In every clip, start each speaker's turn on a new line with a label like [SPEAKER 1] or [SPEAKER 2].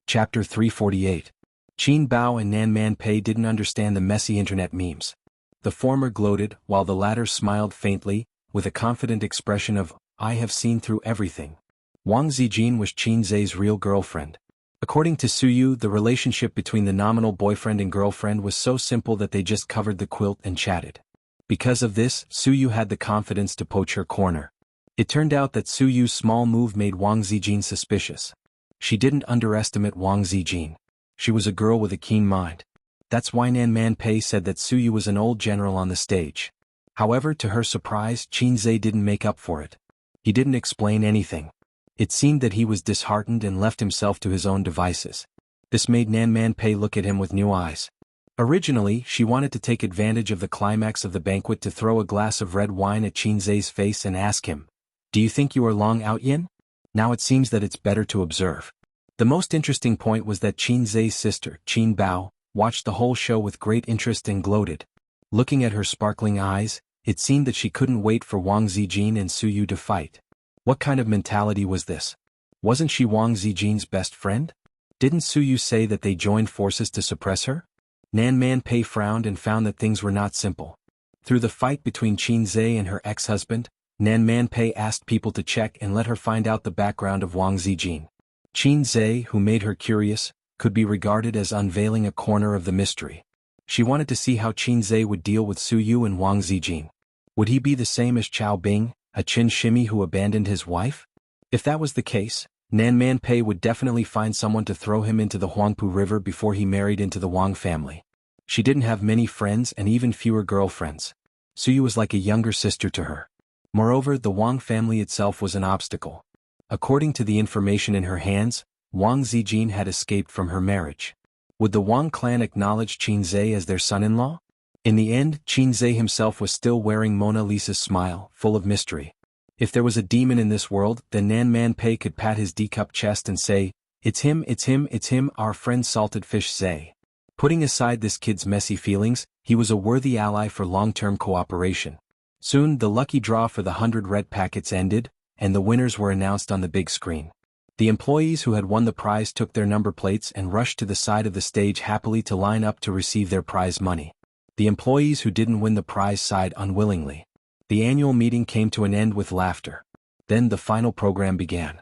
[SPEAKER 1] Chapter 348. Qin Bao and Nan Man Pei didn't understand the messy internet memes. The former gloated, while the latter smiled faintly, with a confident expression of, "I have seen through everything." Wang Zijin was Qin Zhe's real girlfriend. According to Suyu, the relationship between the nominal boyfriend and girlfriend was so simple that they just covered the quilt and chatted. Because of this, Suyu had the confidence to poach her corner. It turned out that Suyu's small move made Wang Zijin suspicious. She didn't underestimate Wang Zijin. She was a girl with a keen mind. That's why Nan Man Pei said that Suyu was an old general on the stage. However, to her surprise, Qin Zhe didn't make up for it. He didn't explain anything. It seemed that he was disheartened and left himself to his own devices. This made Nan Man Pei look at him with new eyes. Originally, she wanted to take advantage of the climax of the banquet to throw a glass of red wine at Qin Zhe's face and ask him, "Do you think you are long out yin?" Now it seems that it's better to observe. The most interesting point was that Qin Zhe's sister, Qin Bao, watched the whole show with great interest and gloated. Looking at her sparkling eyes, it seemed that she couldn't wait for Wang Zijin and Suyu to fight. What kind of mentality was this? Wasn't she Wang Zijin's best friend? Didn't Suyu say that they joined forces to suppress her? Nan Man Pei frowned and found that things were not simple. Through the fight between Qin Zhe and her ex-husband, Nan Man Pei asked people to check and let her find out the background of Wang Zijin. Qin Zhe, who made her curious, could be regarded as unveiling a corner of the mystery. She wanted to see how Qin Zhe would deal with Suyu and Wang Zijin. Would he be the same as Chao Bing, a Qin shimmy who abandoned his wife? If that was the case, Nan Man Pei would definitely find someone to throw him into the Huangpu River before he married into the Wang family. She didn't have many friends and even fewer girlfriends. Suyu was like a younger sister to her. Moreover, the Wang family itself was an obstacle. According to the information in her hands, Wang Zijin had escaped from her marriage. Would the Wang clan acknowledge Qin Zhe as their son-in-law? In the end, Qin Zhe himself was still wearing Mona Lisa's smile, full of mystery. If there was a demon in this world, then Nan Man Pei could pat his D-cup chest and say, "It's him, it's him, it's him, our friend Salted Fish Zhe." Putting aside this kid's messy feelings, he was a worthy ally for long-term cooperation. Soon, the lucky draw for the 100 red packets ended, and the winners were announced on the big screen. The employees who had won the prize took their number plates and rushed to the side of the stage happily to line up to receive their prize money. The employees who didn't win the prize sighed unwillingly. The annual meeting came to an end with laughter. Then the final program began.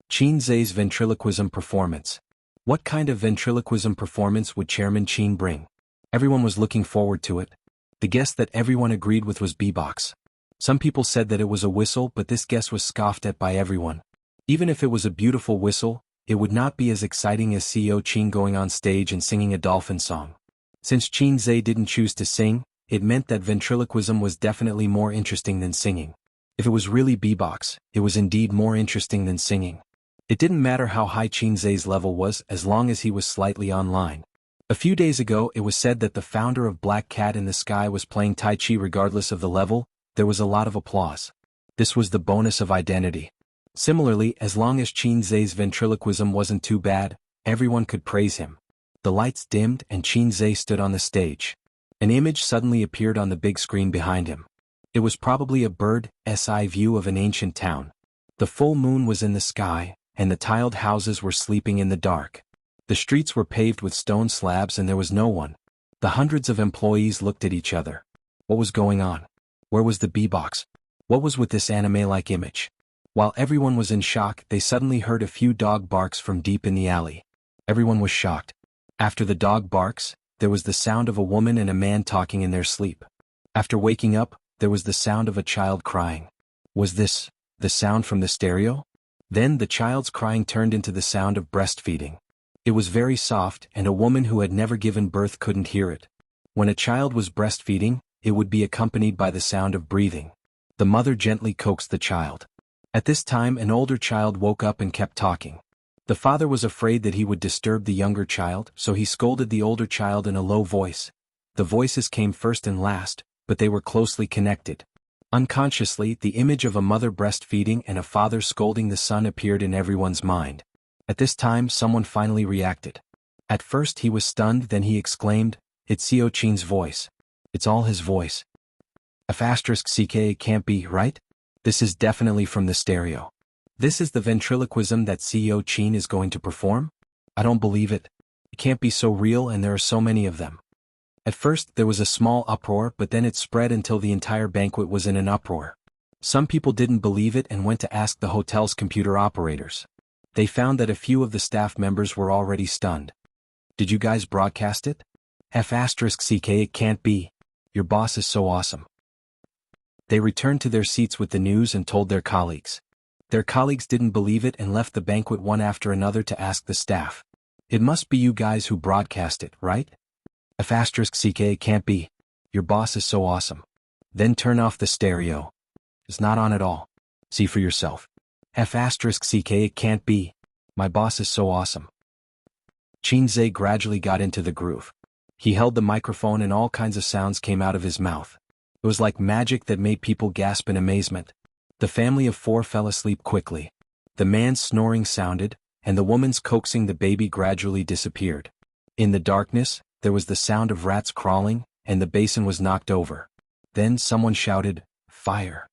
[SPEAKER 1] Qin Zhe's ventriloquism performance. What kind of ventriloquism performance would Chairman Qin bring? Everyone was looking forward to it. The guess that everyone agreed with was beatbox. Some people said that it was a whistle, but this guess was scoffed at by everyone. Even if it was a beautiful whistle, it would not be as exciting as CEO Qin going on stage and singing a dolphin song. Since Qin Zhe didn't choose to sing, it meant that ventriloquism was definitely more interesting than singing. If it was really beatbox, it was indeed more interesting than singing. It didn't matter how high Qin Zhe's level was as long as he was slightly online. A few days ago it was said that the founder of Black Cat in the Sky was playing Tai Chi regardless of the level. There was a lot of applause. This was the bonus of identity. Similarly, as long as Qin Zhe's ventriloquism wasn't too bad, everyone could praise him. The lights dimmed and Qin Zhe stood on the stage. An image suddenly appeared on the big screen behind him. It was probably a bird's eye view of an ancient town. The full moon was in the sky, and the tiled houses were sleeping in the dark. The streets were paved with stone slabs and there was no one. The hundreds of employees looked at each other. What was going on? Where was the beatbox? What was with this anime-like image? While everyone was in shock, they suddenly heard a few dog barks from deep in the alley. Everyone was shocked. After the dog barks, there was the sound of a woman and a man talking in their sleep. After waking up, there was the sound of a child crying. Was this the sound from the stereo? Then the child's crying turned into the sound of breastfeeding. It was very soft, and a woman who had never given birth couldn't hear it. When a child was breastfeeding, it would be accompanied by the sound of breathing. The mother gently coaxed the child. At this time an older child woke up and kept talking. The father was afraid that he would disturb the younger child, so he scolded the older child in a low voice. The voices came first and last, but they were closely connected. Unconsciously, the image of a mother breastfeeding and a father scolding the son appeared in everyone's mind. At this time someone finally reacted. At first he was stunned, then he exclaimed, "It's CEO Qin's voice. It's all his voice. *CK can't be, right? This is definitely from the stereo. This is the ventriloquism that CEO Qin is going to perform?" I don't believe it. It can't be so real and there are so many of them. At first there was a small uproar, but then it spread until the entire banquet was in an uproar. Some people didn't believe it and went to ask the hotel's computer operators. They found that a few of the staff members were already stunned. Did you guys broadcast it? F***ck, it can't be. Your boss is so awesome. They returned to their seats with the news and told their colleagues. Their colleagues didn't believe it and left the banquet one after another to ask the staff. It must be you guys who broadcast it, right? F***ck, it can't be. Your boss is so awesome. Then turn off the stereo. It's not on at all. See for yourself. F***ck, it can't be. My boss is so awesome. Xianxia gradually got into the groove. He held the microphone and all kinds of sounds came out of his mouth. It was like magic that made people gasp in amazement. The family of four fell asleep quickly. The man's snoring sounded, and the woman's coaxing the baby gradually disappeared. In the darkness, there was the sound of rats crawling, and the basin was knocked over. Then someone shouted, "Fire!"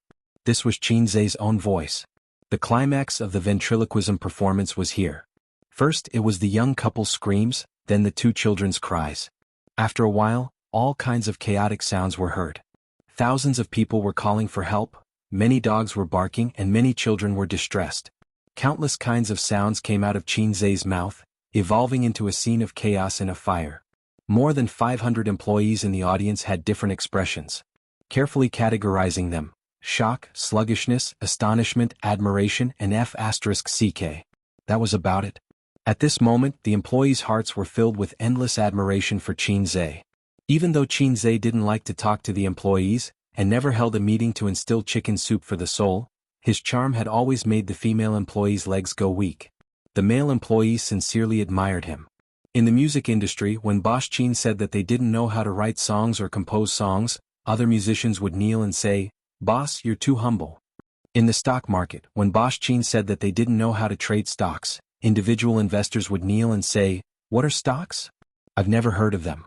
[SPEAKER 1] This was Xianxia's own voice. The climax of the ventriloquism performance was here. First it was the young couple's screams, then the two children's cries. After a while, all kinds of chaotic sounds were heard. Thousands of people were calling for help, many dogs were barking and many children were distressed. Countless kinds of sounds came out of Xianxia's mouth, evolving into a scene of chaos and a fire. More than 500 employees in the audience had different expressions. Carefully categorizing them: shock, sluggishness, astonishment, admiration, and F***ck. That was about it. At this moment, the employees' hearts were filled with endless admiration for Xianxia. Even though Xianxia didn't like to talk to the employees, and never held a meeting to instill chicken soup for the soul, his charm had always made the female employees' legs go weak. The male employees sincerely admired him. In the music industry, when Boss Chin said that they didn't know how to write songs or compose songs, other musicians would kneel and say, "Boss, you're too humble." In the stock market, when Boss Chin said that they didn't know how to trade stocks, individual investors would kneel and say, "What are stocks? I've never heard of them."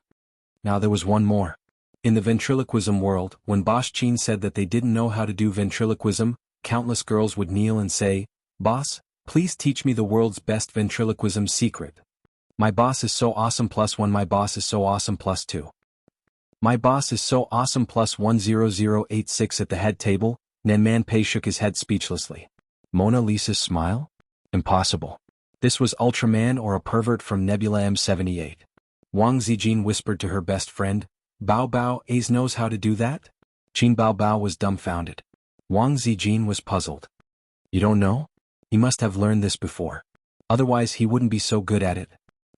[SPEAKER 1] Now there was one more. In the ventriloquism world, when Boss Chin said that they didn't know how to do ventriloquism, countless girls would kneel and say, "Boss, please teach me the world's best ventriloquism secret. My boss is so awesome +1, my boss is so awesome +2. My boss is so awesome +10086." At the head table, Nan Pei shook his head speechlessly. Mona Lisa's smile? Impossible. This was Ultraman or a pervert from Nebula M78. Wang Zijin whispered to her best friend, "Bao Bao A's knows how to do that?" Qin Bao Bao was dumbfounded. Wang Zijin was puzzled. "You don't know? He must have learned this before. Otherwise he wouldn't be so good at it."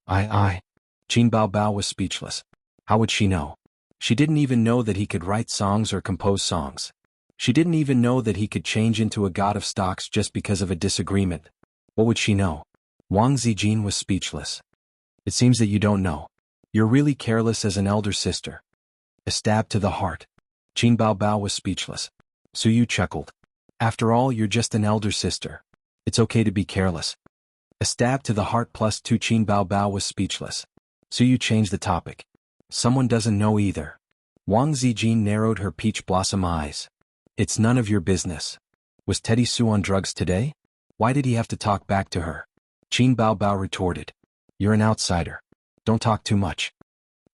[SPEAKER 1] I. Qin Bao Bao was speechless. How would she know? She didn't even know that he could write songs or compose songs. She didn't even know that he could change into a god of stocks just because of a disagreement. What would she know? Wang Zijin was speechless. "It seems that you don't know. You're really careless as an elder sister." A stab to the heart. Qin Bao Bao was speechless. Suyu chuckled. "After all, you're just an elder sister. It's okay to be careless." A stab to the heart +2. Qin Bao Bao was speechless. Suyu changed the topic. "Someone doesn't know either." Wang Zijin narrowed her peach blossom eyes. "It's none of your business. Was Teddy Sue on drugs today? Why did he have to talk back to her?" Qin Bao Bao retorted. "You're an outsider. Don't talk too much."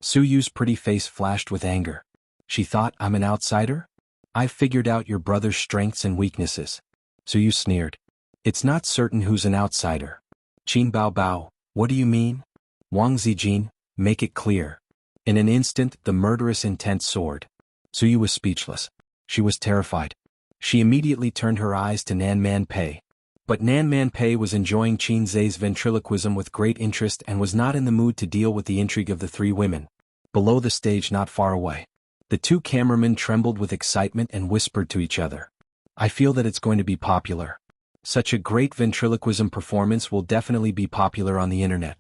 [SPEAKER 1] Suyu's pretty face flashed with anger. She thought, "I'm an outsider? I've figured out your brother's strengths and weaknesses." Suyu sneered. "It's not certain who's an outsider." Qin Bao Bao, "What do you mean?" Wang Zijin, "Make it clear." In an instant, the murderous intent soared. Suyu was speechless. She was terrified. She immediately turned her eyes to Nan Pei. But Nan Pei was enjoying Xianxia's ventriloquism with great interest and was not in the mood to deal with the intrigue of the three women. Below the stage, not far away, the two cameramen trembled with excitement and whispered to each other. "I feel that it's going to be popular. Such a great ventriloquism performance will definitely be popular on the internet.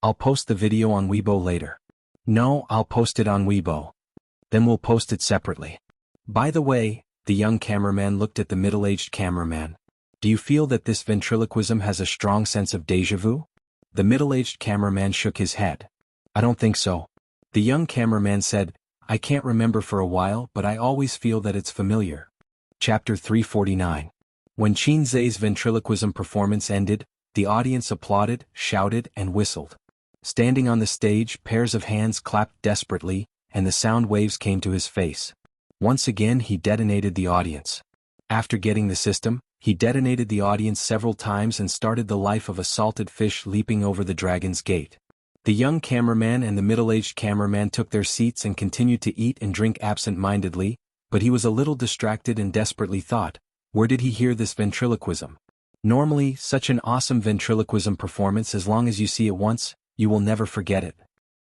[SPEAKER 1] I'll post the video on Weibo later." "No, I'll post it on Weibo. Then we'll post it separately. By the way," the young cameraman looked at the middle-aged cameraman. "Do you feel that this ventriloquism has a strong sense of déjà vu?" The middle-aged cameraman shook his head. "I don't think so." The young cameraman said, "I can't remember for a while, but I always feel that it's familiar." Chapter 349. When Xianxia's ventriloquism performance ended, The audience applauded, shouted, and whistled. Standing on the stage, pairs of hands clapped desperately, and the sound waves came to his face. Once again he detonated the audience. After getting the system, he detonated the audience several times and started the life of a salted fish leaping over the dragon's gate. The young cameraman and the middle-aged cameraman took their seats and continued to eat and drink absent-mindedly, but he was a little distracted and desperately thought, where did he hear this ventriloquism? Normally, such an awesome ventriloquism performance, as long as you see it once, you will never forget it.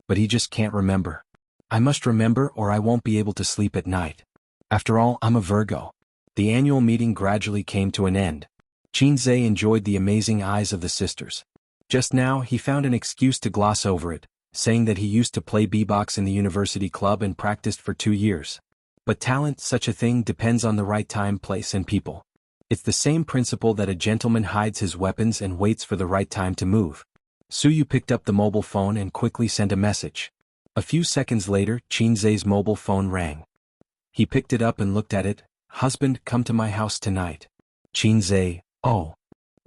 [SPEAKER 1] But he just can't remember. I must remember or I won't be able to sleep at night. After all, I'm a Virgo. The annual meeting gradually came to an end. Xianxia enjoyed the amazing eyes of the sisters. Just now he found an excuse to gloss over it, saying that he used to play beatbox in the university club and practiced for 2 years. But talent, such a thing, depends on the right time, place and people. It's the same principle that a gentleman hides his weapons and waits for the right time to move. Suyu picked up the mobile phone and quickly sent a message. A few seconds later, Xianxia's mobile phone rang. He picked it up and looked at it. Husband, come to my house tonight. Xianxia, oh.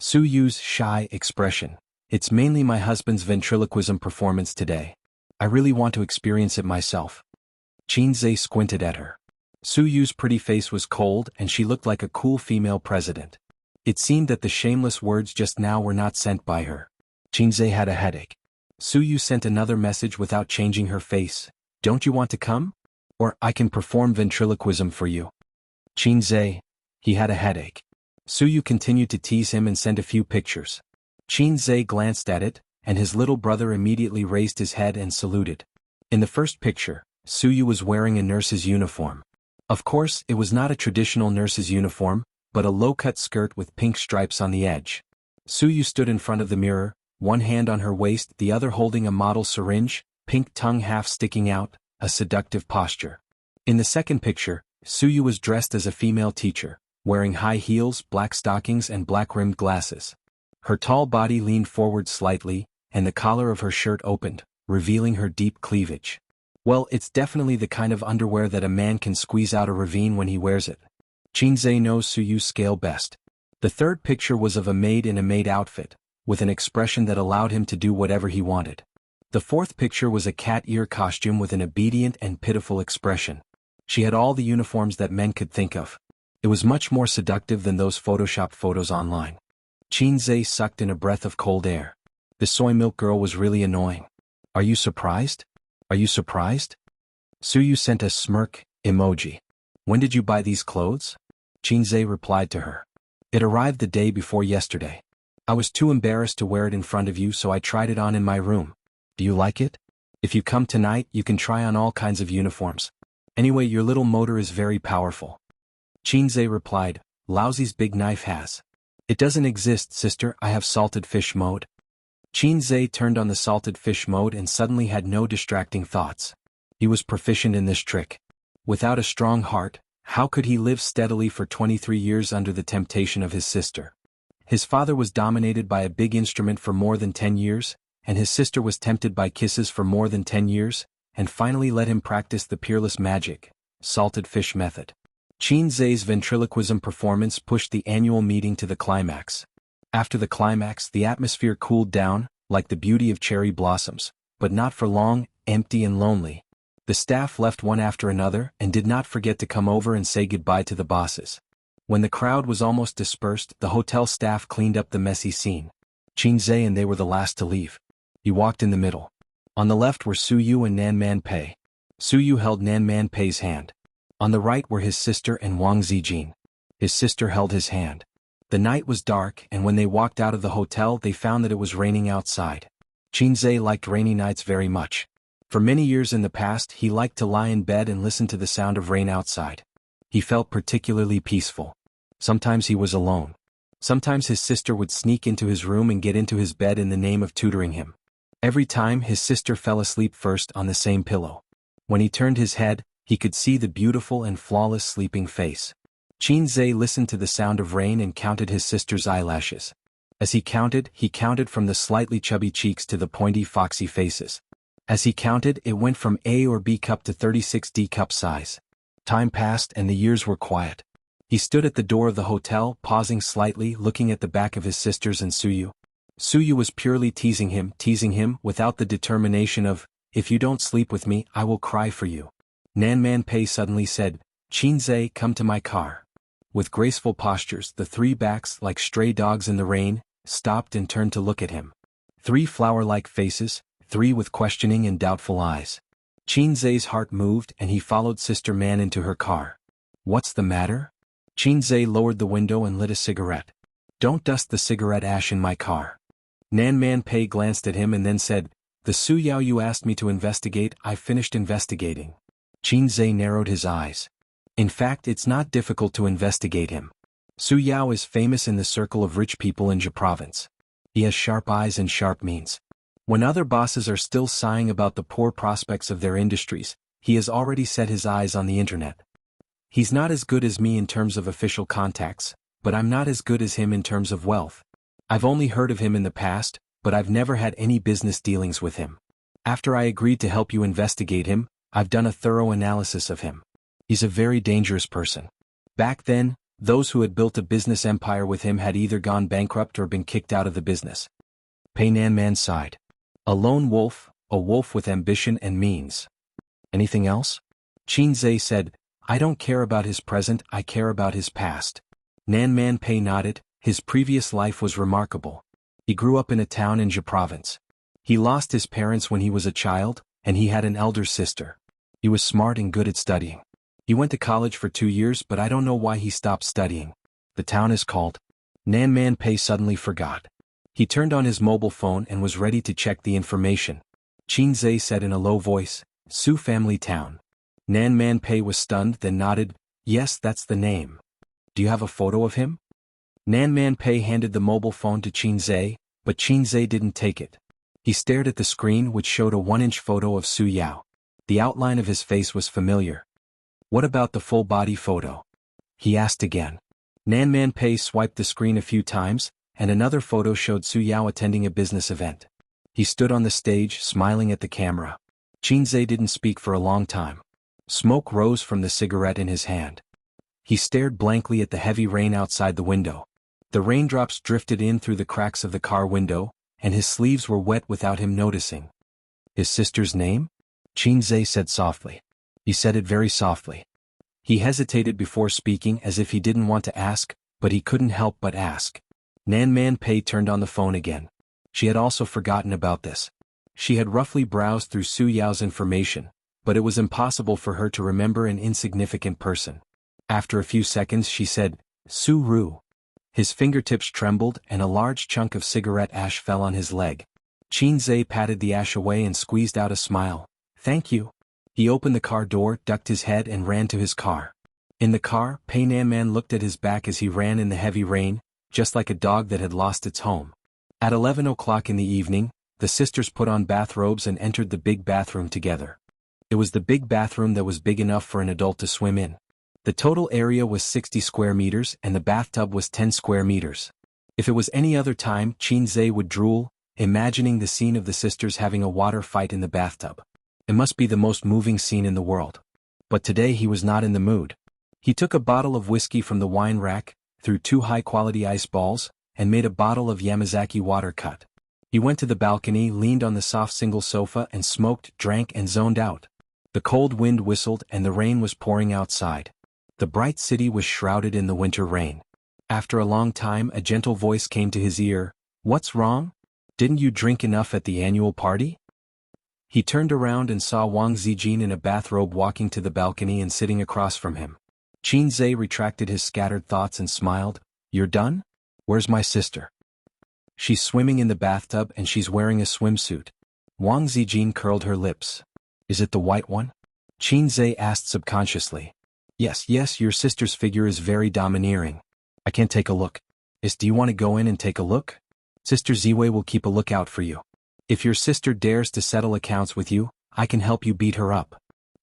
[SPEAKER 1] Suyu's shy expression. It's mainly my husband's ventriloquism performance today. I really want to experience it myself. Xianxia squinted at her. Suyu's pretty face was cold and she looked like a cool female president. It seemed that the shameless words just now were not sent by her. Xianxia had a headache. Suyu sent another message without changing her face. Don't you want to come? Or I can perform ventriloquism for you. Xianxia, he had a headache. Suyu continued to tease him and send a few pictures. Xianxia glanced at it, and his little brother immediately raised his head and saluted. In the first picture, Suyu was wearing a nurse's uniform. Of course, it was not a traditional nurse's uniform, but a low-cut skirt with pink stripes on the edge. Suyu stood in front of the mirror, one hand on her waist, the other holding a model syringe, pink tongue half sticking out, a seductive posture. In the second picture, Suyu was dressed as a female teacher, wearing high heels, black stockings and black-rimmed glasses. Her tall body leaned forward slightly, and the collar of her shirt opened, revealing her deep cleavage. Well, it's definitely the kind of underwear that a man can squeeze out a ravine when he wears it. Xianxia knows Suyu's scale best. The third picture was of a maid in a maid outfit, with an expression that allowed him to do whatever he wanted. The fourth picture was a cat ear costume with an obedient and pitiful expression. She had all the uniforms that men could think of. It was much more seductive than those photoshopped photos online. Xianxia sucked in a breath of cold air. The soy milk girl was really annoying. Are you surprised? Are you surprised? Suyu sent a smirk emoji. When did you buy these clothes? Xianxia replied to her. It arrived the day before yesterday. I was too embarrassed to wear it in front of you, so I tried it on in my room. Do you like it? If you come tonight, you can try on all kinds of uniforms. Anyway, your little motor is very powerful. Xianxia replied, Lousy's big knife has. It doesn't exist, sister, I have salted fish mode. Xianxia turned on the salted fish mode and suddenly had no distracting thoughts. He was proficient in this trick. Without a strong heart, how could he live steadily for 23 years under the temptation of his sister? His father was dominated by a big instrument for more than 10 years, and his sister was tempted by kisses for more than 10 years, and finally let him practice the peerless magic, salted fish method. Xianxia's ventriloquism performance pushed the annual meeting to the climax. After the climax, the atmosphere cooled down, like the beauty of cherry blossoms, but not for long, empty and lonely. The staff left one after another and did not forget to come over and say goodbye to the bosses. When the crowd was almost dispersed, the hotel staff cleaned up the messy scene. Xianxia and they were the last to leave. He walked in the middle. On the left were Suyu and Nanman Pei. Suyu held Nanman Pei's hand. On the right were his sister and Wang Zijin. His sister held his hand. The night was dark, and when they walked out of the hotel they found that it was raining outside. Xianxia liked rainy nights very much. For many years in the past he liked to lie in bed and listen to the sound of rain outside. He felt particularly peaceful. Sometimes he was alone. Sometimes his sister would sneak into his room and get into his bed in the name of tutoring him. Every time his sister fell asleep first on the same pillow. When he turned his head, he could see the beautiful and flawless sleeping face. Xianxia listened to the sound of rain and counted his sister's eyelashes. As he counted from the slightly chubby cheeks to the pointy foxy faces. As he counted, it went from A or B cup to 36 D cup size. Time passed and the years were quiet. He stood at the door of the hotel, pausing slightly, looking at the back of his sisters and Suyu. Su Yu was purely teasing him without the determination of, if you don't sleep with me, I will cry for you. Nan Man Pei suddenly said, Qinzhe, come to my car. With graceful postures, the three backs, like stray dogs in the rain, stopped and turned to look at him. Three flower-like faces, three with questioning and doubtful eyes. Qinzhe's heart moved and he followed Sister Man into her car. What's the matter? Qinzhe lowered the window and lit a cigarette. Don't dust the cigarette ash in my car. Nan Man Pei glanced at him and then said, the Su Yao you asked me to investigate, I finished investigating. Qinzhe narrowed his eyes. In fact, it's not difficult to investigate him. Su Yao is famous in the circle of rich people in Jia province. He has sharp eyes and sharp means. When other bosses are still sighing about the poor prospects of their industries, he has already set his eyes on the internet. He's not as good as me in terms of official contacts, but I'm not as good as him in terms of wealth. I've only heard of him in the past, but I've never had any business dealings with him. After I agreed to help you investigate him, I've done a thorough analysis of him. He's a very dangerous person. Back then, those who had built a business empire with him had either gone bankrupt or been kicked out of the business. Pei Nan Man sighed. A lone wolf, a wolf with ambition and means. Anything else? Qinzhe said, I don't care about his present, I care about his past. Nan Man Pei nodded. His previous life was remarkable. He grew up in a town in Jia province. He lost his parents when he was a child, and he had an elder sister. He was smart and good at studying. He went to college for 2 years, but I don't know why he stopped studying. The town is called. Nan Man Pei suddenly forgot. He turned on his mobile phone and was ready to check the information. Qinzhe said in a low voice, Su Family Town. Nan Man Pei was stunned, then nodded, yes, that's the name. Do you have a photo of him? Nan Man Pei handed the mobile phone to Qinzhe, but Qinzhe didn't take it. He stared at the screen which showed a 1-inch photo of Su Yao. The outline of his face was familiar. What about the full-body photo? He asked again. Nan Man Pei swiped the screen a few times, and another photo showed Su Yao attending a business event. He stood on the stage, smiling at the camera. Qinzhe didn't speak for a long time. Smoke rose from the cigarette in his hand. He stared blankly at the heavy rain outside the window. The raindrops drifted in through the cracks of the car window, and his sleeves were wet without him noticing. His sister's name? Qinzhe said softly. He said it very softly. He hesitated before speaking as if he didn't want to ask, but he couldn't help but ask. Nan Man Pei turned on the phone again. She had also forgotten about this. She had roughly browsed through Su Yao's information, but it was impossible for her to remember an insignificant person. After a few seconds she said, Su Ru. His fingertips trembled and a large chunk of cigarette ash fell on his leg. Qinzhe patted the ash away and squeezed out a smile. Thank you. He opened the car door, ducked his head and ran to his car. In the car, Pei Nan Man looked at his back as he ran in the heavy rain, just like a dog that had lost its home. At 11 o'clock in the evening, the sisters put on bathrobes and entered the big bathroom together. It was the big bathroom that was big enough for an adult to swim in. The total area was 60 square meters and the bathtub was 10 square meters. If it was any other time, Qinzhe would drool, imagining the scene of the sisters having a water fight in the bathtub. It must be the most moving scene in the world. But today he was not in the mood. He took a bottle of whiskey from the wine rack, threw 2 high-quality ice balls, and made a bottle of Yamazaki water cut. He went to the balcony, leaned on the soft single sofa and smoked, drank and zoned out. The cold wind whistled and the rain was pouring outside. The bright city was shrouded in the winter rain. After a long time a gentle voice came to his ear, What's wrong? Didn't you drink enough at the annual party? He turned around and saw Wang Zijin in a bathrobe walking to the balcony and sitting across from him. Qinzhe retracted his scattered thoughts and smiled, You're done? Where's my sister? She's swimming in the bathtub and she's wearing a swimsuit. Wang Zijin curled her lips. Is it the white one? Qinzhe asked subconsciously. Yes, your sister's figure is very domineering. I can't take a look. Do you want to go in and take a look? Sister Ziwei will keep a lookout for you. If your sister dares to settle accounts with you, I can help you beat her up.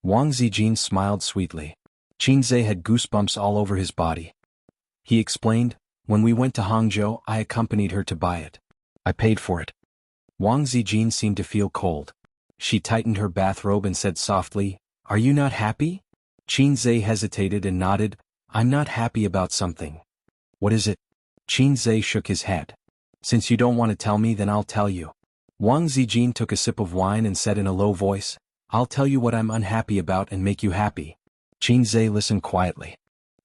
[SPEAKER 1] Wang Zijin smiled sweetly. Qinzhe had goosebumps all over his body. He explained, When we went to Hangzhou, I accompanied her to buy it. I paid for it. Wang Zijin seemed to feel cold. She tightened her bathrobe and said softly, Are you not happy? Qinzhe hesitated and nodded, I'm not happy about something. What is it? Qinzhe shook his head. Since you don't want to tell me, then I'll tell you. Wang Zijin took a sip of wine and said in a low voice, I'll tell you what I'm unhappy about and make you happy. Qin Zhe listened quietly.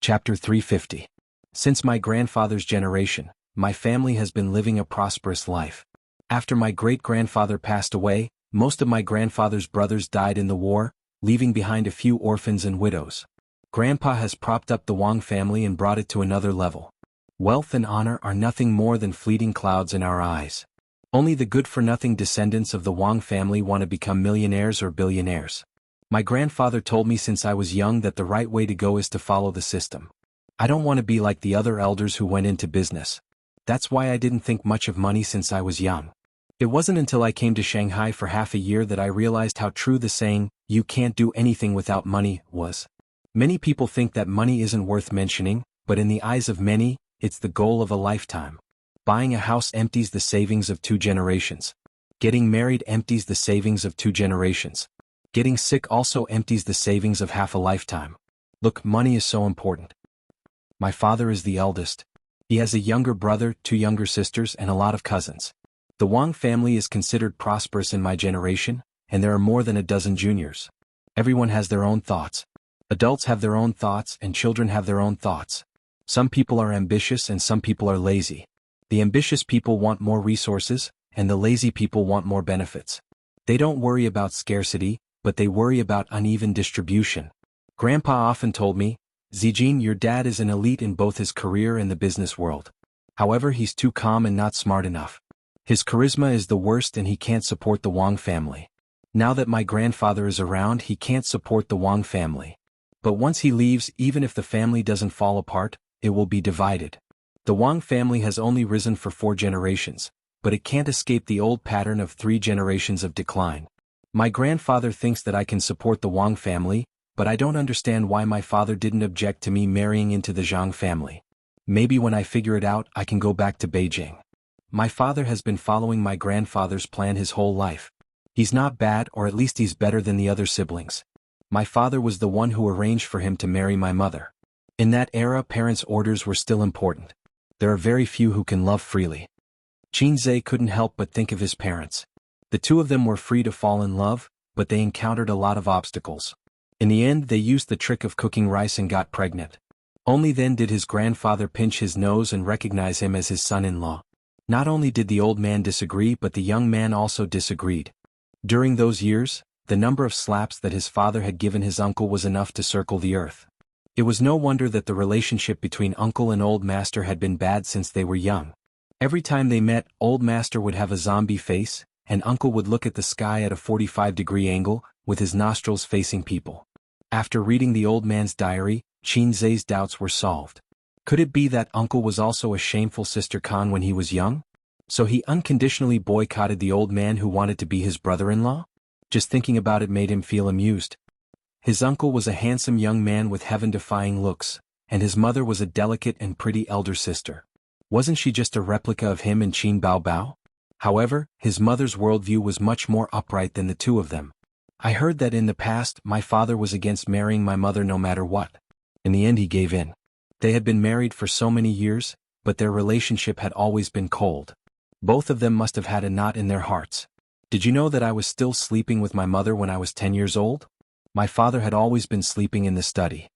[SPEAKER 1] Chapter 350. Since my grandfather's generation, my family has been living a prosperous life. After my great-grandfather passed away, most of my grandfather's brothers died in the war, leaving behind a few orphans and widows. Grandpa has propped up the Wang family and brought it to another level. Wealth and honor are nothing more than fleeting clouds in our eyes. Only the good-for-nothing descendants of the Wang family want to become millionaires or billionaires. My grandfather told me since I was young that the right way to go is to follow the system. I don't want to be like the other elders who went into business. That's why I didn't think much of money since I was young. It wasn't until I came to Shanghai for half a year that I realized how true the saying, you can't do anything without money, was. Many people think that money isn't worth mentioning, but in the eyes of many, it's the goal of a lifetime. Buying a house empties the savings of 2 generations. Getting married empties the savings of 2 generations. Getting sick also empties the savings of half a lifetime. Look, money is so important. My father is the eldest. He has a younger brother, 2 younger sisters, and a lot of cousins. The Wang family is considered prosperous in my generation, and there are more than a dozen juniors. Everyone has their own thoughts. Adults have their own thoughts and children have their own thoughts. Some people are ambitious and some people are lazy. The ambitious people want more resources, and the lazy people want more benefits. They don't worry about scarcity, but they worry about uneven distribution. Grandpa often told me, Zijin, your dad is an elite in both his career and the business world. However, he's too calm and not smart enough. His charisma is the worst and he can't support the Wang family. Now that my grandfather is around, he can't support the Wang family. But once he leaves, even if the family doesn't fall apart, it will be divided. The Wang family has only risen for 4 generations, but it can't escape the old pattern of 3 generations of decline. My grandfather thinks that I can support the Wang family, but I don't understand why my father didn't object to me marrying into the Jianghu family. Maybe when I figure it out, I can go back to Beijing. My father has been following my grandfather's plan his whole life. He's not bad, or at least he's better than the other siblings. My father was the one who arranged for him to marry my mother. In that era, parents' orders were still important. There are very few who can love freely. Qin Zhe couldn't help but think of his parents. The 2 of them were free to fall in love, but they encountered a lot of obstacles. In the end, they used the trick of cooking rice and got pregnant. Only then did his grandfather pinch his nose and recognize him as his son-in-law. Not only did the old man disagree, but the young man also disagreed. During those years, the number of slaps that his father had given his uncle was enough to circle the earth. It was no wonder that the relationship between uncle and old master had been bad since they were young. Every time they met, old master would have a zombie face, and uncle would look at the sky at a 45-degree angle, with his nostrils facing people. After reading the old man's diary, Qin Zhe's doubts were solved. Could it be that uncle was also a shameful sister Khan when he was young? So he unconditionally boycotted the old man who wanted to be his brother-in-law? Just thinking about it made him feel amused. His uncle was a handsome young man with heaven-defying looks, and his mother was a delicate and pretty elder sister. Wasn't she just a replica of him and Qin Baobao? However, his mother's worldview was much more upright than the 2 of them. I heard that in the past, my father was against marrying my mother no matter what. In the end, he gave in. They had been married for so many years, but their relationship had always been cold. Both of them must have had a knot in their hearts. Did you know that I was still sleeping with my mother when I was 10 years old? My father had always been sleeping in the study.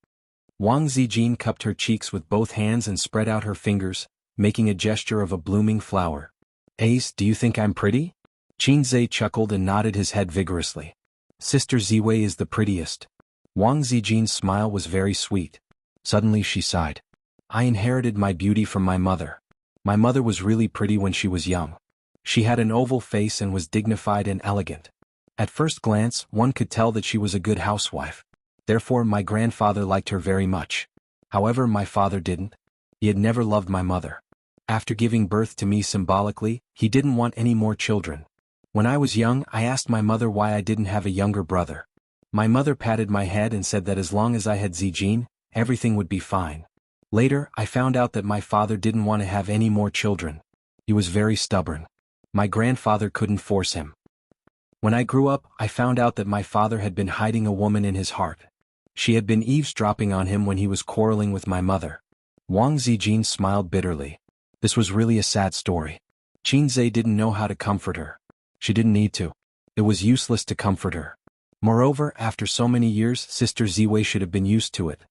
[SPEAKER 1] Wang Zijin cupped her cheeks with both hands and spread out her fingers, making a gesture of a blooming flower. Ace, do you think I'm pretty? Qin Zhe chuckled and nodded his head vigorously. Sister Ziwei is the prettiest. Wang Zijin's smile was very sweet. Suddenly she sighed. I inherited my beauty from my mother. My mother was really pretty when she was young. She had an oval face and was dignified and elegant. At first glance, one could tell that she was a good housewife. Therefore, my grandfather liked her very much. However, my father didn't. He had never loved my mother. After giving birth to me symbolically, he didn't want any more children. When I was young, I asked my mother why I didn't have a younger brother. My mother patted my head and said that as long as I had Zijin, everything would be fine. Later, I found out that my father didn't want to have any more children. He was very stubborn. My grandfather couldn't force him. When I grew up, I found out that my father had been hiding a woman in his heart. She had been eavesdropping on him when he was quarreling with my mother. Wang Zijin smiled bitterly. This was really a sad story. Qinzhe didn't know how to comfort her. She didn't need to. It was useless to comfort her. Moreover, after so many years, Sister Ziwei should have been used to it.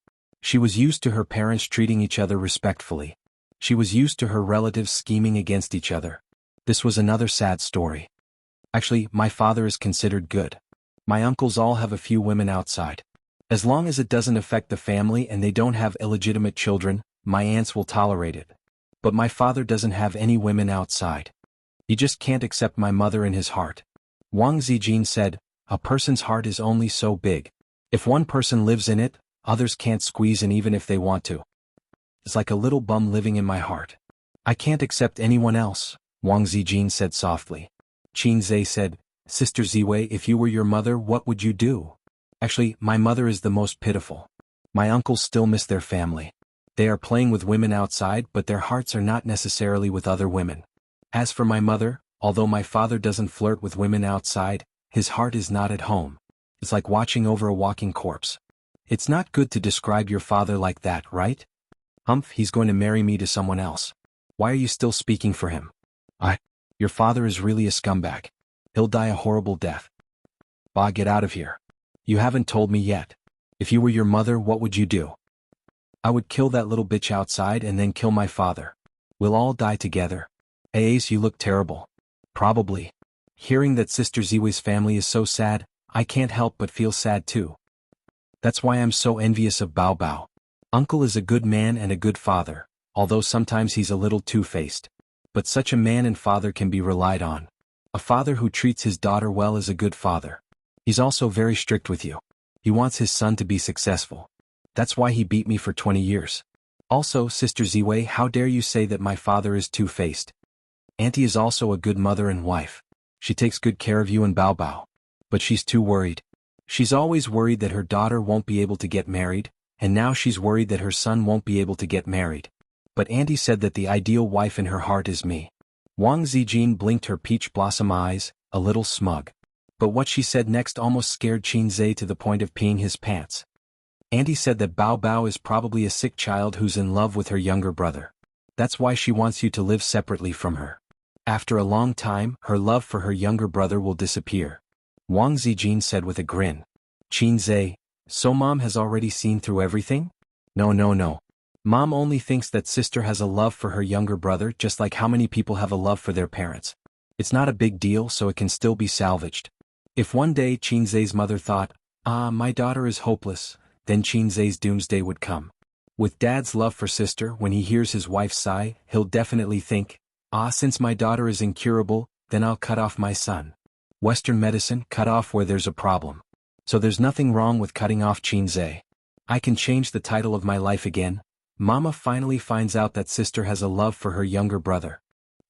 [SPEAKER 1] She was used to her parents treating each other respectfully. She was used to her relatives scheming against each other. This was another sad story. Actually, my father is considered good. My uncles all have a few women outside. As long as it doesn't affect the family and they don't have illegitimate children, my aunts will tolerate it. But my father doesn't have any women outside. He just can't accept my mother in his heart. Wang Zijin said, a person's heart is only so big. If one person lives in it, others can't squeeze in even if they want to. It's like a little bum living in my heart. I can't accept anyone else, Wang Zijin said softly. Qinzhe said, Sister Ziwei, if you were your mother, what would you do? Actually, my mother is the most pitiful. My uncles still miss their family. They are playing with women outside, but their hearts are not necessarily with other women. As for my mother, although my father doesn't flirt with women outside, his heart is not at home. It's like watching over a walking corpse. It's not good to describe your father like that, right? Humph, he's going to marry me to someone else. Why are you still speaking for him? Your father is really a scumbag. He'll die a horrible death. Bah, get out of here. You haven't told me yet. If you were your mother, what would you do? I would kill that little bitch outside and then kill my father. We'll all die together. Ace, you look terrible. Probably. Hearing that Sister Ziwei's family is so sad, I can't help but feel sad too. That's why I'm so envious of Bao Bao. Uncle is a good man and a good father, although sometimes he's a little two-faced. But such a man and father can be relied on. A father who treats his daughter well is a good father. He's also very strict with you. He wants his son to be successful. That's why he beat me for 20 years. Also, Sister Ziwei, how dare you say that my father is two-faced? Auntie is also a good mother and wife. She takes good care of you and Bao Bao. But she's too worried. She's always worried that her daughter won't be able to get married, and now she's worried that her son won't be able to get married. But Auntie said that the ideal wife in her heart is me. Wang Zijin blinked her peach blossom eyes, a little smug. But what she said next almost scared Qinzhe to the point of peeing his pants. Auntie said that Bao Bao is probably a sick child who's in love with her younger brother. That's why she wants you to live separately from her. After a long time, her love for her younger brother will disappear. Wang Zijin said with a grin. Qinzhe, so Mom has already seen through everything? No. Mom only thinks that sister has a love for her younger brother just like how many people have a love for their parents. It's not a big deal, so it can still be salvaged. If one day Qinzhe's mother thought, my daughter is hopeless, then Qinzhe's doomsday would come. With Dad's love for sister, when he hears his wife sigh, he'll definitely think, since my daughter is incurable, then I'll cut off my son. Western medicine, cut off where there's a problem. So there's nothing wrong with cutting off Qinzhe. I can change the title of my life again. Mama finally finds out that sister has a love for her younger brother.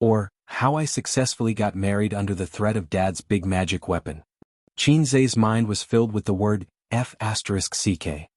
[SPEAKER 1] Or, how I successfully got married under the threat of Dad's big magic weapon. Qinzhe's mind was filled with the word F***ck.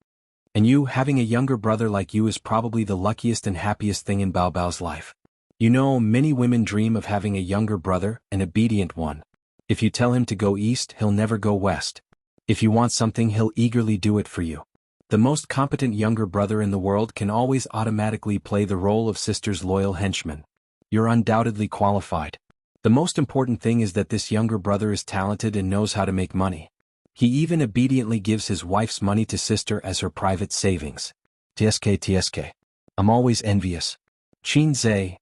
[SPEAKER 1] And you, having a younger brother like you, is probably the luckiest and happiest thing in Bao Bao's life. You know, many women dream of having a younger brother, an obedient one. If you tell him to go east, he'll never go west. If you want something, he'll eagerly do it for you. The most competent younger brother in the world can always automatically play the role of sister's loyal henchman. You're undoubtedly qualified. The most important thing is that this younger brother is talented and knows how to make money. He even obediently gives his wife's money to sister as her private savings. TSK. I'm always envious. Qinzhe.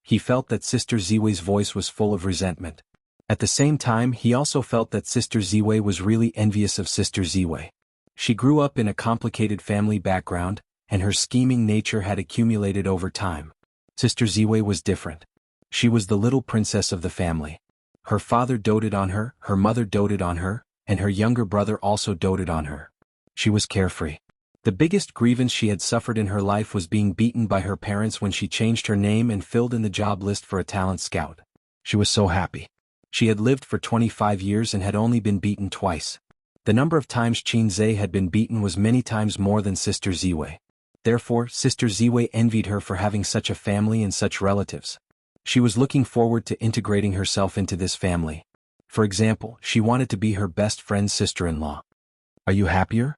[SPEAKER 1] He felt that Sister Ziwei's voice was full of resentment. At the same time, he also felt that Sister Ziwei was really envious of Sister Ziwei. She grew up in a complicated family background, and her scheming nature had accumulated over time. Sister Ziwei was different. She was the little princess of the family. Her father doted on her, her mother doted on her, and her younger brother also doted on her. She was carefree. The biggest grievance she had suffered in her life was being beaten by her parents when she changed her name and filled in the job list for a talent scout. She was so happy. She had lived for 25 years and had only been beaten twice. The number of times Qinzhe had been beaten was many times more than Sister Ziwei. Therefore, Sister Ziwei envied her for having such a family and such relatives. She was looking forward to integrating herself into this family. For example, she wanted to be her best friend's sister-in-law. Are you happier?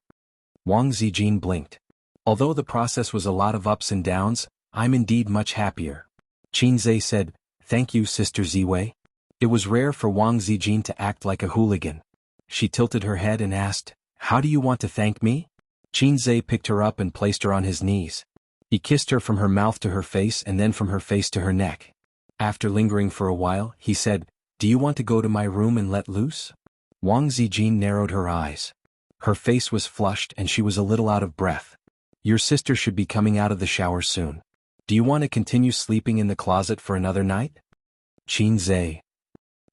[SPEAKER 1] Wang Zijin blinked. Although the process was a lot of ups and downs, I'm indeed much happier. Qinzhe said, Thank you, Sister Ziwei. It was rare for Wang Zijin to act like a hooligan. She tilted her head and asked, How do you want to thank me? Qin Zhe picked her up and placed her on his knees. He kissed her from her mouth to her face and then from her face to her neck. After lingering for a while, he said, Do you want to go to my room and let loose? Wang Zijin narrowed her eyes. Her face was flushed and she was a little out of breath. Your sister should be coming out of the shower soon. Do you want to continue sleeping in the closet for another night? Qin Zhe.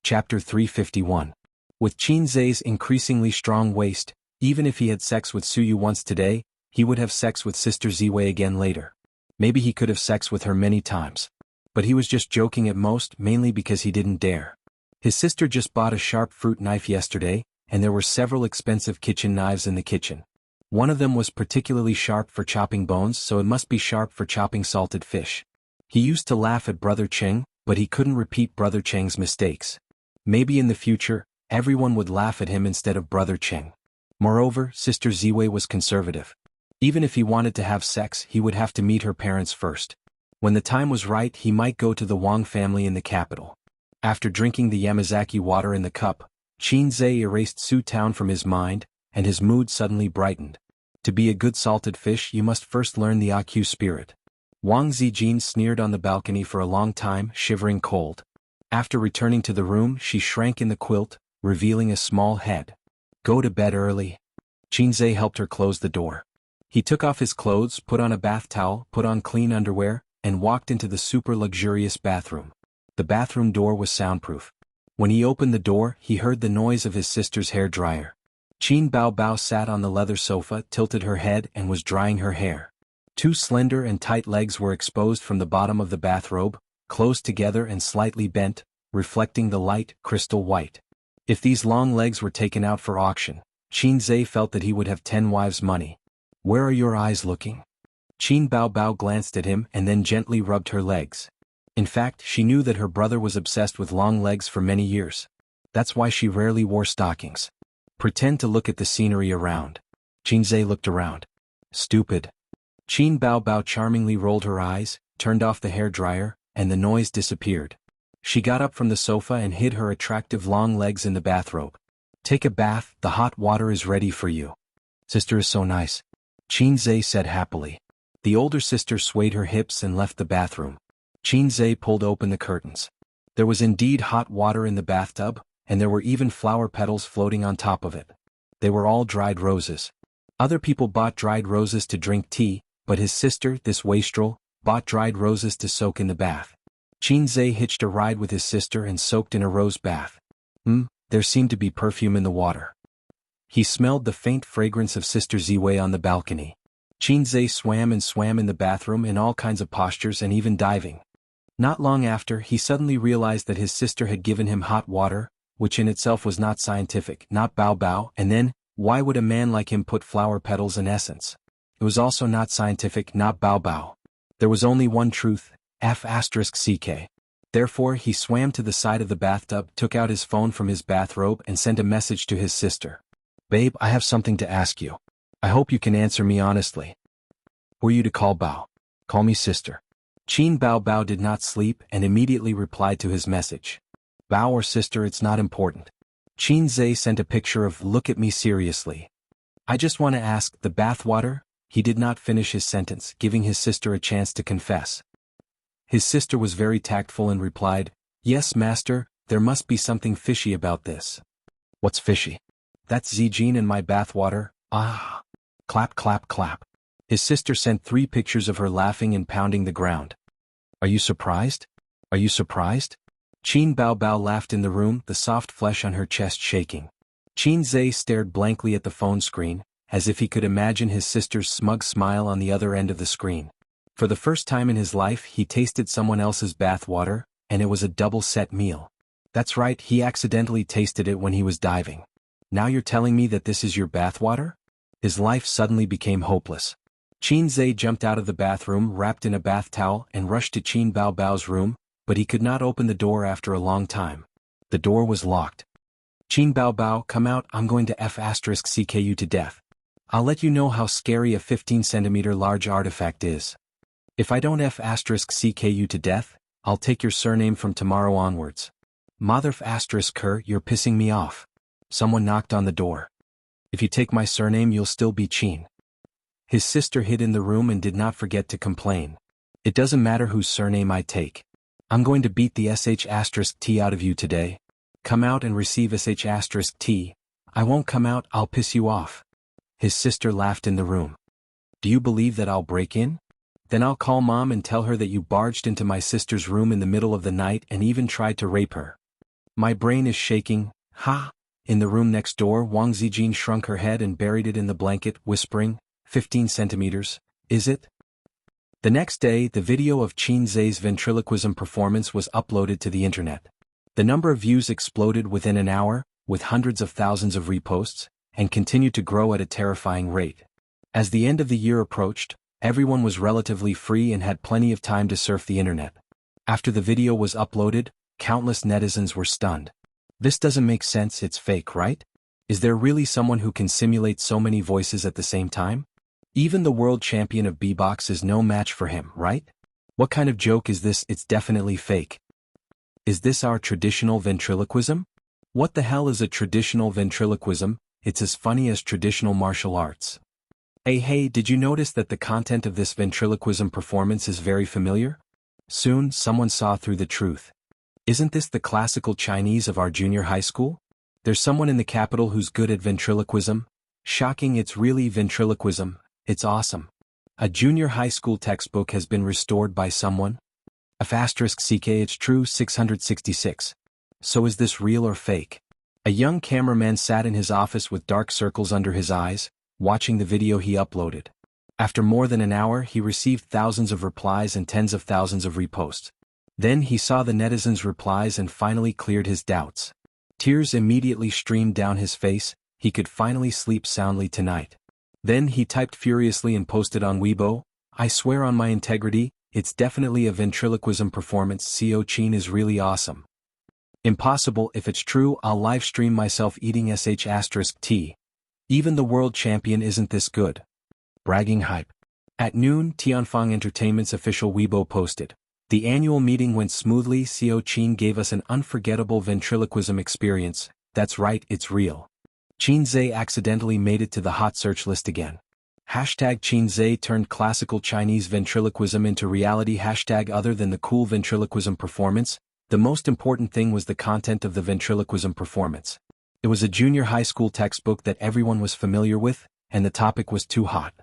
[SPEAKER 1] Chapter 351. With Qin Zhe's increasingly strong waist, even if he had sex with Suyu once today, he would have sex with Sister Ziwei again later. Maybe he could have sex with her many times. But he was just joking at most, mainly because he didn't dare. His sister just bought a sharp fruit knife yesterday, and there were several expensive kitchen knives in the kitchen. One of them was particularly sharp for chopping bones, so it must be sharp for chopping salted fish. He used to laugh at Brother Cheng, but he couldn't repeat Brother Cheng's mistakes. Maybe in the future, everyone would laugh at him instead of Brother Cheng. Moreover, Sister Ziwei was conservative. Even if he wanted to have sex, he would have to meet her parents first. When the time was right, he might go to the Wang family in the capital. After drinking the Yamazaki water in the cup, Qin Zhe erased Su Town from his mind, and his mood suddenly brightened. To be a good salted fish, you must first learn the AQ spirit. Wang Zijin sneered on the balcony for a long time, shivering cold. After returning to the room, she shrank in the quilt, revealing a small head. Go to bed early. Qin Zhe helped her close the door. He took off his clothes, put on a bath towel, put on clean underwear, and walked into the super luxurious bathroom. The bathroom door was soundproof. When he opened the door, he heard the noise of his sister's hair dryer. Qin Bao Bao sat on the leather sofa, tilted her head, and was drying her hair. Two slender and tight legs were exposed from the bottom of the bathrobe, closed together and slightly bent, reflecting the light, crystal white. If these long legs were taken out for auction, Qin Zhe felt that he would have 10 wives' money. Where are your eyes looking? Qin Bao Bao glanced at him and then gently rubbed her legs. In fact, she knew that her brother was obsessed with long legs for many years. That's why she rarely wore stockings. Pretend to look at the scenery around. Qin Zhe looked around. Stupid. Qin Bao Bao charmingly rolled her eyes, turned off the hair dryer, and the noise disappeared. She got up from the sofa and hid her attractive long legs in the bathrobe. Take a bath, the hot water is ready for you. Sister is so nice. Qin Zhe said happily. The older sister swayed her hips and left the bathroom. Qin Zhe pulled open the curtains. There was indeed hot water in the bathtub, and there were even flower petals floating on top of it. They were all dried roses. Other people bought dried roses to drink tea, but his sister, this wastrel, bought dried roses to soak in the bath. Qin Zhe hitched a ride with his sister and soaked in a rose bath. There seemed to be perfume in the water. He smelled the faint fragrance of Sister Ziwei on the balcony. Qin Zhe swam in the bathroom in all kinds of postures and even diving. Not long after, he suddenly realized that his sister had given him hot water, which in itself was not scientific, not Bao Bao, and then, why would a man like him put flower petals in essence? It was also not scientific, not Bao Bao. There was only one truth, F***CK. Therefore, he swam to the side of the bathtub, took out his phone from his bathrobe and sent a message to his sister. Babe, I have something to ask you. I hope you can answer me honestly. Were you to call Bao? Call me sister. Qin Bao Bao did not sleep and immediately replied to his message. Bao or sister, it's not important. Qin Zhe sent a picture of look at me seriously. I just want to ask, the bathwater? He did not finish his sentence, giving his sister a chance to confess. His sister was very tactful and replied, Yes, master, there must be something fishy about this. What's fishy? That's Zijin in my bathwater, ah. Clap clap clap. His sister sent 3 pictures of her laughing and pounding the ground. Are you surprised? Are you surprised? Qin Bao Bao laughed in the room, the soft flesh on her chest shaking. Qin Zhe stared blankly at the phone screen, as if he could imagine his sister's smug smile on the other end of the screen. For the first time in his life, he tasted someone else's bathwater, and it was a double-set meal. That's right, he accidentally tasted it when he was diving. Now you're telling me that this is your bathwater? His life suddenly became hopeless. Qin Zhe jumped out of the bathroom wrapped in a bath towel and rushed to Qin Bao Bao's room, but he could not open the door after a long time. The door was locked. Qin Bao Bao, come out, I'm going to F***ck you to death. I'll let you know how scary a 15-centimeter large artifact is. If I don't F***ck you to death, I'll take your surname from tomorrow onwards. Motherf asterisk Kerr, you're pissing me off. Someone knocked on the door. If you take my surname you'll still be Qin. His sister hid in the room and did not forget to complain. It doesn't matter whose surname I take. I'm going to beat the sh*t out of you today. Come out and receive sh*t. I won't come out, I'll piss you off. His sister laughed in the room. Do you believe that I'll break in? Then I'll call Mom and tell her that you barged into my sister's room in the middle of the night and even tried to rape her. My brain is shaking, ha! In the room next door, Wang Zijin shrunk her head and buried it in the blanket, whispering, 15 centimeters, is it? The next day, the video of Qin Zhe's ventriloquism performance was uploaded to the internet. The number of views exploded within an hour, with hundreds of thousands of reposts, and continued to grow at a terrifying rate. As the end of the year approached, everyone was relatively free and had plenty of time to surf the internet. After the video was uploaded, countless netizens were stunned. This doesn't make sense, it's fake, right? Is there really someone who can simulate so many voices at the same time? Even the world champion of beatbox is no match for him, right? What kind of joke is this? It's definitely fake. Is this our traditional ventriloquism? What the hell is a traditional ventriloquism? It's as funny as traditional martial arts. Hey, did you notice that the content of this ventriloquism performance is very familiar? Soon, someone saw through the truth. Isn't this the classical Chinese of our junior high school? There's someone in the capital who's good at ventriloquism. Shocking, it's really ventriloquism. It's awesome. A junior high school textbook has been restored by someone. *CK, it's true, 666. So is this real or fake? A young cameraman sat in his office with dark circles under his eyes, watching the video he uploaded. After more than an hour, he received thousands of replies and tens of thousands of reposts. Then he saw the netizens' replies and finally cleared his doubts. Tears immediately streamed down his face, he could finally sleep soundly tonight. Then he typed furiously and posted on Weibo, I swear on my integrity, it's definitely a ventriloquism performance. Co Qin is really awesome. Impossible, if it's true I'll live stream myself eating *t. Even the world champion isn't this good. Bragging hype. At noon, Tianfang Entertainment's official Weibo posted, the annual meeting went smoothly. Co Qin gave us an unforgettable ventriloquism experience. That's right, it's real. Qin Zhe accidentally made it to the hot search list again. Hashtag Qin Zhe turned classical Chinese ventriloquism into reality. Hashtag other than the cool ventriloquism performance, the most important thing was the content of the ventriloquism performance. It was a junior high school textbook that everyone was familiar with, and the topic was too hot.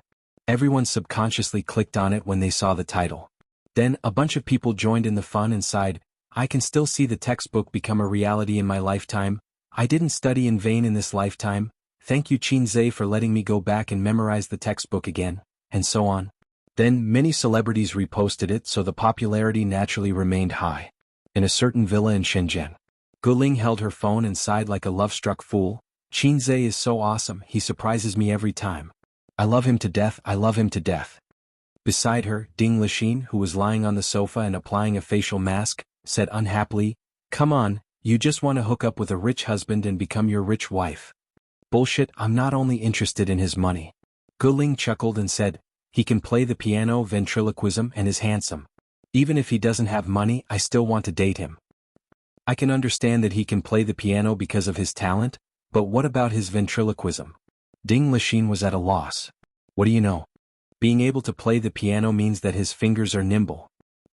[SPEAKER 1] Everyone subconsciously clicked on it when they saw the title. Then, a bunch of people joined in the fun and sighed, I can still see the textbook become a reality in my lifetime. I didn't study in vain in this lifetime. Thank you Qin Zhe for letting me go back and memorize the textbook again, and so on. Then, many celebrities reposted it, so the popularity naturally remained high. In a certain villa in Shenzhen, Guling held her phone and sighed like a love-struck fool. Qin Zhe is so awesome, he surprises me every time. I love him to death, I love him to death. Beside her, Ding Lixin, who was lying on the sofa and applying a facial mask, said unhappily, come on, you just want to hook up with a rich husband and become your rich wife. Bullshit, I'm not only interested in his money. Guling chuckled and said, he can play the piano, ventriloquism, and is handsome. Even if he doesn't have money, I still want to date him. I can understand that he can play the piano because of his talent, but what about his ventriloquism? Ding Lixin was at a loss. What do you know? Being able to play the piano means that his fingers are nimble.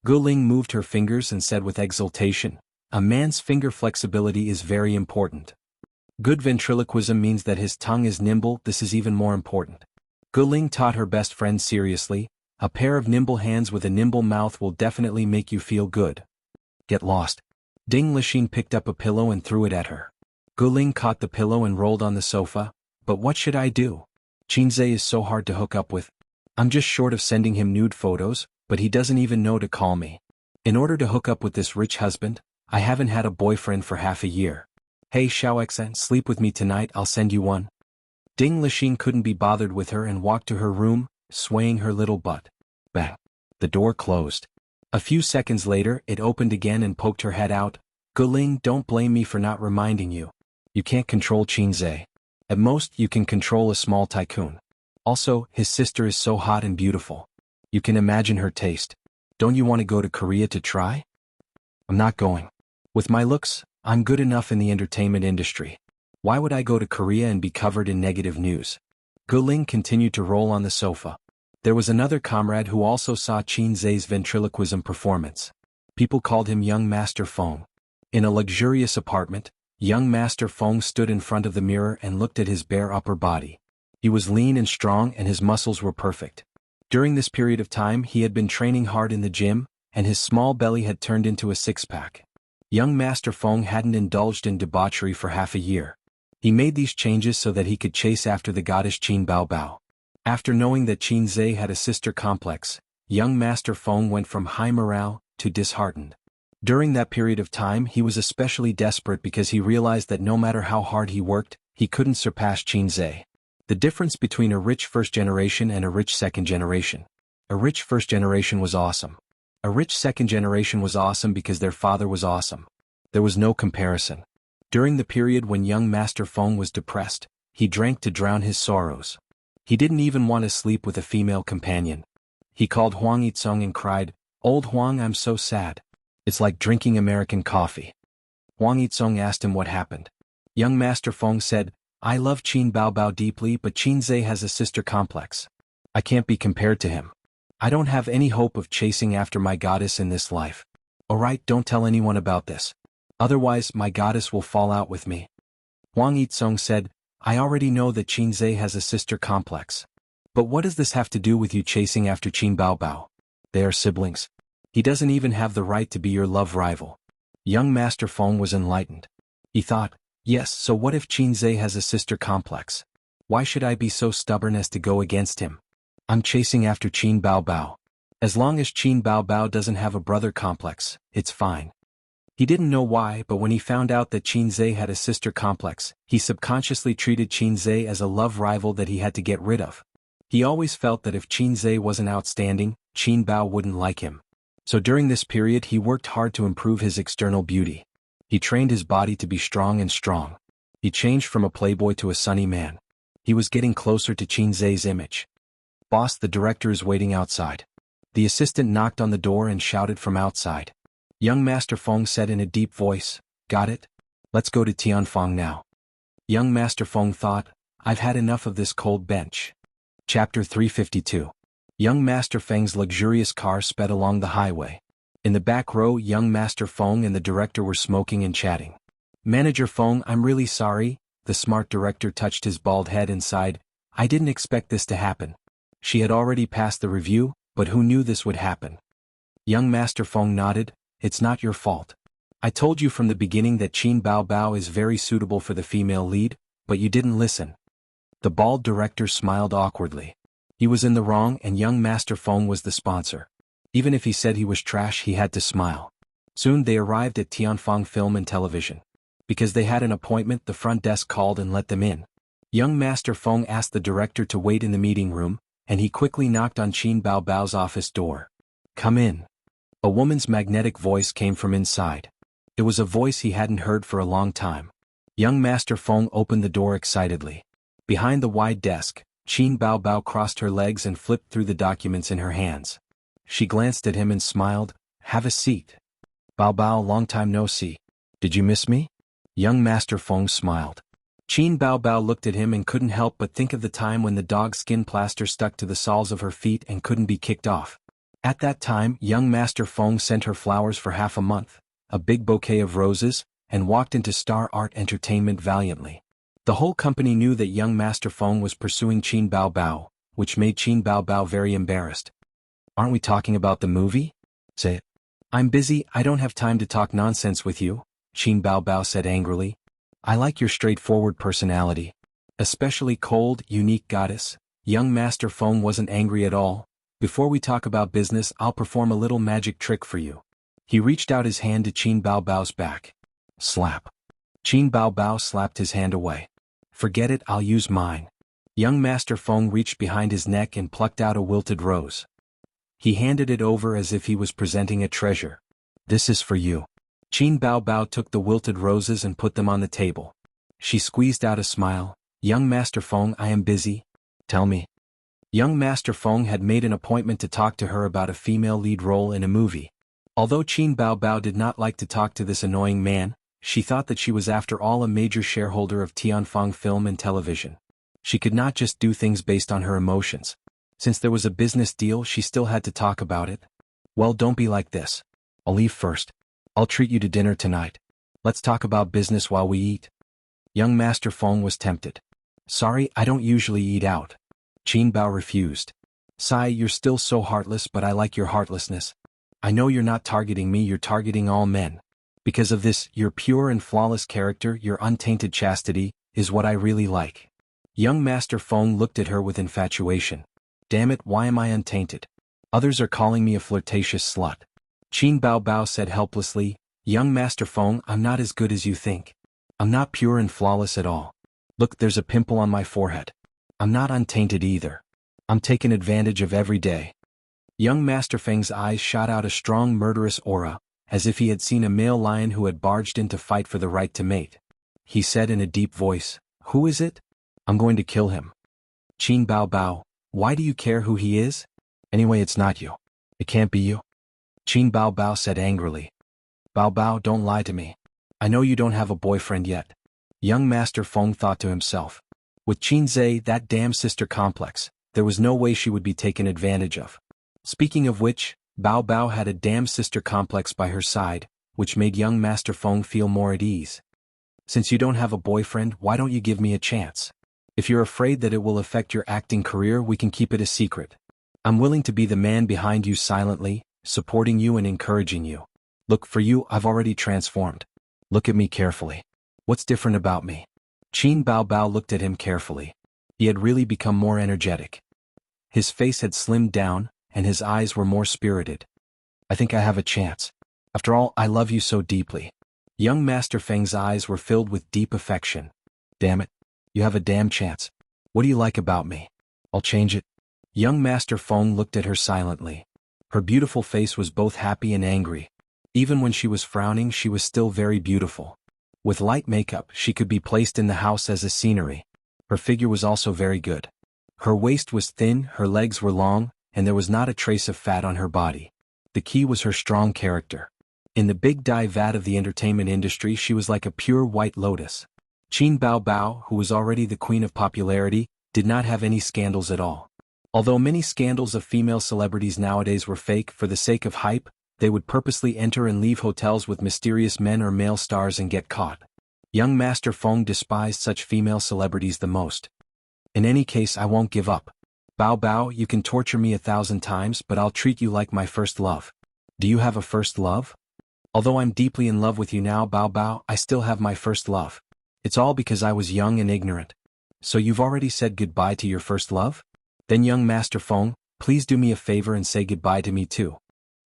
[SPEAKER 1] Guling moved her fingers and said with exultation, a man's finger flexibility is very important. Good ventriloquism means that his tongue is nimble, this is even more important. Guling taught her best friend seriously, a pair of nimble hands with a nimble mouth will definitely make you feel good. Get lost. Ding Lixin picked up a pillow and threw it at her. Guling caught the pillow and rolled on the sofa, but what should I do? Qin Zhe is so hard to hook up with. I'm just short of sending him nude photos, but he doesn't even know to call me. In order to hook up with this rich husband, I haven't had a boyfriend for half a year. Hey Xiaoxia, sleep with me tonight, I'll send you one. Ding Lixin couldn't be bothered with her and walked to her room, swaying her little butt. Bang. The door closed. A few seconds later, it opened again and poked her head out. Guling, don't blame me for not reminding you. You can't control Qin Zhe. At most, you can control a small tycoon. Also, his sister is so hot and beautiful. You can imagine her taste. Don't you want to go to Korea to try? I'm not going. With my looks, I'm good enough in the entertainment industry. Why would I go to Korea and be covered in negative news? Guling continued to roll on the sofa. There was another comrade who also saw Qin Zhe's ventriloquism performance. People called him Young Master Feng. In a luxurious apartment, young Master Feng stood in front of the mirror and looked at his bare upper body. He was lean and strong and his muscles were perfect. During this period of time he had been training hard in the gym, and his small belly had turned into a six-pack. Young Master Feng hadn't indulged in debauchery for half a year. He made these changes so that he could chase after the goddess Qin Baobao. After knowing that Qin Zhe had a sister complex, young Master Feng went from high morale to disheartened. During that period of time he was especially desperate because he realized that no matter how hard he worked, he couldn't surpass Qin Zhe. The difference between a rich first generation and a rich second generation. A rich first generation was awesome. A rich second generation was awesome because their father was awesome. There was no comparison. During the period when young Master Feng was depressed, he drank to drown his sorrows. He didn't even want to sleep with a female companion. He called Huang Yitsong and cried, "Old Huang, I'm so sad. It's like drinking American coffee." Huang Yitsong asked him what happened. Young Master Feng said, "I love Qin Baobao deeply, but Qin Zhe has a sister complex. I can't be compared to him. I don't have any hope of chasing after my goddess in this life. Alright, don't tell anyone about this. Otherwise, my goddess will fall out with me." Huang Yitsong said, "I already know that Qin Zhe has a sister complex. But what does this have to do with you chasing after Qin Baobao? They are siblings. He doesn't even have the right to be your love rival." Young Master Feng was enlightened. He thought, yes, so what if Qin Zhe has a sister complex? Why should I be so stubborn as to go against him? I'm chasing after Qin Baobao. As long as Qin Baobao doesn't have a brother complex, it's fine. He didn't know why, but when he found out that Qin Zhe had a sister complex, he subconsciously treated Qin Zhe as a love rival that he had to get rid of. He always felt that if Qin Zhe wasn't outstanding, Qin Bao wouldn't like him. So during this period he worked hard to improve his external beauty. He trained his body to be strong and strong. He changed from a playboy to a sunny man. He was getting closer to Qin Zhe's image. "Boss, the director is waiting outside." The assistant knocked on the door and shouted from outside. Young Master Feng said in a deep voice, "Got it? Let's go to Tianfang now." Young Master Feng thought, "I've had enough of this cold bench." Chapter 352. Young Master Feng's luxurious car sped along the highway. In the back row, young Master Feng and the director were smoking and chatting. "Manager Feng, I'm really sorry." The smart director touched his bald head and sighed, "I didn't expect this to happen." She had already passed the review, but who knew this would happen? Young Master Feng nodded, "It's not your fault. I told you from the beginning that Qin Baobao is very suitable for the female lead, but you didn't listen." The bald director smiled awkwardly. He was in the wrong and young Master Feng was the sponsor. Even if he said he was trash, he had to smile. Soon they arrived at Tianfang Film and Television. Because they had an appointment, the front desk called and let them in. Young Master Feng asked the director to wait in the meeting room, and he quickly knocked on Qin Baobao's office door. "Come in." A woman's magnetic voice came from inside. It was a voice he hadn't heard for a long time. Young Master Feng opened the door excitedly. Behind the wide desk, Qin Baobao crossed her legs and flipped through the documents in her hands. She glanced at him and smiled, "Have a seat." "Baobao, long time no see. Did you miss me?" Young Master Feng smiled. Qin Baobao looked at him and couldn't help but think of the time when the dog skin plaster stuck to the soles of her feet and couldn't be kicked off. At that time, young Master Feng sent her flowers for half a month, a big bouquet of roses, and walked into Star Art Entertainment valiantly. The whole company knew that young Master Feng was pursuing Qin Baobao, which made Qin Baobao very embarrassed. "Aren't we talking about the movie?" "Say it." "I'm busy, I don't have time to talk nonsense with you," Qin Baobao said angrily. "I like your straightforward personality. Especially cold, unique goddess." Young Master Feng wasn't angry at all. "Before we talk about business, I'll perform a little magic trick for you." He reached out his hand to Qin Baobao's back. Slap. Qin Baobao slapped his hand away. "Forget it, I'll use mine." Young Master Feng reached behind his neck and plucked out a wilted rose. He handed it over as if he was presenting a treasure. "This is for you." Qin Baobao took the wilted roses and put them on the table. She squeezed out a smile. "Young Master Feng, I am busy. Tell me." Young Master Feng had made an appointment to talk to her about a female lead role in a movie. Although Qin Baobao did not like to talk to this annoying man, she thought that she was after all a major shareholder of Tianfeng Film and Television. She could not just do things based on her emotions. Since there was a business deal, she still had to talk about it. Well, don't be like this. I'll leave first. I'll treat you to dinner tonight. Let's talk about business while we eat. Young Master Feng was tempted. Sorry, I don't usually eat out. Qin Bao refused. Sai, you're still so heartless, but I like your heartlessness. I know you're not targeting me, you're targeting all men. Because of this, your pure and flawless character, your untainted chastity, is what I really like. Young Master Feng looked at her with infatuation. Damn it, why am I untainted? Others are calling me a flirtatious slut. Qin Baobao said helplessly, Young Master Feng, I'm not as good as you think. I'm not pure and flawless at all. Look, there's a pimple on my forehead. I'm not untainted either. I'm taken advantage of every day. Young Master Feng's eyes shot out a strong murderous aura, as if he had seen a male lion who had barged in to fight for the right to mate. He said in a deep voice, Who is it? I'm going to kill him. Qin Baobao, why do you care who he is? Anyway, it's not you. It can't be you. Qin Baobao said angrily. Baobao, don't lie to me. I know you don't have a boyfriend yet. Young Master Feng thought to himself. With Qin Zhe, that damn sister complex, there was no way she would be taken advantage of. Speaking of which, Baobao had a damn sister complex by her side, which made young Master Feng feel more at ease. Since you don't have a boyfriend, why don't you give me a chance? If you're afraid that it will affect your acting career, we can keep it a secret. I'm willing to be the man behind you silently, supporting you and encouraging you. Look, for you, I've already transformed. Look at me carefully. What's different about me? Qin Baobao looked at him carefully. He had really become more energetic. His face had slimmed down, and his eyes were more spirited. I think I have a chance. After all, I love you so deeply. Young Master Feng's eyes were filled with deep affection. Damn it. You have a damn chance. What do you like about me? I'll change it. Young Master Feng looked at her silently. Her beautiful face was both happy and angry. Even when she was frowning, she was still very beautiful. With light makeup, she could be placed in the house as a scenery. Her figure was also very good. Her waist was thin, her legs were long, and there was not a trace of fat on her body. The key was her strong character. In the big dye vat of the entertainment industry, she was like a pure white lotus. Qin Baobao, who was already the queen of popularity, did not have any scandals at all. Although many scandals of female celebrities nowadays were fake for the sake of hype, they would purposely enter and leave hotels with mysterious men or male stars and get caught. Young Master Feng despised such female celebrities the most. In any case, I won't give up. Baobao, you can torture me 1,000 times, but I'll treat you like my first love. Do you have a first love? Although I'm deeply in love with you now, Baobao, I still have my first love. It's all because I was young and ignorant. So you've already said goodbye to your first love? Then young Master Feng, please do me a favor and say goodbye to me too.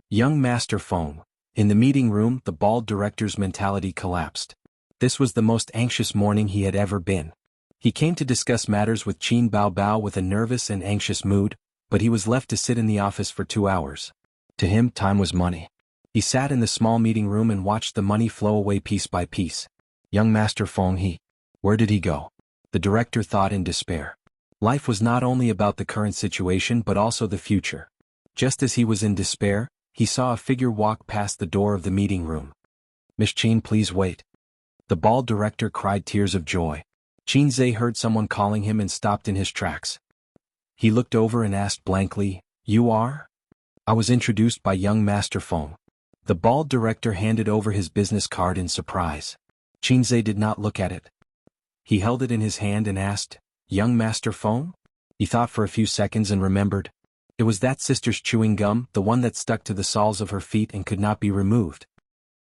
[SPEAKER 1] Young Master Feng. In the meeting room, the bald director's mentality collapsed. This was the most anxious morning he had ever been. He came to discuss matters with Qin Baobao with a nervous and anxious mood, but he was left to sit in the office for 2 hours. To him, time was money. He sat in the small meeting room and watched the money flow away piece by piece. Young Master Feng, where did he go? The director thought in despair. Life was not only about the current situation but also the future. Just as he was in despair, he saw a figure walk past the door of the meeting room. Miss Qin, please wait. The bald director cried tears of joy. Qin Zhe heard someone calling him and stopped in his tracks. He looked over and asked blankly, You are? I was introduced by young Master Feng. The bald director handed over his business card in surprise. Qin Zhe did not look at it. He held it in his hand and asked, Young Master Feng? He thought for a few seconds and remembered. It was that sister's chewing gum, the one that stuck to the soles of her feet and could not be removed.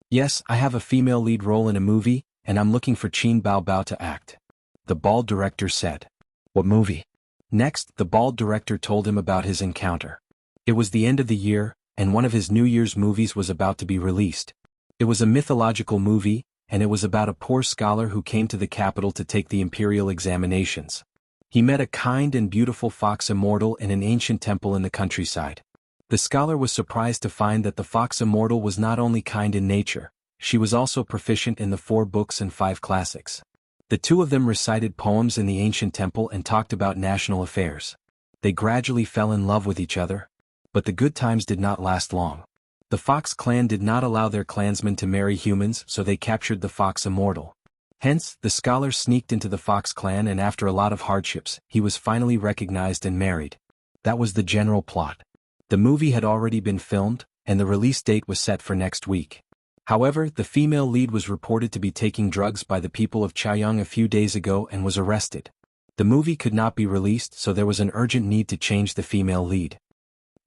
[SPEAKER 1] Yes, I have a female lead role in a movie, and I'm looking for Qin Baobao to act. The bald director said. What movie? Next, the bald director told him about his encounter. It was the end of the year, and one of his New Year's movies was about to be released. It was a mythological movie, and it was about a poor scholar who came to the capital to take the imperial examinations. He met a kind and beautiful fox Immortal in an ancient temple in the countryside. The scholar was surprised to find that the fox Immortal was not only kind in nature, she was also proficient in the 4 books and 5 classics. The two of them recited poems in the ancient temple and talked about national affairs. They gradually fell in love with each other. But the good times did not last long. The Fox clan did not allow their clansmen to marry humans, so they captured the Fox Immortal. Hence, the scholar sneaked into the Fox clan, and after a lot of hardships, he was finally recognized and married. That was the general plot. The movie had already been filmed, and the release date was set for next week. However, the female lead was reported to be taking drugs by the people of Jianghu a few days ago and was arrested. The movie could not be released, so there was an urgent need to change the female lead.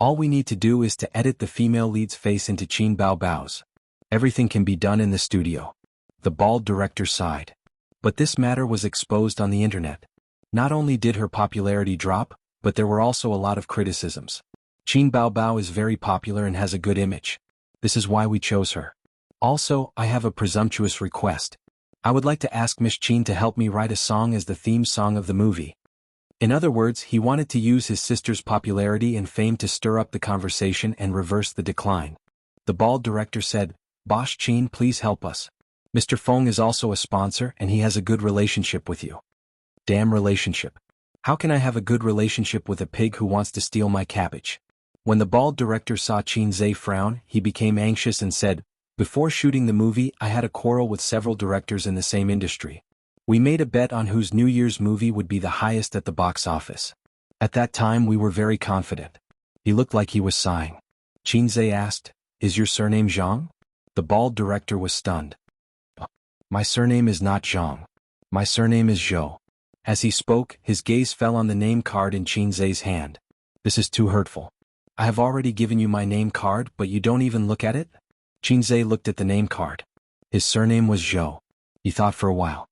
[SPEAKER 1] All we need to do is to edit the female lead's face into Qin Bao's. Everything can be done in the studio. The bald director sighed. But this matter was exposed on the internet. Not only did her popularity drop, but there were also a lot of criticisms. Qin Bao is very popular and has a good image. This is why we chose her. Also, I have a presumptuous request. I would like to ask Miss Qin to help me write a song as the theme song of the movie. In other words, he wanted to use his sister's popularity and fame to stir up the conversation and reverse the decline. The bald director said, "Boss Qin, please help us. Mr. Feng is also a sponsor and he has a good relationship with you." Damn relationship. How can I have a good relationship with a pig who wants to steal my cabbage? When the bald director saw Qin Zhe frown, he became anxious and said, "Before shooting the movie, I had a quarrel with several directors in the same industry. We made a bet on whose New Year's movie would be the highest at the box office. At that time we were very confident." He looked like he was sighing. Qin Zhe asked, "Is your surname Zhang?" The bald director was stunned. "My surname is not Zhang. My surname is Zhou." As he spoke, his gaze fell on the name card in Qin Zhe's hand. "This is too hurtful. I have already given you my name card, but you don't even look at it?" Qin Zhe looked at the name card. His surname was Zhou. He thought for a while.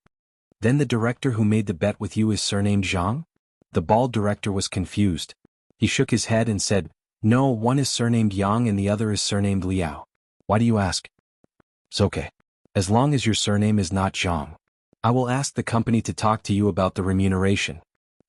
[SPEAKER 1] "Then the director who made the bet with you is surnamed Zhang?" The bald director was confused. He shook his head and said, "No, one is surnamed Yang and the other is surnamed Liao. Why do you ask?" "It's okay. As long as your surname is not Zhang. I will ask the company to talk to you about the remuneration."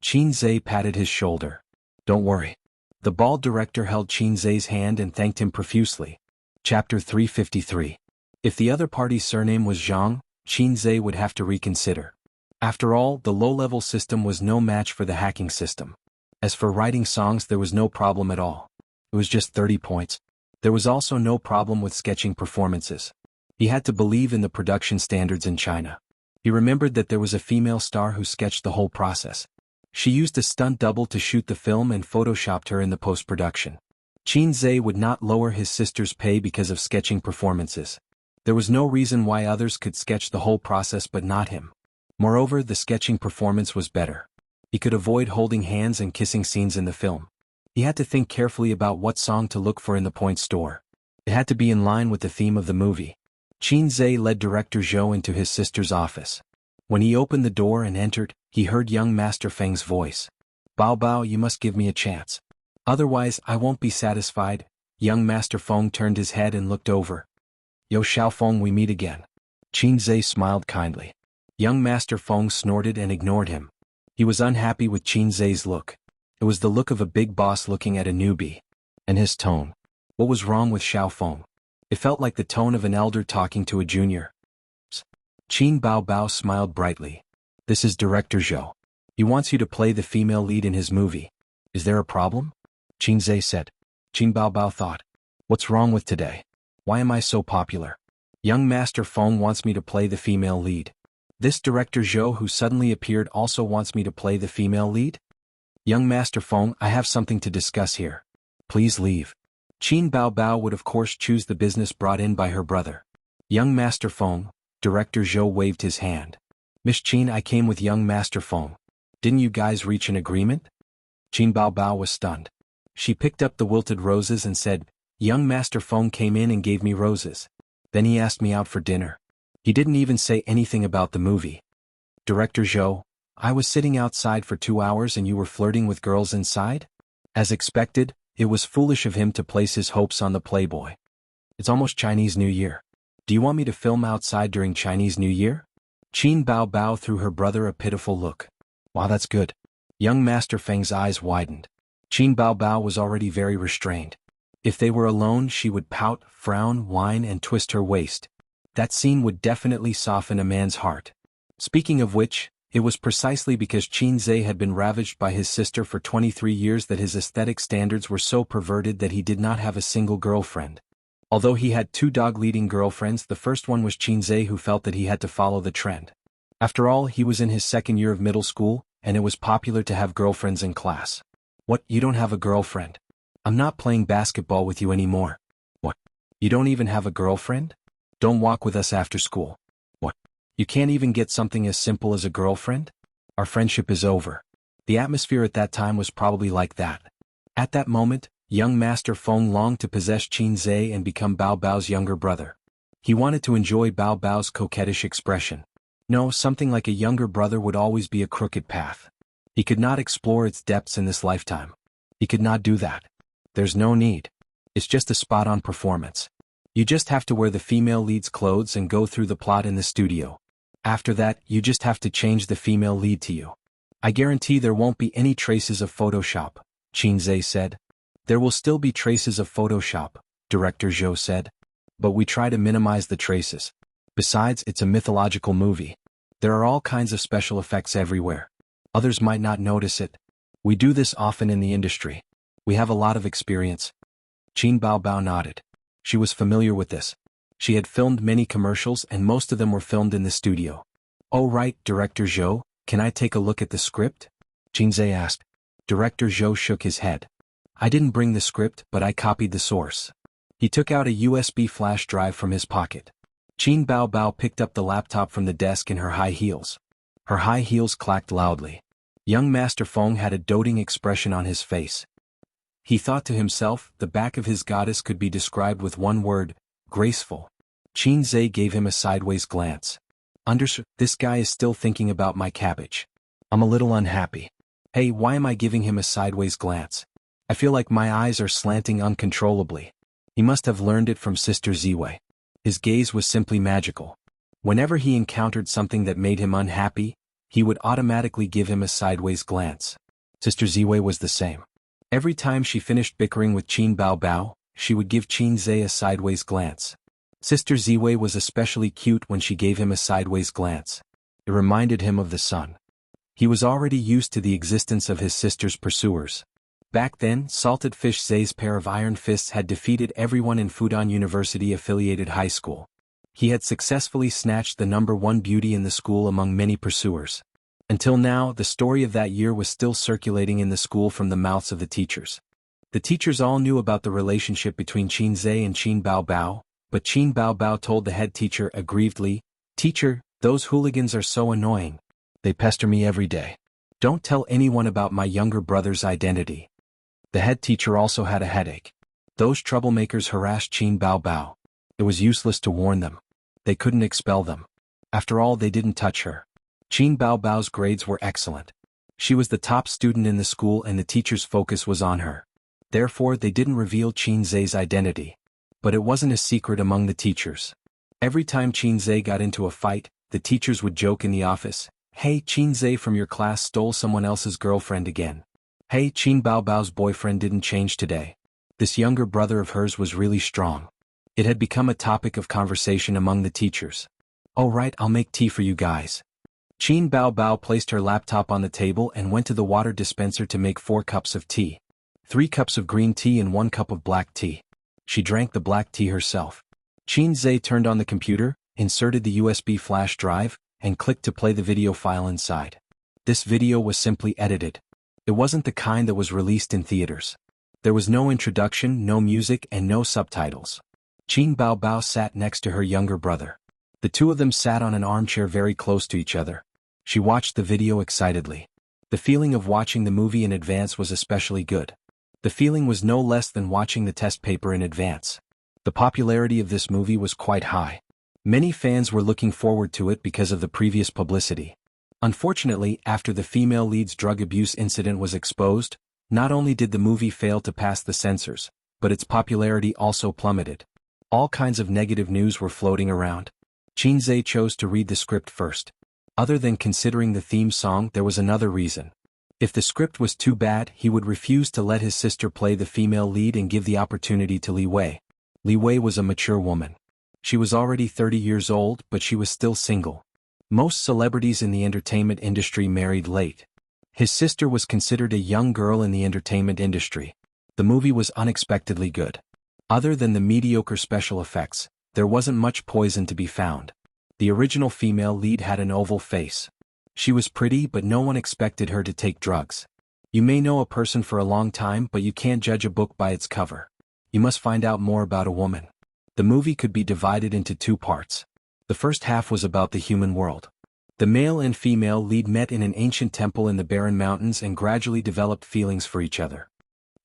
[SPEAKER 1] Qin Zhe patted his shoulder. "Don't worry." The bald director held Qin Zhe's hand and thanked him profusely. Chapter 353. If the other party's surname was Zhang, Qin Zhe would have to reconsider. After all, the low-level system was no match for the hacking system. As for writing songs, there was no problem at all. It was just 30 points. There was also no problem with sketching performances. He had to believe in the production standards in China. He remembered that there was a female star who sketched the whole process. She used a stunt double to shoot the film and photoshopped her in the post-production. Qin Zhe would not lower his sister's pay because of sketching performances. There was no reason why others could sketch the whole process but not him. Moreover, the sketching performance was better. He could avoid holding hands and kissing scenes in the film. He had to think carefully about what song to look for in the point store. It had to be in line with the theme of the movie. Qin Zhe led director Zhou into his sister's office. When he opened the door and entered, he heard young Master Feng's voice. Bao, you must give me a chance. Otherwise, I won't be satisfied." Young Master Feng turned his head and looked over. "Yo Xiaofeng, we meet again." Qin Zhe smiled kindly. Young Master Feng snorted and ignored him. He was unhappy with Qin Zhe's look. It was the look of a big boss looking at a newbie. And his tone. What was wrong with Xiaofeng? It felt like the tone of an elder talking to a junior. Qin Bao smiled brightly. "This is Director Zhou. He wants you to play the female lead in his movie. Is there a problem?" Qin Zhe said. Qin Bao thought. "What's wrong with today? Why am I so popular? Young Master Feng wants me to play the female lead. This Director Zhou who suddenly appeared also wants me to play the female lead? Young Master Feng, I have something to discuss here. Please leave." Qin Bao would of course choose the business brought in by her brother. Young Master Feng, Director Zhou waved his hand. "Miss Qin, I came with young Master Feng. Didn't you guys reach an agreement?" Qin Bao was stunned. She picked up the wilted roses and said, "Young Master Feng came in and gave me roses. Then he asked me out for dinner. He didn't even say anything about the movie." Director Zhou, "I was sitting outside for 2 hours and you were flirting with girls inside?" As expected, it was foolish of him to place his hopes on the playboy. "It's almost Chinese New Year. Do you want me to film outside during Chinese New Year?" Qin Bao threw her brother a pitiful look. "Wow, that's good." Young Master Feng's eyes widened. Qin Bao was already very restrained. If they were alone, she would pout, frown, whine and twist her waist. That scene would definitely soften a man's heart. Speaking of which, it was precisely because Qin Zhe had been ravaged by his sister for 23 years that his aesthetic standards were so perverted that he did not have a single girlfriend. Although he had two dog-leading girlfriends, the first one was Xianxia, who felt that he had to follow the trend. After all, he was in his second year of middle school, and it was popular to have girlfriends in class. What, you don't have a girlfriend? I'm not playing basketball with you anymore. What? You don't even have a girlfriend? Don't walk with us after school. What? You can't even get something as simple as a girlfriend? Our friendship is over. The atmosphere at that time was probably like that. At that moment, young Master Feng longed to possess Xianxia and become Bao Bao's younger brother. He wanted to enjoy Bao Bao's coquettish expression. No, something like a younger brother would always be a crooked path. He could not explore its depths in this lifetime. He could not do that. There's no need. It's just a spot-on performance. You just have to wear the female lead's clothes and go through the plot in the studio. After that, you just have to change the female lead to you. I guarantee there won't be any traces of Photoshop, Xianxia said. There will still be traces of Photoshop, Director Zhou said. But we try to minimize the traces. Besides, it's a mythological movie. There are all kinds of special effects everywhere. Others might not notice it. We do this often in the industry. We have a lot of experience. Qin Baobao nodded. She was familiar with this. She had filmed many commercials and most of them were filmed in the studio. Oh right, Director Zhou, can I take a look at the script? Xianxia asked. Director Zhou shook his head. I didn't bring the script, but I copied the source. He took out a USB flash drive from his pocket. Qin Baobao picked up the laptop from the desk in her high heels. Her high heels clacked loudly. Young Master Feng had a doting expression on his face. He thought to himself, the back of his goddess could be described with one word, graceful. Xianxia gave him a sideways glance. This guy is still thinking about my cabbage. I'm a little unhappy. Hey, why am I giving him a sideways glance? I feel like my eyes are slanting uncontrollably. He must have learned it from Sister Ziwei. His gaze was simply magical. Whenever he encountered something that made him unhappy, he would automatically give him a sideways glance. Sister Ziwei was the same. Every time she finished bickering with Qin Baobao, she would give Xianxia a sideways glance. Sister Ziwei was especially cute when she gave him a sideways glance. It reminded him of the sun. He was already used to the existence of his sister's pursuers. Back then, Salted Fish Zay's pair of iron fists had defeated everyone in Fudan University-affiliated high school. He had successfully snatched the #1 beauty in the school among many pursuers. Until now, the story of that year was still circulating in the school from the mouths of the teachers. The teachers all knew about the relationship between Xianxia and Qin Baobao, but Qin Baobao told the head teacher aggrievedly, "Teacher, those hooligans are so annoying. They pester me every day. Don't tell anyone about my younger brother's identity." The head teacher also had a headache. Those troublemakers harassed Qin Baobao. It was useless to warn them. They couldn't expel them. After all, they didn't touch her. Qin Baobao's grades were excellent. She was the top student in the school and the teacher's focus was on her. Therefore, they didn't reveal Xianxia's identity. But it wasn't a secret among the teachers. Every time Xianxia got into a fight, the teachers would joke in the office, "Hey, Xianxia from your class stole someone else's girlfriend again. Hey, Qin Baobao's boyfriend didn't change today. This younger brother of hers was really strong." It had become a topic of conversation among the teachers. "Oh right, I'll make tea for you guys." Qin Baobao placed her laptop on the table and went to the water dispenser to make 4 cups of tea. 3 cups of green tea and 1 cup of black tea. She drank the black tea herself. Xianxia turned on the computer, inserted the USB flash drive, and clicked to play the video file inside. This video was simply edited. It wasn't the kind that was released in theaters. There was no introduction, no music, and no subtitles. Qin Baobao sat next to her younger brother. The two of them sat on an armchair very close to each other. She watched the video excitedly. The feeling of watching the movie in advance was especially good. The feeling was no less than watching the test paper in advance. The popularity of this movie was quite high. Many fans were looking forward to it because of the previous publicity. Unfortunately, after the female lead's drug abuse incident was exposed, not only did the movie fail to pass the censors, but its popularity also plummeted. All kinds of negative news were floating around. Xianxia chose to read the script first. Other than considering the theme song, there was another reason. If the script was too bad, he would refuse to let his sister play the female lead and give the opportunity to Li Wei. Li Wei was a mature woman. She was already 30 years old, but she was still single. Most celebrities in the entertainment industry married late. His sister was considered a young girl in the entertainment industry. The movie was unexpectedly good. Other than the mediocre special effects, there wasn't much poison to be found. The original female lead had an oval face. She was pretty, but no one expected her to take drugs. You may know a person for a long time, but you can't judge a book by its cover. You must find out more about a woman. The movie could be divided into two parts. The first half was about the human world. The male and female lead met in an ancient temple in the Barren Mountains and gradually developed feelings for each other.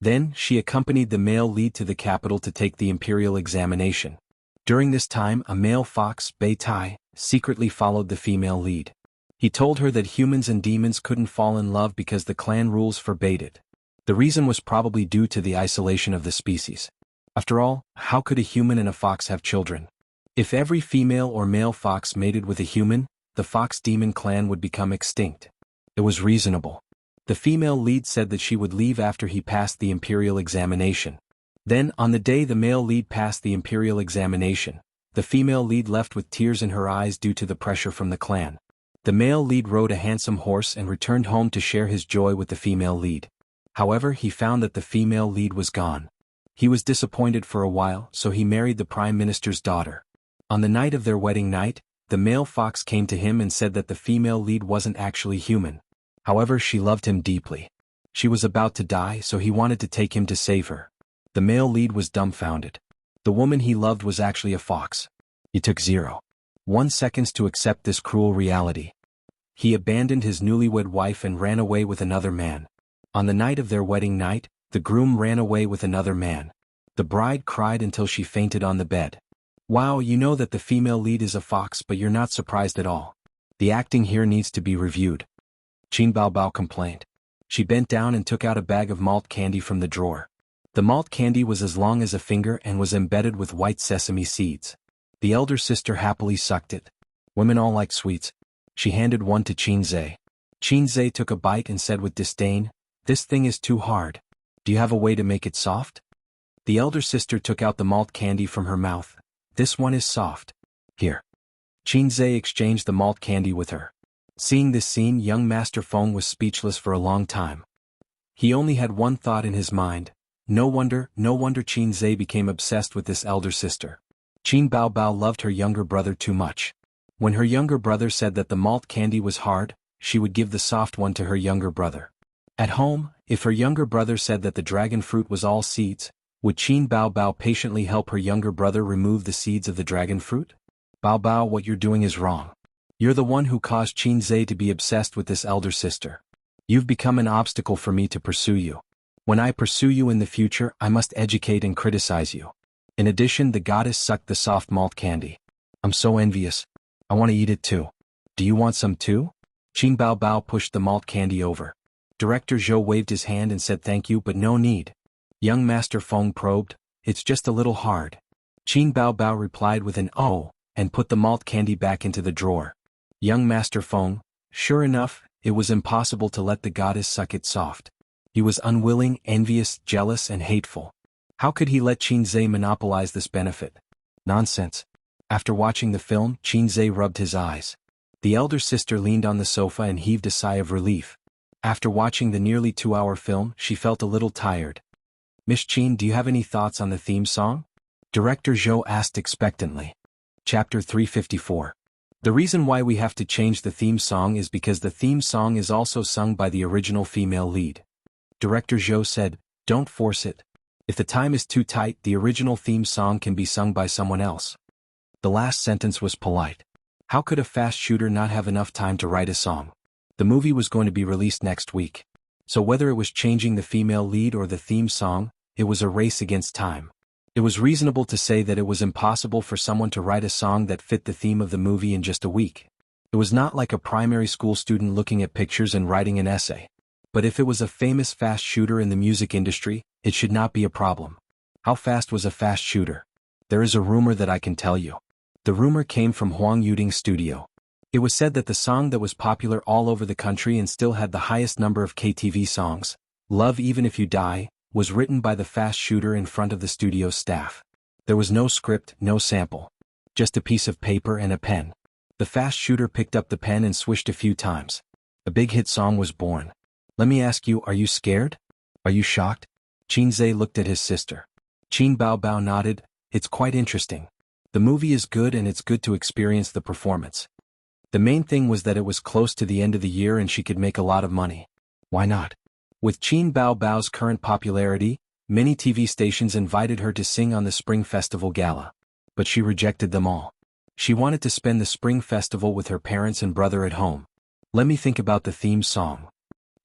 [SPEAKER 1] Then, she accompanied the male lead to the capital to take the imperial examination. During this time, a male fox, Bei Tai, secretly followed the female lead. He told her that humans and demons couldn't fall in love because the clan rules forbade it. The reason was probably due to the isolation of the species. After all, how could a human and a fox have children? If every female or male fox mated with a human, the fox-demon clan would become extinct. It was reasonable. The female lead said that she would leave after he passed the imperial examination. Then, on the day the male lead passed the imperial examination, the female lead left with tears in her eyes due to the pressure from the clan. The male lead rode a handsome horse and returned home to share his joy with the female lead. However, he found that the female lead was gone. He was disappointed for a while, so he married the prime minister's daughter. On the night of their wedding night, the male fox came to him and said that the female lead wasn't actually human. However, she loved him deeply. She was about to die, so he wanted to take him to save her. The male lead was dumbfounded. The woman he loved was actually a fox. He took 0.1 seconds to accept this cruel reality. He abandoned his newlywed wife and ran away with another man. On the night of their wedding night, the groom ran away with another man. The bride cried until she fainted on the bed. Wow, you know that the female lead is a fox, but you're not surprised at all. The acting here needs to be reviewed. Qin Baobao complained. She bent down and took out a bag of malt candy from the drawer. The malt candy was as long as a finger and was embedded with white sesame seeds. The elder sister happily sucked it. Women all like sweets. She handed one to Qinzhe. Qinzhe took a bite and said with disdain, "This thing is too hard. Do you have a way to make it soft?" The elder sister took out the malt candy from her mouth. "This one is soft. Here." Qinzhe exchanged the malt candy with her. Seeing this scene, young Master Feng was speechless for a long time. He only had one thought in his mind. No wonder Qinzhe became obsessed with this elder sister. Qin Baobao loved her younger brother too much. When her younger brother said that the malt candy was hard, she would give the soft one to her younger brother. At home, if her younger brother said that the dragon fruit was all seeds, would Qin Baobao patiently help her younger brother remove the seeds of the dragon fruit? "Baobao, what you're doing is wrong. You're the one who caused Qinzhe to be obsessed with this elder sister. You've become an obstacle for me to pursue you. When I pursue you in the future, I must educate and criticize you." In addition, the goddess sucked the soft malt candy. "I'm so envious. I want to eat it too. Do you want some too?" Qin Baobao pushed the malt candy over. Director Zhou waved his hand and said thank you, but no need. Young Master Feng probed, "It's just a little hard." Qin Baobao replied with an "oh," and put the malt candy back into the drawer. Young Master Feng, sure enough, it was impossible to let the goddess suck it soft. He was unwilling, envious, jealous, and hateful. How could he let Qinzhe monopolize this benefit? Nonsense. After watching the film, Qinzhe rubbed his eyes. The elder sister leaned on the sofa and heaved a sigh of relief. After watching the nearly 2-hour film, she felt a little tired. "Miss Qin, do you have any thoughts on the theme song?" Director Zhou asked expectantly. Chapter 354. The reason why we have to change the theme song is because the theme song is also sung by the original female lead. Director Zhou said, "Don't force it. If the time is too tight, the original theme song can be sung by someone else." The last sentence was polite. How could a fast shooter not have enough time to write a song? The movie was going to be released next week. So whether it was changing the female lead or the theme song, it was a race against time. It was reasonable to say that it was impossible for someone to write a song that fit the theme of the movie in just a week. It was not like a primary school student looking at pictures and writing an essay. But if it was a famous fast shooter in the music industry, it should not be a problem. How fast was a fast shooter? There is a rumor that I can tell you. The rumor came from Huang Yuding's studio. It was said that the song that was popular all over the country and still had the highest number of KTV songs, "Love Even If You Die," was written by the fast shooter in front of the studio staff. There was no script, no sample. Just a piece of paper and a pen. The fast shooter picked up the pen and swished a few times. A big hit song was born. Let me ask you, are you scared? Are you shocked? Qinzhe looked at his sister. Qin Baobao nodded. It's quite interesting. The movie is good and it's good to experience the performance. The main thing was that it was close to the end of the year and she could make a lot of money. Why not? With Qin Baobao's current popularity, many TV stations invited her to sing on the Spring Festival Gala. But she rejected them all. She wanted to spend the Spring Festival with her parents and brother at home. Let me think about the theme song.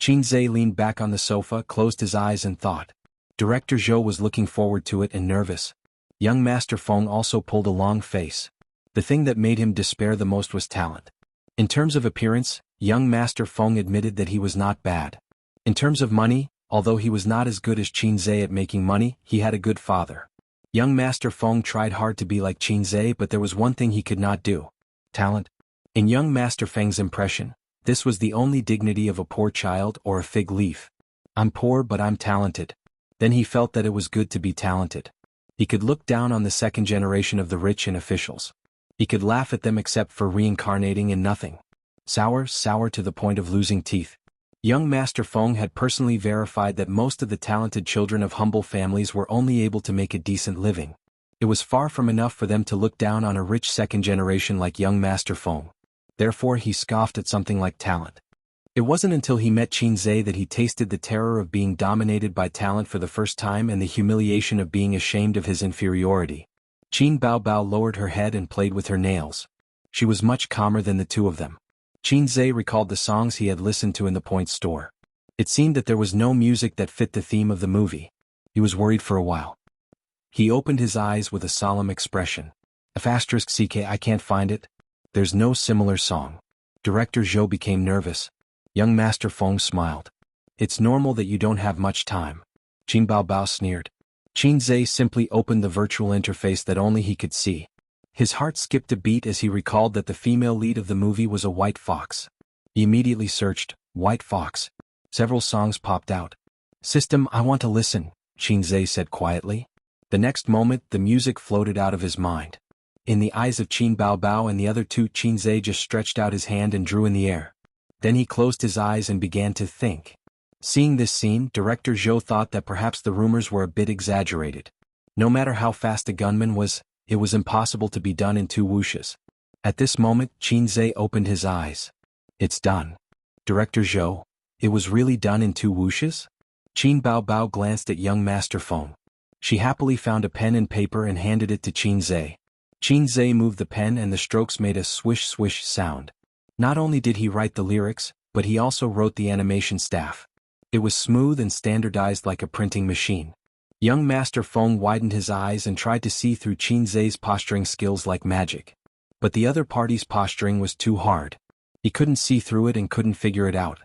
[SPEAKER 1] Qin Zhe leaned back on the sofa, closed his eyes and thought. Director Zhou was looking forward to it and nervous. Young Master Feng also pulled a long face. The thing that made him despair the most was talent. In terms of appearance, young Master Feng admitted that he was not bad. In terms of money, although he was not as good as Qin Zhe at making money, he had a good father. Young Master Feng tried hard to be like Qin Zhe, but there was one thing he could not do. Talent. In young Master Feng's impression, this was the only dignity of a poor child or a fig leaf. I'm poor but I'm talented. Then he felt that it was good to be talented. He could look down on the second generation of the rich and officials. He could laugh at them except for reincarnating in nothing. Sour to the point of losing teeth. Young Master Feng had personally verified that most of the talented children of humble families were only able to make a decent living. It was far from enough for them to look down on a rich second generation like young Master Feng. Therefore he scoffed at something like talent. It wasn't until he met Qin Zhe that he tasted the terror of being dominated by talent for the first time and the humiliation of being ashamed of his inferiority. Qin Baobao lowered her head and played with her nails. She was much calmer than the two of them. Qin Zhe recalled the songs he had listened to in the point store. It seemed that there was no music that fit the theme of the movie. He was worried for a while. He opened his eyes with a solemn expression. *CK I can't find it. There's no similar song. Director Zhou became nervous. Young Master Feng smiled. It's normal that you don't have much time. Qin Baobao sneered. Qin Zhe simply opened the virtual interface that only he could see. His heart skipped a beat as he recalled that the female lead of the movie was a white fox. He immediately searched, white fox. Several songs popped out. System, I want to listen, Qin Zhe said quietly. The next moment, the music floated out of his mind. In the eyes of Qin Baobao and the other two, Qin Zhe just stretched out his hand and drew in the air. Then he closed his eyes and began to think. Seeing this scene, Director Zhou thought that perhaps the rumors were a bit exaggerated. No matter how fast the gunman was, it was impossible to be done in 2 whooshes. At this moment, Qin Zhe opened his eyes. It's done. Director Zhou, it was really done in 2 whooshes? Qin Baobao glanced at young Master Feng. She happily found a pen and paper and handed it to Qin Zhe. Qin Zhe moved the pen and the strokes made a swish-swish sound. Not only did he write the lyrics, but he also wrote the animation staff. It was smooth and standardized like a printing machine. Young Master Feng widened his eyes and tried to see through Qin Zhe's posturing skills like magic. But the other party's posturing was too hard. He couldn't see through it and couldn't figure it out.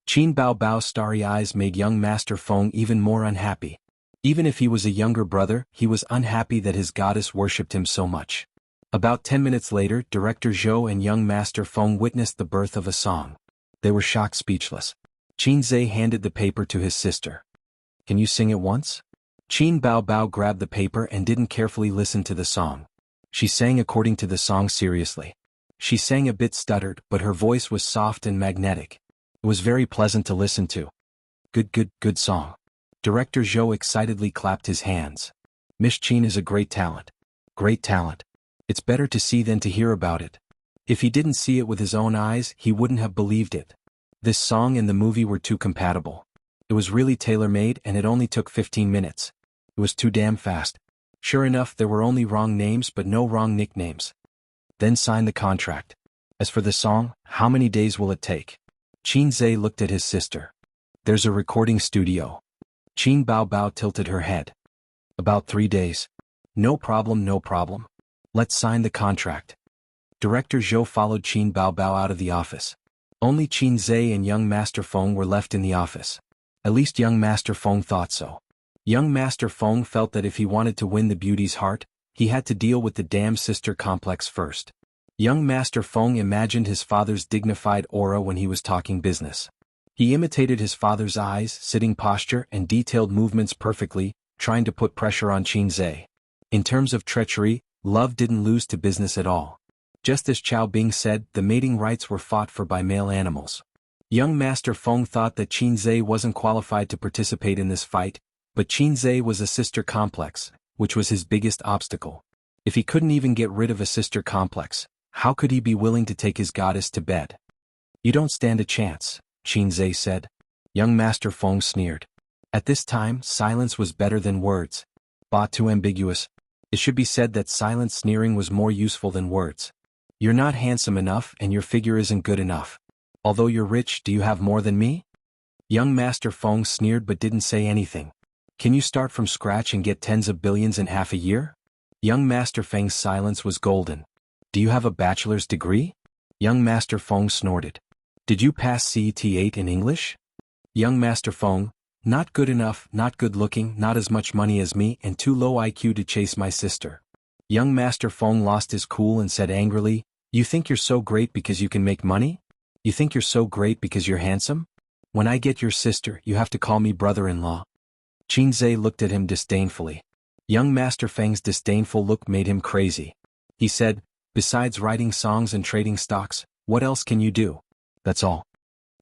[SPEAKER 1] Qin Baobao's starry eyes made young Master Feng even more unhappy. Even if he was a younger brother, he was unhappy that his goddess worshipped him so much. About 10 minutes later, Director Zhou and young Master Feng witnessed the birth of a song. They were shocked speechless. Qin Zhe handed the paper to his sister. Can you sing it once? Qin Baobao grabbed the paper and didn't carefully listen to the song. She sang according to the song seriously. She sang a bit stuttered, but her voice was soft and magnetic. It was very pleasant to listen to. Good song. Director Zhou excitedly clapped his hands. Miss Qin is a great talent. Great talent. It's better to see than to hear about it. If he didn't see it with his own eyes, he wouldn't have believed it. This song and the movie were too compatible. It was really tailor-made and it only took 15 minutes. It was too damn fast. Sure enough, there were only wrong names but no wrong nicknames. Then sign the contract. As for the song, how many days will it take? Qin Zhe looked at his sister. There's a recording studio. Qin Baobao tilted her head. About 3 days. No problem. Let's sign the contract. Director Zhou followed Qin Baobao out of the office. Only Qin Zhe and young Master Feng were left in the office. At least young Master Feng thought so. Young Master Feng felt that if he wanted to win the beauty's heart, he had to deal with the damn sister complex first. Young Master Feng imagined his father's dignified aura when he was talking business. He imitated his father's eyes, sitting posture, and detailed movements perfectly, trying to put pressure on Qin Zhe. In terms of treachery, love didn't lose to business at all. Just as Chao Bing said, the mating rights were fought for by male animals. Young Master Feng thought that Qin Zhe wasn't qualified to participate in this fight, but Qin Zhe was a sister complex, which was his biggest obstacle. If he couldn't even get rid of a sister complex, how could he be willing to take his goddess to bed? You don't stand a chance, Xianxia said. Young Master Feng sneered. At this time, silence was better than words. But too ambiguous. It should be said that silent sneering was more useful than words. You're not handsome enough and your figure isn't good enough. Although you're rich, do you have more than me? Young Master Feng sneered but didn't say anything. Can you start from scratch and get tens of billions in half a year? Young Master Feng's silence was golden. Do you have a bachelor's degree? Young Master Feng snorted. Did you pass CET 8 in English? Young Master Feng, not good enough, not good looking, not as much money as me, and too low IQ to chase my sister. Young Master Feng lost his cool and said angrily, You think you're so great because you can make money? You think you're so great because you're handsome? When I get your sister, you have to call me brother-in-law. Xianxia looked at him disdainfully. Young Master Feng's disdainful look made him crazy. He said, Besides writing songs and trading stocks, what else can you do? That's all.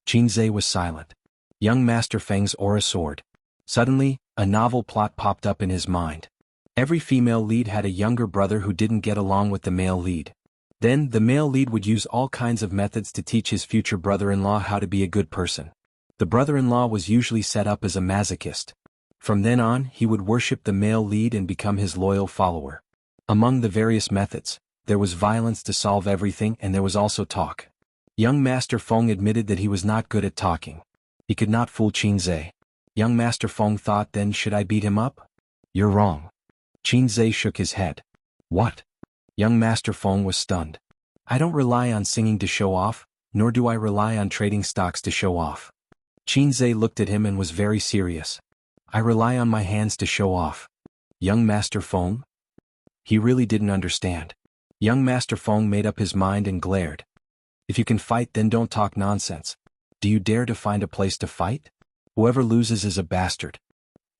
[SPEAKER 1] Xianxia was silent. Young Master Feng's aura soared. Suddenly, a novel plot popped up in his mind. Every female lead had a younger brother who didn't get along with the male lead. Then, the male lead would use all kinds of methods to teach his future brother-in-law how to be a good person. The brother-in-law was usually set up as a masochist. From then on, he would worship the male lead and become his loyal follower. Among the various methods, there was violence to solve everything and there was also talk. Young Master Feng admitted that he was not good at talking. He could not fool Xianxia. Young Master Feng thought, then should I beat him up? You're wrong. Xianxia shook his head. What? Young Master Feng was stunned. I don't rely on singing to show off, nor do I rely on trading stocks to show off. Xianxia looked at him and was very serious. I rely on my hands to show off. Young Master Feng? He really didn't understand. Young Master Feng made up his mind and glared. If you can fight, then don't talk nonsense. Do you dare to find a place to fight? Whoever loses is a bastard.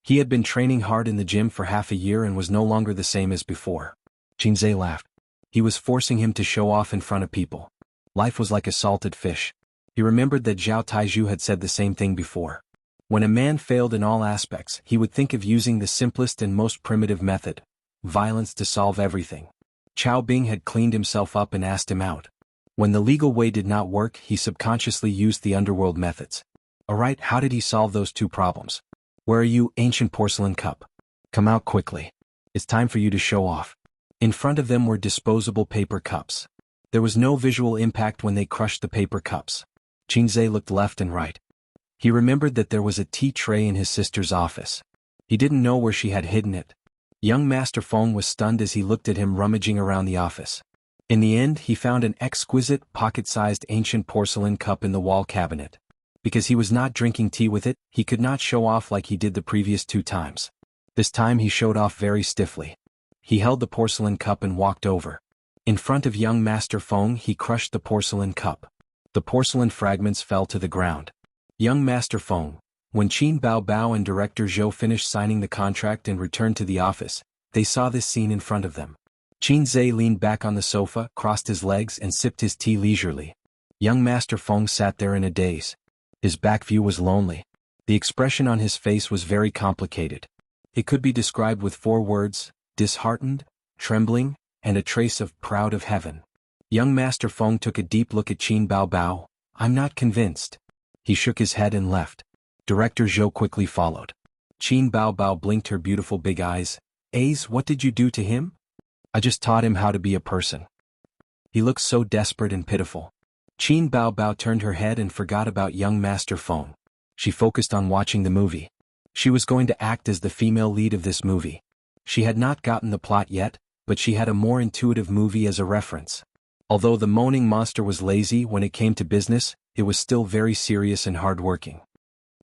[SPEAKER 1] He had been training hard in the gym for half a year and was no longer the same as before. Xianxia laughed. He was forcing him to show off in front of people. Life was like a salted fish. He remembered that Zhao Taizhu had said the same thing before. When a man failed in all aspects, he would think of using the simplest and most primitive method, violence to solve everything. Chao Bing had cleaned himself up and asked him out. When the legal way did not work, he subconsciously used the underworld methods. Alright, how did he solve those two problems? Where are you, ancient porcelain cup? Come out quickly. It's time for you to show off. In front of them were disposable paper cups. There was no visual impact when they crushed the paper cups. Xianxia looked left and right. He remembered that there was a tea tray in his sister's office. He didn't know where she had hidden it. Young Master Feng was stunned as he looked at him rummaging around the office. In the end, he found an exquisite, pocket-sized ancient porcelain cup in the wall cabinet. Because he was not drinking tea with it, he could not show off like he did the previous 2 times. This time he showed off very stiffly. He held the porcelain cup and walked over. In front of young Master Feng, he crushed the porcelain cup. The porcelain fragments fell to the ground. Young Master Feng, when Qin Bao and Director Zhou finished signing the contract and returned to the office, they saw this scene in front of them. Xianxia leaned back on the sofa, crossed his legs and sipped his tea leisurely. Young Master Feng sat there in a daze. His back view was lonely. The expression on his face was very complicated. It could be described with 4 words, disheartened, trembling, and a trace of proud of heaven. Young Master Feng took a deep look at Qin Bao. I'm not convinced. He shook his head and left. Director Zhou quickly followed. Qin Bao blinked her beautiful big eyes. Ace, what did you do to him? I just taught him how to be a person. He looked so desperate and pitiful. Qin Bao turned her head and forgot about young Master Feng. She focused on watching the movie. She was going to act as the female lead of this movie. She had not gotten the plot yet, but she had a more intuitive movie as a reference. Although the moaning monster was lazy when it came to business, it was still very serious and hard-working.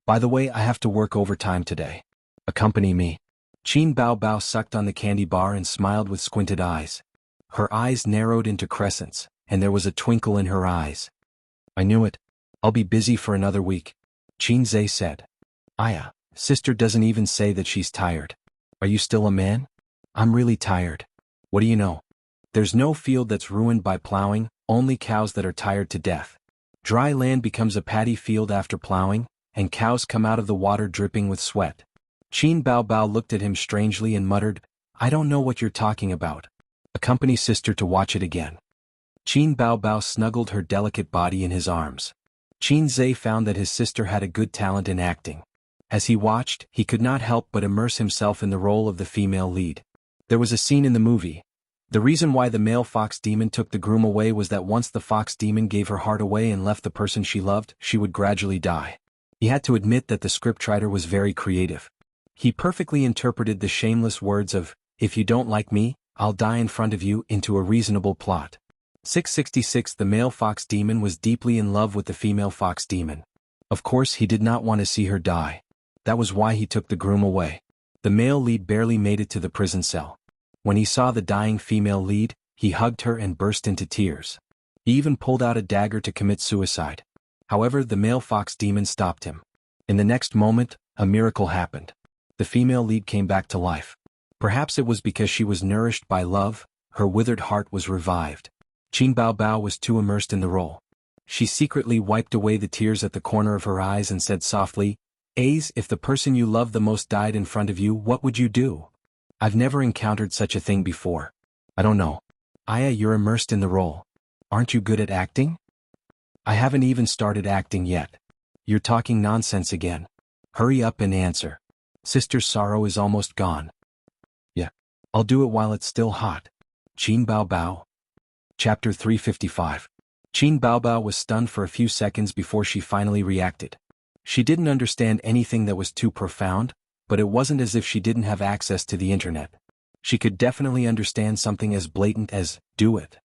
[SPEAKER 1] By the way, I have to work overtime today. Accompany me. Qin Bao sucked on the candy bar and smiled with squinted eyes. Her eyes narrowed into crescents, and there was a twinkle in her eyes. I knew it. I'll be busy for another week. Xianxia said. Aya, sister doesn't even say that she's tired. Are you still a man? I'm really tired. What do you know? There's no field that's ruined by plowing, only cows that are tired to death. Dry land becomes a paddy field after plowing, and cows come out of the water dripping with sweat. Qin Bao looked at him strangely and muttered, I don't know what you're talking about. Accompany sister to watch it again. Qin Baobao snuggled her delicate body in his arms. Qin Zhe found that his sister had a good talent in acting. As he watched, he could not help but immerse himself in the role of the female lead. There was a scene in the movie. The reason why the male fox demon took the groom away was that once the fox demon gave her heart away and left the person she loved, she would gradually die. He had to admit that the scriptwriter was very creative. He perfectly interpreted the shameless words of, "If you don't like me, I'll die in front of you," into a reasonable plot. 666 The male fox demon was deeply in love with the female fox demon. Of course he did not want to see her die. That was why he took the groom away. The male lead barely made it to the prison cell. When he saw the dying female lead, he hugged her and burst into tears. He even pulled out a dagger to commit suicide. However, the male fox demon stopped him. In the next moment, a miracle happened. The female lead came back to life. Perhaps it was because she was nourished by love, her withered heart was revived. Qin Baobao was too immersed in the role. She secretly wiped away the tears at the corner of her eyes and said softly, "Ace, if the person you love the most died in front of you, what would you do?" I've never encountered such a thing before. I don't know. Aya, you're immersed in the role. Aren't you good at acting? I haven't even started acting yet. You're talking nonsense again. Hurry up and answer. Sister's sorrow is almost gone. Yeah. I'll do it while it's still hot. Qin Baobao. Chapter 355. Qin Baobao was stunned for a few seconds before she finally reacted. She didn't understand anything that was too profound, but it wasn't as if she didn't have access to the internet. She could definitely understand something as blatant as, "Do it.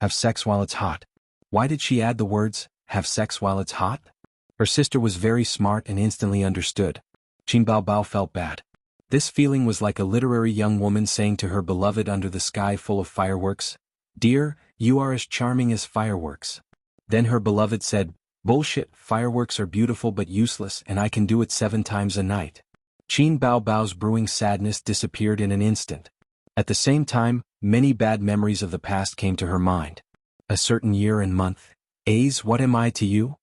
[SPEAKER 1] Have sex while it's hot." Why did she add the words, "have sex while it's hot"? Her sister was very smart and instantly understood. Qin Baobao felt bad. This feeling was like a literary young woman saying to her beloved under the sky full of fireworks, "Dear, you are as charming as fireworks." Then her beloved said, "Bullshit, fireworks are beautiful but useless and I can do it 7 times a night." Qin Baobao's brewing sadness disappeared in an instant. At the same time, many bad memories of the past came to her mind. A certain year and month. Ace, what am I to you?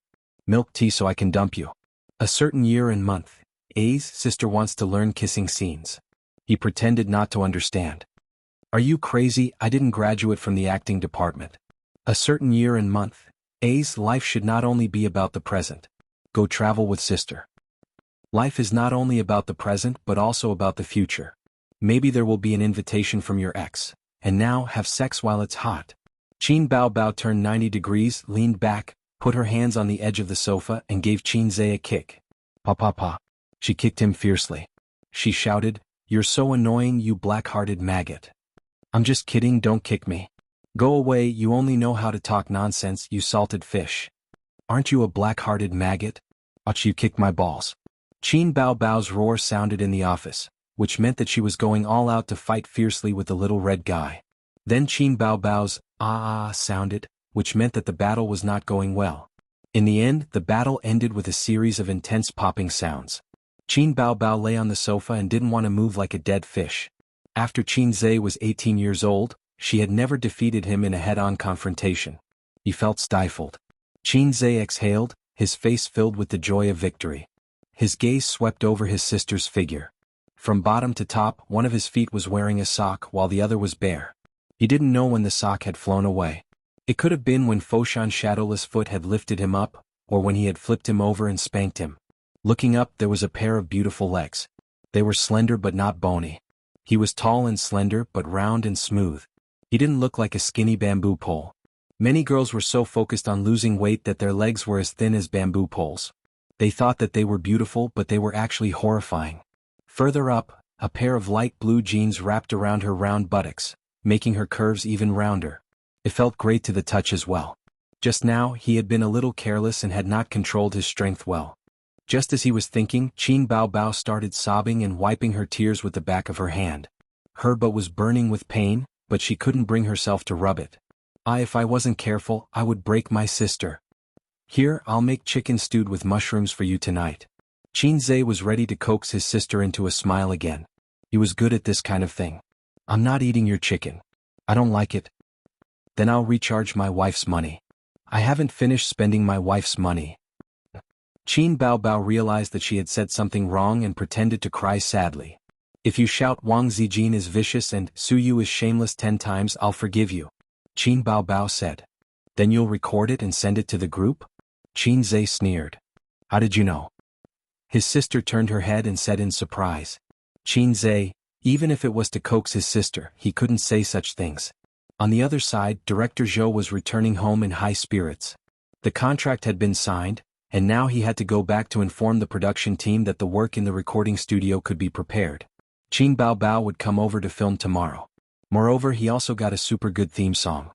[SPEAKER 1] Milk tea so I can dump you. A certain year and month. Ace, sister wants to learn kissing scenes. He pretended not to understand. Are you crazy? I didn't graduate from the acting department. A certain year and month. Ace, life should not only be about the present. Go travel with sister. Life is not only about the present but also about the future. Maybe there will be an invitation from your ex. And now, have sex while it's hot. Qin Baobao turned 90 degrees, leaned back, put her hands on the edge of the sofa and gave Qin Zhe a kick. Pa pa pa. She kicked him fiercely. She shouted, "You're so annoying, you black-hearted maggot." I'm just kidding, don't kick me. Go away, you only know how to talk nonsense, you salted fish. Aren't you a black-hearted maggot? Ouch, you kicked my balls. Qin Baobao's roar sounded in the office, which meant that she was going all out to fight fiercely with the little red guy. Then Qin Baobao's ah sounded, which meant that the battle was not going well. In the end, the battle ended with a series of intense popping sounds. Qin Baobao lay on the sofa and didn't want to move like a dead fish. After Qin Zhe was 18 years old, she had never defeated him in a head-on confrontation. He felt stifled. Qin Zhe exhaled, his face filled with the joy of victory. His gaze swept over his sister's figure. From bottom to top, one of his feet was wearing a sock while the other was bare. He didn't know when the sock had flown away. It could have been when Foshan's shadowless foot had lifted him up, or when he had flipped him over and spanked him. Looking up, there was a pair of beautiful legs. They were slender but not bony. He was tall and slender but round and smooth. He didn't look like a skinny bamboo pole. Many girls were so focused on losing weight that their legs were as thin as bamboo poles. They thought that they were beautiful, but they were actually horrifying. Further up, a pair of light blue jeans wrapped around her round buttocks, making her curves even rounder. It felt great to the touch as well. Just now, he had been a little careless and had not controlled his strength well. Just as he was thinking, Qin Baobao started sobbing and wiping her tears with the back of her hand. Her butt was burning with pain, but she couldn't bring herself to rub it. If I wasn't careful, I would break my sister. Here, I'll make chicken stewed with mushrooms for you tonight. Qin Zhe was ready to coax his sister into a smile again. He was good at this kind of thing. I'm not eating your chicken. I don't like it. Then I'll recharge my wife's money. I haven't finished spending my wife's money. Qin Baobao realized that she had said something wrong and pretended to cry sadly. If you shout Wang Zijin is vicious and Su Yu is shameless 10 times, I'll forgive you, Qin Baobao said. Then you'll record it and send it to the group? Qin Zhe sneered. How did you know? His sister turned her head and said in surprise. Qin Zhe, even if it was to coax his sister, he couldn't say such things. On the other side, Director Zhou was returning home in high spirits. The contract had been signed, and now he had to go back to inform the production team that the work in the recording studio could be prepared. Qin Baobao would come over to film tomorrow. Moreover, he also got a super good theme song.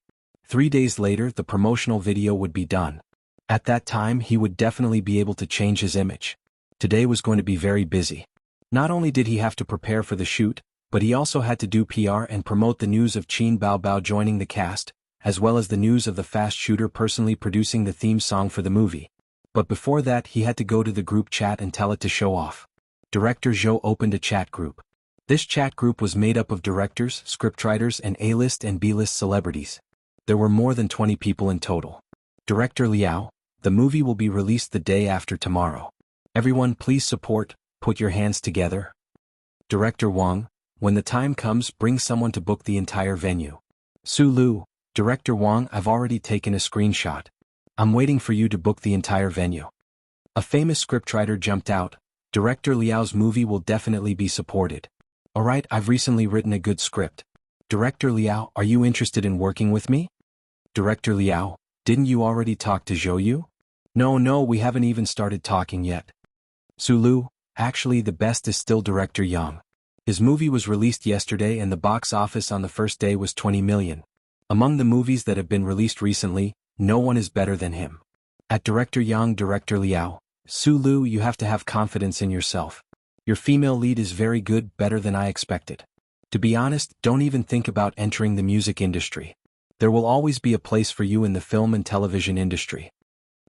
[SPEAKER 1] 3 days later, the promotional video would be done. At that time, he would definitely be able to change his image. Today was going to be very busy. Not only did he have to prepare for the shoot, but he also had to do PR and promote the news of Qin Baobao joining the cast, as well as the news of the fast shooter personally producing the theme song for the movie. But before that, he had to go to the group chat and tell it to show off. Director Zhou opened a chat group. This chat group was made up of directors, scriptwriters, and A-list and B-list celebrities. There were more than 20 people in total. Director Liao, the movie will be released the day after tomorrow. Everyone please support, put your hands together. Director Wang, when the time comes, bring someone to book the entire venue. Su Lu, Director Wang, I've already taken a screenshot. I'm waiting for you to book the entire venue. A famous scriptwriter jumped out. Director Liao's movie will definitely be supported. Alright, I've recently written a good script. Director Liao, are you interested in working with me? Director Liao, didn't you already talk to Zhou Yu? No, we haven't even started talking yet. Su Lu, actually the best is still Director Yang. His movie was released yesterday and the box office on the first day was 20 million. Among the movies that have been released recently, no one is better than him. At Director Yang, Director Liao, Su Lu, you have to have confidence in yourself. Your female lead is very good, better than I expected. To be honest, don't even think about entering the music industry. There will always be a place for you in the film and television industry.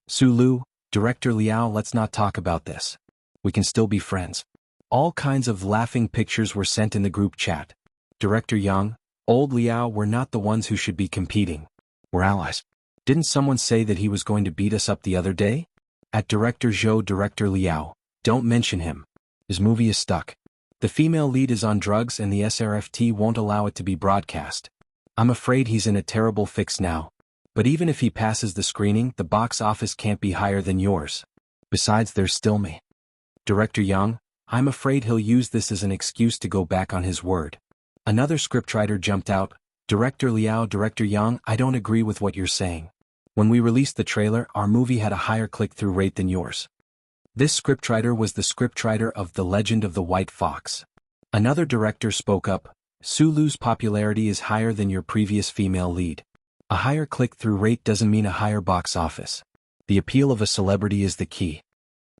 [SPEAKER 1] Su Lu, Director Liao, let's not talk about this. We can still be friends. All kinds of laughing pictures were sent in the group chat. Director Yang, old Liao, we're not the ones who should be competing. We're allies. Didn't someone say that he was going to beat us up the other day? At Director Zhou, Director Liao, don't mention him. His movie is stuck. The female lead is on drugs and the SRFT won't allow it to be broadcast. I'm afraid he's in a terrible fix now. But even if he passes the screening, the box office can't be higher than yours. Besides, there's still me. Director Yang, I'm afraid he'll use this as an excuse to go back on his word. Another scriptwriter jumped out. Director Liao, Director Yang, I don't agree with what you're saying. When we released the trailer, our movie had a higher click-through rate than yours. This scriptwriter was the scriptwriter of The Legend of the White Fox. Another director spoke up. Su Lu's popularity is higher than your previous female lead. A higher click-through rate doesn't mean a higher box office. The appeal of a celebrity is the key.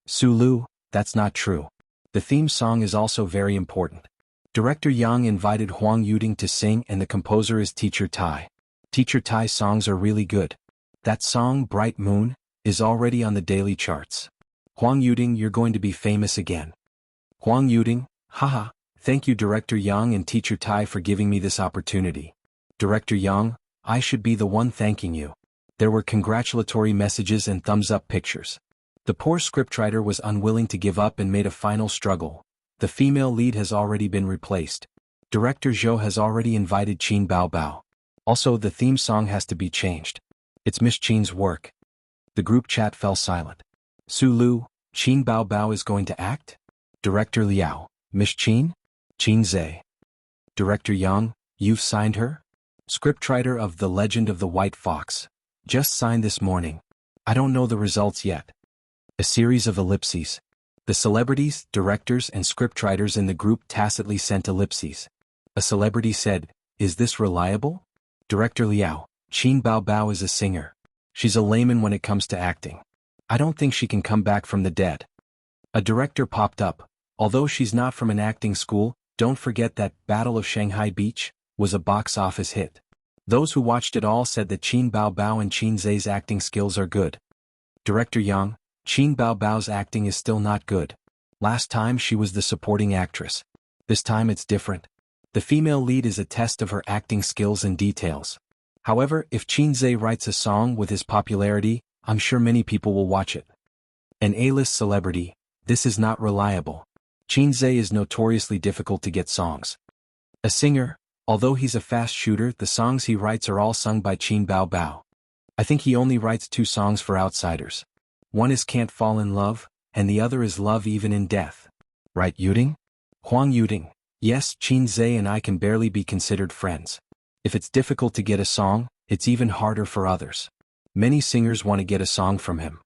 [SPEAKER 1] Su Lu, that's not true. The theme song is also very important. Director Yang invited Huang Yuding to sing and the composer is Teacher Tai. Teacher Tai's songs are really good. That song, Bright Moon, is already on the daily charts. Huang Yuding, you're going to be famous again. Huang Yuding, haha, thank you Director Yang and Teacher Tai for giving me this opportunity. Director Yang, I should be the one thanking you. There were congratulatory messages and thumbs-up pictures. The poor scriptwriter was unwilling to give up and made a final struggle. The female lead has already been replaced. Director Zhou has already invited Qin Baobao. Also, the theme song has to be changed. It's Miss Qin's work. The group chat fell silent. Su Lu, Qin Baobao is going to act? Director Liao, Miss Qin? Qin Zhe. Director Yang, you've signed her? Scriptwriter of The Legend of the White Fox. Just signed this morning. I don't know the results yet. A series of ellipses. The celebrities, directors and scriptwriters in the group tacitly sent ellipses. A celebrity said, is this reliable? Director Liao, Qin Baobao is a singer. She's a layman when it comes to acting. I don't think she can come back from the dead. A director popped up. Although she's not from an acting school, don't forget that Battle of Shanghai Beach was a box office hit. Those who watched it all said that Qin Baobao and Qin Zhe's acting skills are good. Director Yang, Qin Baobao's acting is still not good. Last time she was the supporting actress. This time it's different. The female lead is a test of her acting skills and details. However, if Qin Zhe writes a song with his popularity, I'm sure many people will watch it. An A-list celebrity, this is not reliable. Xianxia is notoriously difficult to get songs. A singer, although he's a fast shooter, the songs he writes are all sung by Qin Bao Bao. I think he only writes 2 songs for outsiders. One is Can't Fall in Love, and the other is Love Even in Death. Right, Yuding? Huang Yuding. Yes, Xianxia and I can barely be considered friends. If it's difficult to get a song, it's even harder for others. Many singers want to get a song from him.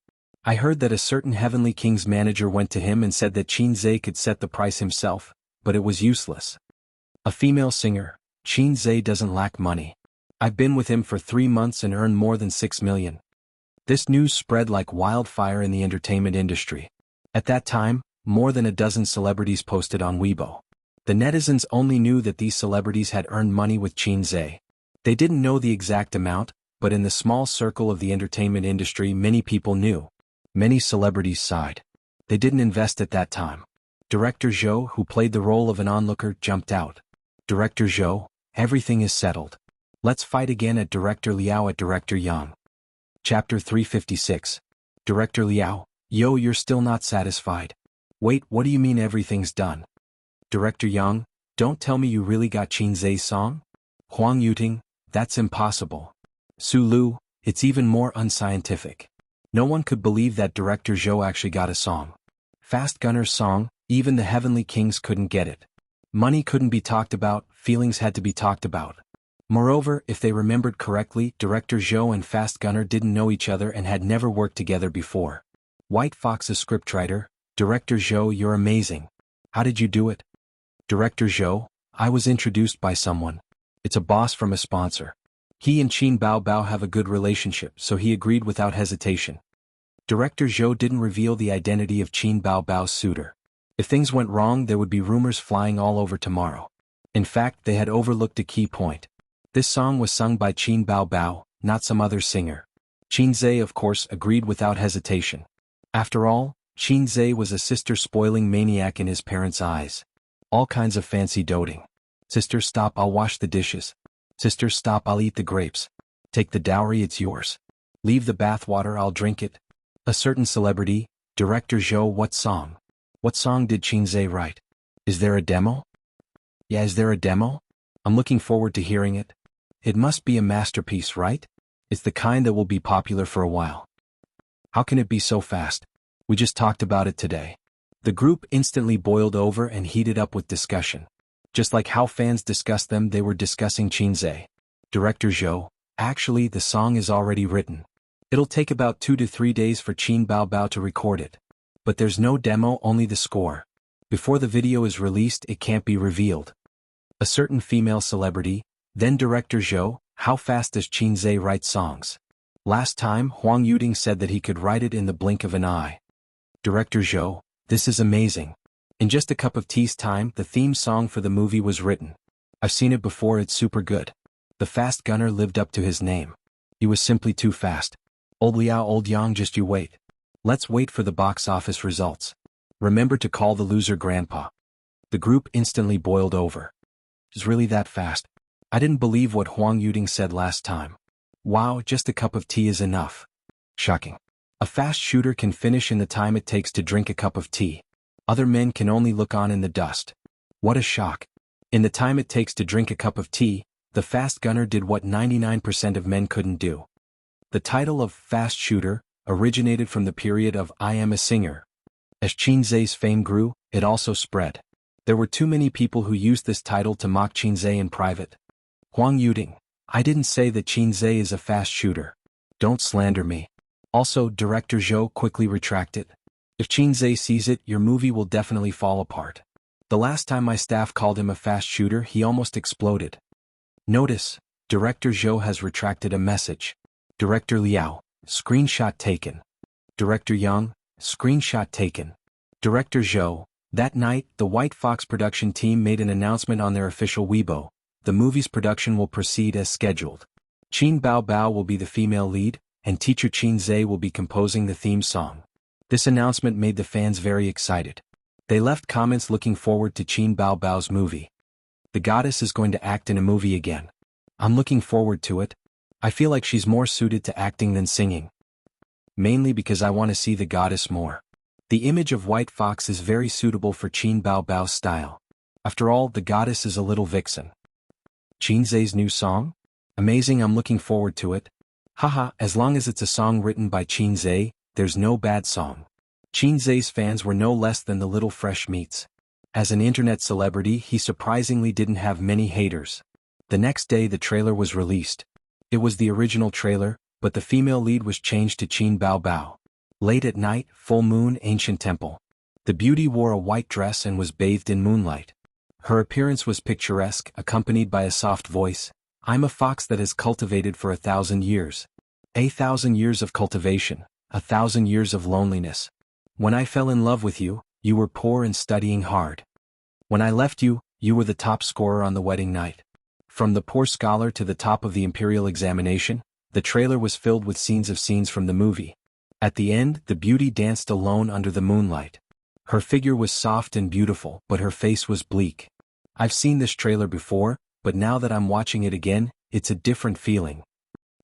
[SPEAKER 1] I heard that a certain Heavenly King's manager went to him and said that Xianxia could set the price himself, but it was useless. A female singer, Xianxia doesn't lack money. I've been with him for 3 months and earned more than 6 million. This news spread like wildfire in the entertainment industry. At that time, more than a dozen celebrities posted on Weibo. The netizens only knew that these celebrities had earned money with Xianxia. They didn't know the exact amount, but in the small circle of the entertainment industry many people knew. Many celebrities sighed. They didn't invest at that time. Director Zhou, who played the role of an onlooker, jumped out. Director Zhou, everything is settled. Let's fight again at Director Liao at Director Yang. Chapter 356. Director Liao, yo, you're still not satisfied. Wait, what do you mean everything's done? Director Yang, don't tell me you really got Xianxia's song? Huang Yuting, that's impossible. Su Lu, it's even more unscientific. No one could believe that Director Zhou actually got a song. Fast Gunner's song, even the Heavenly Kings couldn't get it. Money couldn't be talked about, feelings had to be talked about. Moreover, if they remembered correctly, Director Zhou and Fast Gunner didn't know each other and had never worked together before. White Fox's scriptwriter, Director Zhou, you're amazing. How did you do it? Director Zhou, I was introduced by someone. It's a boss from a sponsor. He and Qin Bao Bao have a good relationship, so he agreed without hesitation. Director Zhou didn't reveal the identity of Qin Bao Bao's suitor. If things went wrong, there would be rumors flying all over tomorrow. In fact, they had overlooked a key point. This song was sung by Qin Bao Bao, not some other singer. Xianxia, of course, agreed without hesitation. After all, Xianxia was a sister-spoiling maniac in his parents' eyes. All kinds of fancy doting. Sister, stop, I'll wash the dishes. Sister, stop, I'll eat the grapes. Take the dowry, it's yours. Leave the bathwater, I'll drink it. A certain celebrity, Director Zhou, what song? What song did Xianxia write? Is there a demo? Yeah, is there a demo? I'm looking forward to hearing it. It must be a masterpiece, right? It's the kind that will be popular for a while. How can it be so fast? We just talked about it today. The group instantly boiled over and heated up with discussion. Just like how fans discussed them, they were discussing Xianxia. Director Zhou, actually the song is already written. It'll take about 2 to 3 days for Qin Bao Bao to record it. But there's no demo, only the score. Before the video is released, it can't be revealed. A certain female celebrity, then Director Zhou, how fast does Xianxia write songs? Last time, Huang Yuting said that he could write it in the blink of an eye. Director Zhou, this is amazing. In just a cup of tea's time, the theme song for the movie was written. I've seen it before, it's super good. The Fast Gunner lived up to his name. He was simply too fast. Old Liao, old Yang, just you wait. Let's wait for the box office results. Remember to call the loser grandpa. The group instantly boiled over. It's really that fast. I didn't believe what Huang Yuting said last time. Wow, just a cup of tea is enough. Shocking. A fast shooter can finish in the time it takes to drink a cup of tea. Other men can only look on in the dust. What a shock. In the time it takes to drink a cup of tea, the Fast Gunner did what 99% of men couldn't do. The title of Fast Shooter originated from the period of I Am a Singer. As Xianxia's fame grew, it also spread. There were too many people who used this title to mock Xianxia in private. Huang Yuting, I didn't say that Xianxia is a fast shooter. Don't slander me. Also, Director Zhou quickly retracted. If Xianxia sees it, your movie will definitely fall apart. The last time my staff called him a fast shooter, he almost exploded. Notice, Director Zhou has retracted a message. Director Liao, screenshot taken. Director Yang, screenshot taken. Director Zhou, that night, the White Fox production team made an announcement on their official Weibo. The movie's production will proceed as scheduled. Qin Bao Bao will be the female lead, and teacher Xianxia will be composing the theme song. This announcement made the fans very excited. They left comments looking forward to Qin Bao Bao's movie. The goddess is going to act in a movie again. I'm looking forward to it. I feel like she's more suited to acting than singing. Mainly because I want to see the goddess more. The image of White Fox is very suitable for Qin Bao Bao's style. After all, the goddess is a little vixen. Qin Zhe's new song? Amazing, I'm looking forward to it. Haha, as long as it's a song written by Qin Zhe, there's no bad song. Qin Zhe's fans were no less than the little fresh meats. As an internet celebrity, he surprisingly didn't have many haters. The next day the trailer was released. It was the original trailer, but the female lead was changed to Qin Bao Bao. Late at night, full moon, ancient temple. The beauty wore a white dress and was bathed in moonlight. Her appearance was picturesque, accompanied by a soft voice. I'm a fox that has cultivated for 1,000 years. 1,000 years of cultivation, 1,000 years of loneliness. When I fell in love with you, you were poor and studying hard. When I left you, you were the top scorer on the wedding night. From the poor scholar to the top of the imperial examination, the trailer was filled with scenes from the movie. At the end, the beauty danced alone under the moonlight. Her figure was soft and beautiful, but her face was bleak. I've seen this trailer before, but now that I'm watching it again, it's a different feeling.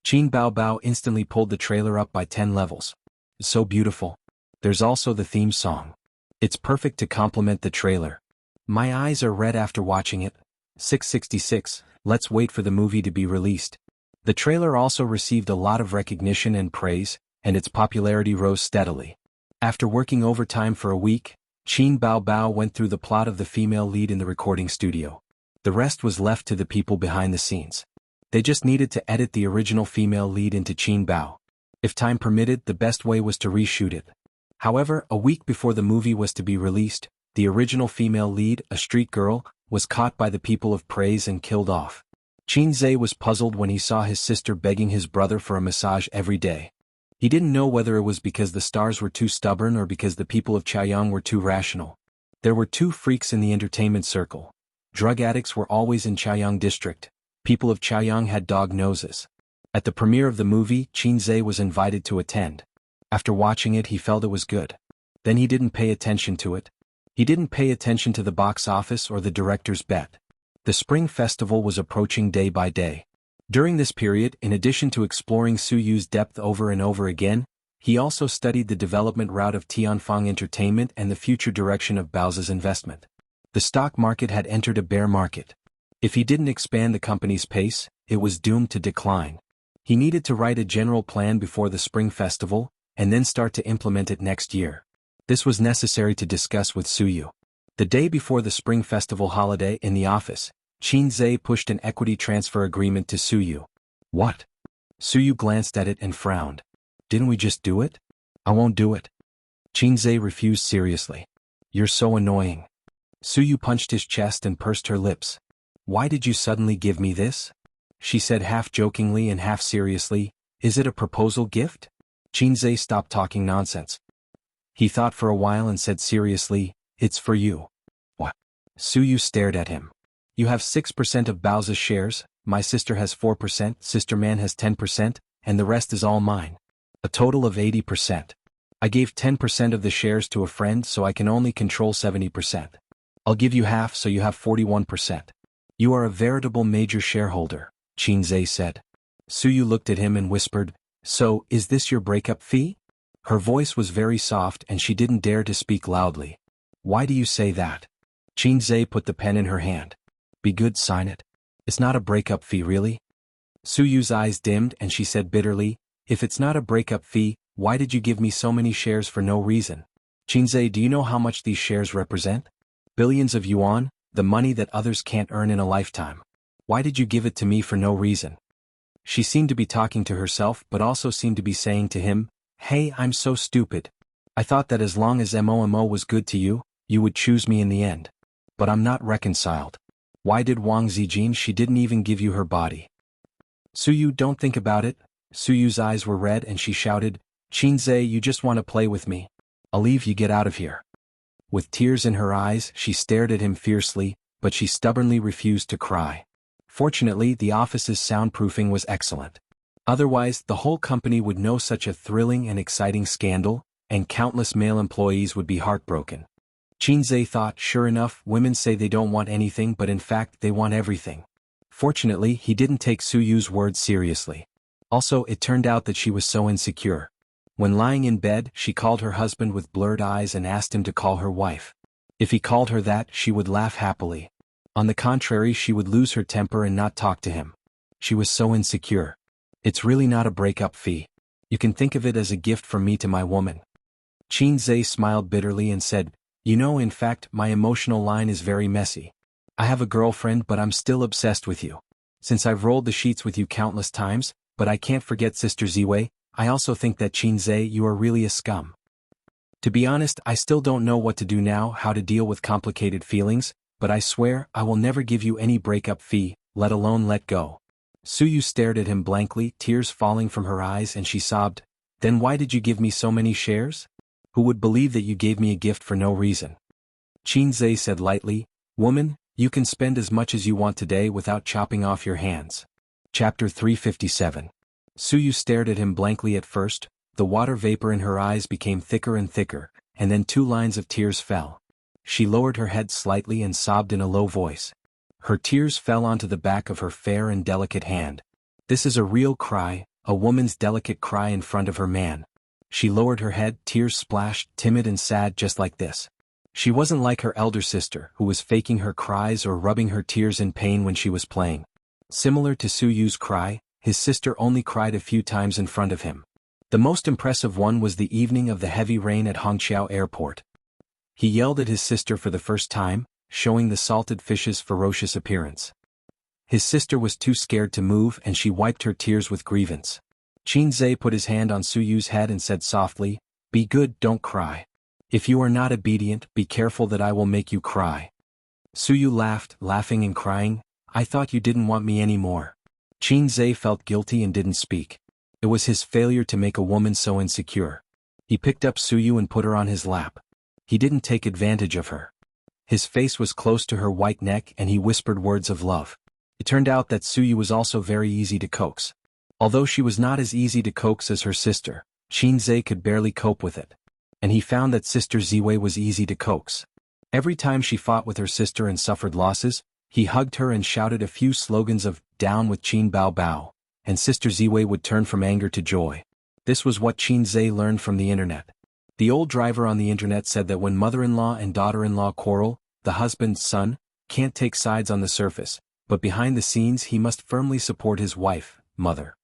[SPEAKER 1] Qin Bao Bao instantly pulled the trailer up by 10 levels. So beautiful. There's also the theme song. It's perfect to complement the trailer. My eyes are red after watching it. 666, let's wait for the movie to be released. The trailer also received a lot of recognition and praise, and its popularity rose steadily. After working overtime for a week, Qin Bao Bao went through the plot of the female lead in the recording studio. The rest was left to the people behind the scenes. They just needed to edit the original female lead into Qin Bao. If time permitted, the best way was to reshoot it. However, a week before the movie was to be released, the original female lead, a street girl, was caught by the people of praise and killed off. Qin Zhe was puzzled when he saw his sister begging his brother for a massage every day. He didn't know whether it was because the stars were too stubborn or because the people of Jianghu were too rational. There were two freaks in the entertainment circle. Drug addicts were always in Jianghu district. People of Jianghu had dog noses. At the premiere of the movie, Qin Zhe was invited to attend. After watching it, he felt it was good. Then he didn't pay attention to it. He didn't pay attention to the box office or the director's bet. The Spring Festival was approaching day by day. During this period, in addition to exploring Su Yu's depth over and over again, he also studied the development route of Tianfeng Entertainment and the future direction of Bao's investment. The stock market had entered a bear market. If he didn't expand the company's pace, it was doomed to decline. He needed to write a general plan before the Spring Festival, and then start to implement it next year. This was necessary to discuss with Su Yu. The day before the Spring Festival holiday in the office, Qin Zhe pushed an equity transfer agreement to Su Yu. What? Su Yu glanced at it and frowned. Didn't we just do it? I won't do it. Qin Zhe refused seriously. You're so annoying. Su Yu punched his chest and pursed her lips. Why did you suddenly give me this? She said half jokingly and half seriously, is it a proposal gift? Qin Zhe stopped talking nonsense. He thought for a while and said seriously, it's for you. What? Su Yu stared at him. You have 6% of Bao's shares, my sister has 4%, Sister Man has 10%, and the rest is all mine. A total of 80%. I gave 10% of the shares to a friend so I can only control 70%. I'll give you half so you have 41%. You are a veritable major shareholder, Qin Zhe said. Su Yu looked at him and whispered, so, is this your breakup fee? Her voice was very soft and she didn't dare to speak loudly. Why do you say that? Qin Zhe put the pen in her hand. Be good, sign it. It's not a breakup fee, really? Su Yu's eyes dimmed and she said bitterly, if it's not a breakup fee, why did you give me so many shares for no reason? Qin Zhe, do you know how much these shares represent? Billions of yuan, the money that others can't earn in a lifetime. Why did you give it to me for no reason? She seemed to be talking to herself but also seemed to be saying to him, hey, I'm so stupid. I thought that as long as MOMO was good to you, you would choose me in the end. But I'm not reconciled. Why did Wang Zijin? She didn't even give you her body. Su Yu, don't think about it. Su Yu's eyes were red and she shouted, Qin Zhe, you just want to play with me. I'll leave you, get out of here. With tears in her eyes, she stared at him fiercely, but she stubbornly refused to cry. Fortunately, the office's soundproofing was excellent. Otherwise, the whole company would know such a thrilling and exciting scandal, and countless male employees would be heartbroken. Qin Zhe thought, sure enough, women say they don't want anything but in fact they want everything. Fortunately, he didn't take Su Yu's words seriously. Also, it turned out that she was so insecure. When lying in bed, she called her husband with blurred eyes and asked him to call her wife. If he called her that, she would laugh happily. On the contrary, she would lose her temper and not talk to him. She was so insecure. It's really not a breakup fee. You can think of it as a gift from me to my woman. Xianxia smiled bitterly and said, You know, in fact, my emotional line is very messy. I have a girlfriend, but I'm still obsessed with you. Since I've rolled the sheets with you countless times, but I can't forget Sister Ziwei. I also think that Xianxia, you are really a scum. To be honest, I still don't know what to do now, how to deal with complicated feelings, but I swear, I will never give you any breakup fee, let alone let go. Suyu stared at him blankly, tears falling from her eyes, and she sobbed, Then why did you give me so many shares? Who would believe that you gave me a gift for no reason? Xianxia said lightly, Woman, you can spend as much as you want today without chopping off your hands. Chapter 357. Suyu stared at him blankly at first, the water vapor in her eyes became thicker and thicker, and then 2 lines of tears fell. She lowered her head slightly and sobbed in a low voice. Her tears fell onto the back of her fair and delicate hand. This is a real cry, a woman's delicate cry in front of her man. She lowered her head, tears splashed, timid and sad just like this. She wasn't like her elder sister, who was faking her cries or rubbing her tears in pain when she was playing. Similar to Suyu's cry, his sister only cried a few times in front of him. The most impressive one was the evening of the heavy rain at Hongqiao Airport. He yelled at his sister for the first time, showing the salted fish's ferocious appearance. His sister was too scared to move and she wiped her tears with grievance. Xianxia put his hand on Suyu's head and said softly, Be good, don't cry. If you are not obedient, be careful that I will make you cry. Suyu laughed, laughing and crying, I thought you didn't want me anymore. Xianxia felt guilty and didn't speak. It was his failure to make a woman so insecure. He picked up Suyu and put her on his lap. He didn't take advantage of her. His face was close to her white neck and he whispered words of love. It turned out that Suyu was also very easy to coax. Although she was not as easy to coax as her sister, Xianxia could barely cope with it. And he found that Sister Ziwei was easy to coax. Every time she fought with her sister and suffered losses, he hugged her and shouted a few slogans of, Down with Qin Bao Bao, and Sister Ziwei would turn from anger to joy. This was what Xianxia learned from the internet. The old driver on the internet said that when mother-in-law and daughter-in-law quarrel, the husband's son can't take sides on the surface, but behind the scenes he must firmly support his wife, mother.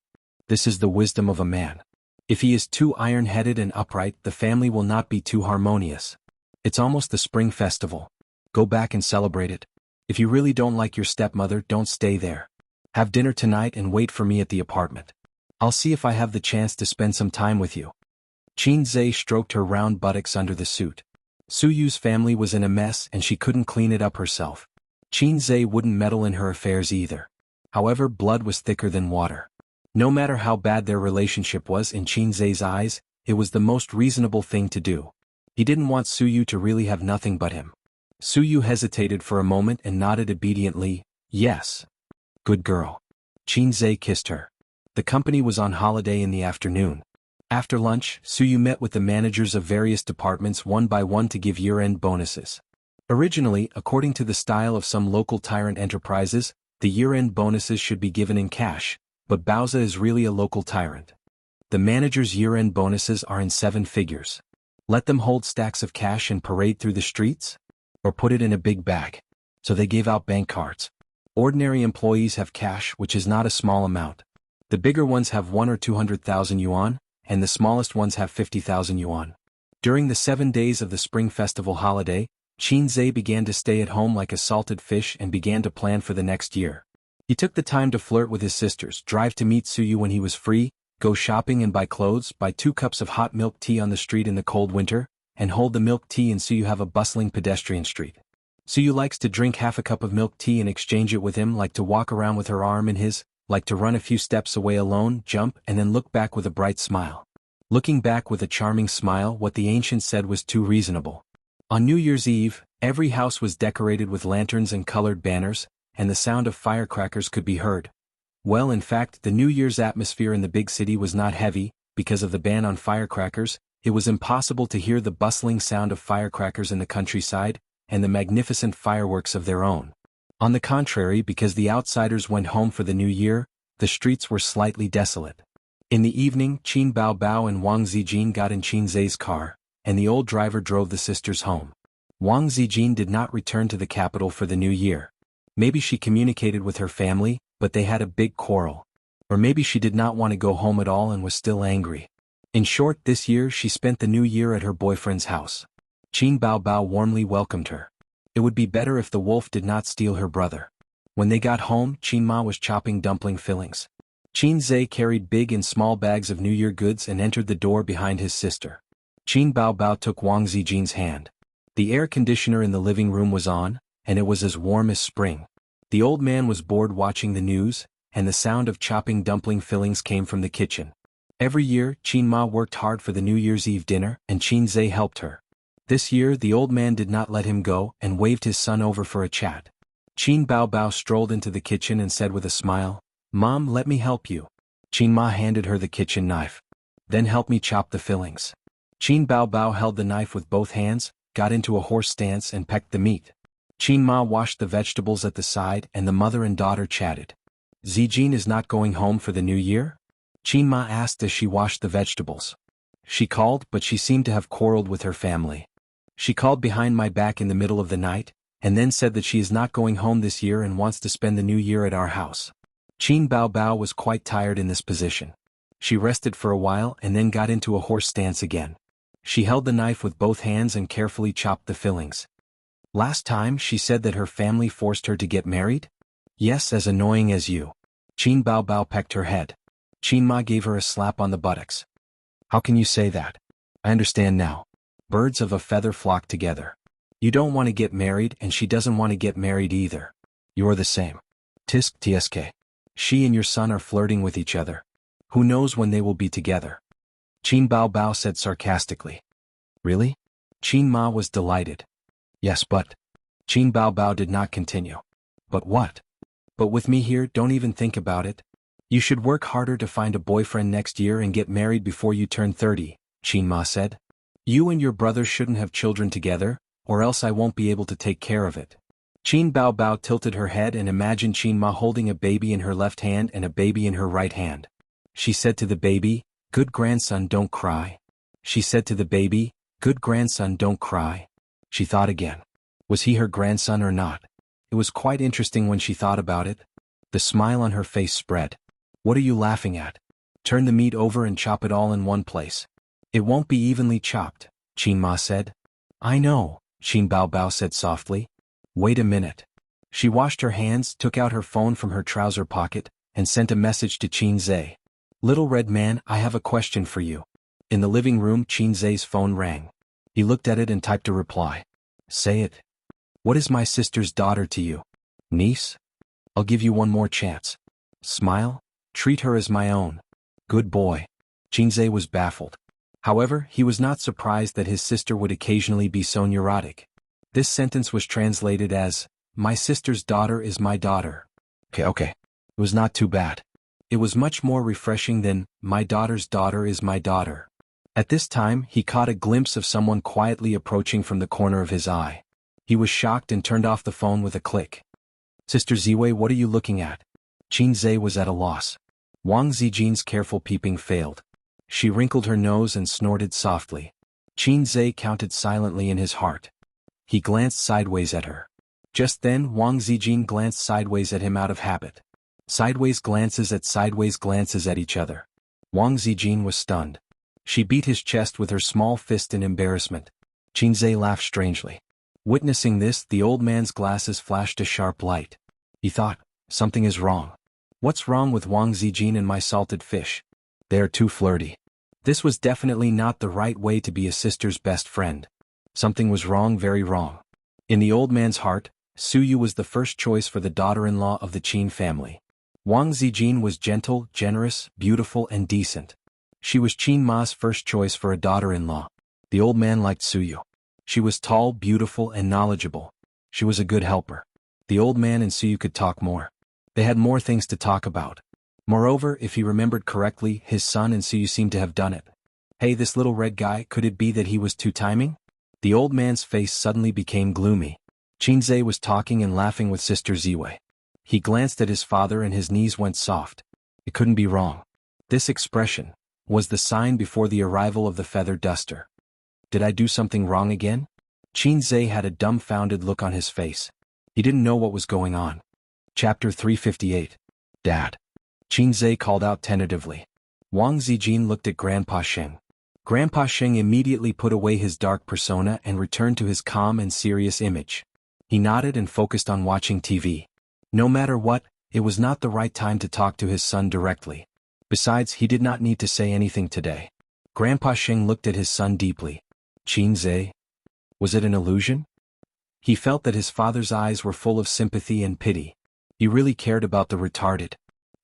[SPEAKER 1] This is the wisdom of a man. If he is too iron-headed and upright, the family will not be too harmonious. It's almost the spring festival. Go back and celebrate it. If you really don't like your stepmother, don't stay there. Have dinner tonight and wait for me at the apartment. I'll see if I have the chance to spend some time with you. Xianxia stroked her round buttocks under the suit. Suyu's family was in a mess and she couldn't clean it up herself. Xianxia wouldn't meddle in her affairs either. However, blood was thicker than water. No matter how bad their relationship was in Xianxia's eyes, it was the most reasonable thing to do. He didn't want Suyu to really have nothing but him. Suyu hesitated for a moment and nodded obediently, Yes. Good girl. Xianxia kissed her. The company was on holiday in the afternoon. After lunch, Suyu met with the managers of various departments one by one to give year-end bonuses. Originally, according to the style of some local tyrant enterprises, the year-end bonuses should be given in cash, but Bowser is really a local tyrant. The manager's year-end bonuses are in 7 figures. Let them hold stacks of cash and parade through the streets? Or put it in a big bag. So they gave out bank cards. Ordinary employees have cash, which is not a small amount. The bigger ones have 1 or 200,000 yuan, and the smallest ones have 50,000 yuan. During the 7 days of the Spring Festival holiday, Xianxia began to stay at home like a salted fish and began to plan for the next year. He took the time to flirt with his sisters, drive to meet Suyu when he was free, go shopping and buy clothes, buy 2 cups of hot milk tea on the street in the cold winter, and hold the milk tea and Suyu have a bustling pedestrian street. Suyu likes to drink half a cup of milk tea and exchange it with him, like to walk around with her arm in his, like to run a few steps away alone, jump, and then look back with a bright smile. Looking back with a charming smile, what the ancient said was too reasonable. On New Year's Eve, every house was decorated with lanterns and colored banners, and the sound of firecrackers could be heard. Well, in fact, the New Year's atmosphere in the big city was not heavy. Because of the ban on firecrackers, it was impossible to hear the bustling sound of firecrackers in the countryside, and the magnificent fireworks of their own. On the contrary, because the outsiders went home for the new year, the streets were slightly desolate. In the evening, Qin Baobao and Wang Zijin got in Qin Zai's car, and the old driver drove the sisters home. Wang Zijin did not return to the capital for the new year. Maybe she communicated with her family, but they had a big quarrel. Or maybe she did not want to go home at all and was still angry. In short, this year she spent the new year at her boyfriend's house. Qin Baobao warmly welcomed her. It would be better if the wolf did not steal her brother. When they got home, Qin Ma was chopping dumpling fillings. Qin Zai carried big and small bags of New Year goods and entered the door behind his sister. Qin Baobao took Wang Zijin's hand. The air conditioner in the living room was on, and it was as warm as spring. The old man was bored watching the news, and the sound of chopping dumpling fillings came from the kitchen. Every year, Qin Ma worked hard for the New Year's Eve dinner, and Qin Zai helped her. This year the old man did not let him go and waved his son over for a chat. Qin Baobao strolled into the kitchen and said with a smile, "Mom, let me help you." Qin Ma handed her the kitchen knife. "Then help me chop the fillings." Qin Baobao held the knife with both hands, got into a horse stance and pecked the meat. Qin Ma washed the vegetables at the side and the mother and daughter chatted. "Zijin is not going home for the new year?" Qin Ma asked as she washed the vegetables. She called, but she seemed to have quarreled with her family. She called behind my back in the middle of the night, and then said that she is not going home this year and wants to spend the new year at our house. Qin Baobao was quite tired in this position. She rested for a while and then got into a horse stance again. She held the knife with both hands and carefully chopped the fillings. "Last time she said that her family forced her to get married?" "Yes, as annoying as you." Qin Baobao pecked her head. Qin Ma gave her a slap on the buttocks. "How can you say that? I understand now. Birds of a feather flock together. You don't want to get married and she doesn't want to get married either. You're the same. Tisk tsk. She and your son are flirting with each other. Who knows when they will be together?" Qin Baobao said sarcastically. "Really?" Qin Ma was delighted. "Yes, but..." Qin Baobao did not continue. "But what?" "But with me here, don't even think about it. You should work harder to find a boyfriend next year and get married before you turn 30, Qin Ma said. "You and your brother shouldn't have children together, or else I won't be able to take care of it." Qin Baobao tilted her head and imagined Qin Ma holding a baby in her left hand and a baby in her right hand. She said to the baby, "Good grandson, don't cry." She said to the baby, "Good grandson, don't cry." She thought again. Was he her grandson or not? It was quite interesting when she thought about it. The smile on her face spread. "What are you laughing at? Turn the meat over and chop it all in one place." "It won't be evenly chopped," Qin Ma said. "I know," Qin Baobao said softly. "Wait a minute." She washed her hands, took out her phone from her trouser pocket, and sent a message to Qin Zai. "Little red man, I have a question for you." In the living room, Qin Zai's phone rang. He looked at it and typed a reply. "Say it." "What is my sister's daughter to you?" "Niece?" "I'll give you one more chance." "Smile? Treat her as my own." "Good boy." Qin Zai was baffled. However, he was not surprised that his sister would occasionally be so neurotic. This sentence was translated as, "My sister's daughter is my daughter." Okay. It was not too bad. It was much more refreshing than, "My daughter's daughter is my daughter." At this time, he caught a glimpse of someone quietly approaching from the corner of his eye. He was shocked and turned off the phone with a click. "Sister Ziwei, what are you looking at?" Qin Zai was at a loss. Wang Zijin's careful peeping failed. She wrinkled her nose and snorted softly. Qin Zai counted silently in his heart. He glanced sideways at her. Just then Wang Zijin glanced sideways at him out of habit. Sideways glances at each other. Wang Zijin was stunned. She beat his chest with her small fist in embarrassment. Qin Zai laughed strangely. Witnessing this, the old man's glasses flashed a sharp light. He thought, something is wrong. What's wrong with Wang Zijin and my salted fish? They are too flirty. This was definitely not the right way to be a sister's best friend. Something was wrong, very wrong. In the old man's heart, Su Yu was the first choice for the daughter-in-law of the Qin family. Wang Zijin was gentle, generous, beautiful and decent. She was Qin Ma's first choice for a daughter-in-law. The old man liked Su Yu. She was tall, beautiful and knowledgeable. She was a good helper. The old man and Su Yu could talk more. They had more things to talk about. Moreover, if he remembered correctly, his son and Su Yu seemed to have done it. Hey, this little red guy, could it be that he was two-timing? The old man's face suddenly became gloomy. Qin Zai was talking and laughing with Sister Ziwei. He glanced at his father and his knees went soft. It couldn't be wrong. This expression was the sign before the arrival of the feather duster. Did I do something wrong again? Xianxia had a dumbfounded look on his face. He didn't know what was going on. Chapter 358. Dad. Xianxia called out tentatively. Wang Zijin looked at Grandpa Sheng. Grandpa Sheng immediately put away his dark persona and returned to his calm and serious image. He nodded and focused on watching TV. No matter what, it was not the right time to talk to his son directly. Besides, he did not need to say anything today. Grandpa Sheng looked at his son deeply. Xianxia? Was it an illusion? He felt that his father's eyes were full of sympathy and pity. He really cared about the retarded.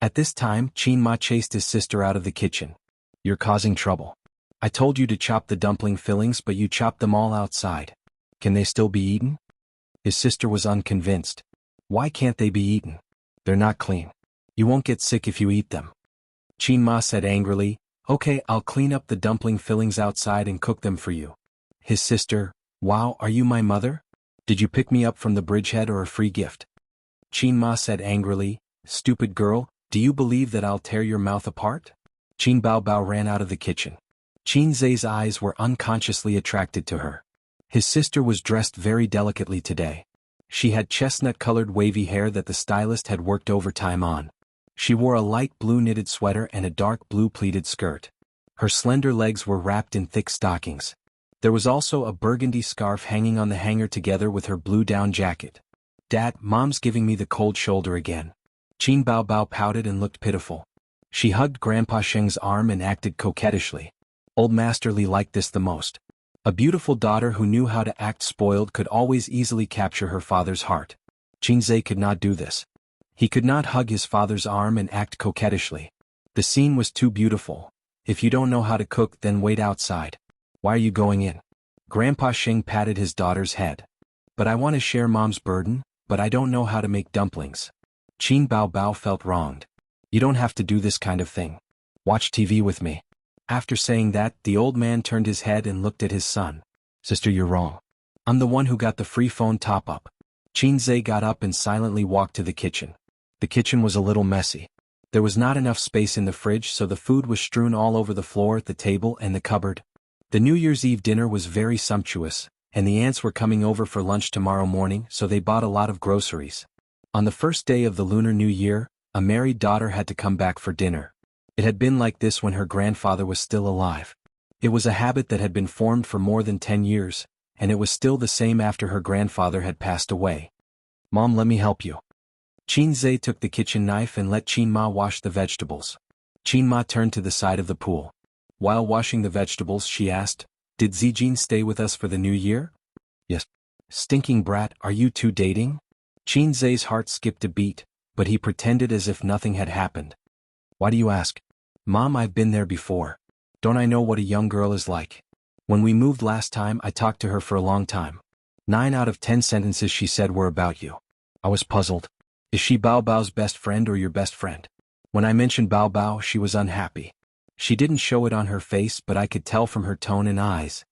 [SPEAKER 1] At this time, Qianma chased his sister out of the kitchen. You're causing trouble. I told you to chop the dumpling fillings, but you chopped them all outside. Can they still be eaten? His sister was unconvinced. Why can't they be eaten? They're not clean. You won't get sick if you eat them. Qianma said angrily, Okay, I'll clean up the dumpling fillings outside and cook them for you. His sister, Wow, are you my mother? Did you pick me up from the bridgehead or a free gift? Qianma said angrily, Stupid girl, do you believe that I'll tear your mouth apart? Qin Baobao ran out of the kitchen. Xianxia's eyes were unconsciously attracted to her. His sister was dressed very delicately today. She had chestnut-colored wavy hair that the stylist had worked overtime on. She wore a light blue knitted sweater and a dark blue pleated skirt. Her slender legs were wrapped in thick stockings. There was also a burgundy scarf hanging on the hanger together with her blue down jacket. Dad, Mom's giving me the cold shoulder again. Qin Baobao pouted and looked pitiful. She hugged Grandpa Sheng's arm and acted coquettishly. Old Master Li liked this the most. A beautiful daughter who knew how to act spoiled could always easily capture her father's heart. Xianxia could not do this. He could not hug his father's arm and act coquettishly. The scene was too beautiful. If you don't know how to cook, then wait outside. Why are you going in? Grandpa Sheng patted his daughter's head. But I want to share Mom's burden, but I don't know how to make dumplings. Qin Baobao felt wronged. You don't have to do this kind of thing. Watch TV with me. After saying that, the old man turned his head and looked at his son. Sister, you're wrong. I'm the one who got the free phone top-up. Xianxia got up and silently walked to the kitchen. The kitchen was a little messy. There was not enough space in the fridge, so the food was strewn all over the floor, the table, and the cupboard. The New Year's Eve dinner was very sumptuous, and the aunts were coming over for lunch tomorrow morning, so they bought a lot of groceries. On the first day of the Lunar New Year, a married daughter had to come back for dinner. It had been like this when her grandfather was still alive. It was a habit that had been formed for more than 10 years, and it was still the same after her grandfather had passed away. Mom, let me help you. Xianxia took the kitchen knife and let Qianma wash the vegetables. Qianma turned to the side of the pool. While washing the vegetables, she asked, Did Zijin stay with us for the new year? Yes. Stinking brat, are you two dating? Xianxia's heart skipped a beat, but he pretended as if nothing had happened. Why do you ask? Mom, I've been there before. Don't I know what a young girl is like? When we moved last time, I talked to her for a long time. 9 out of 10 sentences she said were about you. I was puzzled. Is she Bao Bao's best friend or your best friend? When I mentioned Bao Bao, she was unhappy. She didn't show it on her face, but I could tell from her tone and eyes.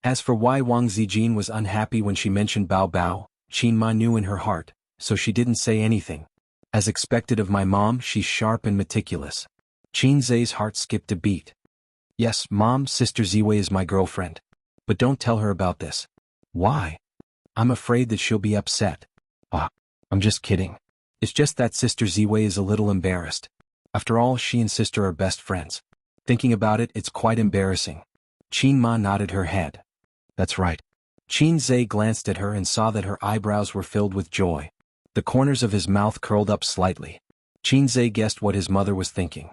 [SPEAKER 1] As for why Wang Zijin was unhappy when she mentioned Bao Bao, Qianma knew in her heart, so she didn't say anything. As expected of my mom, she's sharp and meticulous. Xianxia's heart skipped a beat. Yes, Mom, Sister Ziwei is my girlfriend. But don't tell her about this. Why? I'm afraid that she'll be upset. I'm just kidding. It's just that Sister Ziwei is a little embarrassed. After all, she and Sister are best friends. Thinking about it, it's quite embarrassing. Qianma nodded her head. That's right. Xianxia glanced at her and saw that her eyebrows were filled with joy. The corners of his mouth curled up slightly. Xianxia guessed what his mother was thinking.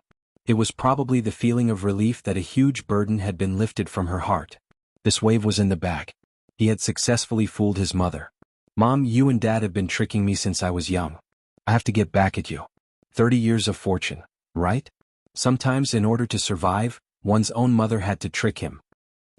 [SPEAKER 1] It was probably the feeling of relief that a huge burden had been lifted from her heart. This wave was in the bag. He had successfully fooled his mother. Mom, you and Dad have been tricking me since I was young. I have to get back at you. 30 years of fortune, right? Sometimes in order to survive, one's own mother had to trick him.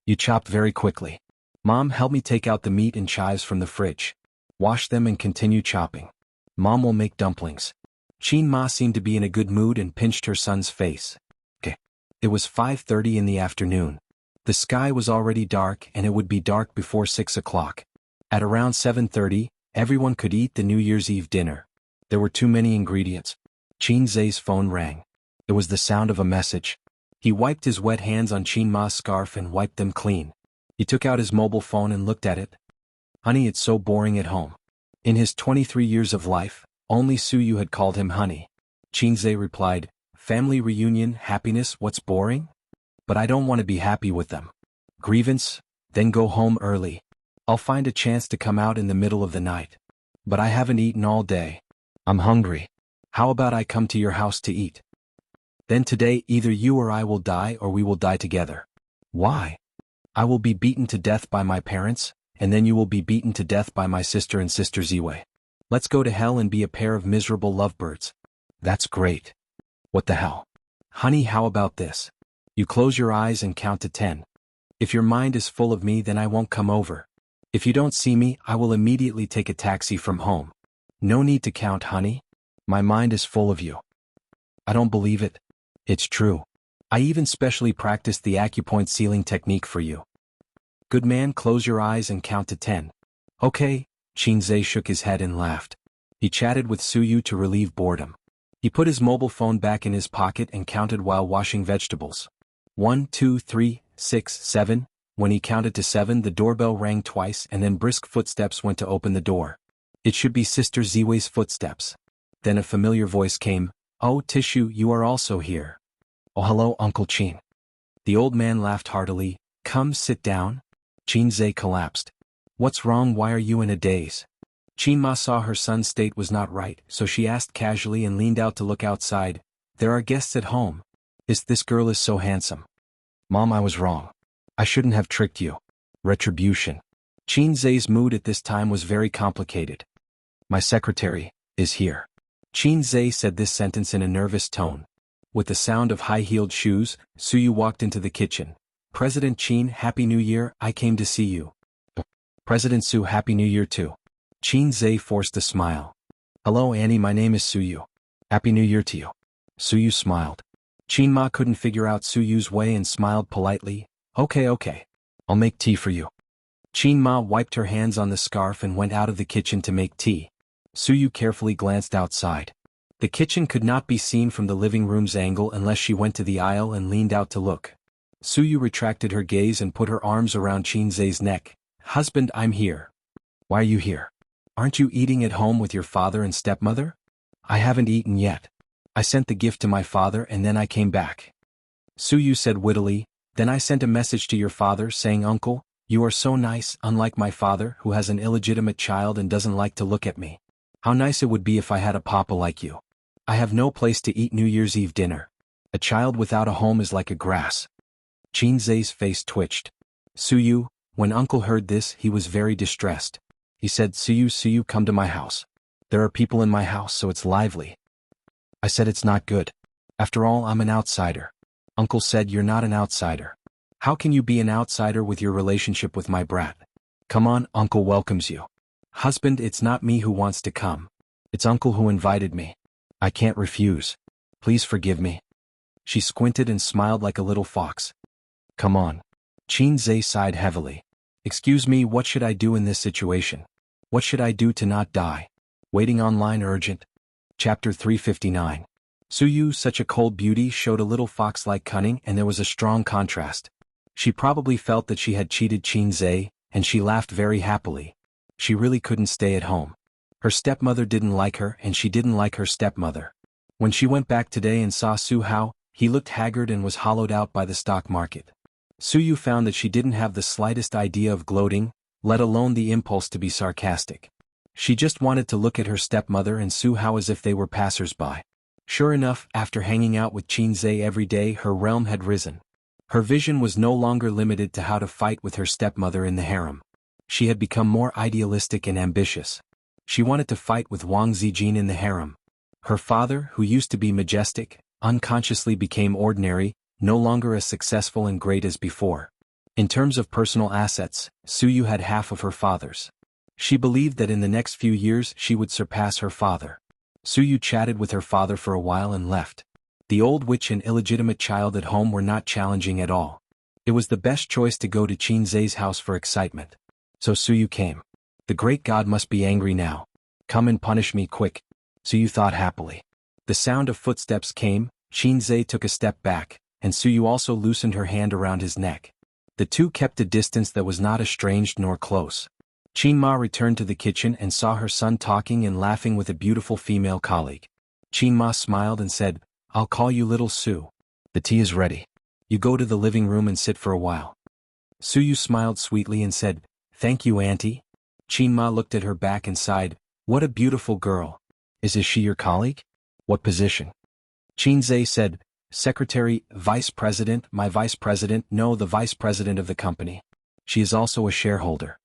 [SPEAKER 1] You chopped very quickly. Mom, help me take out the meat and chives from the fridge. Wash them and continue chopping. Mom will make dumplings. Qianma seemed to be in a good mood and pinched her son's face. Okay. It was 5:30 in the afternoon. The sky was already dark and it would be dark before 6 o'clock. At around 7:30, everyone could eat the New Year's Eve dinner. There were too many ingredients. Xianxia's phone rang. It was the sound of a message. He wiped his wet hands on Qin Ma's scarf and wiped them clean. He took out his mobile phone and looked at it. Honey, it's so boring at home. In his 23 years of life, only Suyu had called him honey. Qinze replied, family reunion, happiness, what's boring? But I don't want to be happy with them. Grievance? Then go home early. I'll find a chance to come out in the middle of the night. But I haven't eaten all day. I'm hungry. How about I come to your house to eat? Then today either you or I will die or we will die together. Why? I will be beaten to death by my parents, and then you will be beaten to death by my sister and sister Ziwei. Let's go to hell and be a pair of miserable lovebirds. That's great. What the hell? Honey, how about this? You close your eyes and count to 10. If your mind is full of me, then I won't come over. If you don't see me, I will immediately take a taxi from home. No need to count, honey. My mind is full of you. I don't believe it. It's true. I even specially practiced the acupoint sealing technique for you. Good man, close your eyes and count to 10. Okay, Qinze shook his head and laughed. He chatted with Suyu to relieve boredom. He put his mobile phone back in his pocket and counted while washing vegetables. 1, 2, 3, 6, 7. When he counted to 7, the doorbell rang twice and then brisk footsteps went to open the door. It should be Sister Ziwei's footsteps. Then a familiar voice came, "Oh, Tissue, you are also here." "Oh, hello, Uncle Qin." The old man laughed heartily. "Come, sit down." Qinze collapsed. "What's wrong? Why are you in a daze?" Qin Ma saw her son's state was not right, so she asked casually and leaned out to look outside. "There are guests at home. This girl is so handsome." "Mom, I was wrong. I shouldn't have tricked you." Retribution. Qinze's mood at this time was very complicated. "My secretary is here." Qinze said this sentence in a nervous tone. With the sound of high-heeled shoes, Suyu walked into the kitchen. "President Qin, Happy New Year, I came to see you." "President Su, Happy New Year too." Qinze forced a smile. "Hello Annie, my name is Suyu. Happy New Year to you." Suyu smiled. Qin Ma couldn't figure out Suyu's way and smiled politely. Okay. I'll make tea for you." Qin Ma wiped her hands on the scarf and went out of the kitchen to make tea. Suyu carefully glanced outside. The kitchen could not be seen from the living room's angle unless she went to the aisle and leaned out to look. Suyu retracted her gaze and put her arms around Qinze's neck. "Husband, I'm here." "Why are you here? Aren't you eating at home with your father and stepmother?" "I haven't eaten yet. I sent the gift to my father and then I came back." Suyu said wittily, "Then I sent a message to your father saying, Uncle, you are so nice, unlike my father who has an illegitimate child and doesn't like to look at me. How nice it would be if I had a papa like you. I have no place to eat New Year's Eve dinner. A child without a home is like a grass." Qinze's face twitched. Suyu, when Uncle heard this, he was very distressed. He said, Suyu, come to my house. There are people in my house, so it's lively." I said it's not good. After all, I'm an outsider. Uncle said you're not an outsider. How can you be an outsider with your relationship with my brat? Come on, Uncle welcomes you. Husband, it's not me who wants to come. It's Uncle who invited me. I can't refuse. Please forgive me. She squinted and smiled like a little fox. Come on. Qinze sighed heavily. Excuse me, what should I do in this situation? What should I do to not die? Waiting online urgent. Chapter 359. Suyu, such a cold beauty, showed a little fox-like cunning, and there was a strong contrast. She probably felt that she had cheated Qinze, and she laughed very happily. She really couldn't stay at home. Her stepmother didn't like her, and she didn't like her stepmother. When she went back today and saw Su Hao, he looked haggard and was hollowed out by the stock market. Suyu found that she didn't have the slightest idea of gloating, let alone the impulse to be sarcastic. She just wanted to look at her stepmother and Su Hao as if they were passers-by. Sure enough, after hanging out with Qinze every day, her realm had risen. Her vision was no longer limited to how to fight with her stepmother in the harem. She had become more idealistic and ambitious. She wanted to fight with Wang Zijin in the harem. Her father, who used to be majestic, unconsciously became ordinary, no longer as successful and great as before. In terms of personal assets, Suyu had half of her father's. She believed that in the next few years she would surpass her father. Suyu chatted with her father for a while and left. The old witch and illegitimate child at home were not challenging at all. It was the best choice to go to Qinze's house for excitement. So Suyu came. The great god must be angry now. Come and punish me quick. Suyu thought happily. The sound of footsteps came, Xianxia took a step back, and Suyu also loosened her hand around his neck. The two kept a distance that was not estranged nor close. Qinma returned to the kitchen and saw her son talking and laughing with a beautiful female colleague. Qinma smiled and said, "I'll call you little Su. The tea is ready. You go to the living room and sit for a while." Suyu smiled sweetly and said, "Thank you, auntie." Qinma looked at her back and sighed, "What a beautiful girl. Is she your colleague? What position?" Qinzhe said, "Secretary, Vice President, my Vice President, no, the Vice President of the company. She is also a shareholder."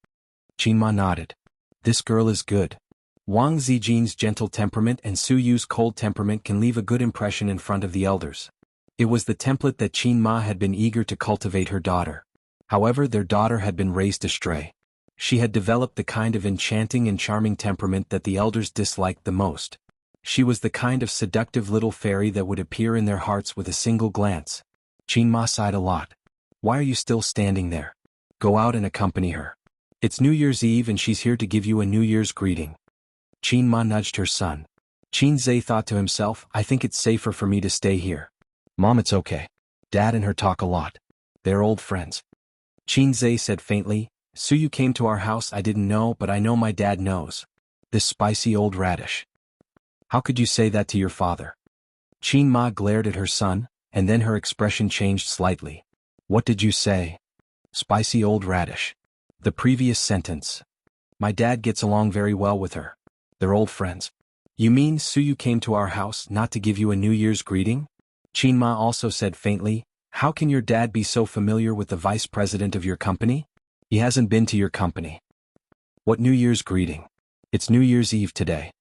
[SPEAKER 1] Qinma nodded. "This girl is good." Wang Zijin's gentle temperament and Su Yu's cold temperament can leave a good impression in front of the elders. It was the template that Qinma had been eager to cultivate her daughter. However, their daughter had been raised astray. She had developed the kind of enchanting and charming temperament that the elders disliked the most. She was the kind of seductive little fairy that would appear in their hearts with a single glance. Qinma sighed a lot. "Why are you still standing there? Go out and accompany her. It's New Year's Eve and she's here to give you a New Year's greeting." Qinma nudged her son. Qinzhe thought to himself, "I think it's safer for me to stay here. Mom, it's okay. Dad and her talk a lot. They're old friends." Qinzhe said faintly, "Suyu came to our house. I didn't know, but I know my dad knows. This spicy old radish. How could you say that to your father?" Qinma glared at her son, and then her expression changed slightly. "What did you say?" "Spicy old radish." The previous sentence. "My dad gets along very well with her. They're old friends." "You mean Suyu came to our house not to give you a New Year's greeting?" Qinma also said faintly, "How can your dad be so familiar with the vice president of your company? He hasn't been to your company." "What New Year's greeting? It's New Year's Eve today.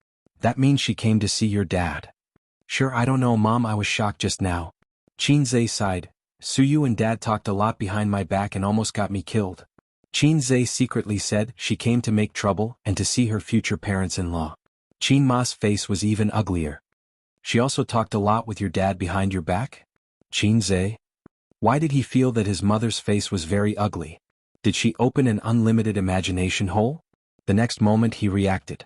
[SPEAKER 1] That means she came to see your dad." "Sure, I don't know, Mom, I was shocked just now." Qinzhe sighed. "Suyu and Dad talked a lot behind my back and almost got me killed." Qinzhe secretly said she came to make trouble and to see her future parents-in-law. Qinma's face was even uglier. "She also talked a lot with your dad behind your back?" Qinzhe. Why did he feel that his mother's face was very ugly? Did she open an unlimited imagination hole? The next moment he reacted.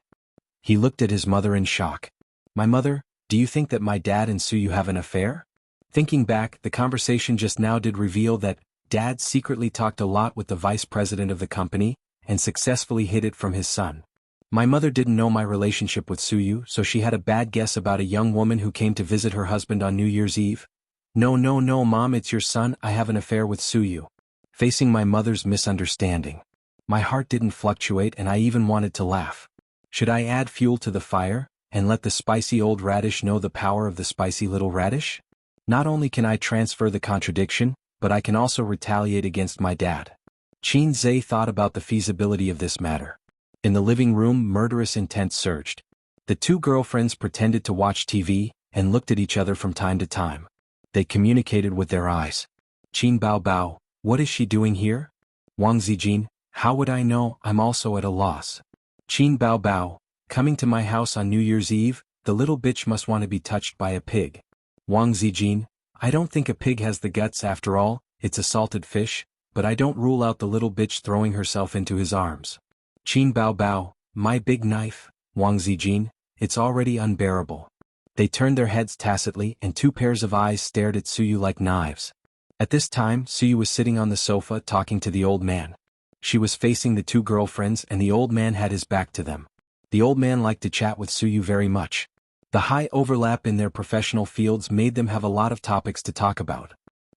[SPEAKER 1] He looked at his mother in shock. "My mother, do you think that my dad and Suyu have an affair?" Thinking back, the conversation just now did reveal that Dad secretly talked a lot with the vice president of the company, and successfully hid it from his son. "My mother didn't know my relationship with Suyu, so she had a bad guess about a young woman who came to visit her husband on New Year's Eve." No, Mom, it's your son. I have an affair with Suyu." Facing my mother's misunderstanding. My heart didn't fluctuate and I even wanted to laugh. Should I add fuel to the fire, and let the spicy old radish know the power of the spicy little radish? Not only can I transfer the contradiction, but I can also retaliate against my dad. Qinzhe thought about the feasibility of this matter. In the living room, murderous intent surged. The two girlfriends pretended to watch TV, and looked at each other from time to time. They communicated with their eyes. "Qin Bao Bao, what is she doing here?" "Wang Zijin, how would I know? I'm also at a loss." "Qin Bao Bao, coming to my house on New Year's Eve, the little bitch must want to be touched by a pig." Wang Zijin, "I don't think a pig has the guts after all, it's a salted fish, but I don't rule out the little bitch throwing herself into his arms." "Qin Bao Bao, my big knife." Wang Zijin, "It's already unbearable." They turned their heads tacitly and two pairs of eyes stared at Suyu like knives. At this time, Suyu was sitting on the sofa talking to the old man. She was facing the two girlfriends and the old man had his back to them. The old man liked to chat with Suyu very much. The high overlap in their professional fields made them have a lot of topics to talk about.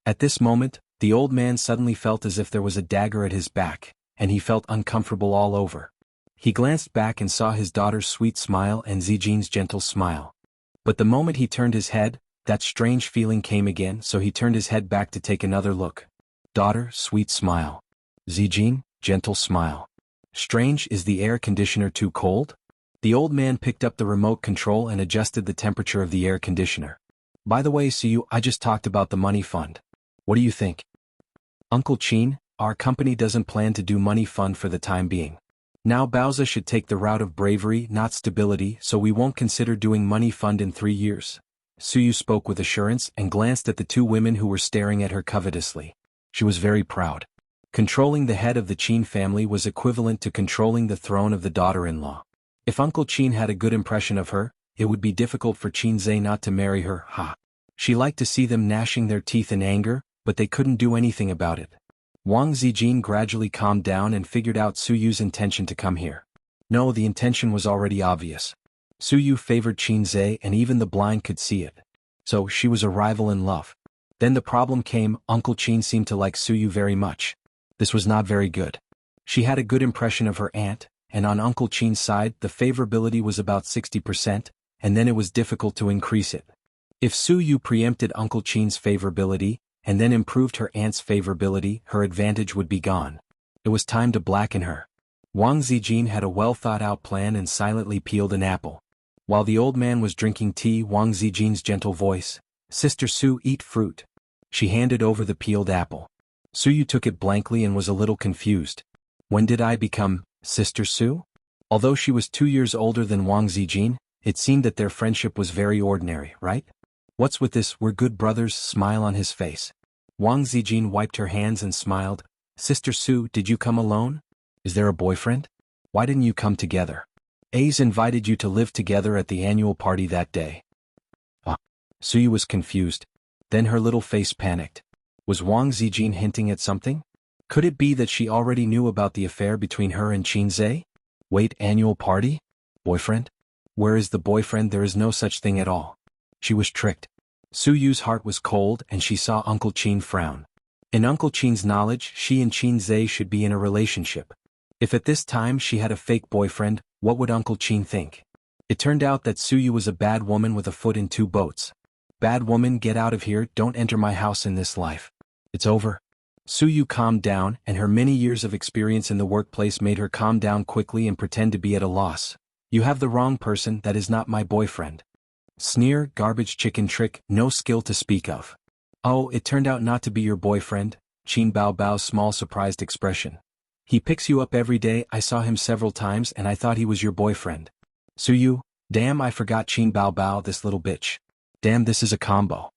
[SPEAKER 1] At this moment, the old man suddenly felt as if there was a dagger at his back, and he felt uncomfortable all over. He glanced back and saw his daughter's sweet smile and Zijin's gentle smile. But the moment he turned his head, that strange feeling came again, so he turned his head back to take another look. Daughter, sweet smile. Zijin, gentle smile. Strange, is the air conditioner too cold? The old man picked up the remote control and adjusted the temperature of the air conditioner. By the way, Suyu, I just talked about the money fund. What do you think? Uncle Qin, our company doesn't plan to do money fund for the time being. Now Baoza should take the route of bravery, not stability, so we won't consider doing money fund in 3 years. Suyu spoke with assurance and glanced at the two women who were staring at her covetously. She was very proud. Controlling the head of the Qin family was equivalent to controlling the throne of the daughter-in-law. If Uncle Qin had a good impression of her, it would be difficult for Qinzhe not to marry her, ha. She liked to see them gnashing their teeth in anger, but they couldn't do anything about it. Wang Zijin gradually calmed down and figured out Su Yu's intention to come here. No, the intention was already obvious. Su Yu favored Qin Zhe and even the blind could see it. So, she was a rival in love. Then the problem came. Uncle Qin seemed to like Su Yu very much. This was not very good. She had a good impression of her aunt, and on Uncle Qin's side the favorability was about 60%, and then it was difficult to increase it. If Su Yu preempted Uncle Qin's favorability, and then improved her aunt's favorability, her advantage would be gone. It was time to blacken her. Wang Zijin had a well-thought-out plan and silently peeled an apple. While the old man was drinking tea, Wang Zijin's gentle voice, "Sister Su, eat fruit." She handed over the peeled apple. Su Yu took it blankly and was a little confused. When did I become Sister Su? Although she was 2 years older than Wang Zijin, it seemed that their friendship was very ordinary, right? What's with this "we're good brothers" smile on his face? Wang Zijin wiped her hands and smiled. Sister Su, did you come alone? Is there a boyfriend? Why didn't you come together? A's invited you to live together at the annual party that day. Su Yu was confused. Then her little face panicked. Was Wang Zijin hinting at something? Could it be that she already knew about the affair between her and Qin Zhe? Wait, annual party? Boyfriend? Where is the boyfriend? There is no such thing at all. She was tricked. Su Yu's heart was cold and she saw Uncle Qin frown. In Uncle Qin's knowledge, she and Qin Zhe should be in a relationship. If at this time she had a fake boyfriend, what would Uncle Qin think? It turned out that Su Yu was a bad woman with a foot in 2 boats. Bad woman, get out of here, don't enter my house in this life. It's over. Su Yu calmed down, and her many years of experience in the workplace made her calm down quickly and pretend to be at a loss. You have the wrong person, that is not my boyfriend. Sneer, garbage chicken trick, no skill to speak of. Oh, it turned out not to be your boyfriend? Qin Bao Bao's small surprised expression. He picks you up every day, I saw him several times and I thought he was your boyfriend. Su Yu, damn, I forgot Qin Bao Bao, this little bitch. Damn, this is a combo.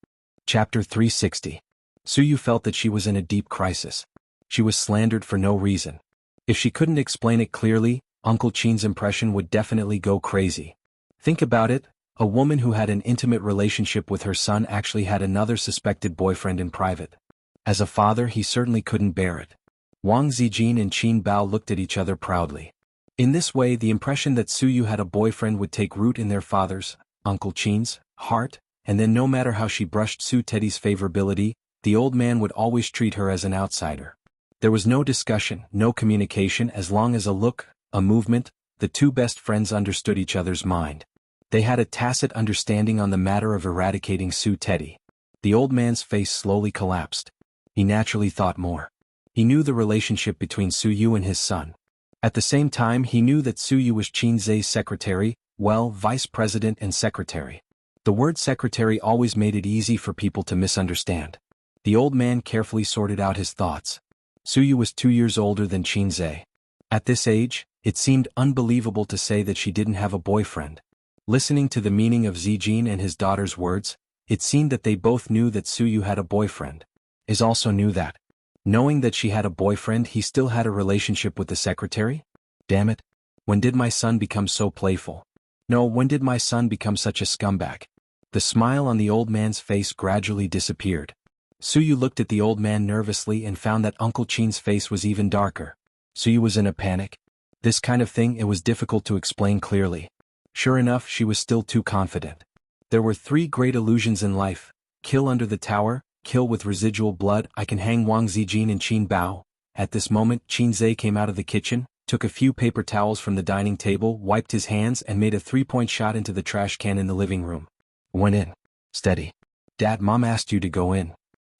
[SPEAKER 1] Chapter 360. Su Yu felt that she was in a deep crisis. She was slandered for no reason. If she couldn't explain it clearly, Uncle Qin's impression would definitely go crazy. Think about it, a woman who had an intimate relationship with her son actually had another suspected boyfriend in private. As a father, he certainly couldn't bear it. Wang Zijin and Qin Bao looked at each other proudly. In this way, the impression that Su Yu had a boyfriend would take root in their father's, Uncle Qin's, heart, and then no matter how she brushed Su Teddy's favorability, the old man would always treat her as an outsider. There was no discussion, no communication. As long as a look, a movement, the two best friends understood each other's mind. They had a tacit understanding on the matter of eradicating Su Teddy. The old man's face slowly collapsed. He naturally thought more. He knew the relationship between Su Yu and his son. At the same time, he knew that Su Yu was Qin Zhe's secretary, well, vice president and secretary. The word secretary always made it easy for people to misunderstand. The old man carefully sorted out his thoughts. Su Yu was 2 years older than Qin Zhe. At this age, it seemed unbelievable to say that she didn't have a boyfriend. Listening to the meaning of Zijin and his daughter's words, it seemed that they both knew that Su Yu had a boyfriend. Is also knew that. Knowing that she had a boyfriend, he still had a relationship with the secretary? Damn it. When did my son become so playful? No, when did my son become such a scumbag? The smile on the old man's face gradually disappeared. Su Yu looked at the old man nervously and found that Uncle Qin's face was even darker. Su Yu was in a panic. This kind of thing it was difficult to explain clearly. Sure enough, she was still too confident. There were 3 great illusions in life: kill under the tower, kill with residual blood. I can hang Wang Zijin and Qin Bao. At this moment, Qin Zhe came out of the kitchen, took a few paper towels from the dining table, wiped his hands and made a 3-point shot into the trash can in the living room. Went in. Steady. Dad, Mom asked you to go in.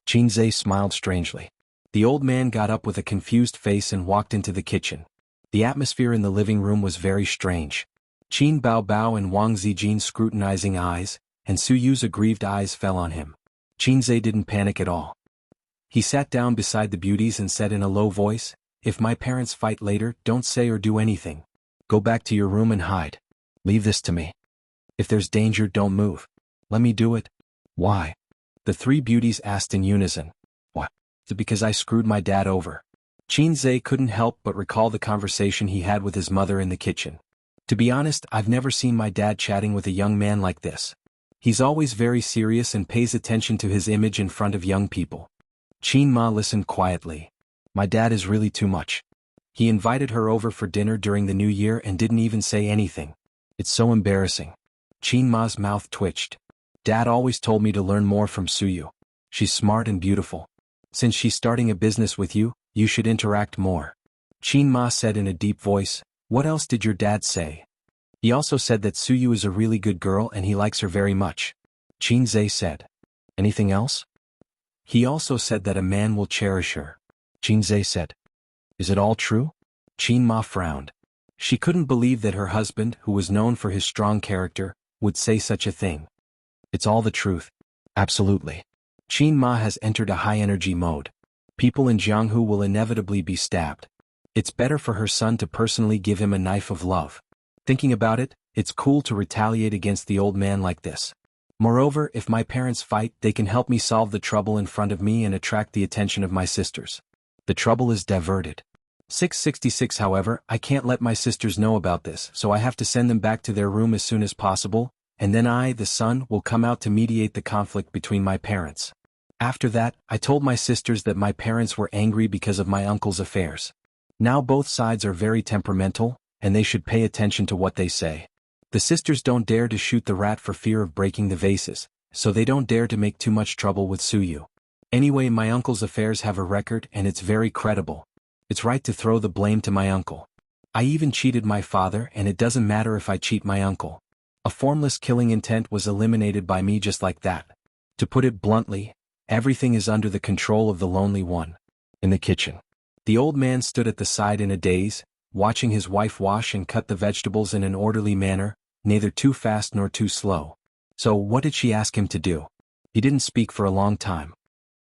[SPEAKER 1] Qin Zhe smiled strangely. The old man got up with a confused face and walked into the kitchen. The atmosphere in the living room was very strange. Qin Bao Bao and Wang Zijin's scrutinizing eyes, and Su Yu's aggrieved eyes fell on him. Qin Zhe didn't panic at all. He sat down beside the beauties and said in a low voice, "If my parents fight later, don't say or do anything. Go back to your room and hide. Leave this to me. If there's danger, don't move." "Let me do it." "Why?" The 3 beauties asked in unison. "What?" "Because I screwed my dad over." Qin Zhe couldn't help but recall the conversation he had with his mother in the kitchen. "To be honest, I've never seen my dad chatting with a young man like this. He's always very serious and pays attention to his image in front of young people. Qin Ma listened quietly. My dad is really too much. He invited her over for dinner during the New Year and didn't even say anything. It's so embarrassing. Qin Ma's mouth twitched. Dad always told me to learn more from Suyu. She's smart and beautiful. Since she's starting a business with you, you should interact more. Qin Ma said in a deep voice. What else did your dad say? He also said that Suyu is a really good girl and he likes her very much. Qin Zhe said. Anything else? He also said that a man will cherish her. Qin Zhe said. Is it all true? Qin Ma frowned. She couldn't believe that her husband, who was known for his strong character, would say such a thing. It's all the truth. Absolutely. Qin Ma has entered a high-energy mode. People in Jianghu will inevitably be stabbed. It's better for her son to personally give him a knife of love. Thinking about it, it's cool to retaliate against the old man like this. Moreover, if my parents fight, they can help me solve the trouble in front of me and attract the attention of my sisters. The trouble is diverted. 666 However, I can't let my sisters know about this, so I have to send them back to their room as soon as possible, and then I, the son, will come out to mediate the conflict between my parents. After that, I told my sisters that my parents were angry because of my uncle's affairs. Now both sides are very temperamental, and they should pay attention to what they say. The sisters don't dare to shoot the rat for fear of breaking the vases, so they don't dare to make too much trouble with Suyu. Anyway, my uncle's affairs have a record and it's very credible. It's right to throw the blame to my uncle. I even cheated my father and it doesn't matter if I cheat my uncle. A formless killing intent was eliminated by me just like that. To put it bluntly, everything is under the control of the lonely one. In the kitchen. The old man stood at the side in a daze, watching his wife wash and cut the vegetables in an orderly manner, neither too fast nor too slow. So what did she ask him to do? He didn't speak for a long time.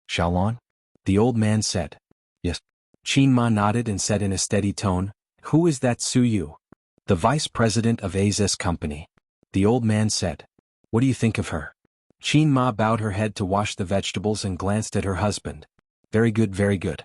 [SPEAKER 1] Xiaolon? The old man said. Yes. Qin Ma nodded and said in a steady tone, Who is that Suyu? The vice president of A's company. The old man said. What do you think of her? Qin Ma bowed her head to wash the vegetables and glanced at her husband. Very good, very good.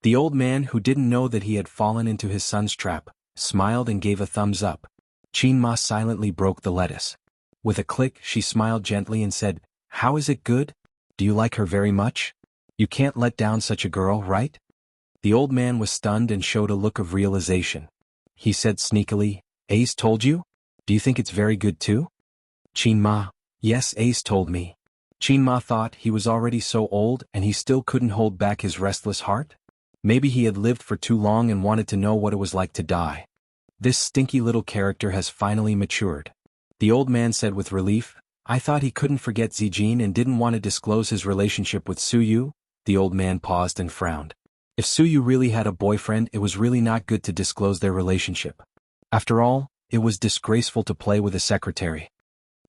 [SPEAKER 1] The old man, who didn't know that he had fallen into his son's trap, smiled and gave a thumbs up. Qin Ma silently broke the lettuce. With a click, she smiled gently and said, How is it good? Do you like her very much? You can't let down such a girl, right? The old man was stunned and showed a look of realization. He said sneakily, Ace told you? Do you think it's very good too? Qin Ma, yes, Ace told me. Qin Ma thought he was already so old and he still couldn't hold back his restless heart? Maybe he had lived for too long and wanted to know what it was like to die. This stinky little character has finally matured. The old man said with relief, I thought he couldn't forget Zijin and didn't want to disclose his relationship with Suyu. The old man paused and frowned. If Suyu really had a boyfriend, it was really not good to disclose their relationship. After all, it was disgraceful to play with a secretary.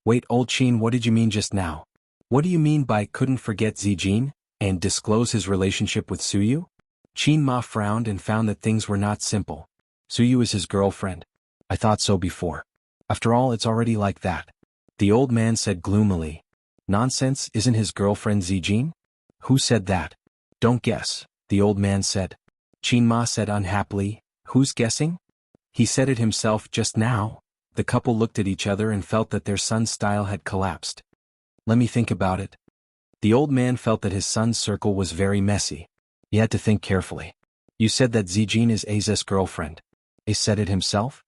[SPEAKER 1] Wait, old Qin, what did you mean just now? What do you mean by couldn't forget Zijin, and disclose his relationship with Suyu? Qin Ma frowned and found that things were not simple. Suyu is his girlfriend. I thought so before. After all, it's already like that. The old man said gloomily. Nonsense, isn't his girlfriend Zijin? Who said that? Don't guess, the old man said. Qin Ma said unhappily, Who's guessing? He said it himself just now. The couple looked at each other and felt that their son's style had collapsed. Let me think about it. The old man felt that his son's circle was very messy. He had to think carefully. You said that Zijin is A's girlfriend. Ace said it himself?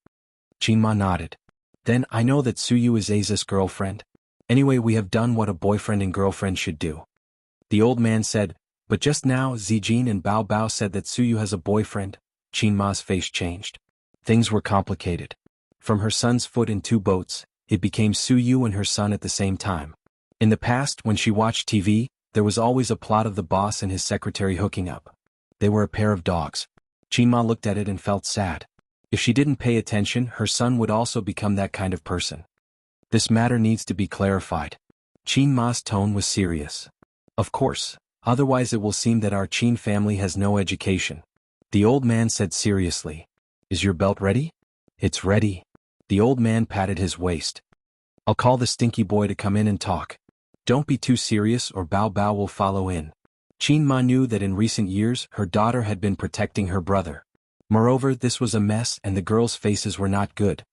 [SPEAKER 1] Qin Ma nodded. Then I know that Suyu is A's girlfriend. Anyway, we have done what a boyfriend and girlfriend should do. The old man said, But just now Zijin and Bao Bao said that Suyu has a boyfriend. Qin Ma's face changed. Things were complicated. From her son's foot in two boats, it became Suyu and her son at the same time. In the past, when she watched TV, there was always a plot of the boss and his secretary hooking up. They were a pair of dogs. Qin Ma looked at it and felt sad. If she didn't pay attention, her son would also become that kind of person. This matter needs to be clarified. Qin Ma's tone was serious. Of course, otherwise it will seem that our Qin family has no education. The old man said seriously. Is your belt ready? It's ready. The old man patted his waist. I'll call the stinky boy to come in and talk. Don't be too serious or Bao Bao will follow in. Qin Ma knew that in recent years her daughter had been protecting her brother. Moreover, this was a mess and the girls' faces were not good.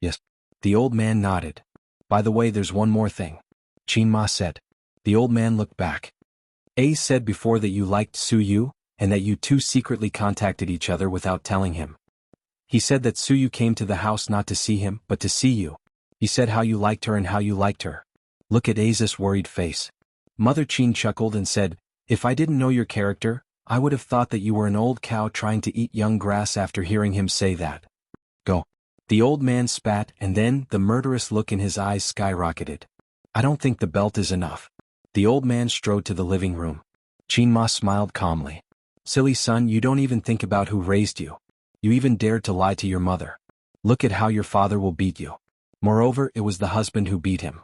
[SPEAKER 1] Yes. The old man nodded. By the way, there's one more thing. Qin Ma said. The old man looked back. A said before that you liked Su Yu, and that you two secretly contacted each other without telling him. He said that Su Yu came to the house not to see him, but to see you. He said how you liked her and how you liked her. Look at A's worried face. Mother Qin chuckled and said, if I didn't know your character, I would have thought that you were an old cow trying to eat young grass after hearing him say that. Go. The old man spat, and then the murderous look in his eyes skyrocketed. I don't think the belt is enough. The old man strode to the living room. Qin Ma smiled calmly. Silly son, you don't even think about who raised you. You even dared to lie to your mother. Look at how your father will beat you. Moreover, it was the husband who beat him.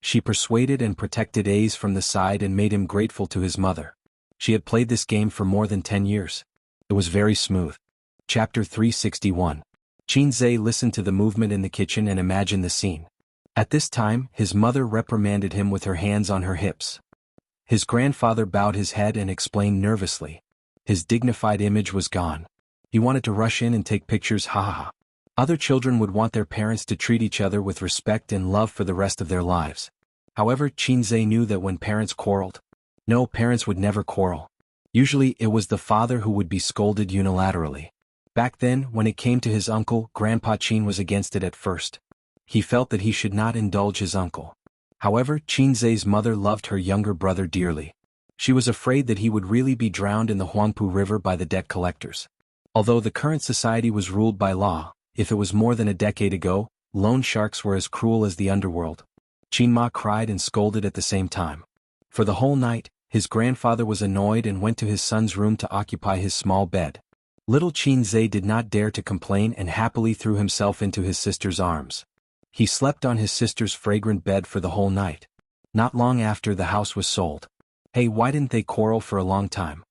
[SPEAKER 1] She persuaded and protected A's from the side and made him grateful to his mother. She had played this game for more than 10 years. It was very smooth. Chapter 361. Qin Zhe listened to the movement in the kitchen and imagined the scene. At this time, his mother reprimanded him with her hands on her hips. His grandfather bowed his head and explained nervously. His dignified image was gone. He wanted to rush in and take pictures, ha ha ha. Other children would want their parents to treat each other with respect and love for the rest of their lives. However, Qin Zhe knew that when parents quarreled, no, parents would never quarrel. Usually it was the father who would be scolded unilaterally. Back then, when it came to his uncle, Grandpa Qin was against it at first. He felt that he should not indulge his uncle. However, Qin Zhe's mother loved her younger brother dearly. She was afraid that he would really be drowned in the Huangpu River by the debt collectors. Although the current society was ruled by law, if it was more than a decade ago, loan sharks were as cruel as the underworld. Qin Ma cried and scolded at the same time. For the whole night, his grandfather was annoyed and went to his son's room to occupy his small bed. Little Qin Zhe did not dare to complain and happily threw himself into his sister's arms. He slept on his sister's fragrant bed for the whole night. Not long after, the house was sold. Hey, why didn't they quarrel for a long time?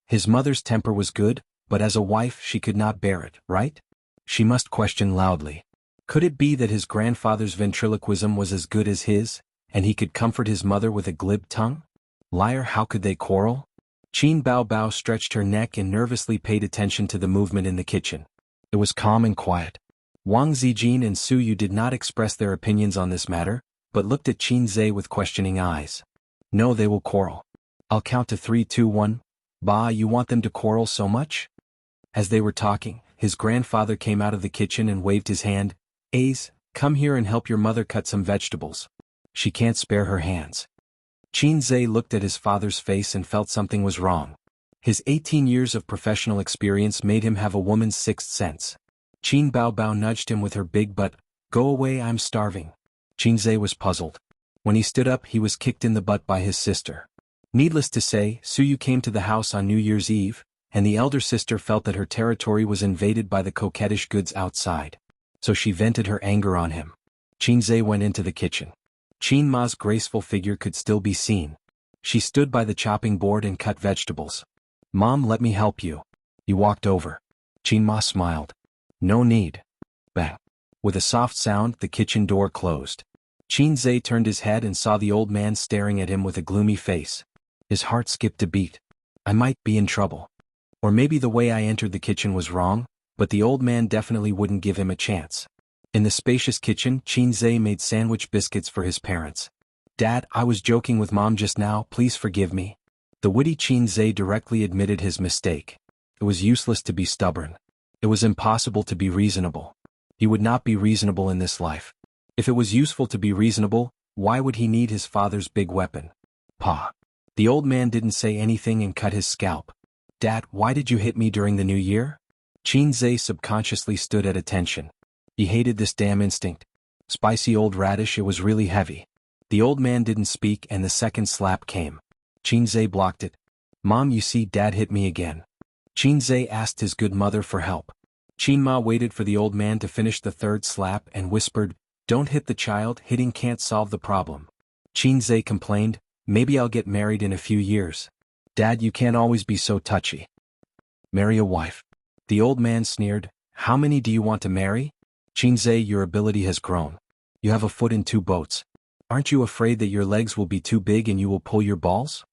[SPEAKER 1] His mother's temper was good, but as a wife she could not bear it, right? She must question loudly. Could it be that his grandfather's ventriloquism was as good as his, and he could comfort his mother with a glib tongue? Liar, how could they quarrel? Qin Bao stretched her neck and nervously paid attention to the movement in the kitchen. It was calm and quiet. Wang Zijin and Su Yu did not express their opinions on this matter, but looked at Qin Zhe with questioning eyes. No, they will quarrel. I'll count to 3, 2, 1. Ba, you want them to quarrel so much? As they were talking, his grandfather came out of the kitchen and waved his hand. Ace, come here and help your mother cut some vegetables. She can't spare her hands. Qin Zhe looked at his father's face and felt something was wrong. His 18 years of professional experience made him have a woman's sixth sense. Qin Bao nudged him with her big butt. Go away, I'm starving. Qin Zhe was puzzled. When he stood up, he was kicked in the butt by his sister. Needless to say, Su Yu came to the house on New Year's Eve, and the elder sister felt that her territory was invaded by the coquettish goods outside. So she vented her anger on him. Qin Zhe went into the kitchen. Qin Ma's graceful figure could still be seen. She stood by the chopping board and cut vegetables. Mom, let me help you. He walked over. Qin Ma smiled. No need. Bang. With a soft sound, the kitchen door closed. Qin Zhe turned his head and saw the old man staring at him with a gloomy face. His heart skipped a beat. I might be in trouble. Or maybe the way I entered the kitchen was wrong, but the old man definitely wouldn't give him a chance. In the spacious kitchen, Qin Zhe made sandwich biscuits for his parents. Dad, I was joking with Mom just now, please forgive me. The witty Qin Zhe directly admitted his mistake. It was useless to be stubborn. It was impossible to be reasonable. He would not be reasonable in this life. If it was useful to be reasonable, why would he need his father's big weapon? Pa. The old man didn't say anything and cut his scalp. Dad, why did you hit me during the new year? Qin Zhe subconsciously stood at attention. He hated this damn instinct. Spicy old radish, it was really heavy. The old man didn't speak and the second slap came. Qin Zhe blocked it. Mom, you see, Dad hit me again. Qin Zhe asked his good mother for help. Qin Ma waited for the old man to finish the third slap and whispered, Don't hit the child, hitting can't solve the problem. Qin Zhe complained, Maybe I'll get married in a few years. Dad, you can't always be so touchy. Marry a wife. The old man sneered, How many do you want to marry? Qin Zhe, your ability has grown. You have a foot in 2 boats. Aren't you afraid that your legs will be too big and you will pull your balls?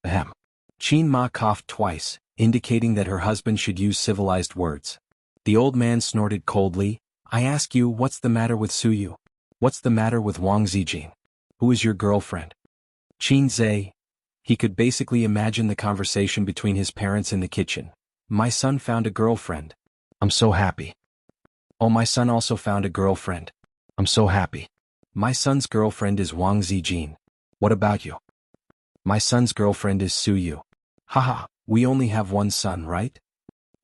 [SPEAKER 1] Ahem. Qin Ma coughed twice, indicating that her husband should use civilized words. The old man snorted coldly, I ask you, what's the matter with Su Yu? What's the matter with Wang Zijin? Who is your girlfriend? Qin Zhe. He could basically imagine the conversation between his parents in the kitchen. My son found a girlfriend. I'm so happy. Oh, my son also found a girlfriend. I'm so happy. My son's girlfriend is Wang Zijin. What about you? My son's girlfriend is Su Yu. Haha, we only have one son, right?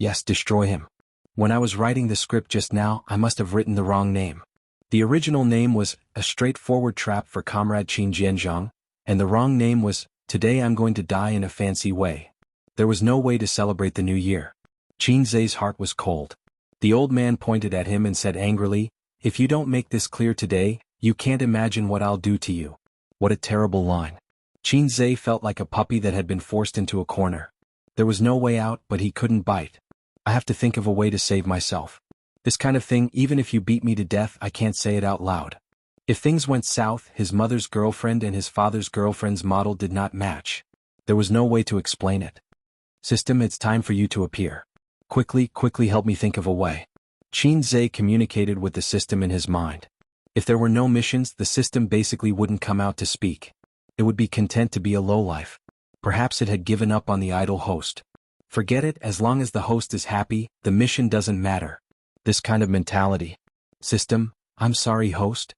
[SPEAKER 1] Yes, destroy him. When I was writing the script just now, I must have written the wrong name. The original name was A Straightforward Trap for Comrade Qin Jianzhang, and the wrong name was Today I'm Going to Die in a Fancy Way. There was no way to celebrate the new year. Qin Zhe's heart was cold. The old man pointed at him and said angrily, If you don't make this clear today, you can't imagine what I'll do to you. What a terrible line. Qin Zhe felt like a puppy that had been forced into a corner. There was no way out, but he couldn't bite. I have to think of a way to save myself. This kind of thing, even if you beat me to death, I can't say it out loud. If things went south, his mother's girlfriend and his father's girlfriend's model did not match. There was no way to explain it. System, it's time for you to appear. Quickly help me think of a way. Qin Zhe communicated with the system in his mind. If there were no missions, the system basically wouldn't come out to speak. It would be content to be a lowlife. Perhaps it had given up on the idle host. Forget it, as long as the host is happy, the mission doesn't matter. This kind of mentality. System, I'm sorry, host.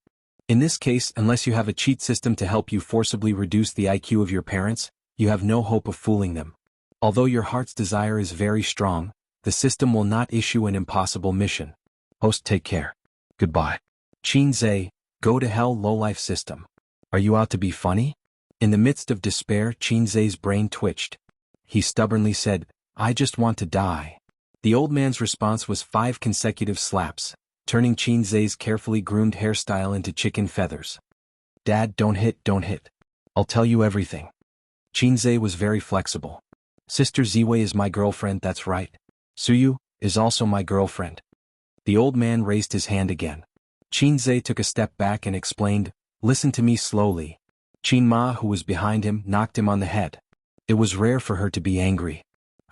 [SPEAKER 1] In this case, unless you have a cheat system to help you forcibly reduce the IQ of your parents, you have no hope of fooling them. Although your heart's desire is very strong, the system will not issue an impossible mission. Host, take care. Goodbye. Qin Zhe, go to hell, lowlife system. Are you out to be funny? In the midst of despair, Qin Zhe's brain twitched. He stubbornly said, I just want to die. The old man's response was 5 consecutive slaps, turning Qin Zhe's carefully groomed hairstyle into chicken feathers. Dad, don't hit. I'll tell you everything. Qin Zhe was very flexible. Sister Ziwei is my girlfriend, that's right. Suyu is also my girlfriend. The old man raised his hand again. Qin Zhe took a step back and explained, Listen to me slowly. Qin Ma, who was behind him, knocked him on the head. It was rare for her to be angry.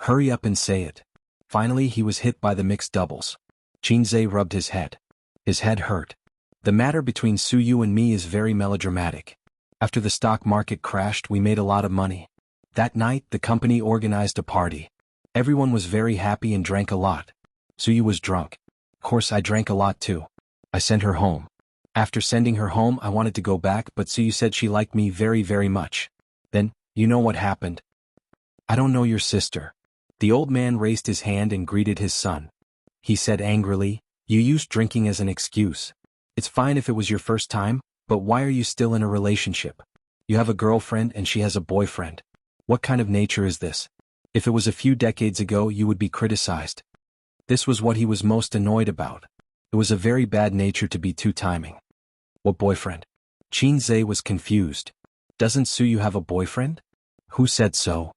[SPEAKER 1] Hurry up and say it. Finally he was hit by the mixed doubles. Qin Zhe rubbed his head. His head hurt. The matter between Su Yu and me is very melodramatic. After the stock market crashed, we made a lot of money. That night, the company organized a party. Everyone was very happy and drank a lot. Su Yu was drunk. Of course I drank a lot too. I sent her home. After sending her home, I wanted to go back, but Su Yu said she liked me very much. Then, you know what happened? I don't know your sister. The old man raised his hand and greeted his son. He said angrily, You used drinking as an excuse. It's fine if it was your first time, but why are you still in a relationship? You have a girlfriend and she has a boyfriend. What kind of nature is this? If it was a few decades ago, you would be criticized. This was what he was most annoyed about. It was a very bad nature to be two-timing. What boyfriend? Qin Zhe was confused. Doesn't Su Yu have a boyfriend? Who said so?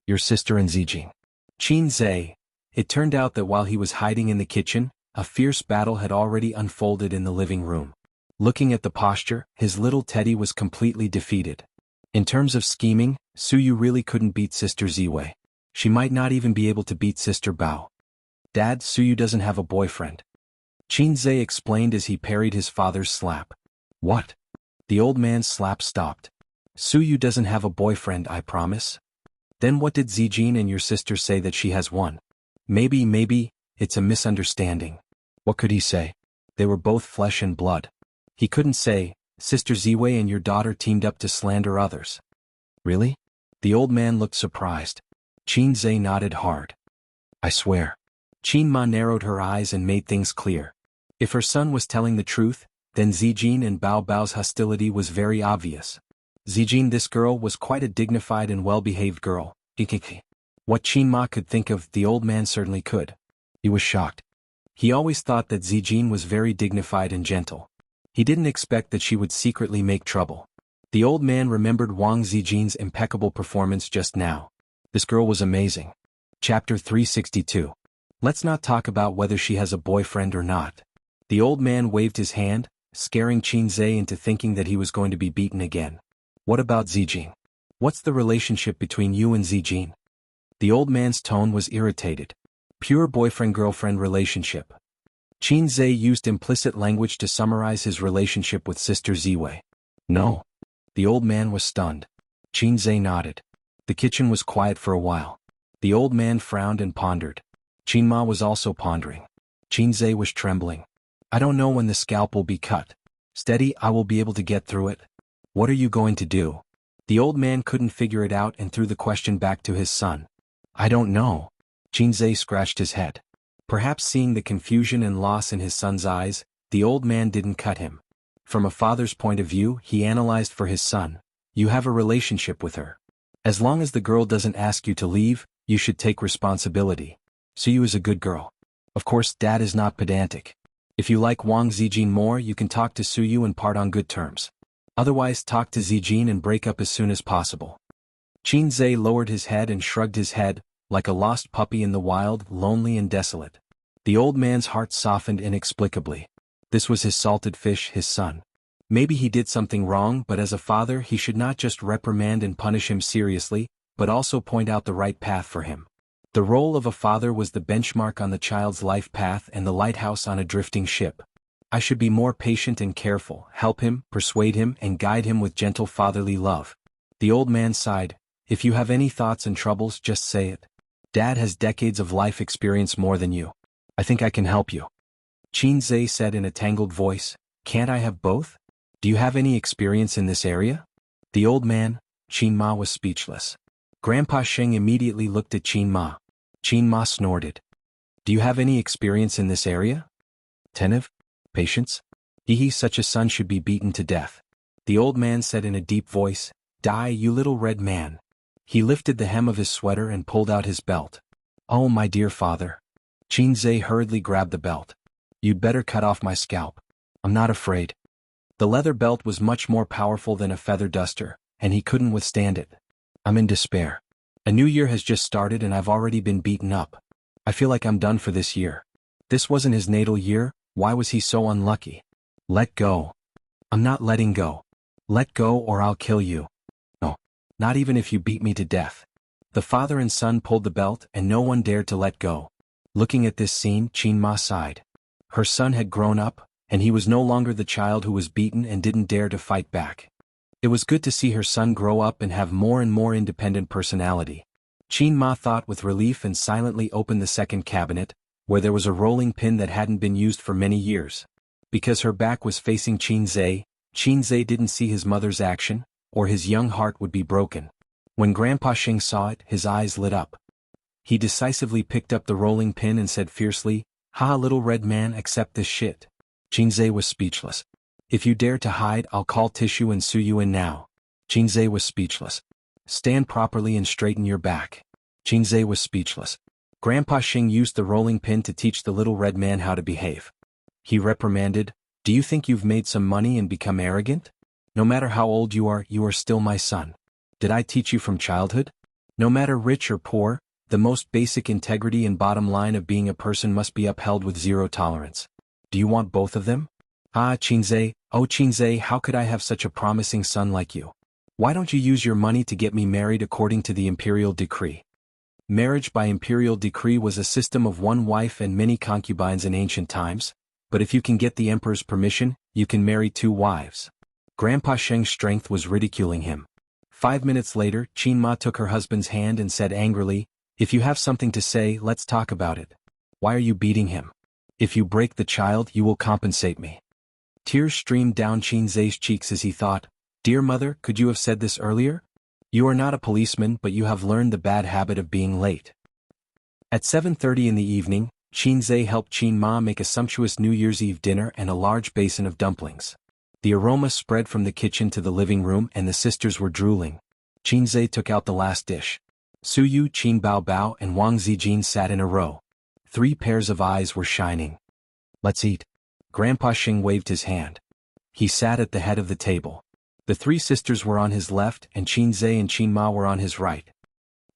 [SPEAKER 1] Your sister and Zijing. Qin Zhe. It turned out that while he was hiding in the kitchen, a fierce battle had already unfolded in the living room. Looking at the posture, his little Teddy was completely defeated. In terms of scheming, Su Yu really couldn't beat Sister Ziwei. She might not even be able to beat Sister Bao. Dad, Su Yu doesn't have a boyfriend. Qin Zhe explained as he parried his father's slap. What? The old man's slap stopped. Su Yu doesn't have a boyfriend, I promise. Then what did Zijin and your sister say that she has one? Maybe, it's a misunderstanding. What could he say? They were both flesh and blood. He couldn't say, Sister Ziwei and your daughter teamed up to slander others. Really? The old man looked surprised. Qin Zhe nodded hard. I swear. Qin Ma narrowed her eyes and made things clear. If her son was telling the truth, then Zijin and Bao Bao's hostility was very obvious. Zijin, this girl, was quite a dignified and well-behaved girl. What Qin Ma could think of, the old man certainly could. He was shocked. He always thought that Zijin was very dignified and gentle. He didn't expect that she would secretly make trouble. The old man remembered Wang Zijin's impeccable performance just now. This girl was amazing. Chapter 362. Let's not talk about whether she has a boyfriend or not. The old man waved his hand, scaring Qin Zhe into thinking that he was going to be beaten again. What about Zijin? What's the relationship between you and Zijin? The old man's tone was irritated. Pure boyfriend-girlfriend relationship. Qin Zhe used implicit language to summarize his relationship with Sister Ziwei. No. The old man was stunned. Qinzhe nodded. The kitchen was quiet for a while. The old man frowned and pondered. Qinma was also pondering. Qinzhe was trembling. I don't know when the scalp will be cut. Steady, I will be able to get through it. What are you going to do? The old man couldn't figure it out and threw the question back to his son. I don't know. Qinzhe scratched his head. Perhaps seeing the confusion and loss in his son's eyes, the old man didn't cut him. From a father's point of view, he analyzed for his son. You have a relationship with her. As long as the girl doesn't ask you to leave, you should take responsibility. Suyu is a good girl. Of course, Dad is not pedantic. If you like Wang Zijin more, you can talk to Suyu and part on good terms. Otherwise, talk to Zijin and break up as soon as possible. Qinzhe lowered his head and shrugged his head, like a lost puppy in the wild, lonely and desolate. The old man's heart softened inexplicably. This was his salted fish, his son. Maybe he did something wrong, but as a father he should not just reprimand and punish him seriously, but also point out the right path for him. The role of a father was the benchmark on the child's life path and the lighthouse on a drifting ship. I should be more patient and careful, help him, persuade him, and guide him with gentle fatherly love. The old man sighed. If you have any thoughts and troubles, just say it. Dad has decades of life experience more than you. I think I can help you. Qinzhe said in a tangled voice, Can't I have both? Do you have any experience in this area? The old man, Qinma, was speechless. Grandpa Sheng immediately looked at Qinma. Qinma snorted. Do you have any experience in this area? Tenev? Patience? Hehe, such a son should be beaten to death. The old man said in a deep voice, Die, you little red man. He lifted the hem of his sweater and pulled out his belt. Oh, my dear father. Qinzhe hurriedly grabbed the belt. You'd better cut off my scalp. I'm not afraid. The leather belt was much more powerful than a feather duster, and he couldn't withstand it. I'm in despair. A new year has just started and I've already been beaten up. I feel like I'm done for this year. This wasn't his natal year, why was he so unlucky? Let go. I'm not letting go. Let go or I'll kill you. No, not even if you beat me to death. The father and son pulled the belt and no one dared to let go. Looking at this scene, Qinma sighed. Her son had grown up, and he was no longer the child who was beaten and didn't dare to fight back. It was good to see her son grow up and have more and more independent personality. Qinma thought with relief and silently opened the second cabinet, where there was a rolling pin that hadn't been used for many years. Because her back was facing Qinzhe, Qinzhe didn't see his mother's action, or his young heart would be broken. When Grandpa Sheng saw it, his eyes lit up. He decisively picked up the rolling pin and said fiercely, Ha, little red man, accept this shit. Qinzhe was speechless. If you dare to hide, I'll call Tissue and sue you in now. Qinzhe was speechless. Stand properly and straighten your back. Qinzhe was speechless. Grandpa Sheng used the rolling pin to teach the little red man how to behave. He reprimanded, Do you think you've made some money and become arrogant? No matter how old you are still my son. Did I teach you from childhood? No matter rich or poor, the most basic integrity and bottom line of being a person must be upheld with zero tolerance. Do you want both of them? Ah, Qinzhe, oh Qinzhe, how could I have such a promising son like you? Why don't you use your money to get me married according to the imperial decree? Marriage by imperial decree was a system of one wife and many concubines in ancient times, but if you can get the emperor's permission, you can marry 2 wives. Grandpa Sheng's strength was ridiculing him. 5 minutes later, Qinma took her husband's hand and said angrily, If you have something to say, let's talk about it. Why are you beating him? If you break the child, you will compensate me. Tears streamed down Qinzhe's cheeks as he thought, Dear mother, could you have said this earlier? You are not a policeman, but you have learned the bad habit of being late. At 7:30 in the evening, Qinzhe helped Qinma make a sumptuous New Year's Eve dinner and a large basin of dumplings. The aroma spread from the kitchen to the living room and the sisters were drooling. Qinzhe took out the last dish. Suyu, Qin Baobao and Wang Zijin sat in a row. 3 pairs of eyes were shining. Let's eat. Grandpa Sheng waved his hand. He sat at the head of the table. The 3 sisters were on his left and Qinzhe and Qinma were on his right.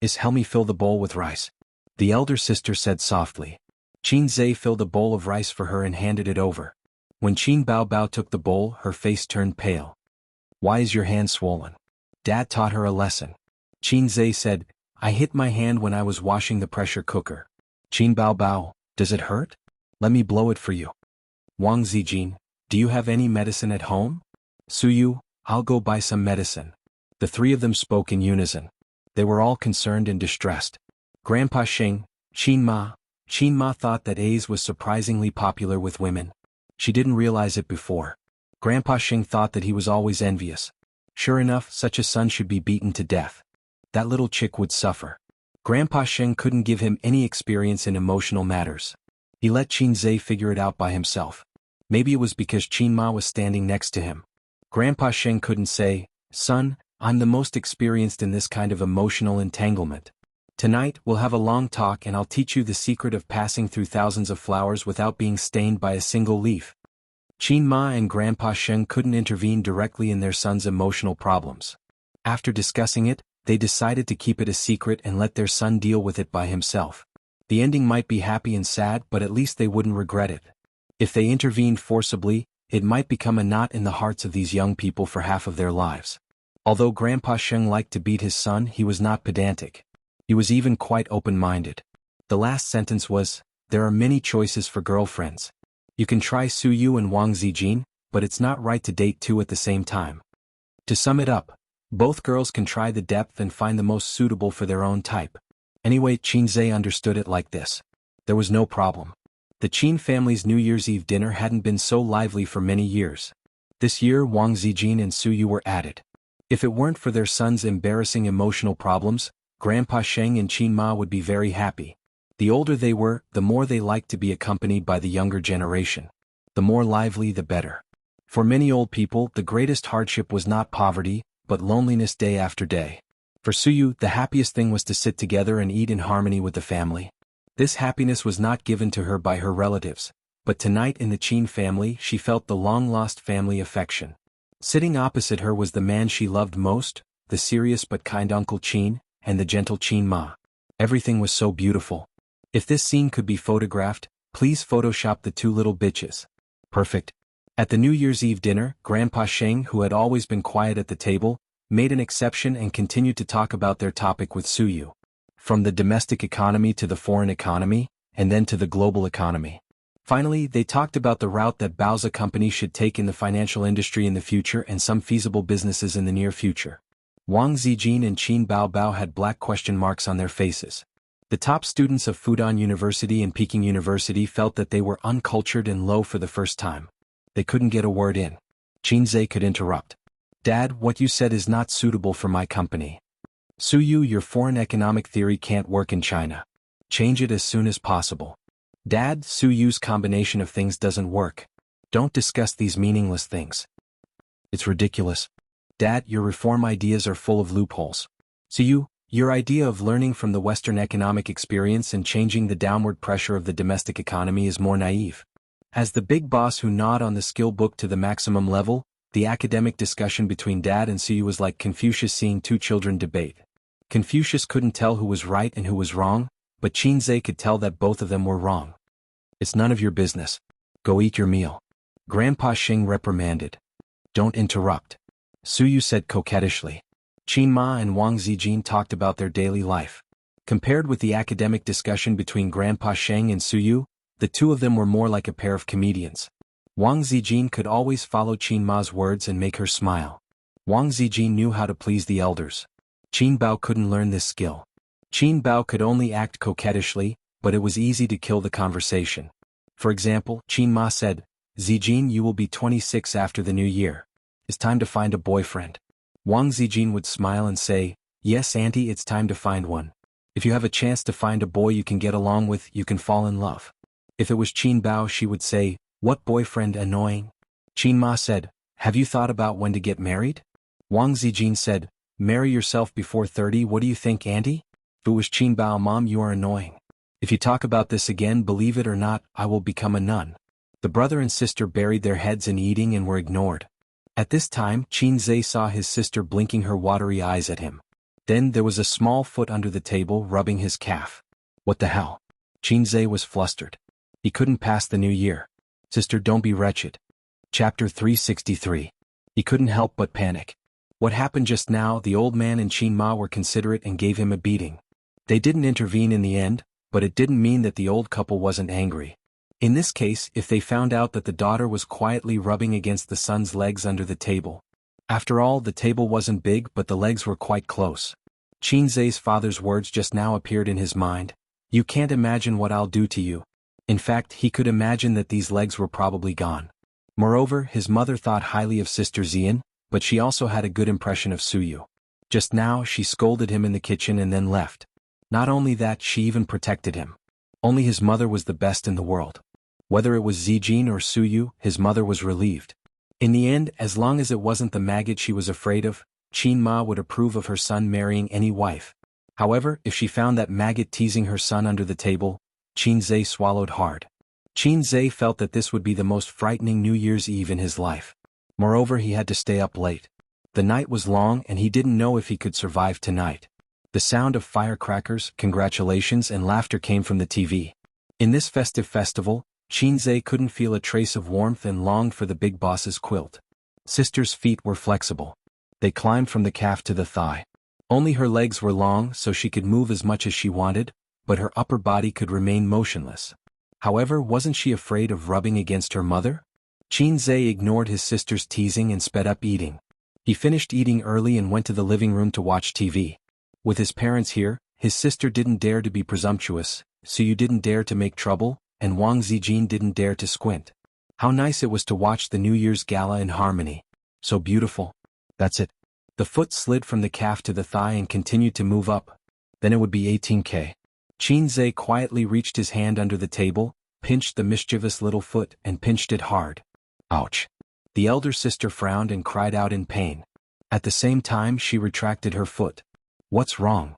[SPEAKER 1] Help me fill the bowl with rice. The elder sister said softly. Qinzhe filled a bowl of rice for her and handed it over. When Qin Baobao took the bowl, her face turned pale. Why is your hand swollen? Dad taught her a lesson. Qinzhe said, I hit my hand when I was washing the pressure cooker. Qin Baobao, does it hurt? Let me blow it for you. Wang Zijin, do you have any medicine at home? Suyu, I'll go buy some medicine. The three of them spoke in unison. They were all concerned and distressed. Grandpa Xing, Qin Ma thought that A's was surprisingly popular with women. She didn't realize it before. Grandpa Xing thought that he was always envious. Sure enough, such a son should be beaten to death. That little chick would suffer. Grandpa Xing couldn't give him any experience in emotional matters. He let Qin Zhe figure it out by himself. Maybe it was because Qin Ma was standing next to him. Grandpa Xing couldn't say, "Son, I'm the most experienced in this kind of emotional entanglement. Tonight we'll have a long talk and I'll teach you the secret of passing through thousands of flowers without being stained by a single leaf." Qin Ma and Grandpa Sheng couldn't intervene directly in their son's emotional problems. After discussing it, they decided to keep it a secret and let their son deal with it by himself. The ending might be happy and sad, but at least they wouldn't regret it. If they intervened forcibly, it might become a knot in the hearts of these young people for half of their lives. Although Grandpa Sheng liked to beat his son, he was not pedantic. He was even quite open-minded. The last sentence was, "There are many choices for girlfriends. You can try Su Yu and Wang Zijin, but it's not right to date two at the same time." To sum it up, both girls can try the depth and find the most suitable for their own type. Anyway, Qin Zhe understood it like this. There was no problem. The Qin family's New Year's Eve dinner hadn't been so lively for many years. This year Wang Zijin and Su Yu were added. If it weren't for their son's embarrassing emotional problems, Grandpa Sheng and Qin Ma would be very happy. The older they were, the more they liked to be accompanied by the younger generation. The more lively the better. For many old people, the greatest hardship was not poverty, but loneliness day after day. For Su Yu, the happiest thing was to sit together and eat in harmony with the family. This happiness was not given to her by her relatives, but tonight in the Qin family she felt the long-lost family affection. Sitting opposite her was the man she loved most, the serious but kind Uncle Qin, and the gentle Qin Ma. Everything was so beautiful. If this scene could be photographed, please Photoshop the two little bitches. Perfect. At the New Year's Eve dinner, Grandpa Sheng, who had always been quiet at the table, made an exception and continued to talk about their topic with Su Yu. From the domestic economy to the foreign economy, and then to the global economy. Finally, they talked about the route that Bao's company should take in the financial industry in the future and some feasible businesses in the near future. Wang Zijin and Qin Bao had black question marks on their faces. The top students of Fudan University and Peking University felt that they were uncultured and low for the first time. They couldn't get a word in. Qin Zhe could interrupt. "Dad, what you said is not suitable for my company. Su Yu, your foreign economic theory can't work in China. Change it as soon as possible. Dad, Su Yu's combination of things doesn't work. Don't discuss these meaningless things. It's ridiculous. Dad, your reform ideas are full of loopholes. Su Yu, your idea of learning from the Western economic experience and changing the downward pressure of the domestic economy is more naive." As the big boss who gnawed on the skill book to the maximum level, the academic discussion between Dad and Su Yu was like Confucius seeing two children debate. Confucius couldn't tell who was right and who was wrong, but Qin Zhe could tell that both of them were wrong. "It's none of your business. Go eat your meal." Grandpa Xing reprimanded. "Don't interrupt," Su Yu said coquettishly. Qin Ma and Wang Zijin talked about their daily life. Compared with the academic discussion between Grandpa Sheng and Su Yu, the two of them were more like a pair of comedians. Wang Zijin could always follow Qin Ma's words and make her smile. Wang Zijin knew how to please the elders. Qin Bao couldn't learn this skill. Qin Bao could only act coquettishly, but it was easy to kill the conversation. For example, Qin Ma said, "Zijin, you will be 26 after the new year. It's time to find a boyfriend." Wang Zijin would smile and say, "Yes, auntie, it's time to find one. If you have a chance to find a boy you can get along with, you can fall in love." If it was Qin Bao, she would say, "What boyfriend, annoying?" Qin Ma said, "Have you thought about when to get married?" Wang Zijin said, "Marry yourself before 30, what do you think, auntie?" If it was Qin Bao, "Mom, you are annoying. If you talk about this again, believe it or not, I will become a nun." The brother and sister buried their heads in eating and were ignored. At this time, Qin Zhe saw his sister blinking her watery eyes at him. Then there was a small foot under the table rubbing his calf. What the hell? Qin Zhe was flustered. He couldn't pass the new year. "Sister, don't be wretched." Chapter 363. He couldn't help but panic. What happened just now? The old man and Qin Ma were considerate and gave him a beating. They didn't intervene in the end, but it didn't mean that the old couple wasn't angry. In this case, if they found out that the daughter was quietly rubbing against the son's legs under the table, After all, the table wasn't big but the legs were quite close. Qinzai's father's words just now appeared in his mind. You can't imagine what I'll do to you. In fact, he could imagine that these legs were probably gone. Moreover, his mother thought highly of Sister Xian, but she also had a good impression of Suyu. Just now she scolded him in the kitchen and then left. Not only that, she even protected him. Only his mother was the best in the world. Whether it was Zijin or Suyu, his mother was relieved. In the end, as long as it wasn't the maggot she was afraid of, Qin Ma would approve of her son marrying any wife. However, if she found that maggot teasing her son under the table, Qinzai swallowed hard. Qinzai felt that this would be the most frightening New Year's Eve in his life. Moreover, he had to stay up late. The night was long and he didn't know if he could survive tonight. The sound of firecrackers, congratulations and laughter came from the TV. In this festive festival, Qinzai couldn't feel a trace of warmth and longed for the big boss's quilt. Sister's feet were flexible. They climbed from the calf to the thigh. Only her legs were long so she could move as much as she wanted, but her upper body could remain motionless. However, wasn't she afraid of rubbing against her mother? Qinzai ignored his sister's teasing and sped up eating. He finished eating early and went to the living room to watch TV. With his parents here, his sister didn't dare to be presumptuous, Suyu didn't dare to make trouble, and Wang Zijin didn't dare to squint. How nice it was to watch the New Year's gala in harmony. So beautiful. That's it. The foot slid from the calf to the thigh and continued to move up. Then it would be 18K. Qinzai quietly reached his hand under the table, pinched the mischievous little foot and pinched it hard. Ouch. The elder sister frowned and cried out in pain. At the same time she retracted her foot. What's wrong?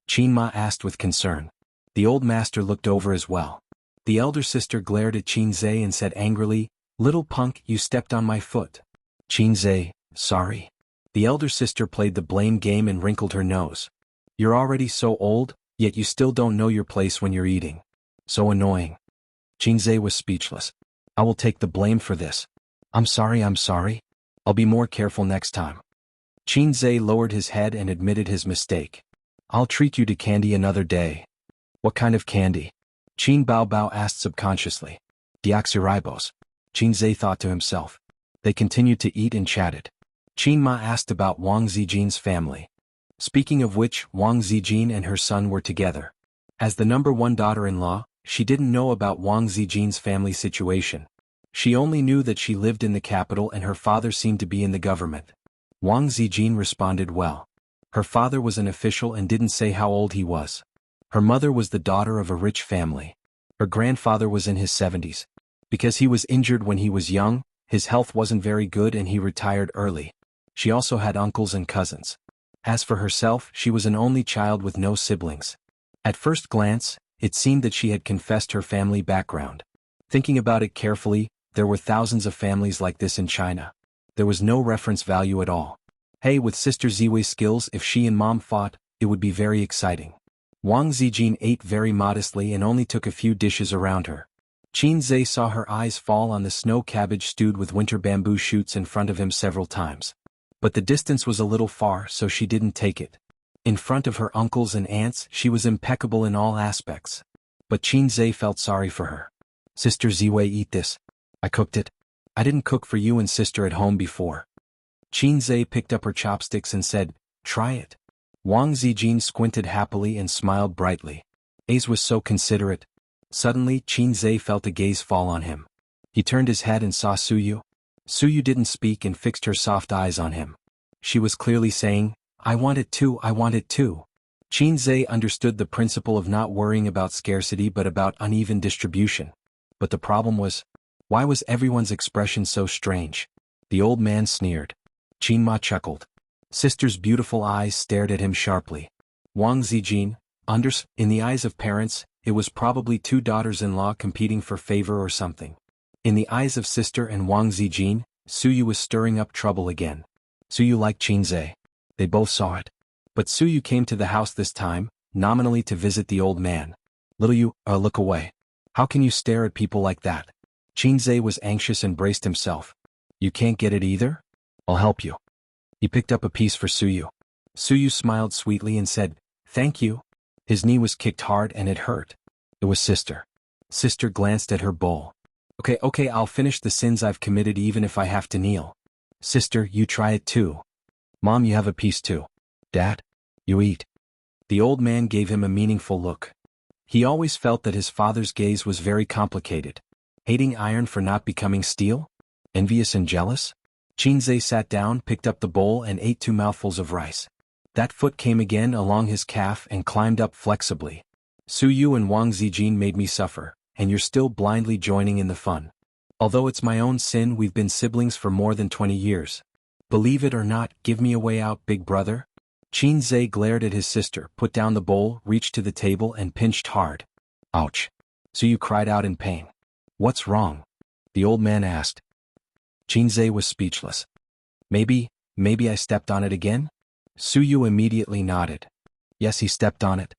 [SPEAKER 1] Qin Ma asked with concern. The old master looked over as well. The elder sister glared at Qinzai and said angrily, Little punk, you stepped on my foot. Qinzai, sorry. The elder sister played the blame game and wrinkled her nose. You're already so old, yet you still don't know your place when you're eating. So annoying. Qinzai was speechless. I will take the blame for this. I'm sorry. I'll be more careful next time. Qinzai lowered his head and admitted his mistake. I'll treat you to candy another day. What kind of candy? Qin Baobao asked subconsciously. Deoxyribose. Qinzai thought to himself. They continued to eat and chatted. Qin Ma asked about Wang Zijin's family. Speaking of which, Wang Zijin and her son were together. As the number one daughter-in-law, she didn't know about Wang Zijin's family situation. She only knew that she lived in the capital and her father seemed to be in the government. Wang Zijin responded well. Her father was an official and didn't say how old he was. Her mother was the daughter of a rich family. Her grandfather was in his 70s. Because he was injured when he was young, his health wasn't very good and he retired early. She also had uncles and cousins. As for herself, she was an only child with no siblings. At first glance, it seemed that she had confessed her family background. Thinking about it carefully, there were thousands of families like this in China. There was no reference value at all. Hey, with Sister Ziwei's skills, if she and Mom fought, it would be very exciting. Wang Zijin ate very modestly and only took a few dishes around her. Qinzai saw her eyes fall on the snow cabbage stewed with winter bamboo shoots in front of him several times. But the distance was a little far, so she didn't take it. In front of her uncles and aunts, she was impeccable in all aspects. But Qinzai felt sorry for her. Sister Ziwei, eat this. I cooked it. I didn't cook for you and sister at home before. Qinzai picked up her chopsticks and said, try it. Wang Zijin squinted happily and smiled brightly. Ace was so considerate. Suddenly, Qinzai felt a gaze fall on him. He turned his head and saw Suyu. Suyu didn't speak and fixed her soft eyes on him. She was clearly saying, I want it too. Qinzai understood the principle of not worrying about scarcity but about uneven distribution. But the problem was, why was everyone's expression so strange? The old man sneered. Qin Ma chuckled. Sister's beautiful eyes stared at him sharply. Wang Zijin, in the eyes of parents, it was probably two daughters-in-law competing for favor or something. In the eyes of sister and Wang Zijin, Suyu was stirring up trouble again. Suyu liked Qinzai. They both saw it. But Suyu came to the house this time, nominally to visit the old man. Little you, look away. How can you stare at people like that? Qinzai was anxious and braced himself. You can't get it either? I'll help you. He picked up a piece for Suyu. Suyu smiled sweetly and said, thank you. His knee was kicked hard and it hurt. It was sister. Sister glanced at her bowl. Okay, I'll finish the sins I've committed even if I have to kneel. Sister, you try it too. Mom, you have a piece too. Dad, you eat. The old man gave him a meaningful look. He always felt that his father's gaze was very complicated. Hating iron for not becoming steel? Envious and jealous? Xianxia sat down, picked up the bowl and ate 2 mouthfuls of rice. That foot came again along his calf and climbed up flexibly. Su Yu and Wang Zijin made me suffer, and you're still blindly joining in the fun. Although it's my own sin, we've been siblings for more than 20 years. Believe it or not, give me a way out, big brother. Xianxia glared at his sister, put down the bowl, reached to the table and pinched hard. Ouch. Su Yu cried out in pain. What's wrong? The old man asked. Xianxia was speechless. Maybe I stepped on it again? Su Yu immediately nodded. Yes, he stepped on it.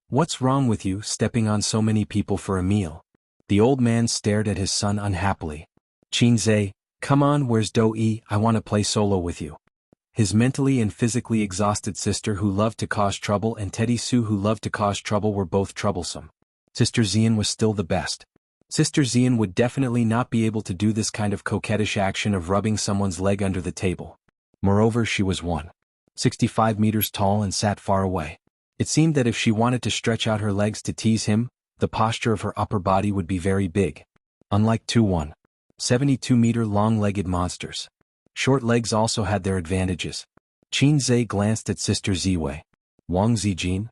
[SPEAKER 1] What's wrong with you stepping on so many people for a meal? The old man stared at his son unhappily. Xianxia, come on, where's Dou-yi? I want to play solo with you. His mentally and physically exhausted sister who loved to cause trouble and Teddy Su who loved to cause trouble were both troublesome. Sister Xian was still the best. Sister Xian would definitely not be able to do this kind of coquettish action of rubbing someone's leg under the table. Moreover, she was 165 meters tall and sat far away. It seemed that if she wanted to stretch out her legs to tease him, the posture of her upper body would be very big. Unlike 172-meter long-legged monsters. Short legs also had their advantages. Xianxia glanced at Sister Ziwei. Wang Zijin?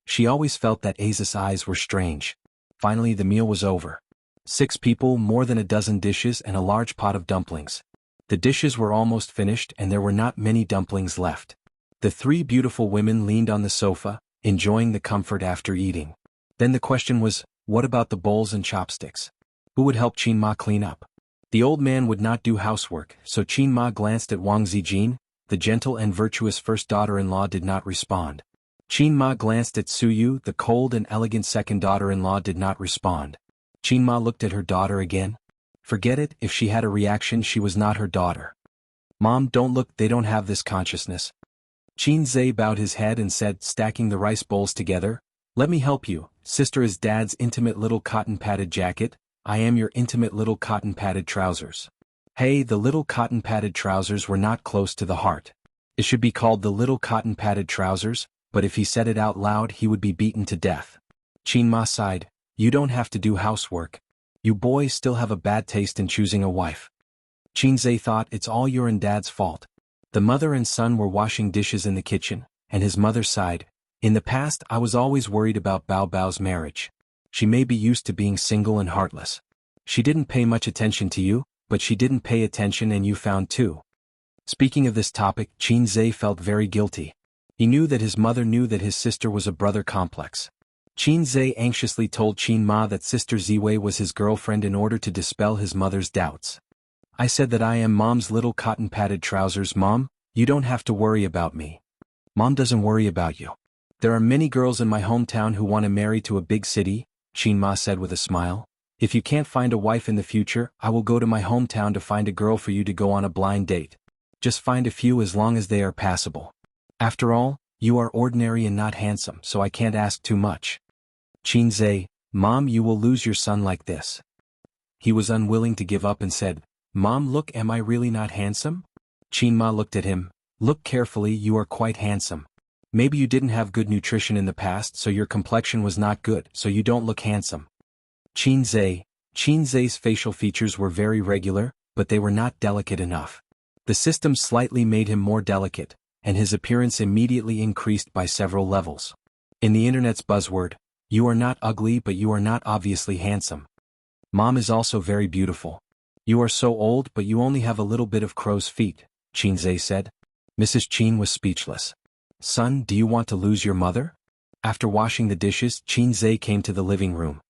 [SPEAKER 1] She always felt that Aza's eyes were strange. Finally the meal was over. 6 people, more than a dozen dishes and a large pot of dumplings. The dishes were almost finished and there were not many dumplings left. The 3 beautiful women leaned on the sofa, enjoying the comfort after eating. Then the question was, what about the bowls and chopsticks? Who would help Qin clean up? The old man would not do housework, so Qin glanced at Wang Zijin. The gentle and virtuous first daughter-in-law did not respond. Qin glanced at Su Yu. The cold and elegant second daughter-in-law did not respond. Qin looked at her daughter again. Forget it, if she had a reaction she was not her daughter. Mom, don't look, they don't have this consciousness. Xianxia bowed his head and said, stacking the rice bowls together, let me help you. Sister is Dad's intimate little cotton-padded jacket. I am your intimate little cotton-padded trousers. Hey, the little cotton-padded trousers were not close to the heart. It should be called the little cotton-padded trousers, but if he said it out loud he would be beaten to death. Qin sighed, you don't have to do housework. You boys still have a bad taste in choosing a wife. Xianxia thought, it's all your and Dad's fault. The mother and son were washing dishes in the kitchen, and his mother sighed, in the past I was always worried about Bao Bao's marriage. She may be used to being single and heartless. She didn't pay much attention to you, but she didn't pay attention and you found too. Speaking of this topic, Xianxia felt very guilty. He knew that his mother knew that his sister was a brother complex. Xianxia anxiously told Qin that Sister Ziwei was his girlfriend in order to dispel his mother's doubts. I said that I am Mom's little cotton-padded trousers. Mom, you don't have to worry about me. Mom doesn't worry about you. There are many girls in my hometown who want to marry to a big city, Qin said with a smile. If you can't find a wife in the future, I will go to my hometown to find a girl for you to go on a blind date. Just find a few as long as they are passable. After all, you are ordinary and not handsome, so I can't ask too much. Xianxia, Mom, you will lose your son like this. He was unwilling to give up and said, Mom, look, am I really not handsome? Qin looked at him. Look carefully, you are quite handsome. Maybe you didn't have good nutrition in the past, so your complexion was not good, so you don't look handsome. Xianxia's facial features were very regular, but they were not delicate enough. The system slightly made him more delicate, and his appearance immediately increased by several levels. In the internet's buzzword, you are not ugly but you are not obviously handsome. Mom is also very beautiful. You are so old but you only have a little bit of crow's feet, Xianxia said. Mrs. Qin was speechless. Son, do you want to lose your mother? After washing the dishes, Xianxia came to the living room.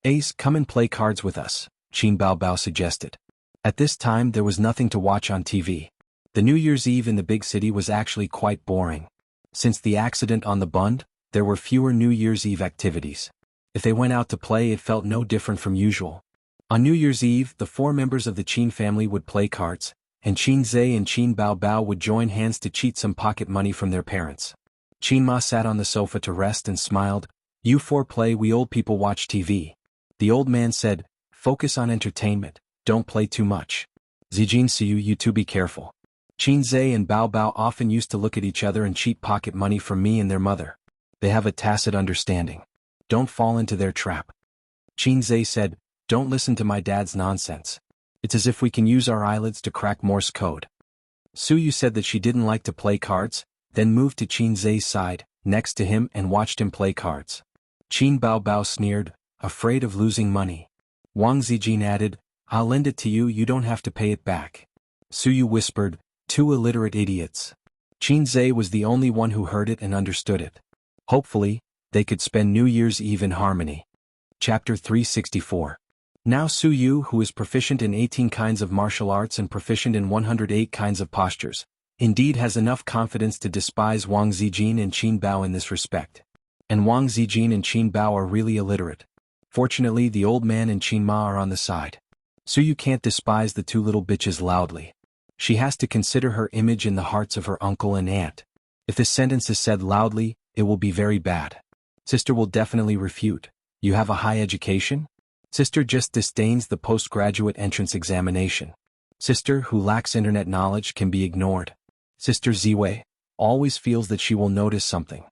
[SPEAKER 1] Ace, come and play cards with us, Qin Bao suggested. At this time there was nothing to watch on TV. The New Year's Eve in the big city was actually quite boring. Since the accident on the Bund, there were fewer New Year's Eve activities. If they went out to play it felt no different from usual. On New Year's Eve, the 4 members of the Qin family would play cards, and Xianxia and Qin Bao would join hands to cheat some pocket money from their parents. Qin sat on the sofa to rest and smiled. You 4 play, we old people watch TV. The old man said, focus on entertainment, don't play too much. Zijin Siu, you 2 be careful. Qinzhe and Bao Bao often used to look at each other and cheat pocket money from me and their mother. They have a tacit understanding. Don't fall into their trap. Qinzhe said, don't listen to my dad's nonsense. It's as if we can use our eyelids to crack Morse code. Suyu said that she didn't like to play cards, then moved to Qinzhe's side, next to him and watched him play cards. Qin Bao Bao sneered, afraid of losing money. Wang Zijin added, I'll lend it to you, you don't have to pay it back. Suyu whispered, two illiterate idiots. Qinzhe was the only one who heard it and understood it. Hopefully, they could spend New Year's Eve in harmony. Chapter 364. Now Suyu, who is proficient in 18 kinds of martial arts and proficient in 108 kinds of postures, indeed has enough confidence to despise Wang Zijin and Qin Bao in this respect. And Wang Zijin and Qin Bao are really illiterate. Fortunately, the old man and Qin Ma are on the side. Suyu can't despise the two little bitches loudly. She has to consider her image in the hearts of her uncle and aunt. If this sentence is said loudly, it will be very bad. Sister will definitely refute. You have a high education? Sister just disdains the postgraduate entrance examination. Sister, who lacks internet knowledge, can be ignored. Sister Ziwei always feels that she will notice something.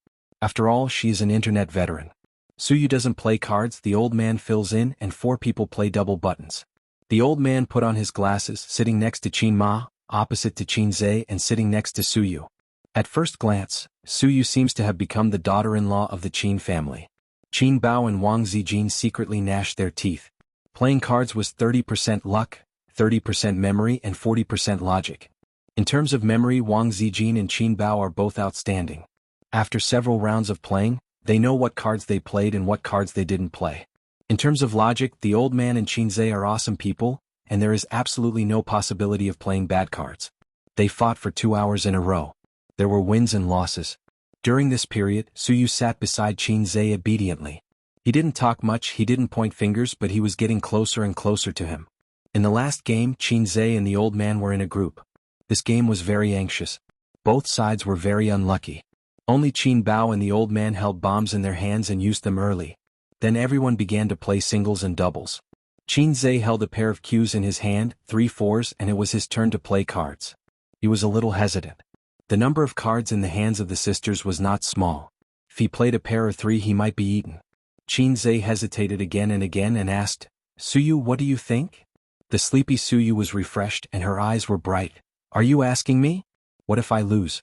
[SPEAKER 1] After all, she is an internet veteran. Suyu doesn't play cards, the old man fills in, and 4 people play double buttons. The old man put on his glasses, sitting next to Qin Ma, opposite to Qinzhe and sitting next to Suyu. At first glance, Suyu seems to have become the daughter-in-law of the Qin family. Qin Bao and Wang Zijin secretly gnashed their teeth. Playing cards was 30% luck, 30% memory and 40% logic. In terms of memory, Wang Zijin and Qin Bao are both outstanding. After several rounds of playing, they know what cards they played and what cards they didn't play. In terms of logic, the old man and Qinzhe are awesome people, and there is absolutely no possibility of playing bad cards. They fought for 2 hours in a row. There were wins and losses. During this period, Suyu sat beside Qinzhe obediently. He didn't talk much, he didn't point fingers, but he was getting closer and closer to him. In the last game, Qinzhe and the old man were in a group. This game was very anxious. Both sides were very unlucky. Only Qin Bao and the old man held bombs in their hands and used them early. Then everyone began to play singles and doubles. Qinzhe held a pair of cues in his hand, 3 fours, and it was his turn to play cards. He was a little hesitant. The number of cards in the hands of the sisters was not small. If he played a pair of 3, he might be eaten. Qinzhe hesitated again and asked, Suyu, what do you think? The sleepy Suyu was refreshed and her eyes were bright. Are you asking me? What if I lose?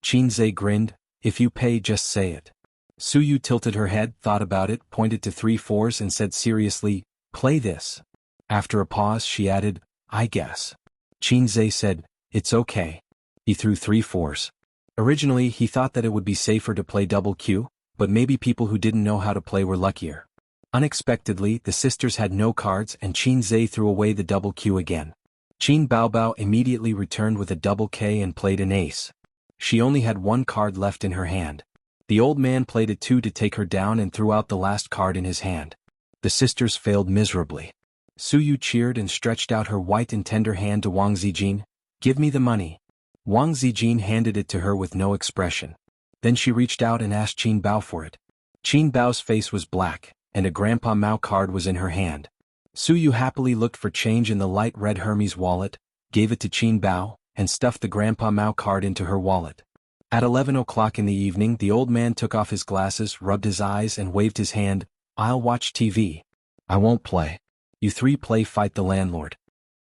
[SPEAKER 1] Qinzhe grinned, if you pay, just say it. Suyu tilted her head, thought about it, pointed to 3 fours and said seriously, play this. After a pause she added, I guess. Qinzhe said, it's okay. He threw 3 fours. Originally he thought that it would be safer to play double Q, but maybe people who didn't know how to play were luckier. Unexpectedly, the sisters had no cards and Qinzhe threw away the double Q again. Qin Bao Bao immediately returned with a double K and played an ace. She only had 1 card left in her hand. The old man played a 2 to take her down and threw out the last card in his hand. The sisters failed miserably. Suyu cheered and stretched out her white and tender hand to Wang Zijin. Give me the money. Wang Zijin handed it to her with no expression. Then she reached out and asked Qin Bao for it. Qin Bao's face was black, and a Grandpa Mao card was in her hand. Suyu happily looked for change in the light red Hermes wallet, gave it to Qin Bao, and stuffed the Grandpa Mao card into her wallet. At 11 o'clock in the evening, the old man took off his glasses, rubbed his eyes and waved his hand. I'll watch TV. I won't play. You 3 play fight the landlord.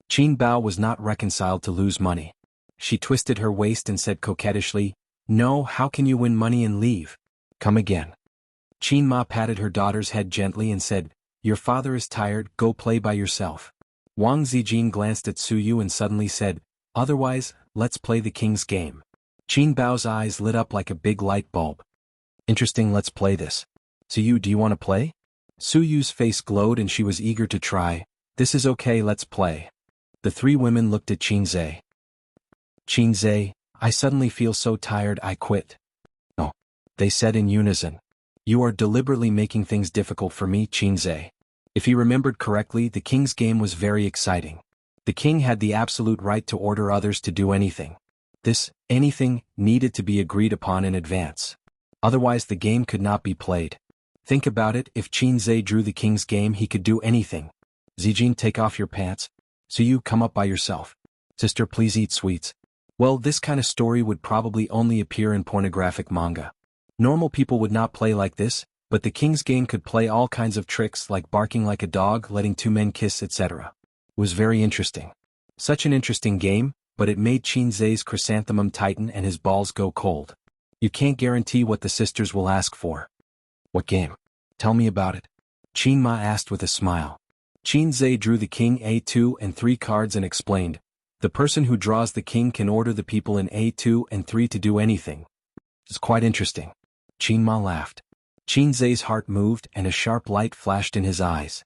[SPEAKER 1] Qin Bao was not reconciled to lose money. She twisted her waist and said coquettishly, no, how can you win money and leave? Come again. Qin Ma patted her daughter's head gently and said, your father is tired, go play by yourself. Wang Zijin glanced at Suyu and suddenly said, otherwise, let's play the king's game. Qin Bao's eyes lit up like a big light bulb. Interesting, let's play this. Suyu, do you want to play? Suyu's face glowed and she was eager to try. This is okay, let's play. The 3 women looked at Qinzhe. Qinzhe, I suddenly feel so tired I quit. No. They said in unison. You are deliberately making things difficult for me, Qinzhe. If he remembered correctly, the king's game was very exciting. The king had the absolute right to order others to do anything. This, anything, needed to be agreed upon in advance. Otherwise the game could not be played. Think about it, if Qinzhe drew the king's game he could do anything. Zijin, take off your pants. Suyu, come up by yourself. Sister, please eat sweets. Well, this kind of story would probably only appear in pornographic manga. Normal people would not play like this, but the king's game could play all kinds of tricks like barking like a dog, letting two men kiss, etc. It was very interesting. Such an interesting game, but it made Qinzhe's chrysanthemum tighten and his balls go cold. You can't guarantee what the sisters will ask for. What game? Tell me about it. Qin Ma asked with a smile. Qinzhe drew the king A2 and 3 cards and explained, the person who draws the king can order the people in A2 and 3 to do anything. It's quite interesting. Qin Ma laughed. Qinzhe's heart moved and a sharp light flashed in his eyes.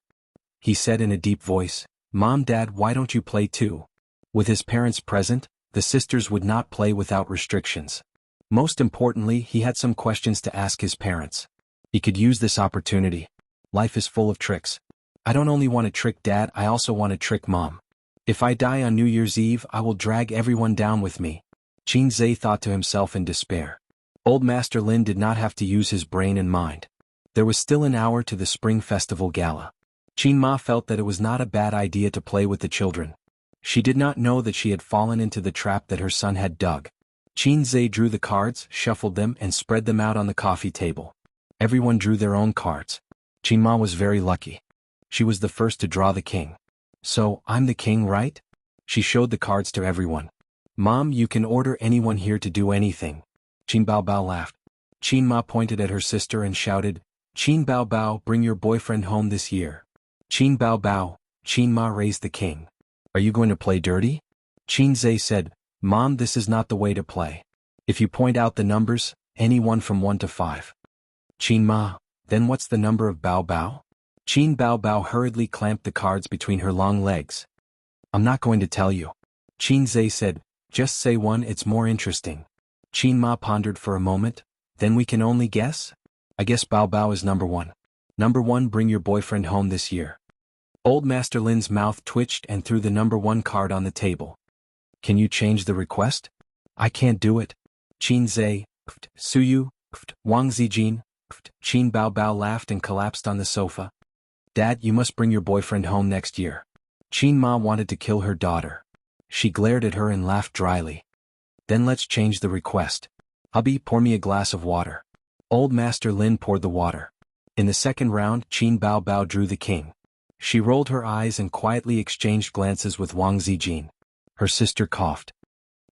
[SPEAKER 1] He said in a deep voice, Mom, Dad, why don't you play too? With his parents present, the sisters would not play without restrictions. Most importantly, he had some questions to ask his parents. He could use this opportunity. Life is full of tricks. I don't only want to trick Dad, I also want to trick Mom. If I die on New Year's Eve, I will drag everyone down with me. Qinzhe thought to himself in despair. Old Master Lin did not have to use his brain and mind. There was still an hour to the Spring Festival Gala. Qin Ma felt that it was not a bad idea to play with the children. She did not know that she had fallen into the trap that her son had dug. Qinzhe drew the cards, shuffled them and spread them out on the coffee table. Everyone drew their own cards. Qin Ma was very lucky. She was the first to draw the king. So, I'm the king, right? She showed the cards to everyone. Mom, you can order anyone here to do anything. Qin Bao Bao laughed. Qin Ma pointed at her sister and shouted, Qin Bao Bao, bring your boyfriend home this year. Qin Bao Bao, Qin Ma raised the king. Are you going to play dirty? Qinzhe said, Mom, this is not the way to play. If you point out the numbers, any one from 1 to 5. Qin Ma, then what's the number of Bao Bao? Qin Bao Bao hurriedly clamped the cards between her long legs. I'm not going to tell you. Qinzhe said, just say 1, it's more interesting. Qin Ma pondered for a moment, then we can only guess? I guess Bao Bao is number 1. Number 1, bring your boyfriend home this year. Old Master Lin's mouth twitched and threw the number 1 card on the table. Can you change the request? I can't do it. Qinzhe, Suyu, Wang Zijin, Qin Bao Bao laughed and collapsed on the sofa. Dad, you must bring your boyfriend home next year. Qin Ma wanted to kill her daughter. She glared at her and laughed dryly. Then let's change the request. Hubby, pour me a glass of water. Old Master Lin poured the water. In the second round, Qin Bao Bao drew the king. She rolled her eyes and quietly exchanged glances with Wang Zijin. Her sister coughed.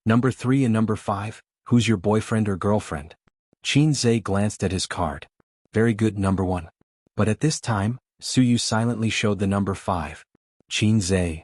[SPEAKER 1] Number 3 and number 5, who's your boyfriend or girlfriend? Qinzhe glanced at his card. Very good, number 1. But at this time, Suyu silently showed the number 5. Qinzhe.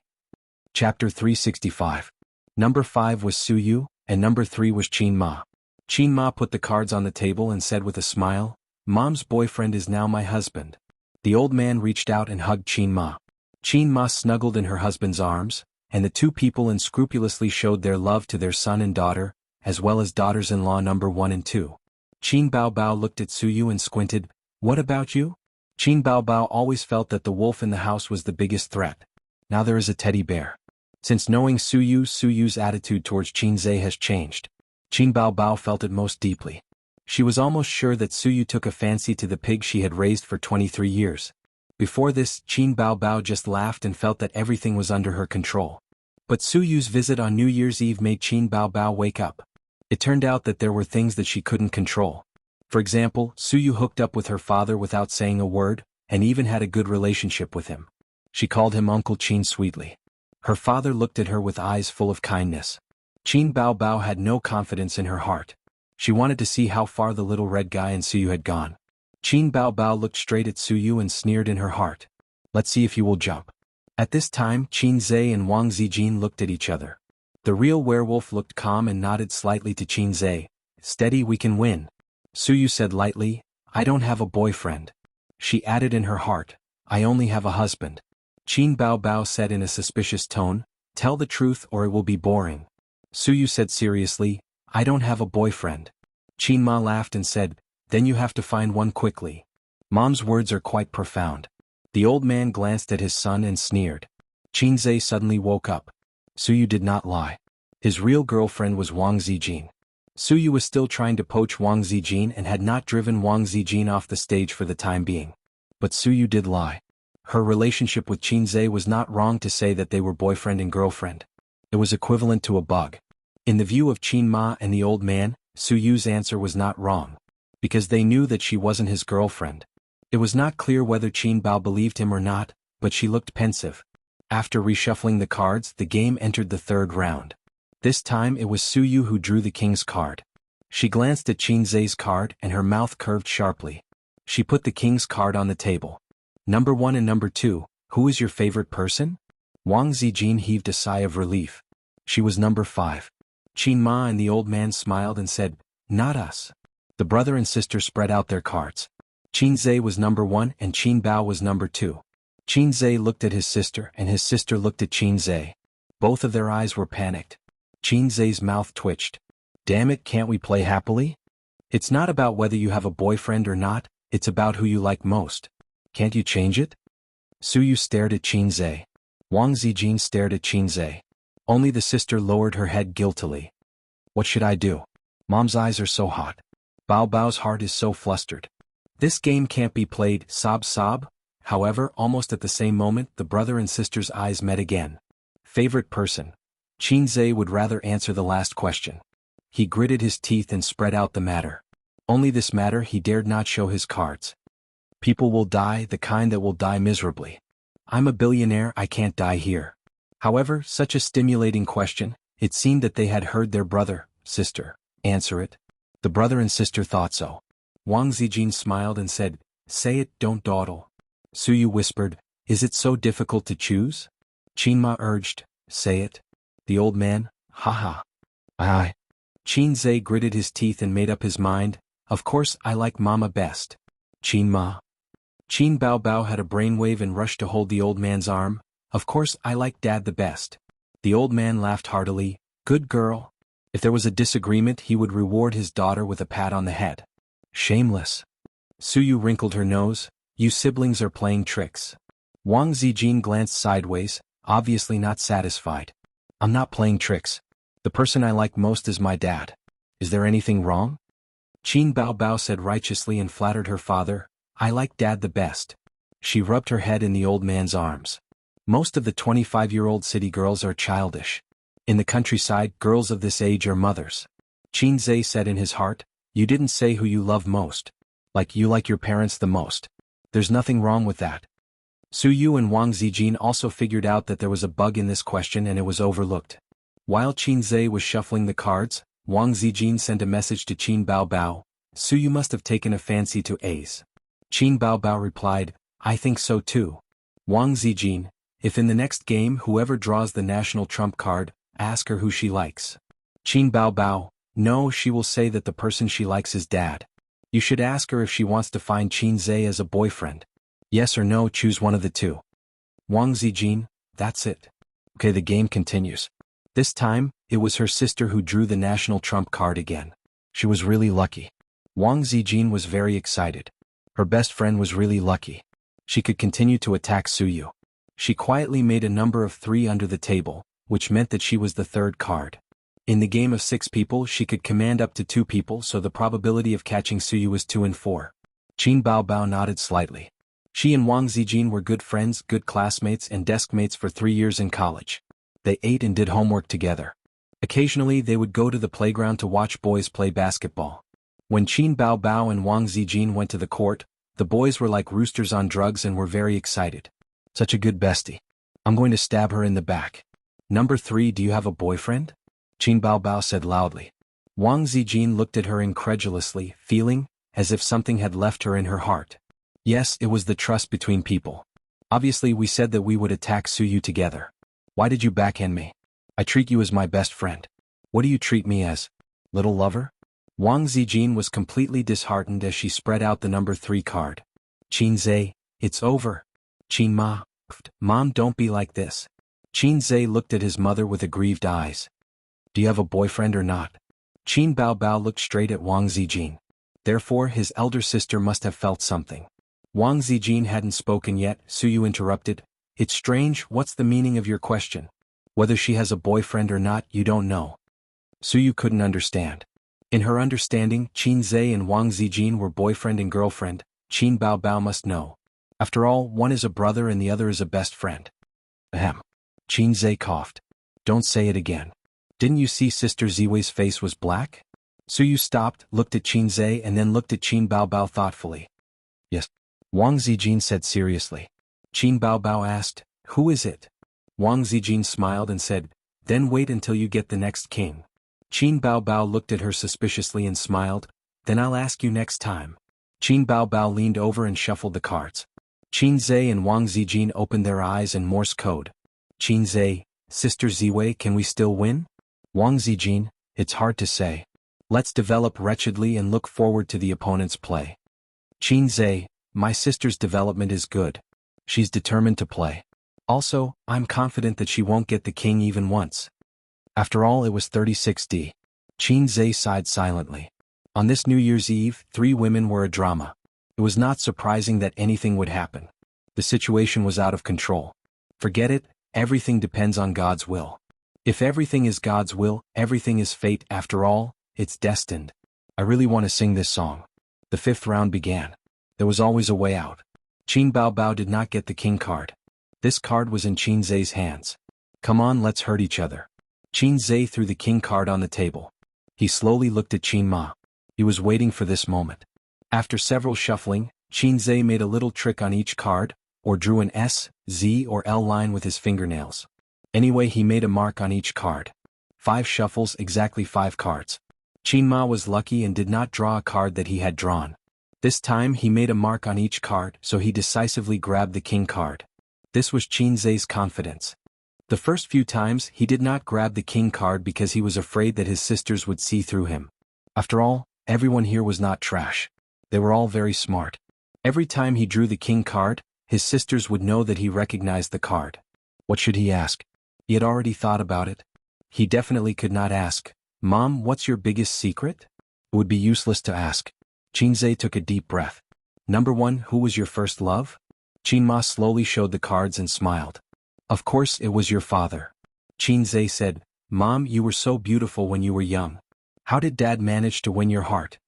[SPEAKER 1] Chapter 365. Number 5 was Suyu, and number 3 was Qin Ma. Qin Ma put the cards on the table and said with a smile, Mom's boyfriend is now my husband. The old man reached out and hugged Qin Ma. Qin Ma snuggled in her husband's arms, and the two people unscrupulously showed their love to their son and daughter, as well as daughters-in-law number 1 and 2. Qin Bao Bao looked at Suyu and squinted, What about you? Qin Bao Bao always felt that the wolf in the house was the biggest threat. Now there is a teddy bear. Since knowing Suyu's attitude towards Qinzhe has changed. Qin Bao Bao felt it most deeply. She was almost sure that Suyu took a fancy to the pig she had raised for 23 years. Before this, Qin Bao Bao just laughed and felt that everything was under her control. But Suyu's visit on New Year's Eve made Qin Bao Bao wake up. It turned out that there were things that she couldn't control. For example, Suyu hooked up with her father without saying a word, and even had a good relationship with him. She called him Uncle Qin sweetly. Her father looked at her with eyes full of kindness. Qin Bao Bao had no confidence in her heart. She wanted to see how far the little red guy and Suyu had gone. Qin Bao Bao looked straight at Suyu and sneered in her heart. Let's see if you will jump. At this time, Qinzhe and Wang Zijin looked at each other. The real werewolf looked calm and nodded slightly to Qinzhe. Steady, we can win. Suyu said lightly, I don't have a boyfriend. She added in her heart, I only have a husband. Qin Bao Bao said in a suspicious tone, Tell the truth or it will be boring. Suyu said seriously, I don't have a boyfriend. Qin Ma laughed and said, Then you have to find one quickly. Mom's words are quite profound. The old man glanced at his son and sneered. Qinzhe suddenly woke up. Suyu did not lie. His real girlfriend was Wang Zijin. Suyu was still trying to poach Wang Zijin and had not driven Wang Zijin off the stage for the time being. But Suyu did lie. Her relationship with Qinzhe was not wrong to say that they were boyfriend and girlfriend. It was equivalent to a bug. In the view of Qin Ma and the old man, Su Yu's answer was not wrong. Because they knew that she wasn't his girlfriend. It was not clear whether Qin Bao believed him or not, but she looked pensive. After reshuffling the cards, the game entered the third round. This time it was Su Yu who drew the king's card. She glanced at Qin Zhe's card and her mouth curved sharply. She put the king's card on the table. Number 1 and number 2, who is your favorite person? Wang Zijin heaved a sigh of relief. She was number 5. Qin Ma and the old man smiled and said, not us. The brother and sister spread out their cards. Qin Zhe was number 1 and Qin Bao was number 2. Qin Zhe looked at his sister and his sister looked at Qin Zhe. Both of their eyes were panicked. Qin Zhe's mouth twitched. Damn it, can't we play happily? It's not about whether you have a boyfriend or not, it's about who you like most. Can't you change it? Su Yu stared at Qin Zhe. Wang Zijin stared at Qin Zhe. Only the sister lowered her head guiltily. What should I do? Mom's eyes are so hot. Bao Bao's heart is so flustered. This game can't be played, sob sob. However, almost at the same moment, the brother and sister's eyes met again. Favorite person? Qin Zhe would rather answer the last question. He gritted his teeth and spread out the matter. Only this matter he dared not show his cards. People will die, the kind that will die miserably. I'm a billionaire, I can't die here. However, such a stimulating question, it seemed that they had heard their brother, sister, answer it. The brother and sister thought so. Wang Zijin smiled and said, say it, don't dawdle. Su Yu whispered, is it so difficult to choose? Qin Ma urged, say it. The old man, haha. Aye. Qin Zhe gritted his teeth and made up his mind, of course I like Mama best. Qin Ma. Qin Bao Bao had a brainwave and rushed to hold the old man's arm, of course I like Dad the best. The old man laughed heartily, good girl. If there was a disagreement he would reward his daughter with a pat on the head. Shameless. Su Yu wrinkled her nose, you siblings are playing tricks. Wang Zijin glanced sideways, obviously not satisfied. I'm not playing tricks. The person I like most is my dad. Is there anything wrong? Qin Bao Bao said righteously and flattered her father, I like Dad the best. She rubbed her head in the old man's arms. Most of the 25-year-old city girls are childish. In the countryside, girls of this age are mothers. Qin Zhe said in his heart, you didn't say who you love most. Like you like your parents the most. There's nothing wrong with that. Su Yu and Wang Zijin also figured out that there was a bug in this question and it was overlooked. While Qin Zhe was shuffling the cards, Wang Zijin sent a message to Qin Bao Bao, Su Yu must have taken a fancy to A's. Qin Bao Bao replied, I think so too. Wang Zijin, if in the next game whoever draws the national trump card, ask her who she likes. Qin Bao Bao, no, she will say that the person she likes is Dad. You should ask her if she wants to find Qin Zhe as a boyfriend. Yes or no, choose one of the two. Wang Zijin, that's it. Okay, the game continues. This time, it was her sister who drew the national trump card again. She was really lucky. Wang Zijin was very excited. Her best friend was really lucky. She could continue to attack Su Yu. She quietly made a number of 3 under the table, which meant that she was the third card. In the game of 6 people she could command up to 2 people, so the probability of catching Su Yu was 2 in 4. Qin Bao Bao nodded slightly. She and Wang Zijin were good friends, good classmates and desk mates for 3 years in college. They ate and did homework together. Occasionally they would go to the playground to watch boys play basketball. When Qin Bao Bao and Wang Zijin went to the court, the boys were like roosters on drugs and were very excited. Such a good bestie. I'm going to stab her in the back. Number 3, do you have a boyfriend? Qin Bao Bao said loudly. Wang Zijin looked at her incredulously, feeling as if something had left her in her heart. Yes, it was the trust between people. Obviously we said that we would attack Su Yu together. Why did you backhand me? I treat you as my best friend. What do you treat me as? Little lover? Wang Zijin was completely disheartened as she spread out the number 3 card. Qin Zhe, it's over. Qin Ma, Mom, don't be like this. Qin Zhe looked at his mother with aggrieved eyes. Do you have a boyfriend or not? Qin Bao Bao looked straight at Wang Zijin. Therefore his elder sister must have felt something. Wang Zijin hadn't spoken yet. Su Yu interrupted. It's strange, what's the meaning of your question? Whether she has a boyfriend or not, you don't know. Su Yu couldn't understand. In her understanding, Qin Zhe and Wang Zijin were boyfriend and girlfriend. Qin Bao Bao must know. After all, one is a brother and the other is a best friend. Ahem. Qin Zhe coughed. Don't say it again. Didn't you see Sister Ziwei's face was black? Suyu stopped, looked at Qin Zhe and then looked at Qin Baobao thoughtfully. Yes. Wang Zijin said seriously. Qin Baobao asked, who is it? Wang Zijin smiled and said, then wait until you get the next king. Qin Baobao looked at her suspiciously and smiled, then I'll ask you next time. Qin Baobao leaned over and shuffled the cards. Qin Zhe and Wang Zijin opened their eyes in Morse code. Qin Zhe, Sister Ziwei, can we still win? Wang Zijin, it's hard to say. Let's develop wretchedly and look forward to the opponent's play. Qin Zhe, my sister's development is good. She's determined to play. Also, I'm confident that she won't get the king even once. After all, it was 36D. Qin Zhe sighed silently. On this New Year's Eve, 3 women were a drama. It was not surprising that anything would happen. The situation was out of control. Forget it, everything depends on God's will. If everything is God's will, everything is fate after all, it's destined. I really want to sing this song. The 5th round began. There was always a way out. Qin Baobao did not get the king card. This card was in Qin Zhe's hands. Come on, let's hurt each other. Qin Zhe threw the king card on the table. He slowly looked at Qin Ma. He was waiting for this moment. After several shuffling, Qin Zhe made a little trick on each card, or drew an S, Z or L line with his fingernails. Anyway, he made a mark on each card. 5 shuffles, exactly 5 cards. Qin Ma was lucky and did not draw a card that he had drawn. This time he made a mark on each card, so he decisively grabbed the king card. This was Qin Zhe's confidence. The first few times he did not grab the king card because he was afraid that his sisters would see through him. After all, everyone here was not trash. They were all very smart. Every time he drew the king card, his sisters would know that he recognized the card. What should he ask? He had already thought about it. He definitely could not ask, Mom, what's your biggest secret? It would be useless to ask. Qin Zhe took a deep breath. Number 1, who was your first love? Qin Ma slowly showed the cards and smiled. Of course it was your father. Qin Zhe said, Mom, you were so beautiful when you were young. How did Dad manage to win your heart?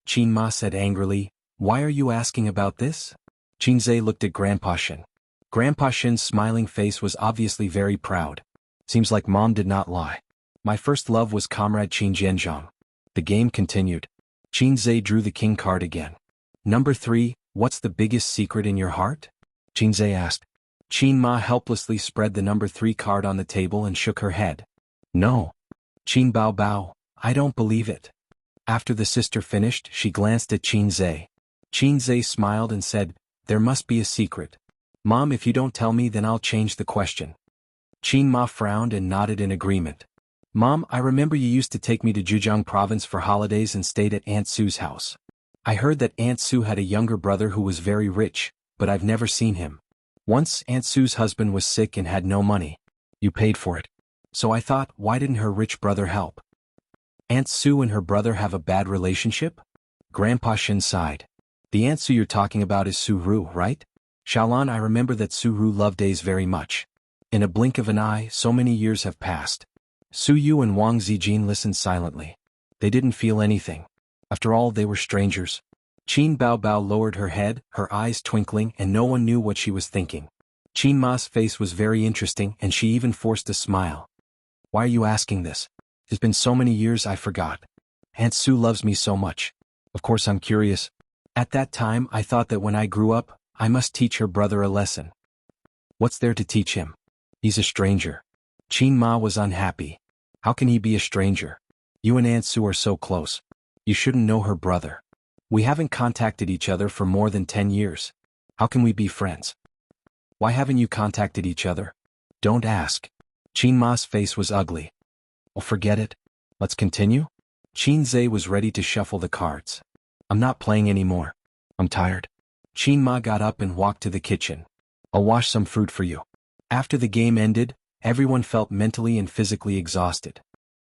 [SPEAKER 1] Qin Ma said angrily, why are you asking about this? Qin Zhe looked at Grandpa Shen. Grandpa Shen's smiling face was obviously very proud. Seems like Mom did not lie. My first love was Comrade Qin Zhenjiang. The game continued. Qin Zhe drew the king card again. Number 3, what's the biggest secret in your heart? Qin Zhe asked. Qin Ma helplessly spread the number 3 card on the table and shook her head. No. Qin Baobao, I don't believe it. After the sister finished, she glanced at Qin Zhe. Qin Zhe smiled and said, there must be a secret. Mom, if you don't tell me, then I'll change the question. Qin Ma frowned and nodded in agreement. Mom, I remember you used to take me to Zhejiang province for holidays and stayed at Aunt Sue's house. I heard that Aunt Sue had a younger brother who was very rich, but I've never seen him. Once Aunt Sue's husband was sick and had no money. You paid for it. So I thought, why didn't her rich brother help? Aunt Sue and her brother have a bad relationship? Grandpa Shen sighed. The Aunt Sue you're talking about is Su Ru, right? Xiaolan, I remember that Su Ru loved days very much. In a blink of an eye, so many years have passed. Su Yu and Wang Zijin listened silently. They didn't feel anything. After all, they were strangers. Qin Baobao lowered her head, her eyes twinkling, and no one knew what she was thinking. Qin Ma's face was very interesting, and she even forced a smile. Why are you asking this? It's been so many years I forgot. Aunt Sue loves me so much. Of course I'm curious. At that time I thought that when I grew up, I must teach her brother a lesson. What's there to teach him? He's a stranger. Qin Ma was unhappy. How can he be a stranger? You and Aunt Sue are so close. You shouldn't know her brother. We haven't contacted each other for more than 10 years. How can we be friends? Why haven't you contacted each other? Don't ask. Qin Ma's face was ugly. Well, forget it. Let's continue? Qin Zhe was ready to shuffle the cards. I'm not playing anymore. I'm tired. Qin Ma got up and walked to the kitchen. I'll wash some fruit for you. After the game ended, everyone felt mentally and physically exhausted.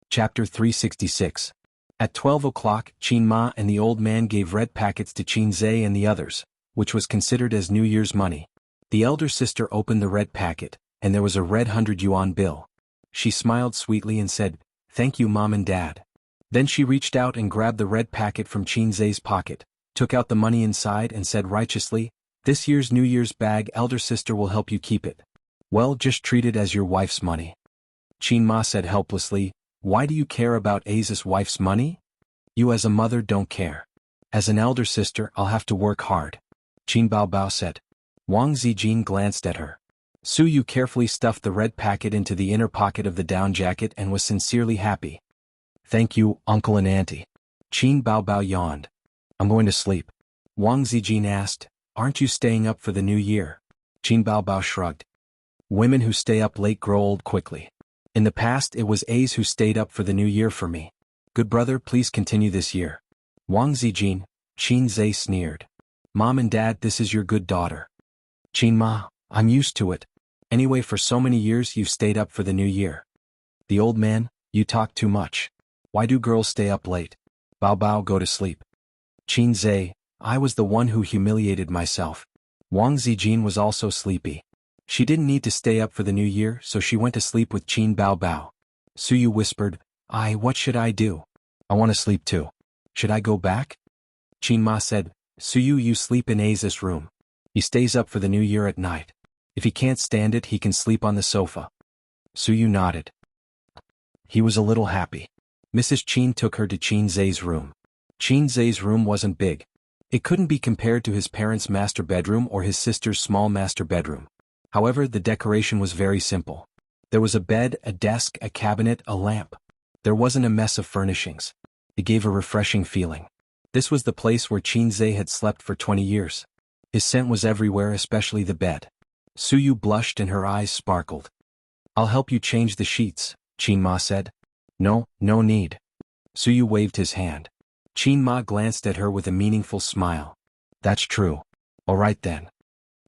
[SPEAKER 1] Chapter 366. At 12 o'clock, Qin Ma and the old man gave red packets to Qin Zhe and the others, which was considered as New Year's money. The elder sister opened the red packet, and there was a red 100 yuan bill. She smiled sweetly and said, "Thank you, Mom and Dad." Then she reached out and grabbed the red packet from Qin Zhe's pocket, took out the money inside and said righteously, "This year's New Year's bag, elder sister will help you keep it. Well, just treat it as your wife's money." Qin Ma said helplessly, Why do you care about Aza's wife's money? You as a mother don't care. As an elder sister I'll have to work hard. Qin Baobao said. Wang Zijin glanced at her. Su Yu carefully stuffed the red packet into the inner pocket of the down jacket and was sincerely happy. Thank you, uncle and auntie. Qin Baobao yawned. I'm going to sleep. Wang Zijin asked, aren't you staying up for the new year? Qin Baobao shrugged. Women who stay up late grow old quickly. In the past it was A's who stayed up for the new year for me. Good brother, please continue this year. Wang Zijin, Qin Zhe sneered. Mom and Dad, this is your good daughter. Qin Ma, I'm used to it. Anyway, for so many years you've stayed up for the new year. The old man, you talk too much. Why do girls stay up late? Bao Bao, go to sleep. Qin Zhe, I was the one who humiliated myself. Wang Zijin was also sleepy. She didn't need to stay up for the new year, so she went to sleep with Qin Baobao. Su Yu whispered, what should I do? I want to sleep too. Should I go back? Qin Ma said, Su Yu, you sleep in Aza's room. He stays up for the new year at night. If he can't stand it, he can sleep on the sofa. Su Yu nodded. He was a little happy. Mrs. Qin took her to Qin Zhe's room. Qin Zhe's room wasn't big. It couldn't be compared to his parents' master bedroom or his sister's small master bedroom. However, the decoration was very simple. There was a bed, a desk, a cabinet, a lamp. There wasn't a mess of furnishings. It gave a refreshing feeling. This was the place where Qin Zhe had slept for 20 years. His scent was everywhere, especially the bed. Su Yu blushed and her eyes sparkled. I'll help you change the sheets, Qin Ma said. No, no need. Su Yu waved his hand. Qin Ma glanced at her with a meaningful smile. That's true. All right then.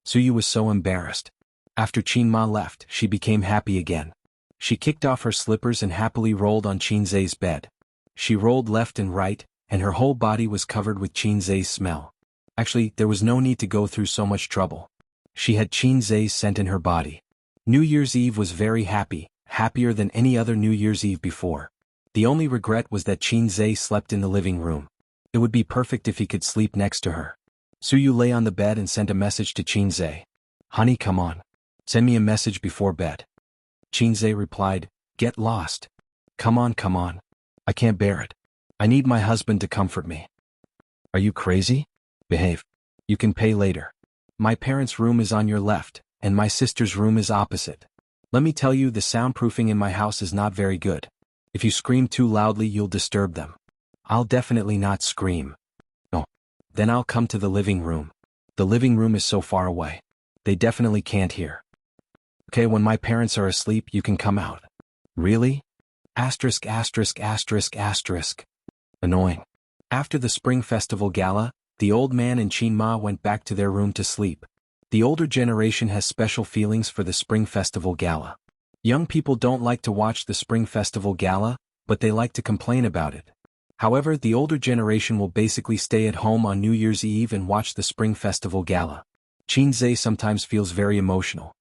[SPEAKER 1] Su Yu was so embarrassed. After Qin Ma left, she became happy again. She kicked off her slippers and happily rolled on Qin Zhe's bed. She rolled left and right, and her whole body was covered with Qin Zhe's smell. Actually, there was no need to go through so much trouble. She had Qin Zhe's scent in her body. New Year's Eve was very happy, happier than any other New Year's Eve before. The only regret was that Qin Zhe slept in the living room. It would be perfect if he could sleep next to her. Su Yu lay on the bed and sent a message to Qin Zhe. Honey, come on. Send me a message before bed. Qin Zhe replied, get lost. Come on, come on. I can't bear it. I need my husband to comfort me. Are you crazy? Behave. You can pay later. My parents' room is on your left, and my sister's room is opposite. Let me tell you, the soundproofing in my house is not very good. If you scream too loudly, you'll disturb them. I'll definitely not scream. No. Then I'll come to the living room. The living room is so far away. They definitely can't hear. Okay, when my parents are asleep, you can come out. Really? Asterisk, asterisk, asterisk, asterisk. Annoying. After the Spring Festival Gala, the old man and Qin Ma went back to their room to sleep. The older generation has special feelings for the Spring Festival Gala. Young people don't like to watch the Spring Festival Gala, but they like to complain about it. However, the older generation will basically stay at home on New Year's Eve and watch the Spring Festival Gala. Qin Zhe sometimes feels very emotional.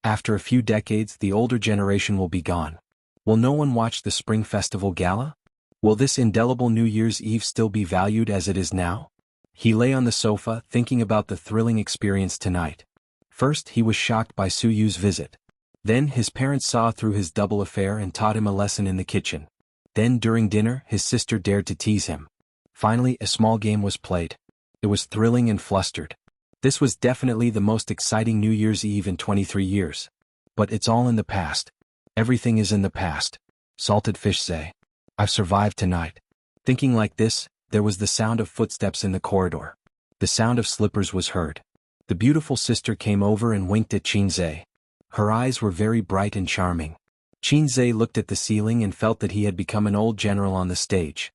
[SPEAKER 1] After a few decades, the older generation will be gone. Will no one watch the Spring Festival Gala? Will this indelible New Year's Eve still be valued as it is now? He lay on the sofa, thinking about the thrilling experience tonight. First, he was shocked by Su Yu's visit. Then, his parents saw through his double affair and taught him a lesson in the kitchen. Then, during dinner, his sister dared to tease him. Finally, a small game was played. It was thrilling and flustered. This was definitely the most exciting New Year's Eve in 23 years. But it's all in the past. Everything is in the past. Salted fish say. I've survived tonight. Thinking like this, there was the sound of footsteps in the corridor. The sound of slippers was heard. The beautiful sister came over and winked at Qin Zhe. Her eyes were very bright and charming. Qin Zhe looked at the ceiling and felt that he had become an old general on the stage.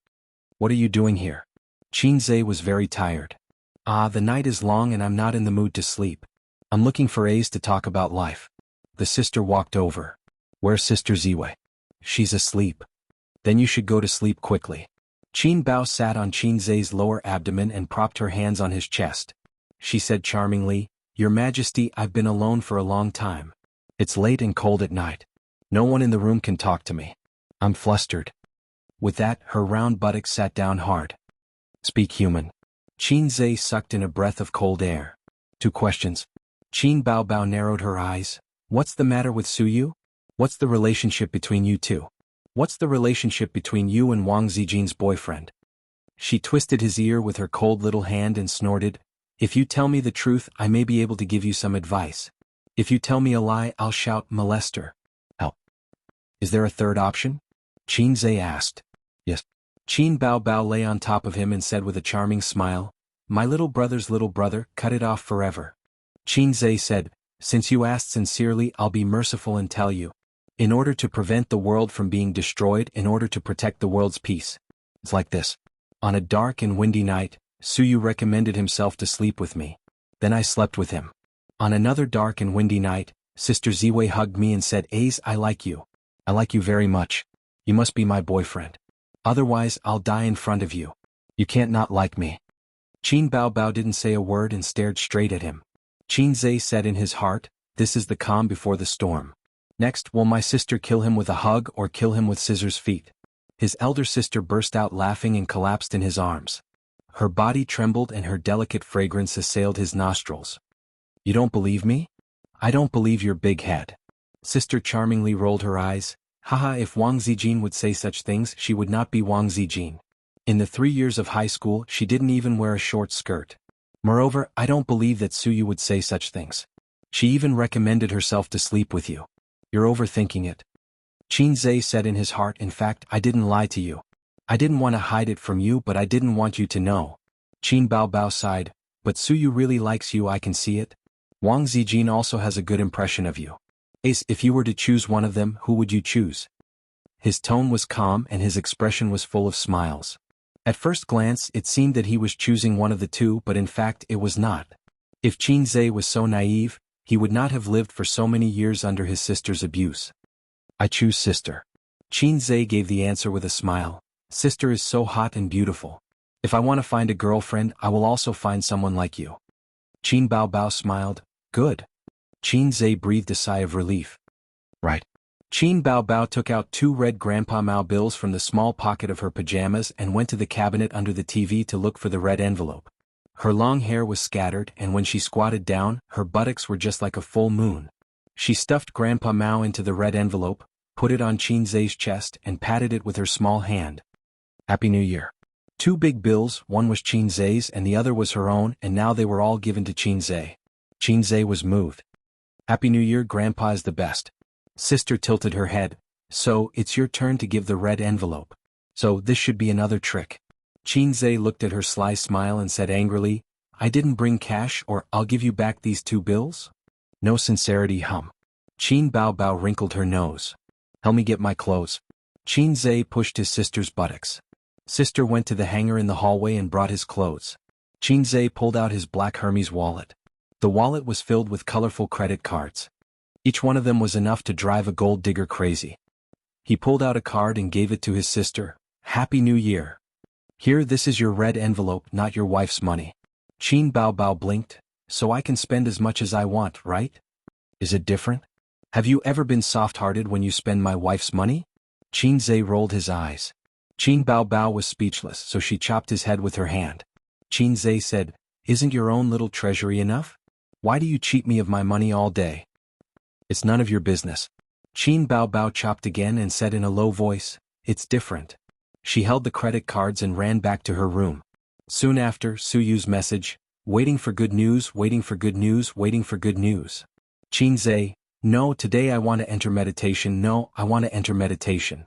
[SPEAKER 1] What are you doing here? Qin Zhe was very tired. The night is long and I'm not in the mood to sleep. I'm looking for A's to talk about life. The sister walked over. Where's Sister Ziwei? She's asleep. Then you should go to sleep quickly. Qin Bao sat on Qin Zhe's lower abdomen and propped her hands on his chest. She said charmingly, Your Majesty, I've been alone for a long time. It's late and cold at night. No one in the room can talk to me. I'm flustered. With that, her round buttocks sat down hard. Speak human. Qin Zhe sucked in a breath of cold air. 2 questions. Qin Baobao narrowed her eyes. What's the matter with Su Yu? What's the relationship between you two? What's the relationship between you and Wang Zijin's boyfriend? She twisted his ear with her cold little hand and snorted, if you tell me the truth, I may be able to give you some advice. If you tell me a lie, I'll shout molester. Help. Is there a third option? Qin Zhe asked. Yes. Qin Bao Bao lay on top of him and said with a charming smile, my little brother's little brother, cut it off forever. Qin Zhe said, since you asked sincerely, I'll be merciful and tell you. In order to prevent the world from being destroyed, in order to protect the world's peace. It's like this. On a dark and windy night, Suyu recommended himself to sleep with me. Then I slept with him. On another dark and windy night, Sister Ziwei hugged me and said, Ace, I like you. I like you very much. You must be my boyfriend. Otherwise, I'll die in front of you. You can't not like me. Qin Bao Bao didn't say a word and stared straight at him. Qin Zhe said in his heart, this is the calm before the storm. Next, will my sister kill him with a hug or kill him with scissors feet? His elder sister burst out laughing and collapsed in his arms. Her body trembled and her delicate fragrance assailed his nostrils. You don't believe me? I don't believe your big head. Sister charmingly rolled her eyes. Haha, if Wang Zijin would say such things, she would not be Wang Zijin. In the 3 years of high school, she didn't even wear a short skirt. Moreover, I don't believe that Suyu would say such things. She even recommended herself to sleep with you. You're overthinking it. Qin Zhe said in his heart, in fact, I didn't lie to you. I didn't want to hide it from you, but I didn't want you to know. Qin Bao Bao sighed, but Suyu really likes you, I can see it. Wang Zijin also has a good impression of you. Ace, if you were to choose one of them, who would you choose? His tone was calm and his expression was full of smiles. At first glance, it seemed that he was choosing one of the two, but in fact it was not. If Qin Zhe was so naive, he would not have lived for so many years under his sister's abuse. I choose sister. Qin Zhe gave the answer with a smile. Sister is so hot and beautiful. If I want to find a girlfriend, I will also find someone like you. Qin Bao Bao smiled. Good. Qin Zhe breathed a sigh of relief. Right. Qin Bao Bao took out 2 red Grandpa Mao bills from the small pocket of her pajamas and went to the cabinet under the TV to look for the red envelope. Her long hair was scattered, and when she squatted down, her buttocks were just like a full moon. She stuffed Grandpa Mao into the red envelope, put it on Qin Zhe's chest, and patted it with her small hand. Happy New Year. 2 big bills, one was Qin Zhe's and the other was her own, and now they were all given to Qin Zhe. Qin Zhe was moved. Happy New Year, Grandpa is the best. Sister tilted her head. So, it's your turn to give the red envelope. So, this should be another trick. Qin Zhe looked at her sly smile and said angrily, I didn't bring cash, or I'll give you back these 2 bills? No sincerity, hum. Qin Bao Bao wrinkled her nose. Help me get my clothes. Qin Zhe pushed his sister's buttocks. Sister went to the hanger in the hallway and brought his clothes. Qin Zhe pulled out his black Hermes wallet. The wallet was filled with colorful credit cards. Each one of them was enough to drive a gold digger crazy. He pulled out a card and gave it to his sister. Happy New Year. Here, this is your red envelope, not your wife's money. Qin Bao Bao blinked. So I can spend as much as I want, right? Is it different? Have you ever been soft-hearted when you spend my wife's money? Qin Zhe rolled his eyes. Qin Bao Bao was speechless, so she chopped his head with her hand. Qin Zhe said, Isn't your own little treasury enough? Why do you cheat me of my money all day? It's none of your business. Qin Bao Bao chopped again and said in a low voice, It's different. She held the credit cards and ran back to her room. Soon after, Suyu's message, waiting for good news, waiting for good news, waiting for good news. Qin Zhe, no, today I want to enter meditation, no, I want to enter meditation.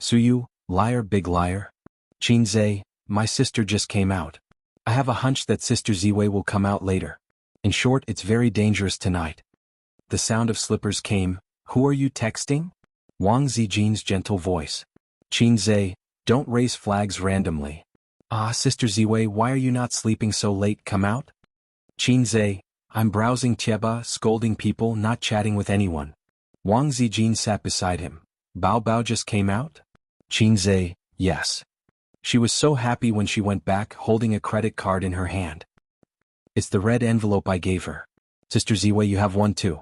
[SPEAKER 1] Suyu, liar, big liar. Qin Zhe, my sister just came out. I have a hunch that Sister Ziwei will come out later. In short, it's very dangerous tonight. The sound of slippers came. Who are you texting? Wang Zijin's gentle voice. Qin Zhe, don't raise flags randomly. Ah, Sister Ziwei, why are you not sleeping so late? Come out? Qin Zhe, I'm browsing Tieba, scolding people, not chatting with anyone. Wang Zijin sat beside him. Bao Bao just came out? Qin Zhe, yes. She was so happy when she went back, holding a credit card in her hand. It's the red envelope I gave her. Sister Ziwei, you have one too.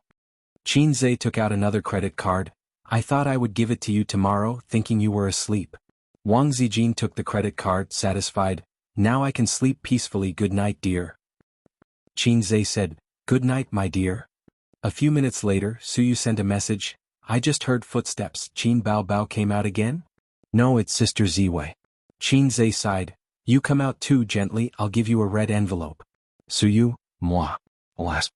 [SPEAKER 1] Qin Zhe took out another credit card. I thought I would give it to you tomorrow, thinking you were asleep. Wang Zijin took the credit card, satisfied. Now I can sleep peacefully, good night, dear. Qin Zhe said, Good night, my dear. A few minutes later, Suyu sent a message. I just heard footsteps. Qin Bao Bao came out again? No, it's Sister Ziwei. Qin sighed. You come out too gently, I'll give you a red envelope. Suyu, moi. Alas.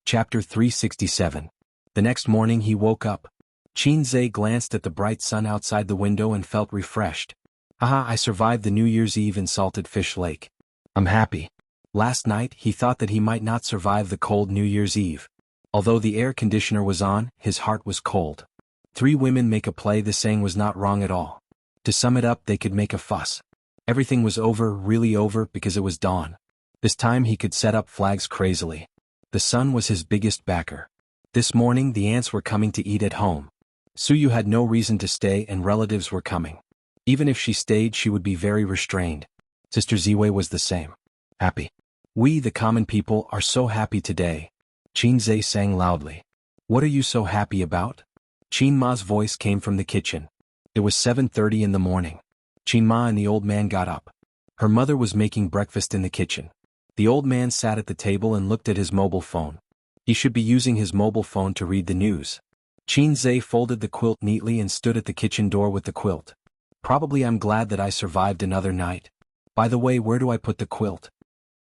[SPEAKER 1] Chapter 367. The next morning he woke up. Qin glanced at the bright sun outside the window and felt refreshed. Haha, I survived the New Year's Eve in Salted Fish Lake. I'm happy. Last night he thought that he might not survive the cold New Year's Eve. Although the air conditioner was on, his heart was cold. 3 women make a play, the saying was not wrong at all. To sum it up, they could make a fuss. Everything was over, really over, because it was dawn. This time he could set up flags crazily. The sun was his biggest backer. This morning the ants were coming to eat at home. Suyu had no reason to stay and relatives were coming. Even if she stayed, she would be very restrained. Sister Ziwei was the same. Happy. We, the common people, are so happy today. Qin sang loudly. What are you so happy about? Qin Ma's voice came from the kitchen. It was 7:30 in the morning. Qin Ma and the old man got up. Her mother was making breakfast in the kitchen. The old man sat at the table and looked at his mobile phone. He should be using his mobile phone to read the news. Qin folded the quilt neatly and stood at the kitchen door with the quilt. Probably I'm glad that I survived another night. By the way, where do I put the quilt?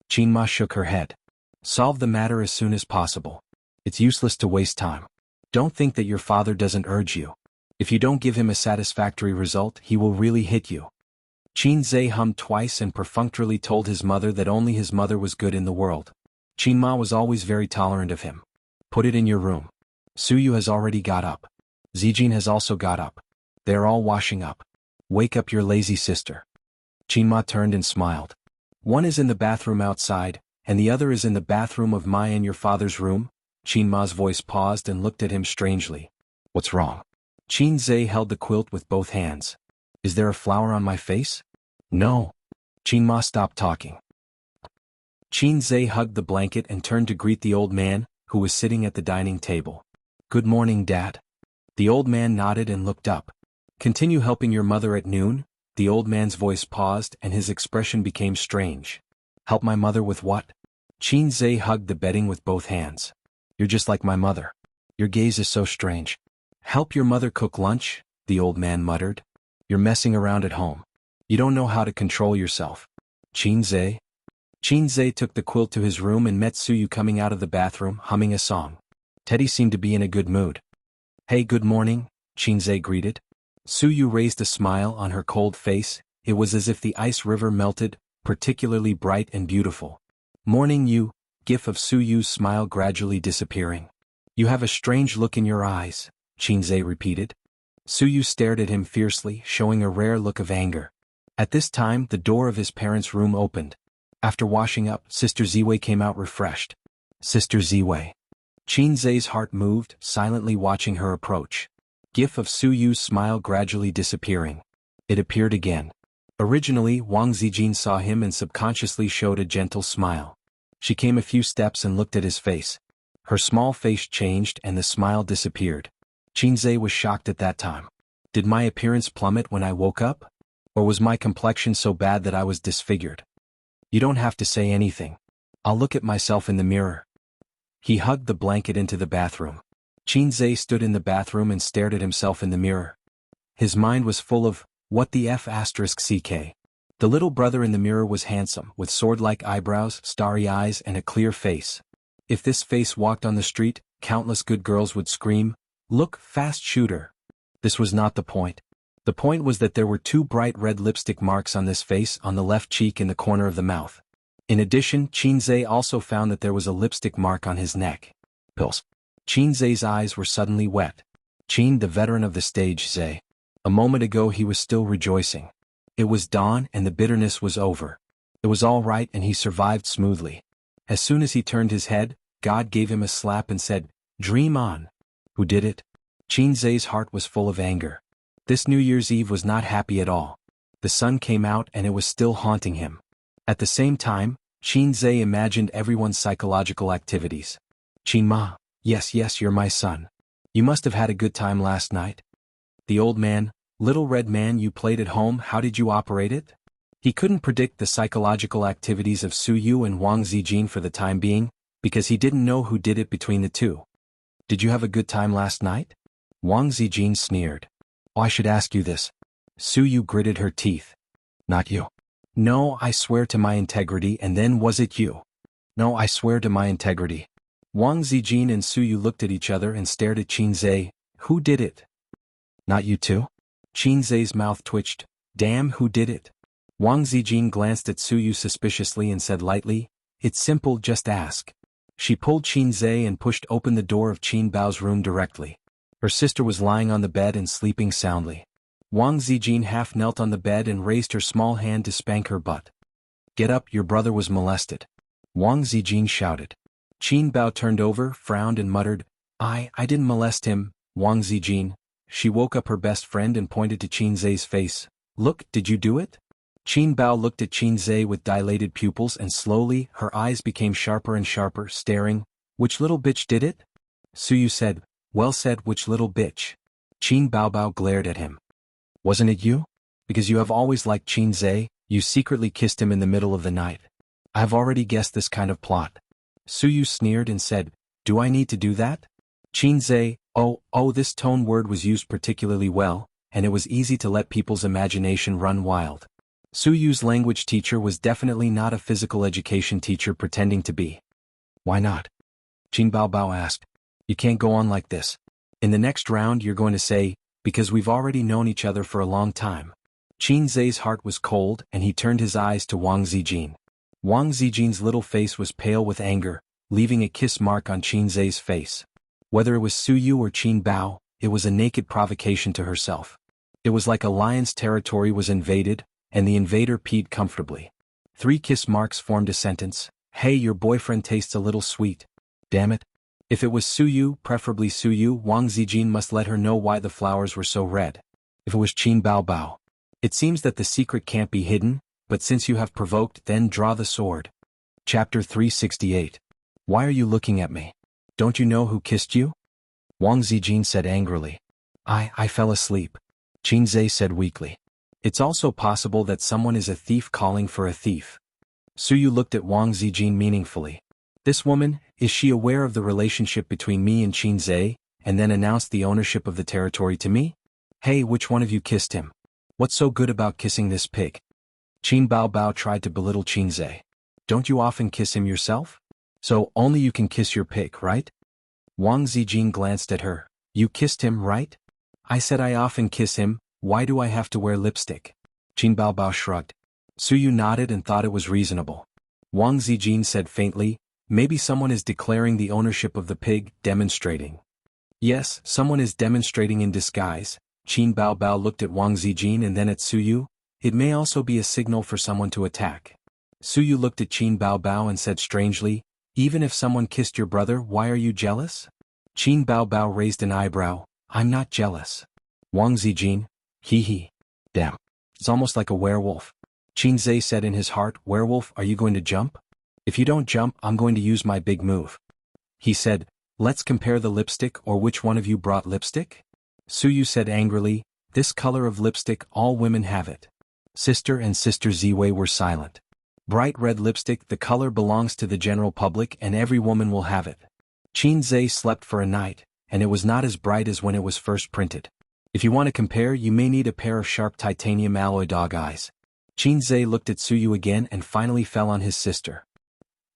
[SPEAKER 1] Qin Ma shook her head. Solve the matter as soon as possible. It's useless to waste time. Don't think that your father doesn't urge you. If you don't give him a satisfactory result, he will really hit you. Qin hummed twice and perfunctorily told his mother that only his mother was good in the world. Qin Ma was always very tolerant of him. Put it in your room. Suyu has already got up. Zijin has also got up. They are all washing up. Wake up your lazy sister. Qin Ma turned and smiled. One is in the bathroom outside, and the other is in the bathroom of my and your father's room. Qin Ma's voice paused and looked at him strangely. What's wrong? Qin held the quilt with both hands. Is there a flower on my face? No. Qin Ma stopped talking. Qin hugged the blanket and turned to greet the old man, who was sitting at the dining table. Good morning, Dad. The old man nodded and looked up. Continue helping your mother at noon? The old man's voice paused and his expression became strange. Help my mother with what? Qin hugged the bedding with both hands. You're just like my mother. Your gaze is so strange. Help your mother cook lunch? The old man muttered. You're messing around at home. You don't know how to control yourself. Qin took the quilt to his room and met Suyu coming out of the bathroom, humming a song. Teddy seemed to be in a good mood. Hey, good morning, Qin greeted. Suyu raised a smile on her cold face. It was as if the ice river melted, particularly bright and beautiful. Morning, you, gif of Suyu's smile gradually disappearing. You have a strange look in your eyes, Qin repeated. Suyu stared at him fiercely, showing a rare look of anger. At this time, the door of his parents' room opened. After washing up, Sister Ziwei came out refreshed. Sister Ziwei. Qin's heart moved, silently watching her approach. Gif of Suyu's smile gradually disappearing. It appeared again. Originally, Wang Zijin saw him and subconsciously showed a gentle smile. She came a few steps and looked at his face. Her small face changed and the smile disappeared. Qin was shocked at that time. Did my appearance plummet when I woke up? Or was my complexion so bad that I was disfigured? You don't have to say anything. I'll look at myself in the mirror. He hugged the blanket into the bathroom. Qin stood in the bathroom and stared at himself in the mirror. His mind was full of, what the f***ck. The little brother in the mirror was handsome, with sword-like eyebrows, starry eyes and a clear face. If this face walked on the street, countless good girls would scream, look, fast shooter. This was not the point. The point was that there were 2 bright red lipstick marks on this face on the left cheek in the corner of the mouth. In addition, Qin also found that there was a lipstick mark on his neck. Pills. Qin's eyes were suddenly wet. Qin, the veteran of the stage, Zhe. A moment ago he was still rejoicing. It was dawn and the bitterness was over. It was all right and he survived smoothly. As soon as he turned his head, God gave him a slap and said, dream on. Who did it? Qin's heart was full of anger. This New Year's Eve was not happy at all. The sun came out and it was still haunting him. At the same time, Qin imagined everyone's psychological activities. Qin Ma, yes, you're my son. You must have had a good time last night. The old man, little red man, you played at home, how did you operate it? He couldn't predict the psychological activities of Suyu and Wang Zijin for the time being, because he didn't know who did it between the two. Did you have a good time last night? Wang Zijin sneered. Oh, I should ask you this. Suyu gritted her teeth. Not you. No, I swear to my integrity. And then was it you? No, I swear to my integrity. Wang Zijin and Suyu looked at each other and stared at Qinzhe. Who did it? Not you too? Qinzhe's mouth twitched. Damn, who did it? Wang Zijin glanced at Suyu suspiciously and said lightly, It's simple, just ask. She pulled Qinzhe and pushed open the door of Qin Bao's room directly. Her sister was lying on the bed and sleeping soundly. Wang Zijin half knelt on the bed and raised her small hand to spank her butt. Get up, your brother was molested. Wang Zijin shouted. Qin Bao turned over, frowned and muttered, I didn't molest him, Wang Zijin. She woke up her best friend and pointed to Qinzhe's face. Look, did you do it? Qin Bao looked at Qinzhe with dilated pupils and slowly, her eyes became sharper and sharper, staring. Which little bitch did it? Suyu said, Well said, which little bitch? Qin Bao glared at him. Wasn't it you? Because you have always liked Qinzhe, you secretly kissed him in the middle of the night. I've already guessed this kind of plot. Suyu sneered and said, Do I need to do that? Qinzhe, oh, this tone word was used particularly well, and it was easy to let people's imagination run wild. Suyu's language teacher was definitely not a physical education teacher pretending to be. Why not? Qin Bao asked. You can't go on like this. In the next round you're going to say, because we've already known each other for a long time. Qinzhe's heart was cold and he turned his eyes to Wang Zijin. Wang Zijin's little face was pale with anger, leaving a kiss mark on Qinzhe's face. Whether it was Suyu or Qin Bao, it was a naked provocation to herself. It was like a lion's territory was invaded, and the invader peed comfortably. 3 kiss marks formed a sentence. Hey, your boyfriend tastes a little sweet. Damn it. If it was Suyu, preferably Suyu, Wang Zijin must let her know why the flowers were so red. If it was Qin Bao. It seems that the secret can't be hidden, but since you have provoked, then draw the sword. Chapter 368. Why are you looking at me? Don't you know who kissed you? Wang Zijin said angrily. I fell asleep. Qinzhe said weakly. It's also possible that someone is a thief calling for a thief. Suyu looked at Wang Zijin meaningfully. This woman, is she aware of the relationship between me and Qinzhe, and then announced the ownership of the territory to me? Hey, which one of you kissed him? What's so good about kissing this pig? Qin Bao tried to belittle Qinzhe. Don't you often kiss him yourself? So only you can kiss your pig, right? Wang Zijin glanced at her. You kissed him, right? I said I often kiss him, why do I have to wear lipstick? Qin Bao shrugged. Suyu nodded and thought it was reasonable. Wang Zijin said faintly, maybe someone is declaring the ownership of the pig, demonstrating. Yes, someone is demonstrating in disguise. Qin Bao looked at Wang Zijin and then at Suyu. It may also be a signal for someone to attack. Suyu looked at Qin Bao and said strangely, even if someone kissed your brother, why are you jealous? Qin Bao raised an eyebrow. I'm not jealous. Wang Zijin, hee. Damn. It's almost like a werewolf. Qinzhe said in his heart, werewolf, are you going to jump? If you don't jump, I'm going to use my big move. He said, let's compare the lipstick, or which one of you brought lipstick? Suyu said angrily, this color of lipstick, all women have it. Sister and Sister Ziwei were silent. Bright red lipstick, the color belongs to the general public and every woman will have it. Qinzhe slept for a night, and it was not as bright as when it was first printed. If you want to compare, you may need a pair of sharp titanium alloy dog eyes. Qinzhe looked at Suyu again and finally fell on his sister.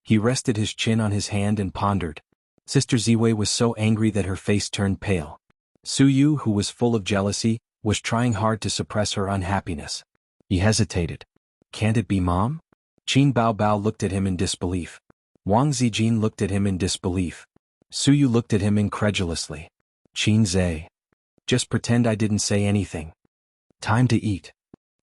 [SPEAKER 1] He rested his chin on his hand and pondered. Sister Ziwei was so angry that her face turned pale. Suyu, who was full of jealousy, was trying hard to suppress her unhappiness. He hesitated. Can't it be Mom? Qin Bao looked at him in disbelief. Wang Zijin looked at him in disbelief. Suyu looked at him incredulously. Qinzhe. Just pretend I didn't say anything. Time to eat.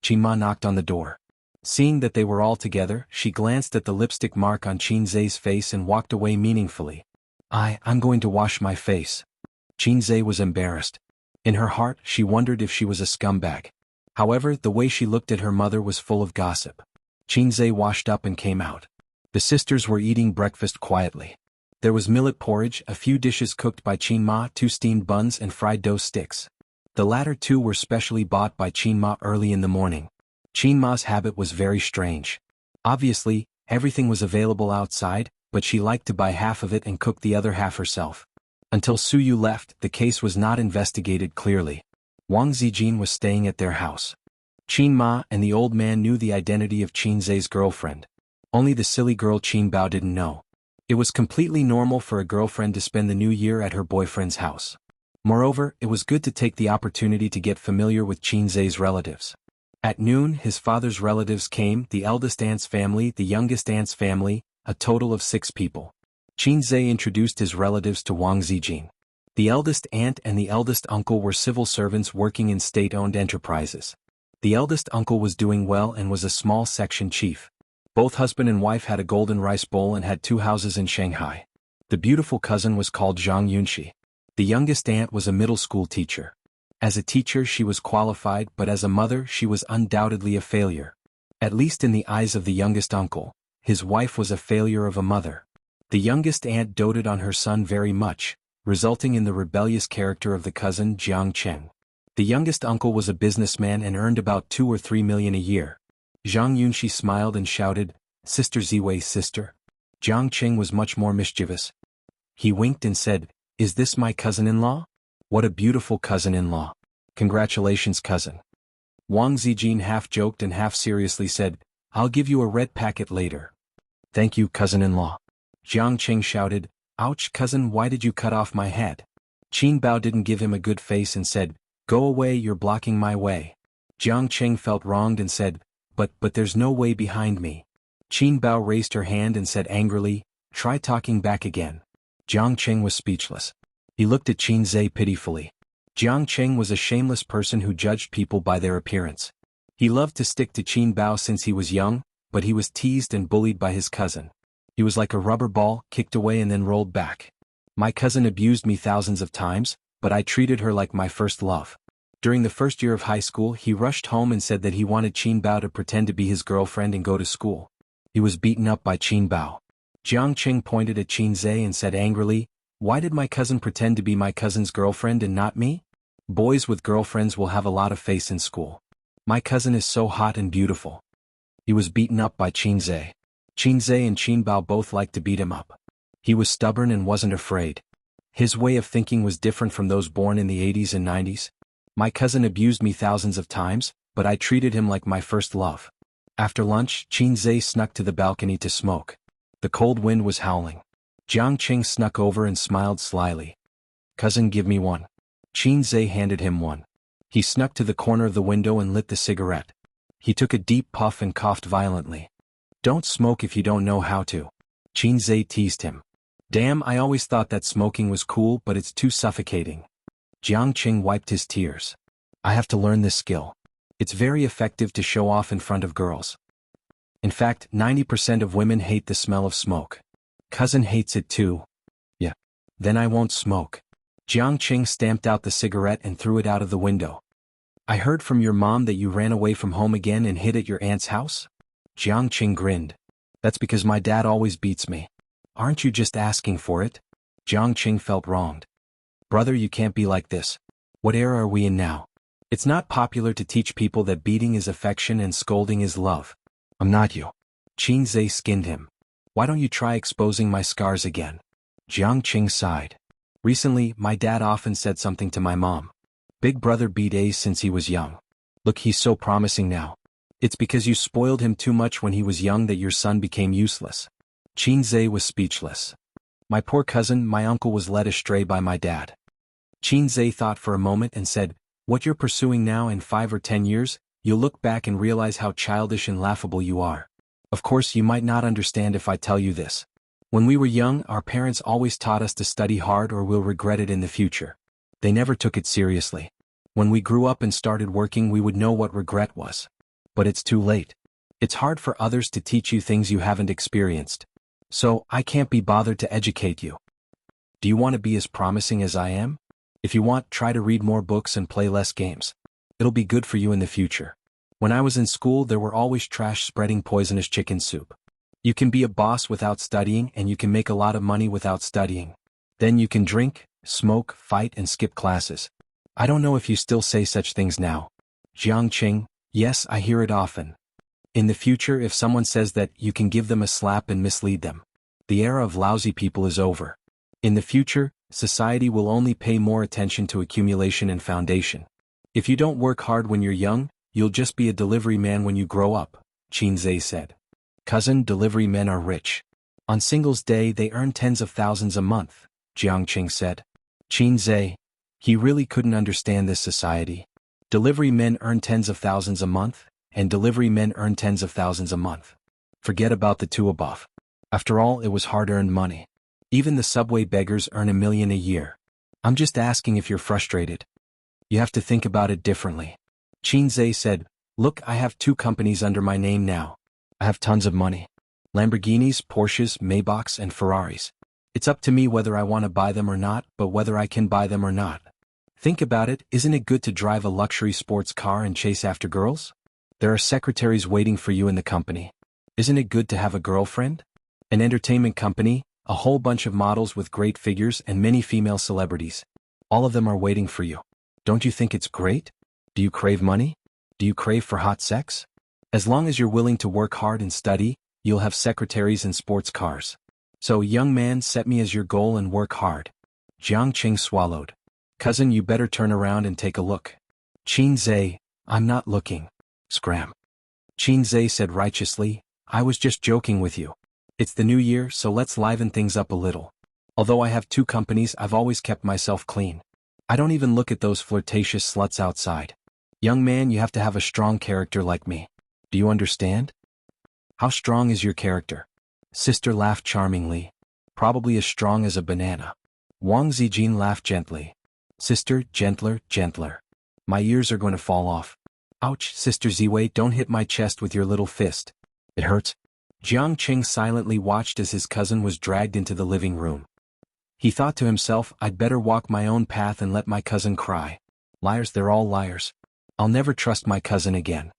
[SPEAKER 1] Qinma knocked on the door. Seeing that they were all together, she glanced at the lipstick mark on Qinzhe's face and walked away meaningfully. I'm going to wash my face. Qinzhe was embarrassed. In her heart, she wondered if she was a scumbag. However, the way she looked at her mother was full of gossip. Qinzhe washed up and came out. The sisters were eating breakfast quietly. There was millet porridge, a few dishes cooked by Qinma, 2 steamed buns and fried dough sticks. The latter 2 were specially bought by Qinma early in the morning. Qinma's habit was very strange. Obviously, everything was available outside, but she liked to buy half of it and cook the other half herself. Until Suyu left, the case was not investigated clearly. Wang Zijin was staying at their house. Qin Ma and the old man knew the identity of Qin Zai's girlfriend. Only the silly girl Qin Bao didn't know. It was completely normal for a girlfriend to spend the new year at her boyfriend's house. Moreover, it was good to take the opportunity to get familiar with Qin Zai's relatives. At noon, his father's relatives came, the eldest aunt's family, the youngest aunt's family, a total of 6 people. Qin Zai introduced his relatives to Wang Zijin. The eldest aunt and the eldest uncle were civil servants working in state-owned enterprises. The eldest uncle was doing well and was a small section chief. Both husband and wife had a golden rice bowl and had 2 houses in Shanghai. The beautiful cousin was called Xianxia. The youngest aunt was a middle school teacher. As a teacher she was qualified, but as a mother she was undoubtedly a failure. At least in the eyes of the youngest uncle, his wife was a failure of a mother. The youngest aunt doted on her son very much, resulting in the rebellious character of the cousin Jianghu. The youngest uncle was a businessman and earned about 2 or 3 million a year. Zhang Yunxi smiled and shouted, "Sister Ziwei, sister." Jiang Qing was much more mischievous. He winked and said, "Is this my cousin-in-law? What a beautiful cousin-in-law. Congratulations, cousin." Wang Zijin half joked and half seriously said, "I'll give you a red packet later." "Thank you, cousin-in-law." Jiang Qing shouted, "Ouch, cousin, why did you cut off my head?" Qin Bao didn't give him a good face and said, "Go away, you're blocking my way." Jiang Qing felt wronged and said, But there's no way behind me." Qin Bao raised her hand and said angrily, "Try talking back again." Jiang Qing was speechless. He looked at Qin Zai pitifully. Jiang Qing was a shameless person who judged people by their appearance. He loved to stick to Qin Bao since he was young, but he was teased and bullied by his cousin. He was like a rubber ball, kicked away and then rolled back. "My cousin abused me thousands of times, but I treated her like my first love." During the first year of high school he rushed home and said that he wanted Qin Bao to pretend to be his girlfriend and go to school. He was beaten up by Qin Bao. Jiang Qing pointed at Qin Zai and said angrily, "Why did my cousin pretend to be my cousin's girlfriend and not me? Boys with girlfriends will have a lot of face in school. My cousin is so hot and beautiful." He was beaten up by Qin Zai. Qin Zai and Qin Bao both liked to beat him up. He was stubborn and wasn't afraid. His way of thinking was different from those born in the 80s and 90s. "My cousin abused me thousands of times, but I treated him like my first love." After lunch, Qin Zai snuck to the balcony to smoke. The cold wind was howling. Jiang Qing snuck over and smiled slyly. "Cousin, give me one." Qin Zai handed him one. He snuck to the corner of the window and lit the cigarette. He took a deep puff and coughed violently. "Don't smoke if you don't know how to." Qin Zai teased him. "Damn, I always thought that smoking was cool, but it's too suffocating." Jiang Qing wiped his tears. "I have to learn this skill. It's very effective to show off in front of girls. In fact, 90% of women hate the smell of smoke. Cousin hates it too." "Yeah. Then I won't smoke." Jiang Qing stamped out the cigarette and threw it out of the window. "I heard from your mom that you ran away from home again and hid at your aunt's house?" Jiang Qing grinned. "That's because my dad always beats me." "Aren't you just asking for it?" Jiang Qing felt wronged. "Brother, you can't be like this. What era are we in now? It's not popular to teach people that beating is affection and scolding is love." "I'm not you." Qin Zai skinned him. "Why don't you try exposing my scars again?" Jiang Qing sighed. "Recently, my dad often said something to my mom. Big brother beat Ace since he was young. Look, he's so promising now. It's because you spoiled him too much when he was young that your son became useless." Qin Zai was speechless. "My poor cousin, my uncle was led astray by my dad." Qin Zai thought for a moment and said, "What you're pursuing now, in 5 or 10 years, you'll look back and realize how childish and laughable you are. Of course you might not understand if I tell you this. When we were young, our parents always taught us to study hard or we'll regret it in the future. They never took it seriously. When we grew up and started working we would know what regret was. But it's too late. It's hard for others to teach you things you haven't experienced. So, I can't be bothered to educate you. Do you want to be as promising as I am? If you want, try to read more books and play less games. It'll be good for you in the future. When I was in school there were always trash spreading poisonous chicken soup. You can be a boss without studying and you can make a lot of money without studying. Then you can drink, smoke, fight and skip classes. I don't know if you still say such things now." Jiang Qing, "Yes, I hear it often. In the future if someone says that, you can give them a slap and mislead them. The era of lousy people is over. In the future, society will only pay more attention to accumulation and foundation. If you don't work hard when you're young, you'll just be a delivery man when you grow up, Xianxia said. Cousin, delivery men are rich. On Singles Day they earn tens of thousands a month, Jianghu said. Xianxia, he really couldn't understand this society. Delivery men earn tens of thousands a month, and delivery men earn tens of thousands a month. Forget about the two above. After all, it was hard-earned money. Even the subway beggars earn $1 million a year. I'm just asking if you're frustrated. You have to think about it differently. Xianxia said, look, I have 2 companies under my name now. I have tons of money. Lamborghinis, Porsches, Maybachs, and Ferraris. It's up to me whether I want to buy them or not, but whether I can buy them or not. Think about it, isn't it good to drive a luxury sports car and chase after girls? There are secretaries waiting for you in the company. Isn't it good to have a girlfriend? An entertainment company, a whole bunch of models with great figures and many female celebrities. All of them are waiting for you. Don't you think it's great? Do you crave money? Do you crave for hot sex? As long as you're willing to work hard and study, you'll have secretaries and sports cars. So, young man, set me as your goal and work hard. Jianghu swallowed. Cousin, you better turn around and take a look. Xianxia, I'm not looking. Scram. Xianxia said righteously, I was just joking with you. It's the new year, so let's liven things up a little. Although I have 2 companies, I've always kept myself clean. I don't even look at those flirtatious sluts outside. Young man, you have to have a strong character like me. Do you understand? How strong is your character? Sister laughed charmingly. Probably as strong as a banana. Wang Zijin laughed gently. Sister, gentler, gentler. My ears are going to fall off. Ouch, Sister Ziwei, don't hit my chest with your little fist. It hurts. Jianghu silently watched as his cousin was dragged into the living room. He thought to himself, I'd better walk my own path and let my cousin cry. Liars, they're all liars. I'll never trust my cousin again.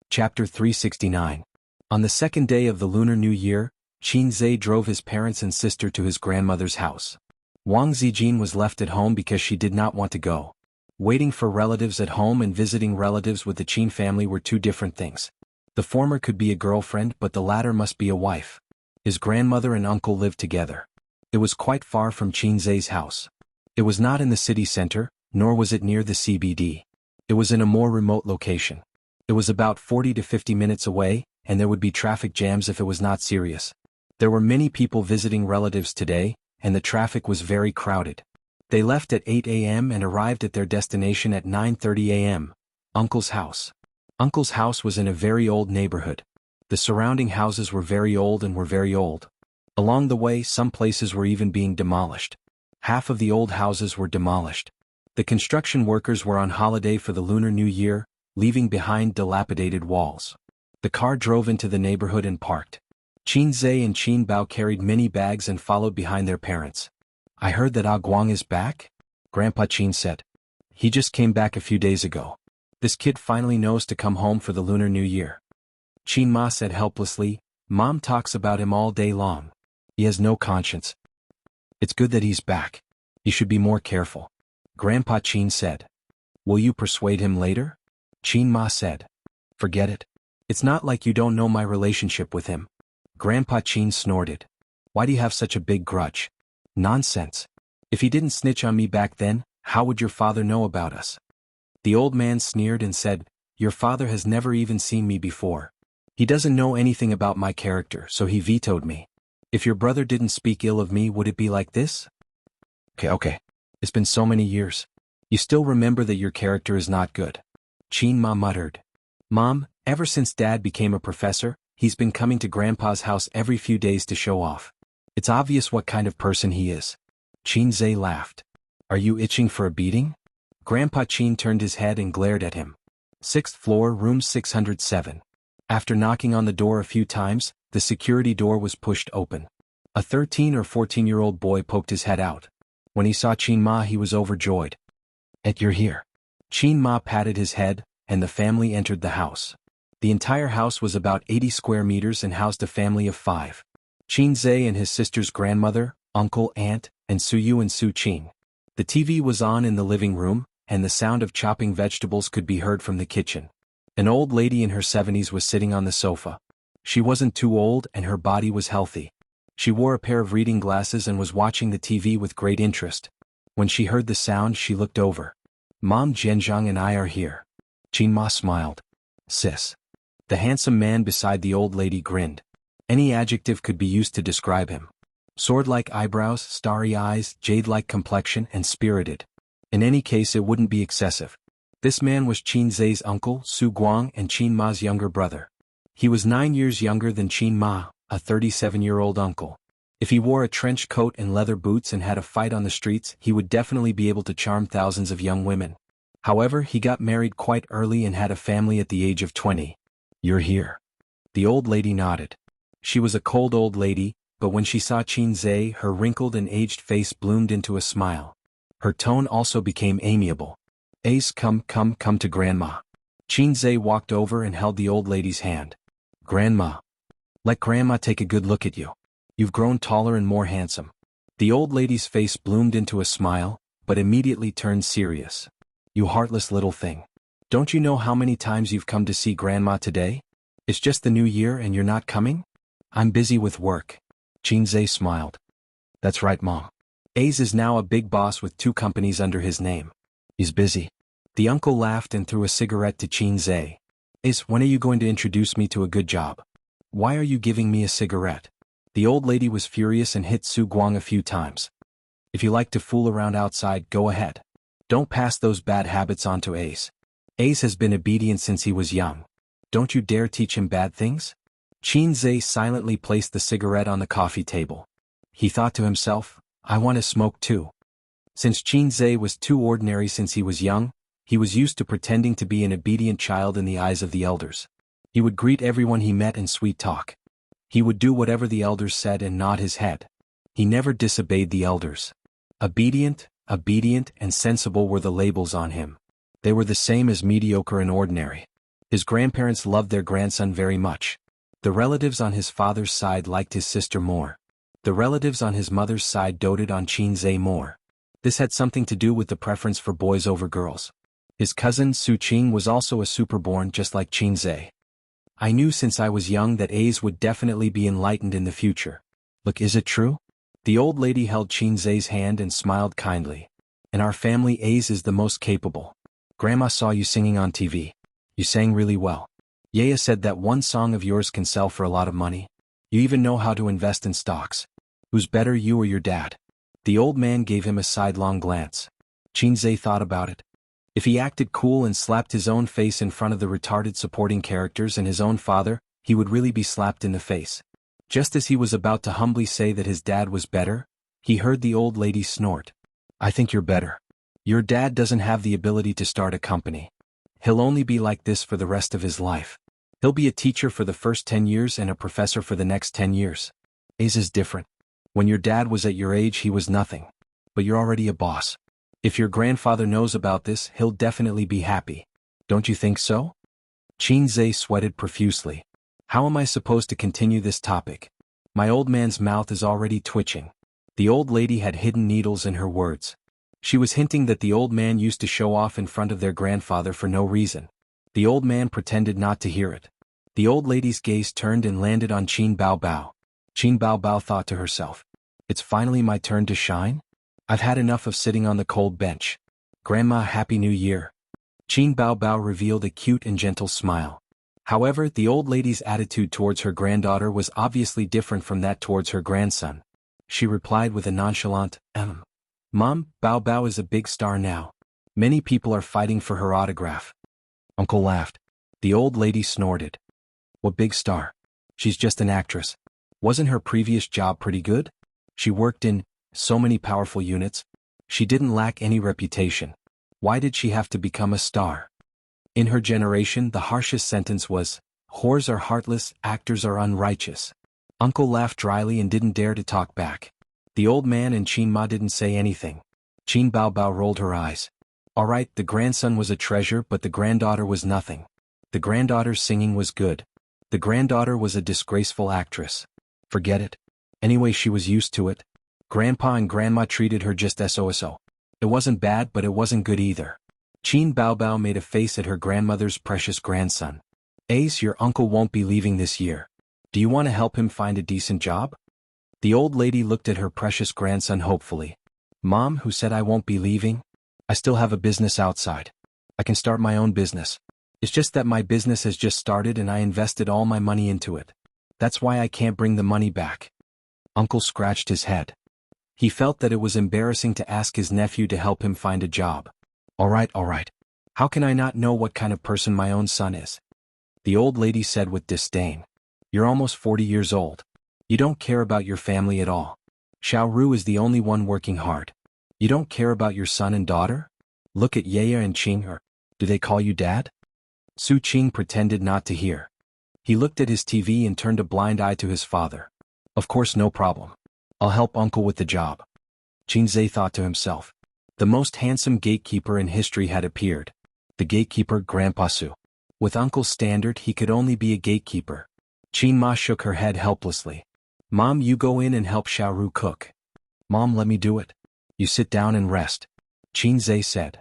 [SPEAKER 1] Chapter 369. On the 2nd day of the Lunar New Year, Xianxia drove his parents and sister to his grandmother's house. Wang Zijin was left at home because she did not want to go. Waiting for relatives at home and visiting relatives with the Qin family were 2 different things. The former could be a girlfriend, but the latter must be a wife. His grandmother and uncle lived together. It was quite far from Xianxia's house. It was not in the city center, nor was it near the CBD. It was in a more remote location. It was about 40 to 50 minutes away, and there would be traffic jams if it was not serious. There were many people visiting relatives today, and the traffic was very crowded. They left at 8 a.m. and arrived at their destination at 9:30 a.m. Uncle's house. Uncle's house was in a very old neighborhood. The surrounding houses were very old and were very old. Along the way, some places were even being demolished. Half of the old houses were demolished. The construction workers were on holiday for the Lunar New Year, leaving behind dilapidated walls. The car drove into the neighborhood and parked. Xianxia and Qin Bao carried many bags and followed behind their parents. I heard that Guang is back? Grandpa Qin said. He just came back a few days ago. This kid finally knows to come home for the Lunar New Year. Qin Ma said helplessly, Mom talks about him all day long. He has no conscience. It's good that he's back. He should be more careful. Grandpa Qin said. Will you persuade him later? Qin Ma said. Forget it. It's not like you don't know my relationship with him. Grandpa Qin snorted. Why do you have such a big grudge? Nonsense. If he didn't snitch on me back then, how would your father know about us? The old man sneered and said, Your father has never even seen me before. He doesn't know anything about my character, so he vetoed me. If your brother didn't speak ill of me, would it be like this? Okay. It's been so many years. You still remember that your character is not good. Qin Ma muttered. Mom, ever since Dad became a professor, he's been coming to Grandpa's house every few days to show off. It's obvious what kind of person he is. Xianxia laughed. Are you itching for a beating? Grandpa Qin turned his head and glared at him. 6th floor, room 607. After knocking on the door a few times, the security door was pushed open. A 13 or 14-year-old boy poked his head out. When he saw Qin Ma, he was overjoyed. You're here. Qin Ma patted his head, and the family entered the house. The entire house was about 80 square meters and housed a family of 5. Xianxia and his sister's grandmother, uncle, aunt, and Suyu and Su Qin. The TV was on in the living room, and the sound of chopping vegetables could be heard from the kitchen. An old lady in her 70s was sitting on the sofa. She wasn't too old and her body was healthy. She wore a pair of reading glasses and was watching the TV with great interest. When she heard the sound, she looked over. Mom, Zhenjiang and I are here. Qin Ma smiled. sis. The handsome man beside the old lady grinned. Any adjective could be used to describe him. Sword-like eyebrows, starry eyes, jade-like complexion, and spirited. In any case it wouldn't be excessive. This man was Qin Zhe's uncle, Su Guang, and Qin Ma's younger brother. He was 9 years younger than Qin Ma, a 37-year-old uncle. If he wore a trench coat and leather boots and had a fight on the streets, he would definitely be able to charm thousands of young women. However, he got married quite early and had a family at the age of 20. You're here. The old lady nodded. She was a cold old lady, but when she saw Qin Zhe, her wrinkled and aged face bloomed into a smile. Her tone also became amiable. Ace, come to Grandma. Qin Zhe walked over and held the old lady's hand. Grandma. Let Grandma take a good look at you. You've grown taller and more handsome. The old lady's face bloomed into a smile, but immediately turned serious. You heartless little thing. Don't you know how many times you've come to see Grandma today? It's just the new year and you're not coming? I'm busy with work. Qin Zhe smiled. That's right, Mom. Ace is now a big boss with 2 companies under his name. He's busy. The uncle laughed and threw a cigarette to Qin Zhe. Ace, when are you going to introduce me to a good job? Why are you giving me a cigarette? The old lady was furious and hit Su Guang a few times. If you like to fool around outside, go ahead. Don't pass those bad habits on to Ace. Ace has been obedient since he was young. Don't you dare teach him bad things? Qin Zhe silently placed the cigarette on the coffee table. He thought to himself, I want to smoke too. Since Qin Zhe was too ordinary since he was young, he was used to pretending to be an obedient child in the eyes of the elders. He would greet everyone he met in sweet talk. He would do whatever the elders said and nod his head. He never disobeyed the elders. Obedient, and sensible were the labels on him. They were the same as mediocre and ordinary. His grandparents loved their grandson very much. The relatives on his father's side liked his sister more. The relatives on his mother's side doted on Qin Zhe more. This had something to do with the preference for boys over girls. His cousin Su Qing was also a superborn just like Qin Zhe. I knew since I was young that Ace would definitely be enlightened in the future. Look, is it true? The old lady held Qin Zhe's hand and smiled kindly. In our family, Ace is the most capable. Grandma saw you singing on TV. You sang really well. Yaya said that one song of yours can sell for a lot of money. You even know how to invest in stocks. Who's better, you or your dad? The old man gave him a sidelong glance. Qin Zhe thought about it. If he acted cool and slapped his own face in front of the retarded supporting characters and his own father, he would really be slapped in the face. Just as he was about to humbly say that his dad was better, he heard the old lady snort. I think you're better. Your dad doesn't have the ability to start a company. He'll only be like this for the rest of his life. He'll be a teacher for the first 10 years and a professor for the next 10 years. Ace is different. When your dad was at your age, he was nothing. But you're already a boss. If your grandfather knows about this, he'll definitely be happy. Don't you think so? Qin Zhe sweated profusely. How am I supposed to continue this topic? My old man's mouth is already twitching. The old lady had hidden needles in her words. She was hinting that the old man used to show off in front of their grandfather for no reason. The old man pretended not to hear it. The old lady's gaze turned and landed on Qin Bao Bao. Qin Bao Bao thought to herself, it's finally my turn to shine? I've had enough of sitting on the cold bench. Grandma, Happy New Year. Qin Bao Bao revealed a cute and gentle smile. However, the old lady's attitude towards her granddaughter was obviously different from that towards her grandson. She replied with a nonchalant, Mom, Bao Bao is a big star now. Many people are fighting for her autograph. Uncle laughed. The old lady snorted. What big star? She's just an actress. Wasn't her previous job pretty good? She worked in so many powerful units. She didn't lack any reputation. Why did she have to become a star? In her generation, the harshest sentence was, whores are heartless, actors are unrighteous. Uncle laughed dryly and didn't dare to talk back. The old man and Qin Ma didn't say anything. Qin Bao Bao rolled her eyes. All right, the grandson was a treasure, but the granddaughter was nothing. The granddaughter's singing was good. The granddaughter was a disgraceful actress. Forget it. Anyway, she was used to it. Grandpa and Grandma treated her just so. It wasn't bad, but it wasn't good either. Qin Bao Bao made a face at her grandmother's precious grandson. Ace, your uncle won't be leaving this year. Do you want to help him find a decent job? The old lady looked at her precious grandson hopefully. Mom, who said I won't be leaving? I still have a business outside. I can start my own business. It's just that my business has just started and I invested all my money into it. That's why I can't bring the money back. Uncle scratched his head. He felt that it was embarrassing to ask his nephew to help him find a job. All right. How can I not know what kind of person my own son is? The old lady said with disdain. You're almost 40 years old. You don't care about your family at all. Xiaoru is the only one working hard. You don't care about your son and daughter? Look at Yaya and Qing, or do they call you dad? Su Qing pretended not to hear. He looked at his TV and turned a blind eye to his father. Of course, no problem. I'll help uncle with the job. Qingzhe thought to himself. The most handsome gatekeeper in history had appeared. The gatekeeper, Grandpa Su. With uncle's standard, he could only be a gatekeeper. Qin Ma shook her head helplessly. Mom, you go in and help Xiaoru cook. Mom, let me do it. You sit down and rest. Qinzhe said.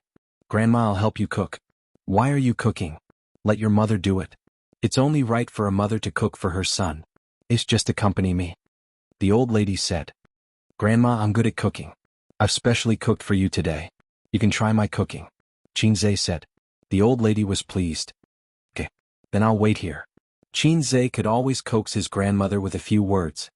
[SPEAKER 1] Grandma, I'll help you cook. Why are you cooking? Let your mother do it. It's only right for a mother to cook for her son. It's just accompany me. The old lady said. Grandma, I'm good at cooking. I've specially cooked for you today. You can try my cooking. Qinzhe said. The old lady was pleased. Okay, then I'll wait here. Qinzhe could always coax his grandmother with a few words.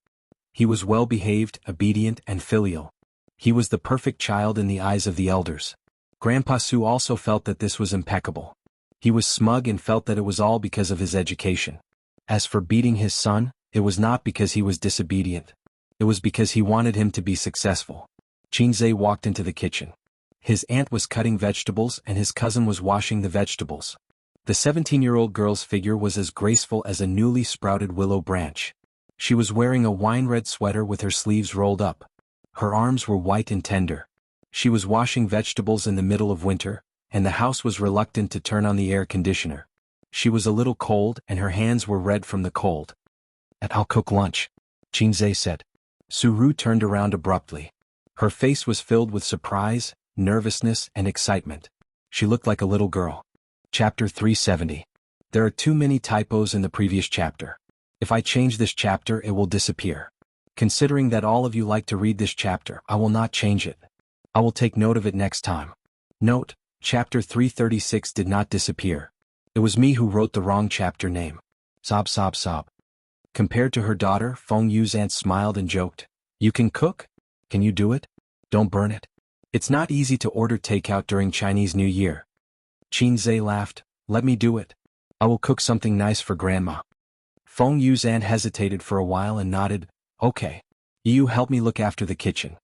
[SPEAKER 1] He was well-behaved, obedient, and filial. He was the perfect child in the eyes of the elders. Grandpa Su also felt that this was impeccable. He was smug and felt that it was all because of his education. As for beating his son, it was not because he was disobedient. It was because he wanted him to be successful. Qinzhe walked into the kitchen. His aunt was cutting vegetables and his cousin was washing the vegetables. The 17-year-old girl's figure was as graceful as a newly sprouted willow branch. She was wearing a wine-red sweater with her sleeves rolled up. Her arms were white and tender. She was washing vegetables in the middle of winter, and the house was reluctant to turn on the air conditioner. She was a little cold and her hands were red from the cold. I'll cook lunch, Qinzhe said. Suru turned around abruptly. Her face was filled with surprise, nervousness, and excitement. She looked like a little girl. Chapter 370. There are too many typos in the previous chapter. If I change this chapter, it will disappear. Considering that all of you like to read this chapter, I will not change it. I will take note of it next time. Note, chapter 336 did not disappear. It was me who wrote the wrong chapter name. Sob. Compared to her daughter, Feng Yu's aunt smiled and joked. You can cook? Can you do it? Don't burn it. It's not easy to order takeout during Chinese New Year. Qinzhe laughed. Let me do it. I will cook something nice for Grandma. Feng Yu's aunt hesitated for a while and nodded. Okay. You help me look after the kitchen.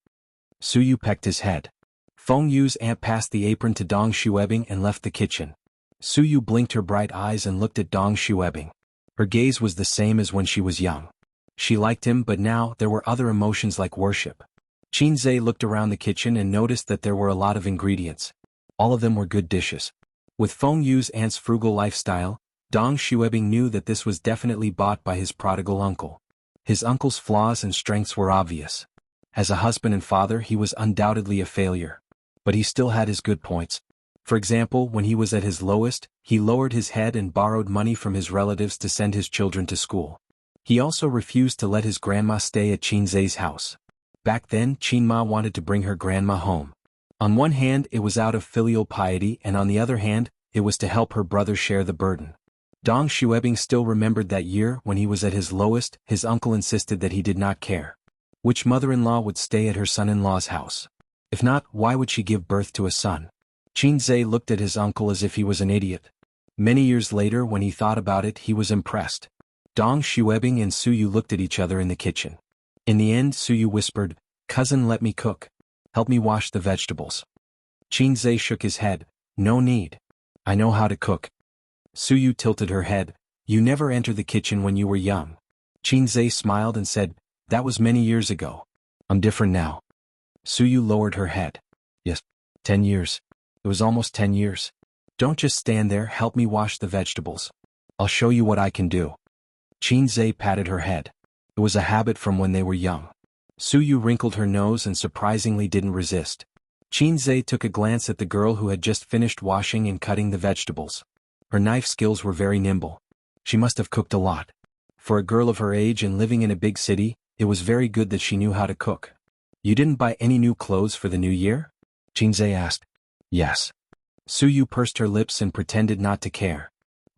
[SPEAKER 1] Su Yu pecked his head. Feng Yu's aunt passed the apron to Dong Xuebing and left the kitchen. Su Yu blinked her bright eyes and looked at Dong Xuebing. Her gaze was the same as when she was young. She liked him, but now there were other emotions like worship. Qinzhe looked around the kitchen and noticed that there were a lot of ingredients. All of them were good dishes. With Feng Yu's aunt's frugal lifestyle, Dong Xuebing knew that this was definitely bought by his prodigal uncle. His uncle's flaws and strengths were obvious. As a husband and father, he was undoubtedly a failure. But he still had his good points. For example, when he was at his lowest, he lowered his head and borrowed money from his relatives to send his children to school. He also refused to let his grandma stay at Qinzhe's house. Back then, Qinma wanted to bring her grandma home. On one hand, it was out of filial piety, and on the other hand, it was to help her brother share the burden. Dong Xuebing still remembered that year when he was at his lowest. His uncle insisted that he did not care which mother-in-law would stay at her son-in-law's house. If not, why would she give birth to a son? Qinzhe looked at his uncle as if he was an idiot. Many years later, when he thought about it, he was impressed. Dong Xuebing and Su Yu looked at each other in the kitchen. In the end, Su Yu whispered, "Cousin, let me cook. Help me wash the vegetables." Qinzhe shook his head. "No need. I know how to cook." Su Yu tilted her head. "You never entered the kitchen when you were young." Qinzhe smiled and said, "That was many years ago. I'm different now." Su Yu lowered her head. "Yes, 10 years. It was almost 10 years. Don't just stand there, help me wash the vegetables. I'll show you what I can do." Qinzhe patted her head. It was a habit from when they were young. Su Yu wrinkled her nose and surprisingly didn't resist. Qinzhe took a glance at the girl who had just finished washing and cutting the vegetables. Her knife skills were very nimble. She must have cooked a lot. For a girl of her age and living in a big city, it was very good that she knew how to cook. "You didn't buy any new clothes for the new year?" Qinzhe asked. "Yes." Su Yu pursed her lips and pretended not to care.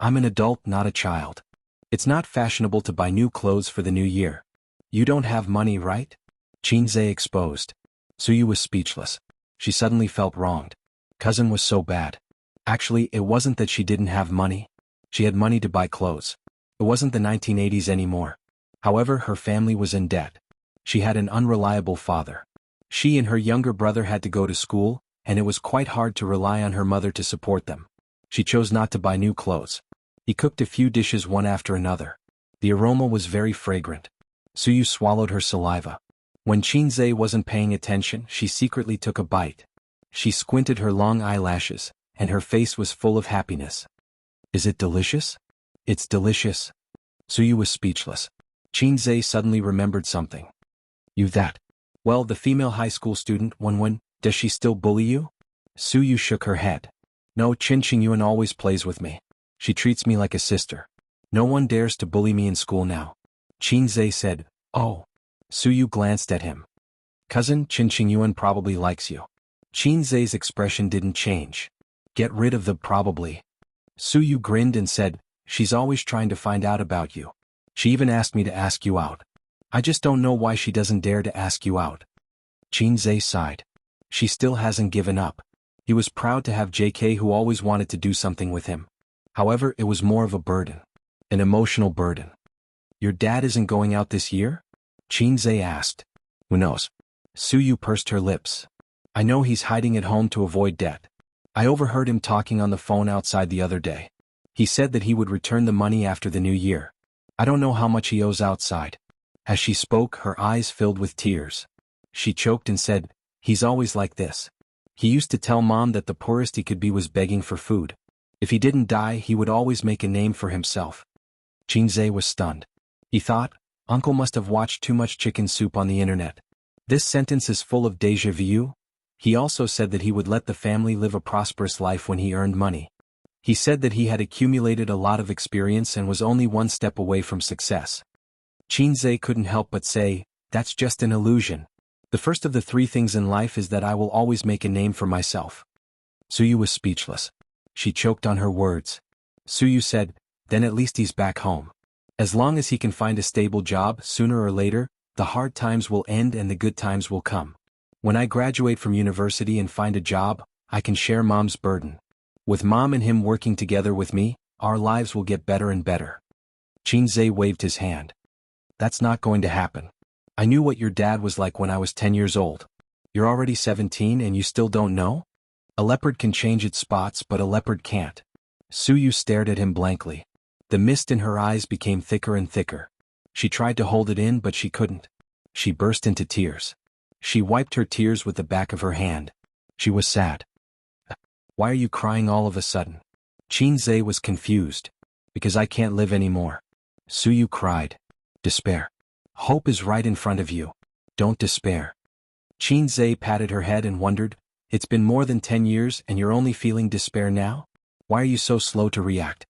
[SPEAKER 1] I'm an adult, not a child. It's not fashionable to buy new clothes for the new year. You don't have money, right? Xianxia exposed. Suyu was speechless. She suddenly felt wronged. Cousin was so bad. Actually, it wasn't that she didn't have money. She had money to buy clothes. It wasn't the 1980s anymore. However, her family was in debt. She had an unreliable father. She and her younger brother had to go to school, and it was quite hard to rely on her mother to support them. She chose not to buy new clothes. He cooked a few dishes one after another. The aroma was very fragrant. Suyu swallowed her saliva. When Xianxia wasn't paying attention, she secretly took a bite. She squinted her long eyelashes, and her face was full of happiness. Is it delicious? It's delicious. Suyu was speechless. Xianxia suddenly remembered something. You that? Well, the female high school student, Wenwen, does she still bully you? Suyu shook her head. No, Qinqingyuan always plays with me. She treats me like a sister. No one dares to bully me in school now. Xianxia said, Oh. Suyu glanced at him. Cousin, Qinqingyuan probably likes you. Xianxia's expression didn't change. Get rid of the probably. Suyu grinned and said, She's always trying to find out about you. She even asked me to ask you out. I just don't know why she doesn't dare to ask you out. Xianxia sighed. She still hasn't given up. He was proud to have JK who always wanted to do something with him. However, it was more of a burden. An emotional burden. Your dad isn't going out this year? Xianxia asked. Who knows? Suyu pursed her lips. I know he's hiding at home to avoid debt. I overheard him talking on the phone outside the other day. He said that he would return the money after the new year. I don't know how much he owes outside. As she spoke, her eyes filled with tears. She choked and said, He's always like this. He used to tell Mom that the poorest he could be was begging for food. If he didn't die, he would always make a name for himself. Xianxia was stunned. He thought, Uncle must have watched too much chicken soup on the internet. This sentence is full of déjà vu. He also said that he would let the family live a prosperous life when he earned money. He said that he had accumulated a lot of experience and was only one step away from success. Xianxia couldn't help but say, That's just an illusion. The first of the three things in life is that I will always make a name for myself. Suyu was speechless. She choked on her words. Suyu said, Then at least he's back home. As long as he can find a stable job, sooner or later, the hard times will end and the good times will come. When I graduate from university and find a job, I can share Mom's burden. With Mom and him working together with me, our lives will get better and better. Xianxia waved his hand. That's not going to happen. I knew what your dad was like when I was 10 years old. You're already 17 and you still don't know? A leopard can change its spots, but a leopard can't. Suyu stared at him blankly. The mist in her eyes became thicker and thicker. She tried to hold it in, but she couldn't. She burst into tears. She wiped her tears with the back of her hand. She was sad. Why are you crying all of a sudden? Xianxia was confused. Because I can't live anymore. Suyu cried. Despair. Hope is right in front of you. Don't despair. Xianxia patted her head and wondered, It's been more than 10 years and you're only feeling despair now? Why are you so slow to react?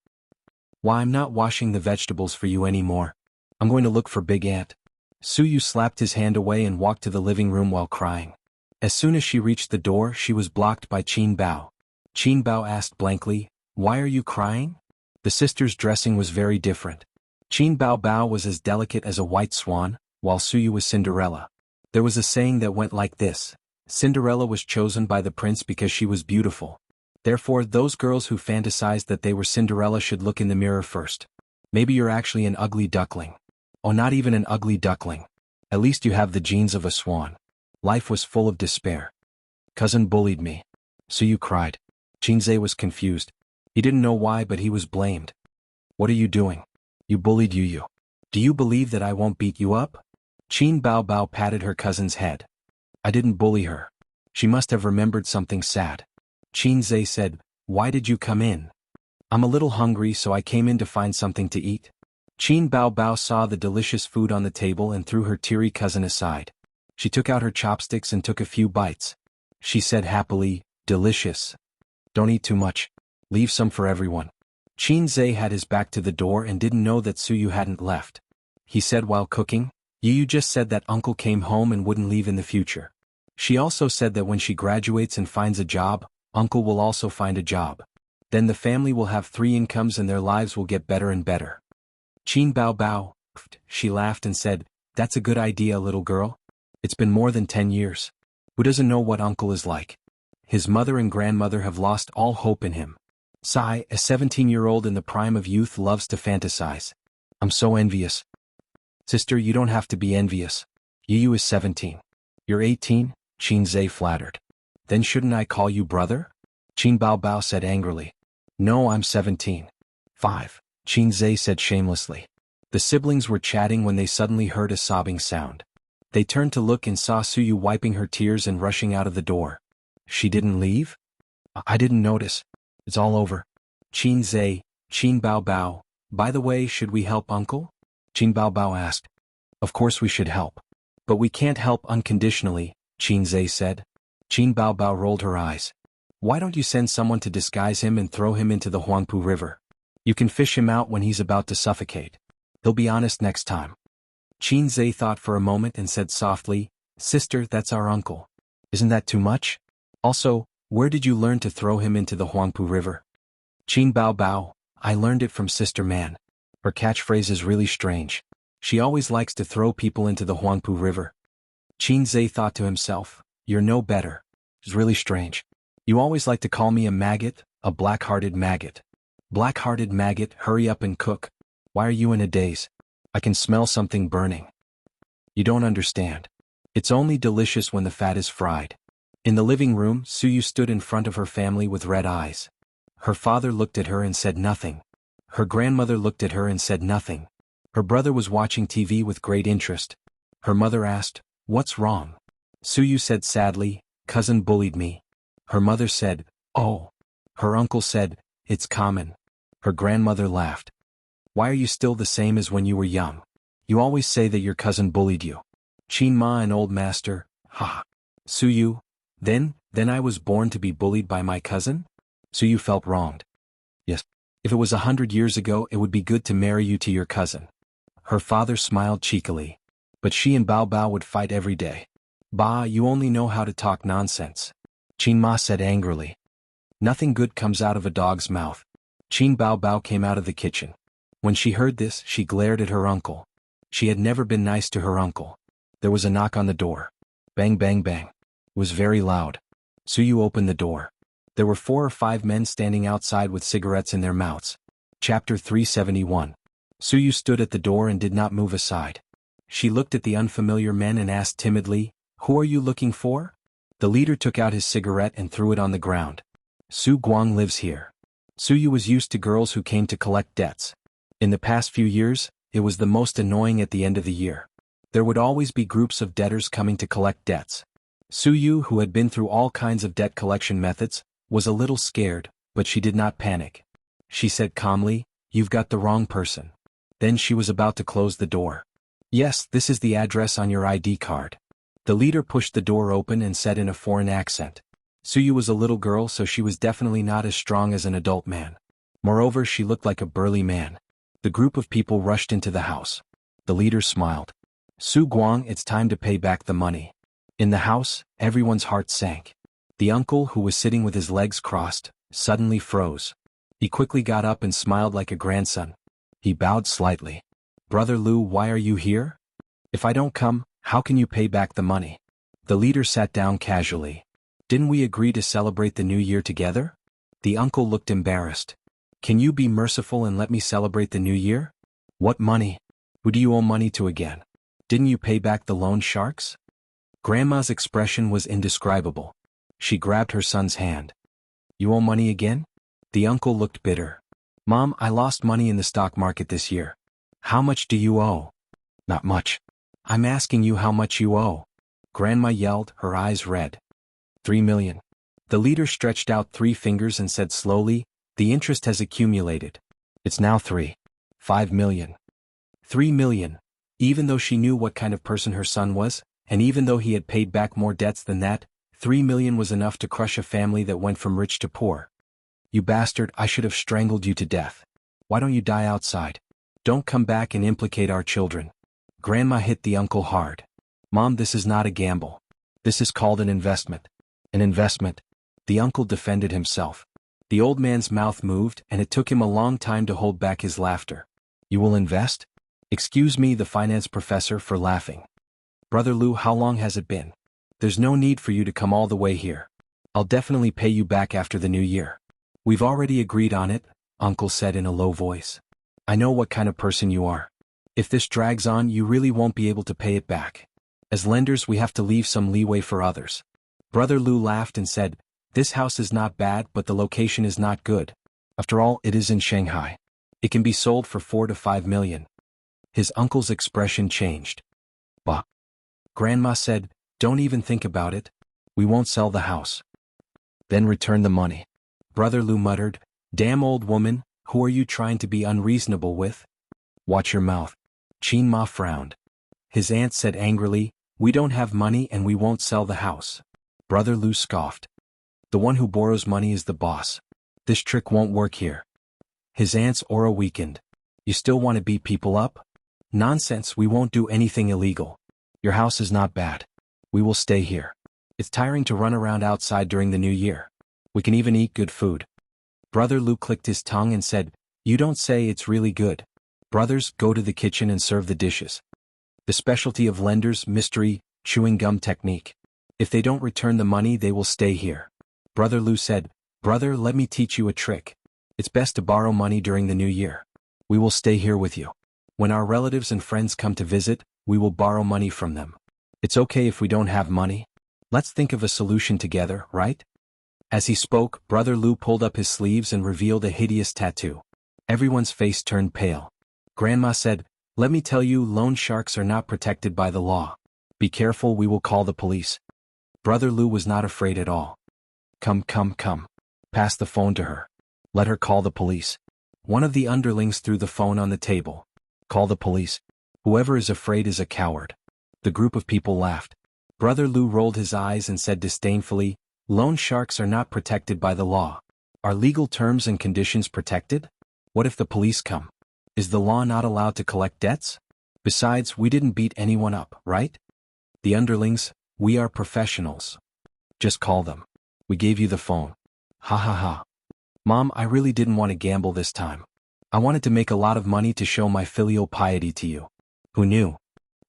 [SPEAKER 1] Why, I'm not washing the vegetables for you anymore. I'm going to look for Big Ant. Suyu slapped his hand away and walked to the living room while crying. As soon as she reached the door, she was blocked by Qin Bao. Qin Bao asked blankly, Why are you crying? The sisters' dressing was very different. Qin Bao Bao was as delicate as a white swan, while Suyu was Cinderella. There was a saying that went like this. Cinderella was chosen by the prince because she was beautiful. Therefore, those girls who fantasized that they were Cinderella should look in the mirror first. Maybe you're actually an ugly duckling. Oh, not even an ugly duckling. At least you have the genes of a swan. Life was full of despair. Cousin bullied me. Suyu cried. Xianxia was confused. He didn't know why, but he was blamed. What are you doing? You bullied Yu. Do you believe that I won't beat you up? Qin Bao Bao patted her cousin's head. I didn't bully her. She must have remembered something sad. Xianxia said, Why did you come in? I'm a little hungry, so I came in to find something to eat. Qin Bao Bao saw the delicious food on the table and threw her teary cousin aside. She took out her chopsticks and took a few bites. She said happily, Delicious. Don't eat too much. Leave some for everyone. Xianxia had his back to the door and didn't know that Suyu hadn't left. He said while cooking, Yu just said that uncle came home and wouldn't leave in the future. She also said that when she graduates and finds a job, uncle will also find a job. Then the family will have 3 incomes and their lives will get better and better. Qin Bao Bao, she laughed and said, "That's a good idea, little girl. It's been more than 10 years. Who doesn't know what uncle is like? His mother and grandmother have lost all hope in him. Sai, a 17-year-old in the prime of youth, loves to fantasize. I'm so envious." "Sister, you don't have to be envious. Yu is 17. You're 18, Qin Zhe flattered. "Then shouldn't I call you brother?" Qin Bao Bao said angrily. "No, I'm 17. 5, Qin Zhe said shamelessly. The siblings were chatting when they suddenly heard a sobbing sound. They turned to look and saw Suyu wiping her tears and rushing out of the door. "She didn't leave? I didn't notice. It's all over." Qin Zhe, Qin Bao Bao, "By the way, should we help uncle?" Qin Bao Bao asked. "Of course we should help. But we can't help unconditionally," Qin Zhe said. Qin Bao Bao rolled her eyes. "Why don't you send someone to disguise him and throw him into the Huangpu River? You can fish him out when he's about to suffocate. He'll be honest next time." Qin Zhe thought for a moment and said softly, "Sister, that's our uncle. Isn't that too much? Also, where did you learn to throw him into the Huangpu River?" Qin Bao Bao, "I learned it from Sister Man. Her catchphrase is really strange. She always likes to throw people into the Huangpu River." Qin Zhe thought to himself, "You're no better. It's really strange. You always like to call me a maggot, a black-hearted maggot. Black-hearted maggot, hurry up and cook. Why are you in a daze? I can smell something burning." "You don't understand. It's only delicious when the fat is fried." In the living room, Suyu stood in front of her family with red eyes. Her father looked at her and said nothing. Her grandmother looked at her and said nothing. Her brother was watching TV with great interest. Her mother asked, "What's wrong?" Suyu said sadly, "Cousin bullied me." Her mother said, "Oh." Her uncle said, "It's common." Her grandmother laughed. "Why are you still the same as when you were young? You always say that your cousin bullied you." Qin Ma and Old Master, "Ha." Suyu, Then I was born to be bullied by my cousin?" Suyu felt wronged. "Yes. If it was 100 years ago, it would be good to marry you to your cousin." Her father smiled cheekily. "But she and Bao Bao would fight every day." "Ba, you only know how to talk nonsense," Qin Ma said angrily. "Nothing good comes out of a dog's mouth." Qin Bao Bao came out of the kitchen. When she heard this, she glared at her uncle. She had never been nice to her uncle. There was a knock on the door. Bang bang bang. It was very loud. Suyu opened the door. There were 4 or 5 men standing outside with cigarettes in their mouths. Chapter 371. Suyu stood at the door and did not move aside. She looked at the unfamiliar men and asked timidly, "Who are you looking for?" The leader took out his cigarette and threw it on the ground. "Su Guang lives here." Suyu was used to girls who came to collect debts. In the past few years, it was the most annoying at the end of the year. There would always be groups of debtors coming to collect debts. Suyu, who had been through all kinds of debt collection methods, was a little scared, but she did not panic. She said calmly, "You've got the wrong person." Then she was about to close the door. "Yes, this is the address on your ID card." The leader pushed the door open and said in a foreign accent. Suyu was a little girl, so she was definitely not as strong as an adult man. Moreover, she looked like a burly man. The group of people rushed into the house. The leader smiled. "Su Guang, it's time to pay back the money." In the house, everyone's heart sank. The uncle, who was sitting with his legs crossed, suddenly froze. He quickly got up and smiled like a grandson. He bowed slightly. "Brother Lu, why are you here? If I don't come, how can you pay back the money?" The leader sat down casually. "Didn't we agree to celebrate the new year together?" The uncle looked embarrassed. "Can you be merciful and let me celebrate the new year?" "What money? Who do you owe money to again? Didn't you pay back the loan sharks?" Grandma's expression was indescribable. She grabbed her son's hand. "You owe money again?" The uncle looked bitter. "Mom, I lost money in the stock market this year." "How much do you owe?" "Not much." "I'm asking you how much you owe." Grandma yelled, her eyes red. 3 million. The leader stretched out 3 fingers and said slowly, "The interest has accumulated. It's now 5 million. 3 million. Even though she knew what kind of person her son was, and even though he had paid back more debts than that, 3 million was enough to crush a family that went from rich to poor. "You bastard, I should have strangled you to death. Why don't you die outside? Don't come back and implicate our children." Grandma hit the uncle hard. "Mom, this is not a gamble. This is called an investment." "An investment?" The uncle defended himself. The old man's mouth moved and it took him a long time to hold back his laughter. You will invest? Excuse me, the finance professor, for laughing. Brother Lu, how long has it been? There's no need for you to come all the way here. I'll definitely pay you back after the new year. We've already agreed on it, Uncle said in a low voice. I know what kind of person you are. If this drags on, you really won't be able to pay it back. As lenders, we have to leave some leeway for others. Brother Lu laughed and said, this house is not bad, but the location is not good. After all, it is in Shanghai. It can be sold for 4 to 5 million. His uncle's expression changed. Bah. Grandma said, don't even think about it. We won't sell the house. Then return the money. Brother Lu muttered, damn old woman, who are you trying to be unreasonable with? Watch your mouth. Qin Ma frowned. His aunt said angrily, we don't have money and we won't sell the house. Brother Lu scoffed. The one who borrows money is the boss. This trick won't work here. His aunt's aura weakened. You still want to beat people up? Nonsense, we won't do anything illegal. Your house is not bad. We will stay here. It's tiring to run around outside during the new year. We can even eat good food. Brother Lu clicked his tongue and said, you don't say, it's really good. Brothers, go to the kitchen and serve the dishes. The specialty of lenders, mystery, chewing gum technique. If they don't return the money, they will stay here. Brother Lu said, brother, let me teach you a trick. It's best to borrow money during the new year. We will stay here with you. When our relatives and friends come to visit, we will borrow money from them. It's okay if we don't have money. Let's think of a solution together, right? As he spoke, Brother Lu pulled up his sleeves and revealed a hideous tattoo. Everyone's face turned pale. Grandma said, let me tell you, loan sharks are not protected by the law. Be careful, we will call the police. Brother Lu was not afraid at all. Come. Pass the phone to her. Let her call the police. One of the underlings threw the phone on the table. Call the police. Whoever is afraid is a coward. The group of people laughed. Brother Lu rolled his eyes and said disdainfully, loan sharks are not protected by the law. Are legal terms and conditions protected? What if the police come? Is the law not allowed to collect debts? Besides, we didn't beat anyone up, right? The underlings, we are professionals. Just call them. We gave you the phone. Ha ha ha. Mom, I really didn't want to gamble this time. I wanted to make a lot of money to show my filial piety to you. Who knew?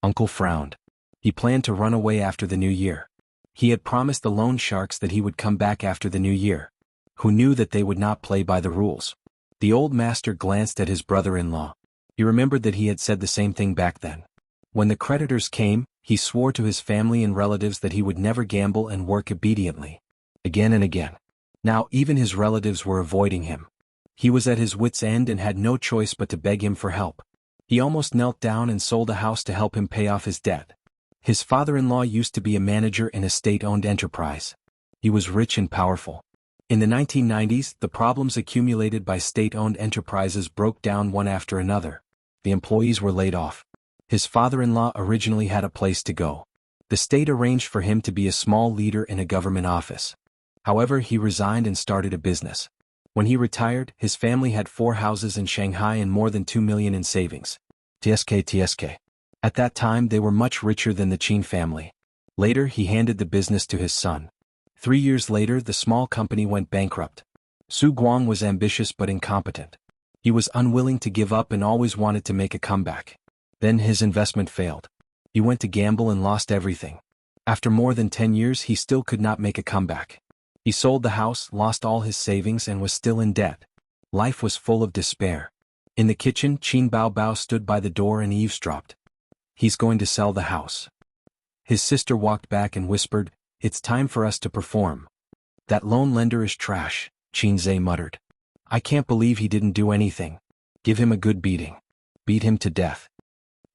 [SPEAKER 1] Uncle frowned. He planned to run away after the new year. He had promised the loan sharks that he would come back after the new year. Who knew that they would not play by the rules? The old master glanced at his brother-in-law. He remembered that he had said the same thing back then. When the creditors came, he swore to his family and relatives that he would never gamble and work obediently. Again and again. Now even his relatives were avoiding him. He was at his wit's end and had no choice but to beg him for help. He almost knelt down and sold a house to help him pay off his debt. His father-in-law used to be a manager in a state-owned enterprise. He was rich and powerful. In the 1990s, the problems accumulated by state-owned enterprises broke down one after another. The employees were laid off. His father-in-law originally had a place to go. The state arranged for him to be a small leader in a government office. However, he resigned and started a business. When he retired, his family had 4 houses in Shanghai and more than 2 million in savings. TSK. At that time, they were much richer than the Qin family. Later, he handed the business to his son. 3 years later, the small company went bankrupt. Su Guang was ambitious but incompetent. He was unwilling to give up and always wanted to make a comeback. Then his investment failed. He went to gamble and lost everything. After more than 10 years, he still could not make a comeback. He sold the house, lost all his savings, and was still in debt. Life was full of despair. In the kitchen, Qin Bao stood by the door and eavesdropped. He's going to sell the house. His sister walked back and whispered, it's time for us to perform. That loan lender is trash, Qin Zhe muttered. I can't believe he didn't do anything. Give him a good beating. Beat him to death.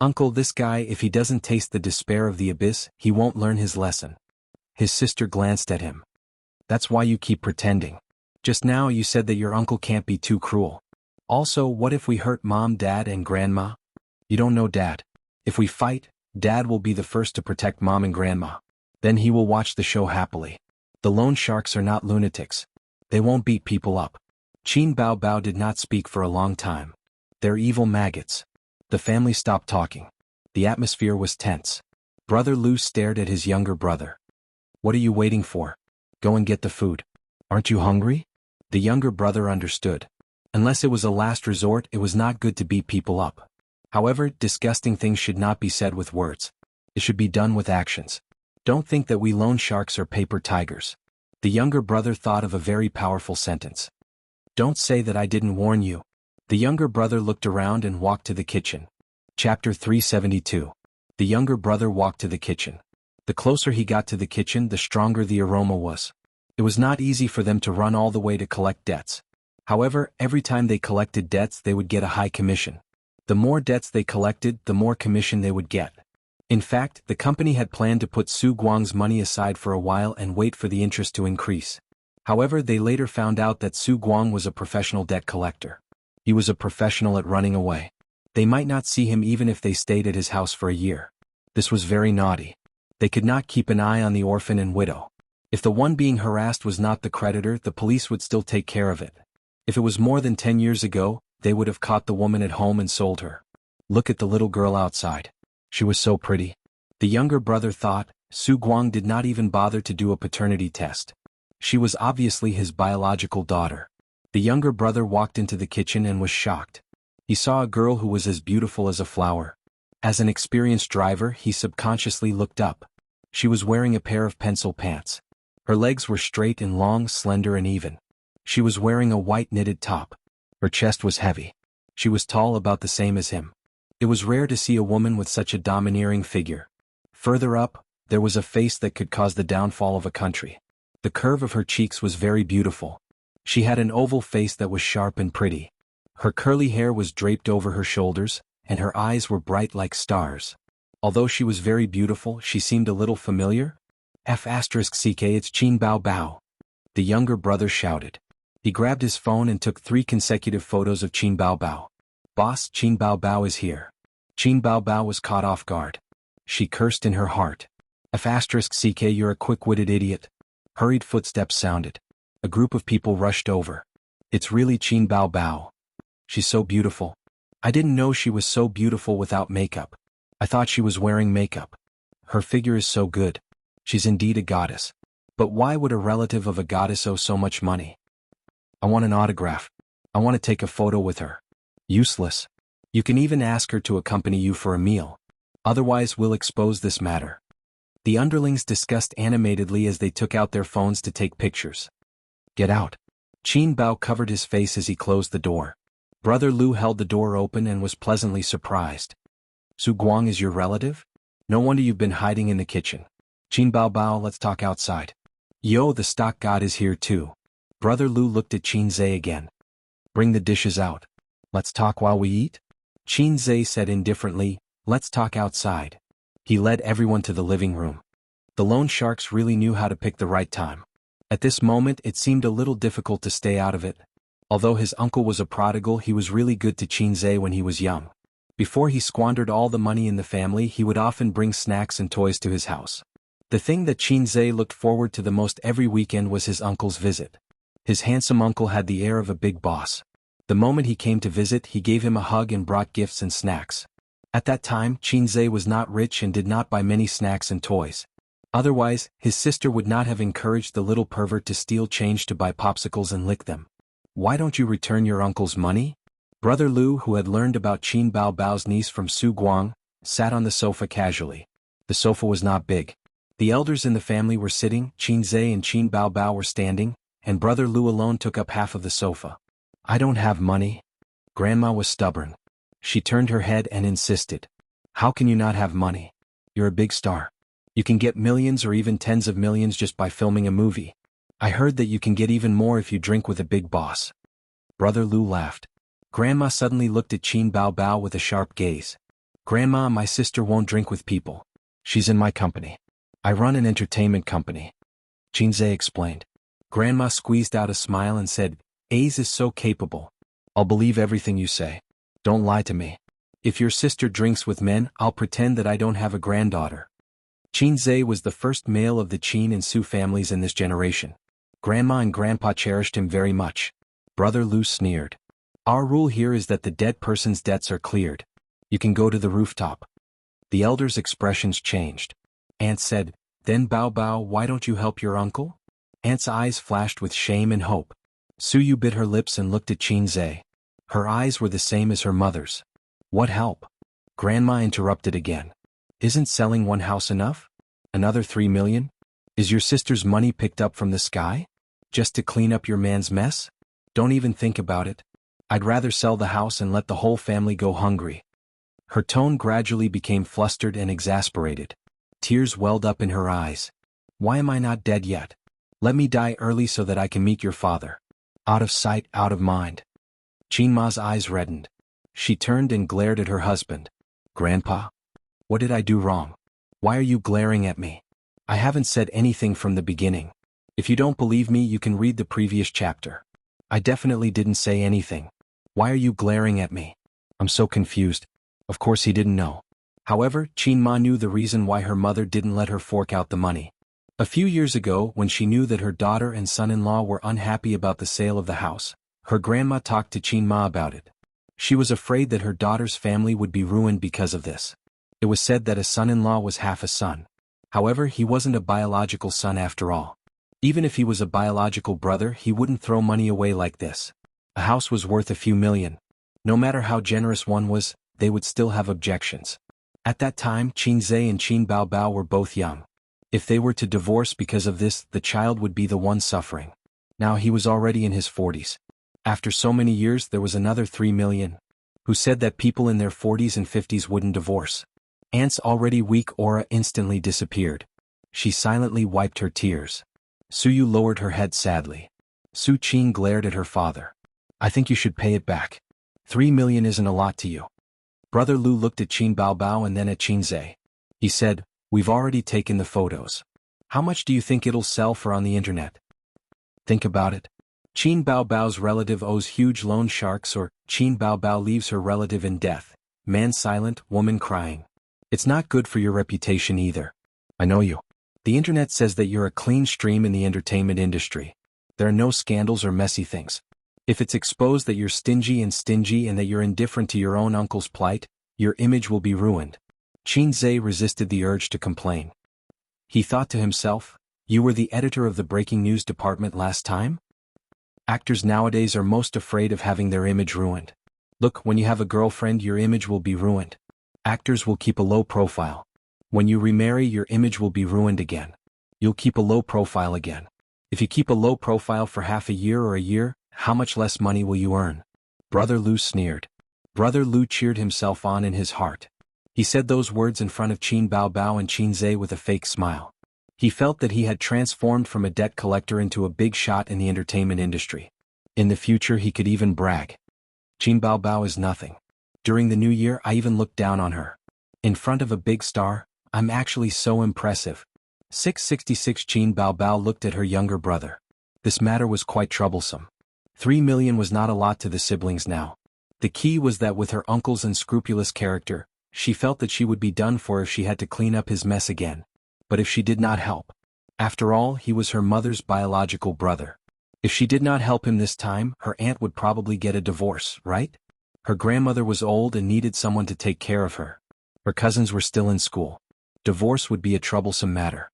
[SPEAKER 1] Uncle, this guy, if he doesn't taste the despair of the abyss, he won't learn his lesson. His sister glanced at him. That's why you keep pretending. Just now you said that your uncle can't be too cruel. Also, what if we hurt Mom, Dad, and Grandma? You don't know Dad. If we fight, Dad will be the first to protect Mom and Grandma. Then he will watch the show happily. The loan sharks are not lunatics. They won't beat people up. Qin Bao did not speak for a long time. They're evil maggots. The family stopped talking. The atmosphere was tense. Brother Lu stared at his younger brother. What are you waiting for? Go and get the food. Aren't you hungry? The younger brother understood. Unless it was a last resort, it was not good to beat people up. However, disgusting things should not be said with words. It should be done with actions. Don't think that we loan sharks are paper tigers. The younger brother thought of a very powerful sentence. Don't say that I didn't warn you. The younger brother looked around and walked to the kitchen. Chapter 372. The younger brother walked to the kitchen. The closer he got to the kitchen, the stronger the aroma was. It was not easy for them to run all the way to collect debts. However, every time they collected debts, they would get a high commission. The more debts they collected, the more commission they would get. In fact, the company had planned to put Su Guang's money aside for a while and wait for the interest to increase. However, they later found out that Su Guang was a professional debt collector. He was a professional at running away. They might not see him even if they stayed at his house for a year. This was very naughty. They could not keep an eye on the orphan and widow. If the one being harassed was not the creditor, the police would still take care of it. If it was more than 10 years ago, they would have caught the woman at home and sold her. Look at the little girl outside. She was so pretty. The younger brother thought. Su Guang did not even bother to do a paternity test. She was obviously his biological daughter. The younger brother walked into the kitchen and was shocked. He saw a girl who was as beautiful as a flower. As an experienced driver, he subconsciously looked up. She was wearing a pair of pencil pants. Her legs were straight and long, slender and even. She was wearing a white knitted top. Her chest was heavy. She was tall, about the same as him. It was rare to see a woman with such a domineering figure. Further up, there was a face that could cause the downfall of a country. The curve of her cheeks was very beautiful. She had an oval face that was sharp and pretty. Her curly hair was draped over her shoulders, and her eyes were bright like stars. Although she was very beautiful, she seemed a little familiar. F***ck, it's Qin Bao Bao. The younger brother shouted. He grabbed his phone and took 3 consecutive photos of Qin Bao Bao. Boss, Qin Bao Bao is here. Qin Bao Bao was caught off guard. She cursed in her heart. F***ck, you're a quick-witted idiot. Hurried footsteps sounded. A group of people rushed over. It's really Qin Bao Bao. She's so beautiful. I didn't know she was so beautiful without makeup. I thought she was wearing makeup. Her figure is so good. She's indeed a goddess. But why would a relative of a goddess owe so much money? I want an autograph. I want to take a photo with her. Useless. You can even ask her to accompany you for a meal. Otherwise, we'll expose this matter. The underlings discussed animatedly as they took out their phones to take pictures. Get out. Qin Bao covered his face as he closed the door. Brother Lu held the door open and was pleasantly surprised. Su Guang is your relative? No wonder you've been hiding in the kitchen. Qin Bao Bao, let's talk outside. Yo, the stock god is here too. Brother Lu looked at Qin Zhe again. Bring the dishes out. Let's talk while we eat? Qin Zhe said indifferently, let's talk outside. He led everyone to the living room. The loan sharks really knew how to pick the right time. At this moment it seemed a little difficult to stay out of it. Although his uncle was a prodigal, he was really good to Qin Zhe when he was young. Before he squandered all the money in the family, he would often bring snacks and toys to his house. The thing that Qin Zhe looked forward to the most every weekend was his uncle's visit. His handsome uncle had the air of a big boss. The moment he came to visit, he gave him a hug and brought gifts and snacks. At that time, Qin Zhe was not rich and did not buy many snacks and toys. Otherwise, his sister would not have encouraged the little pervert to steal change to buy popsicles and lick them. Why don't you return your uncle's money? Brother Lu, who had learned about Qin Bao Bao's niece from Su Guang, sat on the sofa casually. The sofa was not big. The elders in the family were sitting, Qin Zhe and Qin Bao Bao were standing, and Brother Lu alone took up half of the sofa. I don't have money. Grandma was stubborn. She turned her head and insisted. How can you not have money? You're a big star. You can get millions or even tens of millions just by filming a movie. I heard that you can get even more if you drink with a big boss. Brother Lu laughed. Grandma suddenly looked at Qin Bao Bao with a sharp gaze. Grandma, my sister won't drink with people. She's in my company. I run an entertainment company. Qin Zhe explained. Grandma squeezed out a smile and said, Ace is so capable. I'll believe everything you say. Don't lie to me. If your sister drinks with men, I'll pretend that I don't have a granddaughter. Qin Zhe was the first male of the Qin and Su families in this generation. Grandma and Grandpa cherished him very much. Brother Lu sneered. Our rule here is that the dead person's debts are cleared. You can go to the rooftop. The elders' expressions changed. Aunt said, Then Bao Bao, why don't you help your uncle? Aunt's eyes flashed with shame and hope. Suyu bit her lips and looked at Xianxia. Her eyes were the same as her mother's. What help? Grandma interrupted again. Isn't selling one house enough? Another 3 million? Is your sister's money picked up from the sky? Just to clean up your man's mess? Don't even think about it. I'd rather sell the house and let the whole family go hungry. Her tone gradually became flustered and exasperated. Tears welled up in her eyes. Why am I not dead yet? Let me die early so that I can meet your father. Out of sight, out of mind. Qinma's eyes reddened. She turned and glared at her husband. Grandpa? What did I do wrong? Why are you glaring at me? I haven't said anything from the beginning. If you don't believe me, you can read the previous chapter. I definitely didn't say anything. Why are you glaring at me? I'm so confused. Of course he didn't know. However, Qinma knew the reason why her mother didn't let her fork out the money. A few years ago, when she knew that her daughter and son-in-law were unhappy about the sale of the house, her grandma talked to Qinma about it. She was afraid that her daughter's family would be ruined because of this. It was said that a son-in-law was half a son. However, he wasn't a biological son after all. Even if he was a biological brother, he wouldn't throw money away like this. A house was worth a few million. No matter how generous one was, they would still have objections. At that time, Xianxia and Qin Baobao were both young. If they were to divorce because of this, the child would be the one suffering. Now he was already in his 40s. After so many years, there was another 3 million. Who said that people in their 40s and 50s wouldn't divorce? Aunt's already weak aura instantly disappeared. She silently wiped her tears. Suyu lowered her head sadly. Su Qin glared at her father. I think you should pay it back. 3 million isn't a lot to you. Brother Lu looked at Qin Baobao and then at Xianxia. He said, we've already taken the photos. How much do you think it'll sell for on the internet? Think about it. Qin Baobao's relative owes huge loan sharks, or Qin Baobao leaves her relative in death. Man silent, woman crying. It's not good for your reputation either. I know you. The internet says that you're a clean stream in the entertainment industry. There are no scandals or messy things. If it's exposed that you're stingy and that you're indifferent to your own uncle's plight, your image will be ruined. Xianxia resisted the urge to complain. He thought to himself, you were the editor of the breaking news department last time? Actors nowadays are most afraid of having their image ruined. Look, when you have a girlfriend, your image will be ruined. Actors will keep a low profile. When you remarry, your image will be ruined again. You'll keep a low profile again. If you keep a low profile for half a year or a year, how much less money will you earn? Brother Lu sneered. Brother Lu cheered himself on in his heart. He said those words in front of Qin Baobao and Xianxia with a fake smile. He felt that he had transformed from a debt collector into a big shot in the entertainment industry. In the future he could even brag. Qin Baobao is nothing. During the new year I even looked down on her. In front of a big star, I'm actually so impressive. 666 Qin Baobao looked at her younger brother. This matter was quite troublesome. 3 million was not a lot to the siblings now. The key was that with her uncle's unscrupulous character, she felt that she would be done for if she had to clean up his mess again. But if she did not help. After all, he was her mother's biological brother. If she did not help him this time, her aunt would probably get a divorce, right? Her grandmother was old and needed someone to take care of her. Her cousins were still in school. Divorce would be a troublesome matter.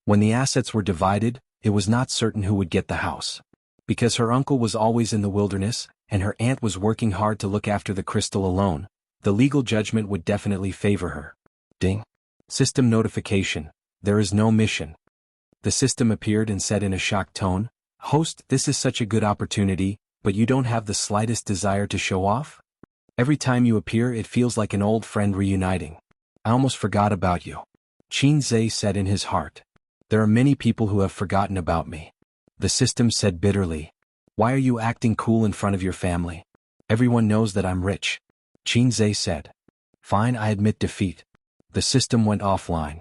[SPEAKER 1] When the assets were divided, it was not certain who would get the house. Because her uncle was always in the wilderness, and her aunt was working hard to look after the crystal alone, the legal judgment would definitely favor her. Ding. System notification. There is no mission. The system appeared and said in a shocked tone, Host, this is such a good opportunity, but you don't have the slightest desire to show off? Every time you appear it feels like an old friend reuniting. I almost forgot about you. Xianxia said in his heart. There are many people who have forgotten about me. The system said bitterly. Why are you acting cool in front of your family? Everyone knows that I'm rich. Xianxia said. Fine, I admit defeat. The system went offline.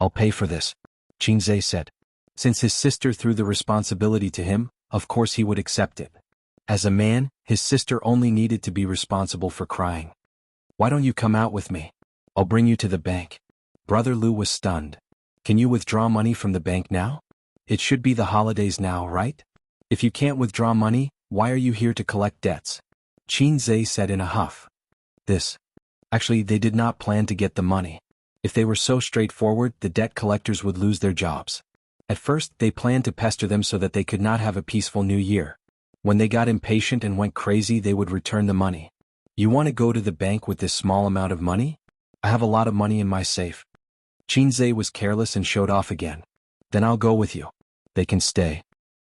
[SPEAKER 1] I'll pay for this. Xianxia said. Since his sister threw the responsibility to him, of course he would accept it. As a man, his sister only needed to be responsible for crying. Why don't you come out with me? I'll bring you to the bank. Brother Lu was stunned. Can you withdraw money from the bank now? It should be the holidays now, right? If you can't withdraw money, why are you here to collect debts? Xianxia said in a huff. Actually, they did not plan to get the money. If they were so straightforward, the debt collectors would lose their jobs. At first, they planned to pester them so that they could not have a peaceful new year. When they got impatient and went crazy, they would return the money. You want to go to the bank with this small amount of money? I have a lot of money in my safe. Xianxia was careless and showed off again. Then I'll go with you. They can stay.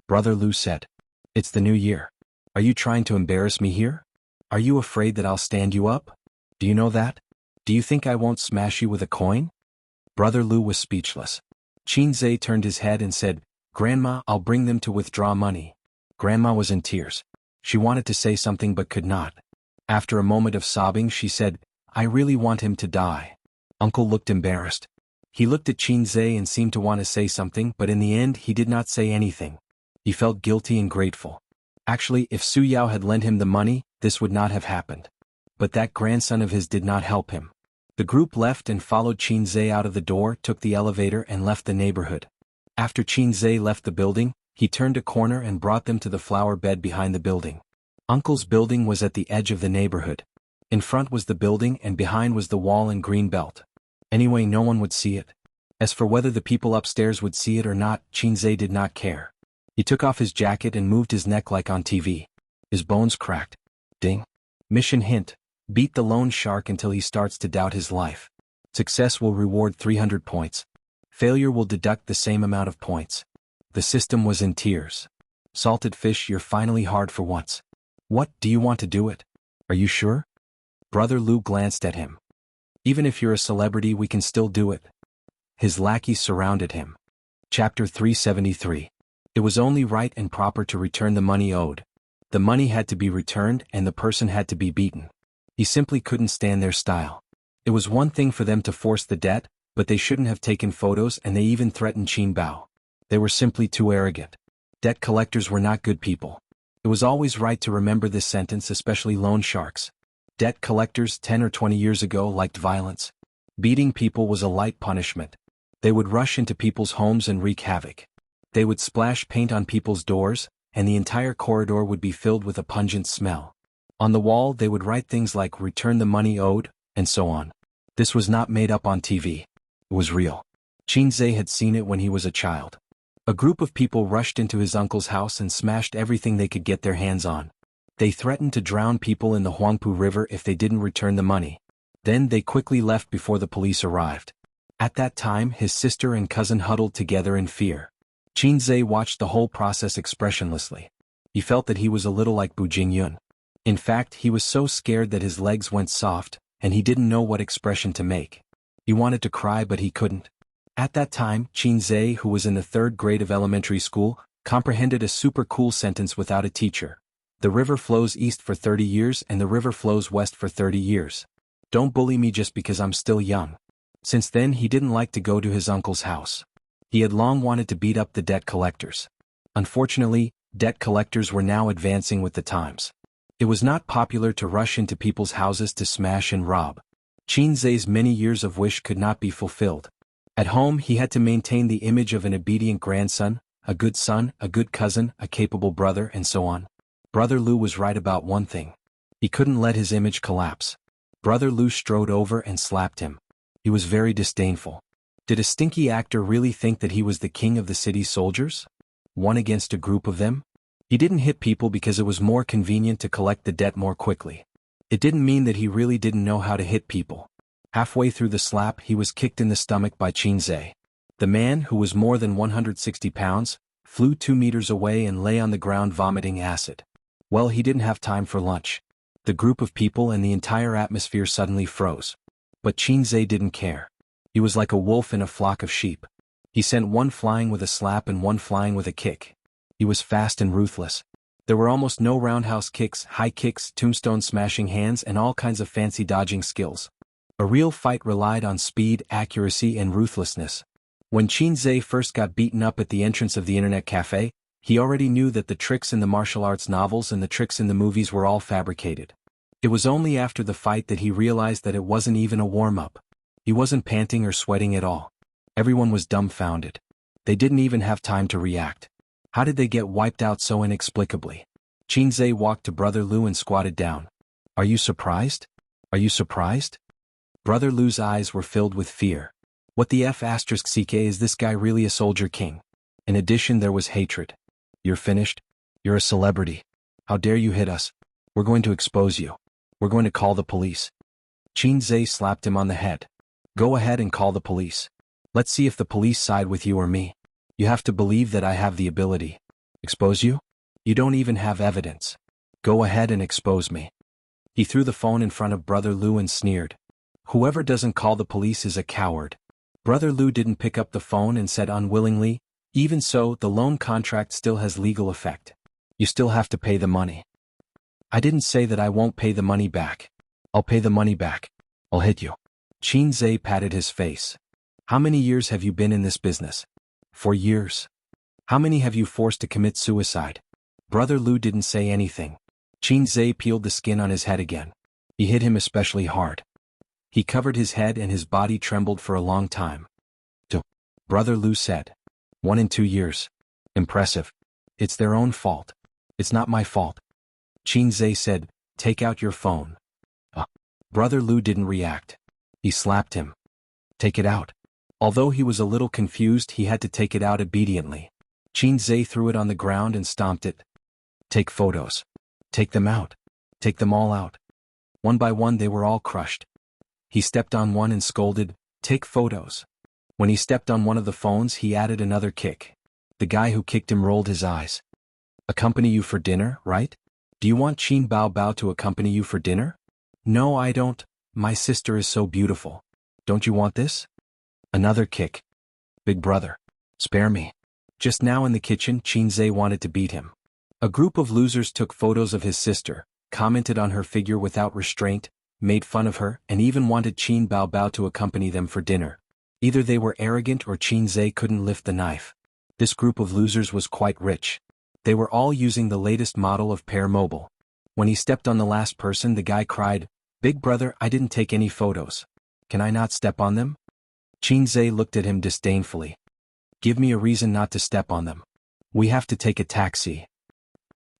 [SPEAKER 1] Brother Lu said. It's the new year. Are you trying to embarrass me here? Are you afraid that I'll stand you up? Do you know that? Do you think I won't smash you with a coin? Brother Lu was speechless. Xianxia turned his head and said, Grandma, I'll bring them to withdraw money. Grandma was in tears. She wanted to say something but could not. After a moment of sobbing, she said, I really want him to die. Uncle looked embarrassed. He looked at Xianxia and seemed to want to say something, but in the end he did not say anything. He felt guilty and grateful. Actually, if Su Yao had lent him the money, this would not have happened. But that grandson of his did not help him. The group left and followed Xianxia out of the door, took the elevator and left the neighborhood. After Xianxia left the building, he turned a corner and brought them to the flower bed behind the building. Uncle's building was at the edge of the neighborhood. In front was the building and behind was the wall and green belt. Anyway, no one would see it. As for whether the people upstairs would see it or not, Xianxia did not care. He took off his jacket and moved his neck like on TV. His bones cracked. Ding. Mission hint. Beat the loan shark until he starts to doubt his life. Success will reward 300 points. Failure will deduct the same amount of points. The system was in tears. Salted fish, you're finally hard for once. What, do you want to do it? Are you sure? Brother Lu glanced at him. Even if you're a celebrity, we can still do it. His lackeys surrounded him. Chapter 373. It was only right and proper to return the money owed. The money had to be returned and the person had to be beaten. He simply couldn't stand their style. It was one thing for them to force the debt, but they shouldn't have taken photos, and they even threatened Qin Bao. They were simply too arrogant. Debt collectors were not good people. It was always right to remember this sentence, especially loan sharks. Debt collectors 10 or 20 years ago liked violence. Beating people was a light punishment. They would rush into people's homes and wreak havoc. They would splash paint on people's doors, and the entire corridor would be filled with a pungent smell. On the wall they would write things like "Return the money owed," and so on. This was not made up on TV. It was real. Xianxia had seen it when he was a child. A group of people rushed into his uncle's house and smashed everything they could get their hands on. They threatened to drown people in the Huangpu River if they didn't return the money. Then they quickly left before the police arrived. At that time, his sister and cousin huddled together in fear. Xianxia watched the whole process expressionlessly. He felt that he was a little like Bu Jingyun. In fact, he was so scared that his legs went soft, and he didn't know what expression to make. He wanted to cry but he couldn't. At that time, Xianxia, who was in the 3rd grade of elementary school, comprehended a super cool sentence without a teacher. The river flows east for 30 years and the river flows west for 30 years. Don't bully me just because I'm still young. Since then he didn't like to go to his uncle's house. He had long wanted to beat up the debt collectors. Unfortunately, debt collectors were now advancing with the times. It was not popular to rush into people's houses to smash and rob. Xianxia's many years of wish could not be fulfilled. At home he had to maintain the image of an obedient grandson, a good son, a good cousin, a capable brother, and so on. Brother Lu was right about one thing. He couldn't let his image collapse. Brother Lu strode over and slapped him. He was very disdainful. Did a stinky actor really think that he was the king of the city's soldiers? One against a group of them? He didn't hit people because it was more convenient to collect the debt more quickly. It didn't mean that he really didn't know how to hit people. Halfway through the slap he was kicked in the stomach by Xianxia. The man, who was more than 160 pounds, flew 2 meters away and lay on the ground vomiting acid. Well, he didn't have time for lunch. The group of people and the entire atmosphere suddenly froze. But Xianxia didn't care. He was like a wolf in a flock of sheep. He sent one flying with a slap and one flying with a kick. He was fast and ruthless. There were almost no roundhouse kicks, high kicks, tombstone smashing hands, and all kinds of fancy dodging skills. A real fight relied on speed, accuracy, and ruthlessness. When Xianxia first got beaten up at the entrance of the internet cafe, he already knew that the tricks in the martial arts novels and the tricks in the movies were all fabricated. It was only after the fight that he realized that it wasn't even a warm-up. He wasn't panting or sweating at all. Everyone was dumbfounded. They didn't even have time to react. How did they get wiped out so inexplicably? Xianxia walked to Brother Lu and squatted down. Are you surprised? Are you surprised? Brother Lu's eyes were filled with fear. What the f***ck is this guy really a soldier king? In addition there was hatred. You're finished? You're a celebrity. How dare you hit us? We're going to expose you. We're going to call the police. Qin Zhe slapped him on the head. Go ahead and call the police. Let's see if the police side with you or me. You have to believe that I have the ability. Expose you? You don't even have evidence. Go ahead and expose me. He threw the phone in front of Brother Lu and sneered. Whoever doesn't call the police is a coward. Brother Lu didn't pick up the phone and said unwillingly, even so, the loan contract still has legal effect. You still have to pay the money. I didn't say that I won't pay the money back. I'll pay the money back. I'll hit you. Qin Zhe patted his face. How many years have you been in this business? 4 years. How many have you forced to commit suicide? Brother Lu didn't say anything. Qin Zhe peeled the skin on his head again. He hit him especially hard. He covered his head and his body trembled for a long time. Brother Lu said. 1 in 2 years. Impressive. It's their own fault. It's not my fault. Qin Zhe said, take out your phone. Brother Lu didn't react. He slapped him. Take it out. Although he was a little confused, he had to take it out obediently. Qin Zhe threw it on the ground and stomped it. Take photos. Take them out. Take them all out. One by one they were all crushed. He stepped on one and scolded, take photos. When he stepped on one of the phones he added another kick. The guy who kicked him rolled his eyes. Accompany you for dinner, right? Do you want Qin Bao Bao to accompany you for dinner? No, I don't. My sister is so beautiful. Don't you want this? Another kick. Big brother. Spare me. Just now in the kitchen, Qin Zhe wanted to beat him. A group of losers took photos of his sister, commented on her figure without restraint, made fun of her, and even wanted Qin Bao Bao to accompany them for dinner. Either they were arrogant or Qin Zhe couldn't lift the knife. This group of losers was quite rich. They were all using the latest model of Pair Mobile. When he stepped on the last person, the guy cried, Big brother, I didn't take any photos. Can I not step on them? Qin Zhe looked at him disdainfully. Give me a reason not to step on them. We have to take a taxi.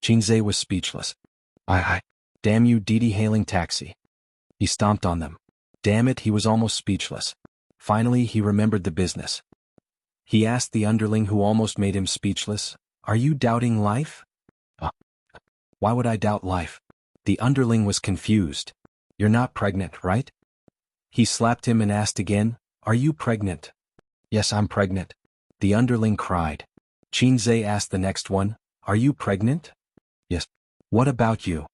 [SPEAKER 1] Qin Zhe was speechless. Damn you, Didi hailing taxi. He stomped on them. Damn it, he was almost speechless. Finally, he remembered the business. He asked the underling who almost made him speechless, Are you doubting life? Why would I doubt life? The underling was confused. You're not pregnant, right? He slapped him and asked again, Are you pregnant? Yes, I'm pregnant. The underling cried. Qin Zhe asked the next one, Are you pregnant? Yes. What about you?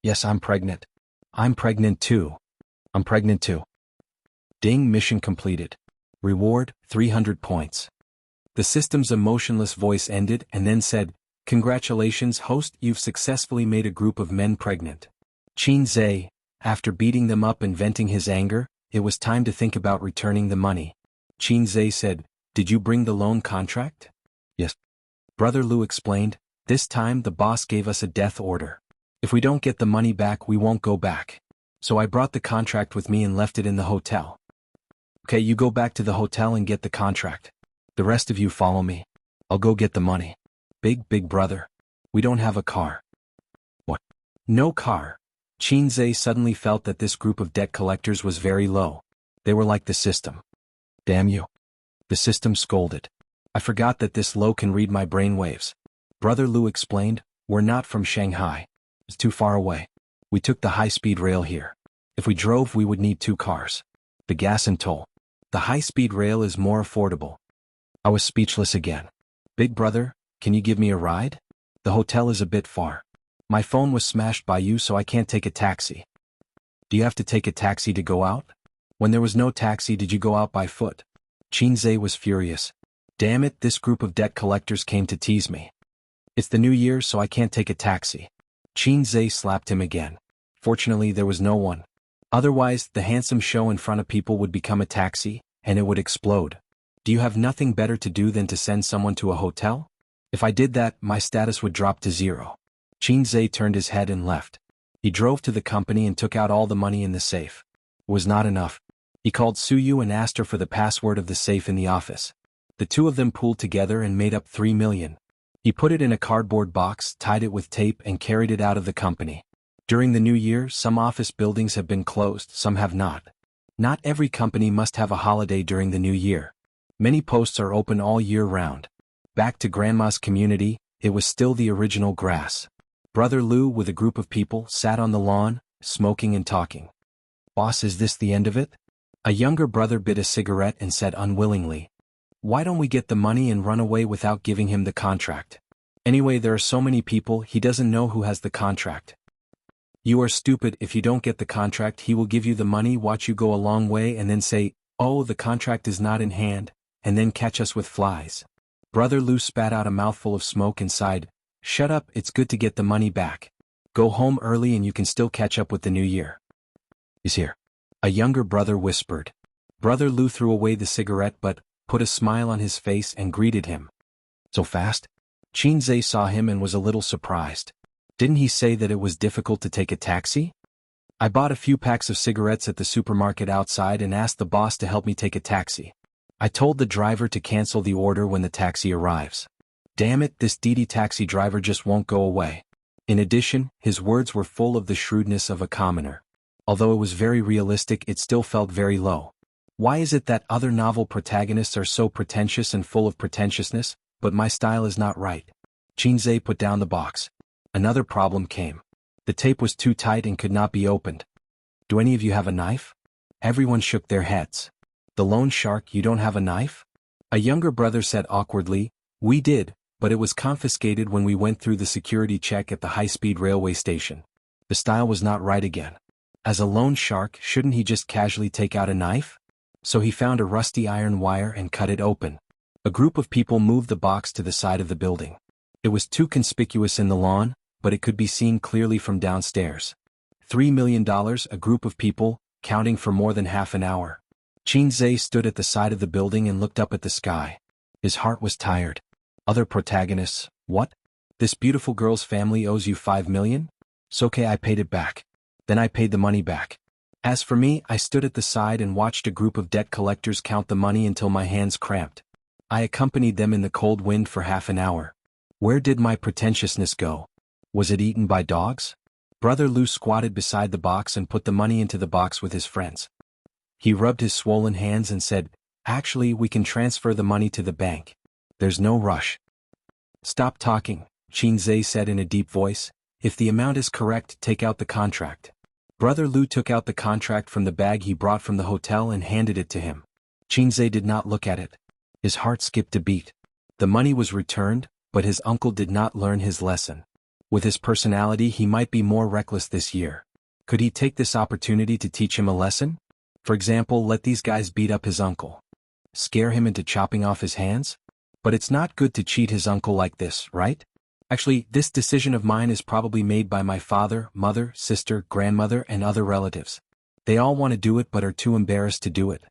[SPEAKER 1] Yes, I'm pregnant. I'm pregnant too. I'm pregnant too. Ding, mission completed. Reward, 300 points. The system's emotionless voice ended and then said, Congratulations, host, you've successfully made a group of men pregnant. Qin Zhe, after beating them up and venting his anger, it was time to think about returning the money. Qin Zhe said, Did you bring the loan contract? Yes. Brother Lu explained, This time the boss gave us a death order. If we don't get the money back, we won't go back. So I brought the contract with me and left it in the hotel. Okay, you go back to the hotel and get the contract. The rest of you follow me. I'll go get the money. Big brother. We don't have a car. What? No car. Qin Zhe suddenly felt that this group of debt collectors was very low. They were like the system. Damn you. The system scolded. I forgot that this low can read my brainwaves. Brother Lu explained, We're not from Shanghai. It's too far away. We took the high-speed rail here. If we drove, we would need 2 cars. The gas and toll. The high-speed rail is more affordable. I was speechless again. Big brother, can you give me a ride? The hotel is a bit far. My phone was smashed by you, so I can't take a taxi. Do you have to take a taxi to go out? When there was no taxi, did you go out by foot? Qin Zhe was furious. Damn it, this group of debt collectors came to tease me. It's the new year, so I can't take a taxi. Qin Zhe slapped him again. Fortunately, there was no one. Otherwise, the handsome show in front of people would become a taxi, and it would explode. Do you have nothing better to do than to send someone to a hotel? If I did that, my status would drop to 0. Qin Zhe turned his head and left. He drove to the company and took out all the money in the safe. It was not enough. He called Suyu and asked her for the password of the safe in the office. The two of them pooled together and made up 3 million. He put it in a cardboard box, tied it with tape, and carried it out of the company. During the new year, some office buildings have been closed, some have not. Not every company must have a holiday during the new year. Many posts are open all year round. Back to Grandma's community, it was still the original grass. Brother Lu with a group of people sat on the lawn, smoking and talking. "Boss, is this the end of it?" A younger brother bit a cigarette and said unwillingly, "Why don't we get the money and run away without giving him the contract? Anyway, there are so many people, he doesn't know who has the contract." "You are stupid. If you don't get the contract, he will give you the money, watch you go a long way and then say, 'Oh, the contract is not in hand,' and then catch us with flies." Brother Lu spat out a mouthful of smoke and sighed, "Shut up, it's good to get the money back. Go home early and you can still catch up with the new year." "Is here?" a younger brother whispered. Brother Lu threw away the cigarette but put a smile on his face and greeted him. "So fast?" Xianxia saw him and was a little surprised. "Didn't he say that it was difficult to take a taxi?" "I bought a few packs of cigarettes at the supermarket outside and asked the boss to help me take a taxi. I told the driver to cancel the order when the taxi arrives. Damn it, this DD taxi driver just won't go away." In addition, his words were full of the shrewdness of a commoner. Although it was very realistic, it still felt very low. Why is it that other novel protagonists are so pretentious and full of pretentiousness, but my style is not right? Xianxia put down the box. Another problem came. The tape was too tight and could not be opened. "Do any of you have a knife?" Everyone shook their heads. "The lone shark, you don't have a knife?" A younger brother said awkwardly, "We did, but it was confiscated when we went through the security check at the high-speed railway station." The style was not right again. As a lone shark, shouldn't he just casually take out a knife? So he found a rusty iron wire and cut it open. A group of people moved the box to the side of the building. It was too conspicuous in the lawn, but it could be seen clearly from downstairs. $3 million, a group of people, counting for more than half an hour. Xianxia stood at the side of the building and looked up at the sky. His heart was tired. Other protagonists, what? This beautiful girl's family owes you $5 million? So okay, I paid it back. Then I paid the money back. As for me, I stood at the side and watched a group of debt collectors count the money until my hands cramped. I accompanied them in the cold wind for half an hour. Where did my pretentiousness go? Was it eaten by dogs? Brother Lu squatted beside the box and put the money into the box with his friends. He rubbed his swollen hands and said, "Actually, we can transfer the money to the bank. There's no rush." "Stop talking," Xianxia said in a deep voice. "If the amount is correct, take out the contract." Brother Lu took out the contract from the bag he brought from the hotel and handed it to him. Xianxia did not look at it. His heart skipped a beat. The money was returned, but his uncle did not learn his lesson. With his personality, he might be more reckless this year. Could he take this opportunity to teach him a lesson? For example, let these guys beat up his uncle. Scare him into chopping off his hands? But it's not good to cheat his uncle like this, right? Actually, this decision of mine is probably made by my father, mother, sister, grandmother, and other relatives. They all want to do it but are too embarrassed to do it.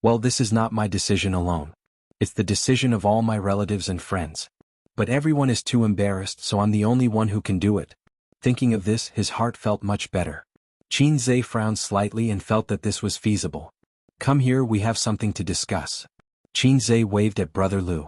[SPEAKER 1] Well, this is not my decision alone. It's the decision of all my relatives and friends. But everyone is too embarrassed, so I'm the only one who can do it. Thinking of this, his heart felt much better. Xianxia frowned slightly and felt that this was feasible. "Come here, we have something to discuss." Xianxia waved at Brother Lu.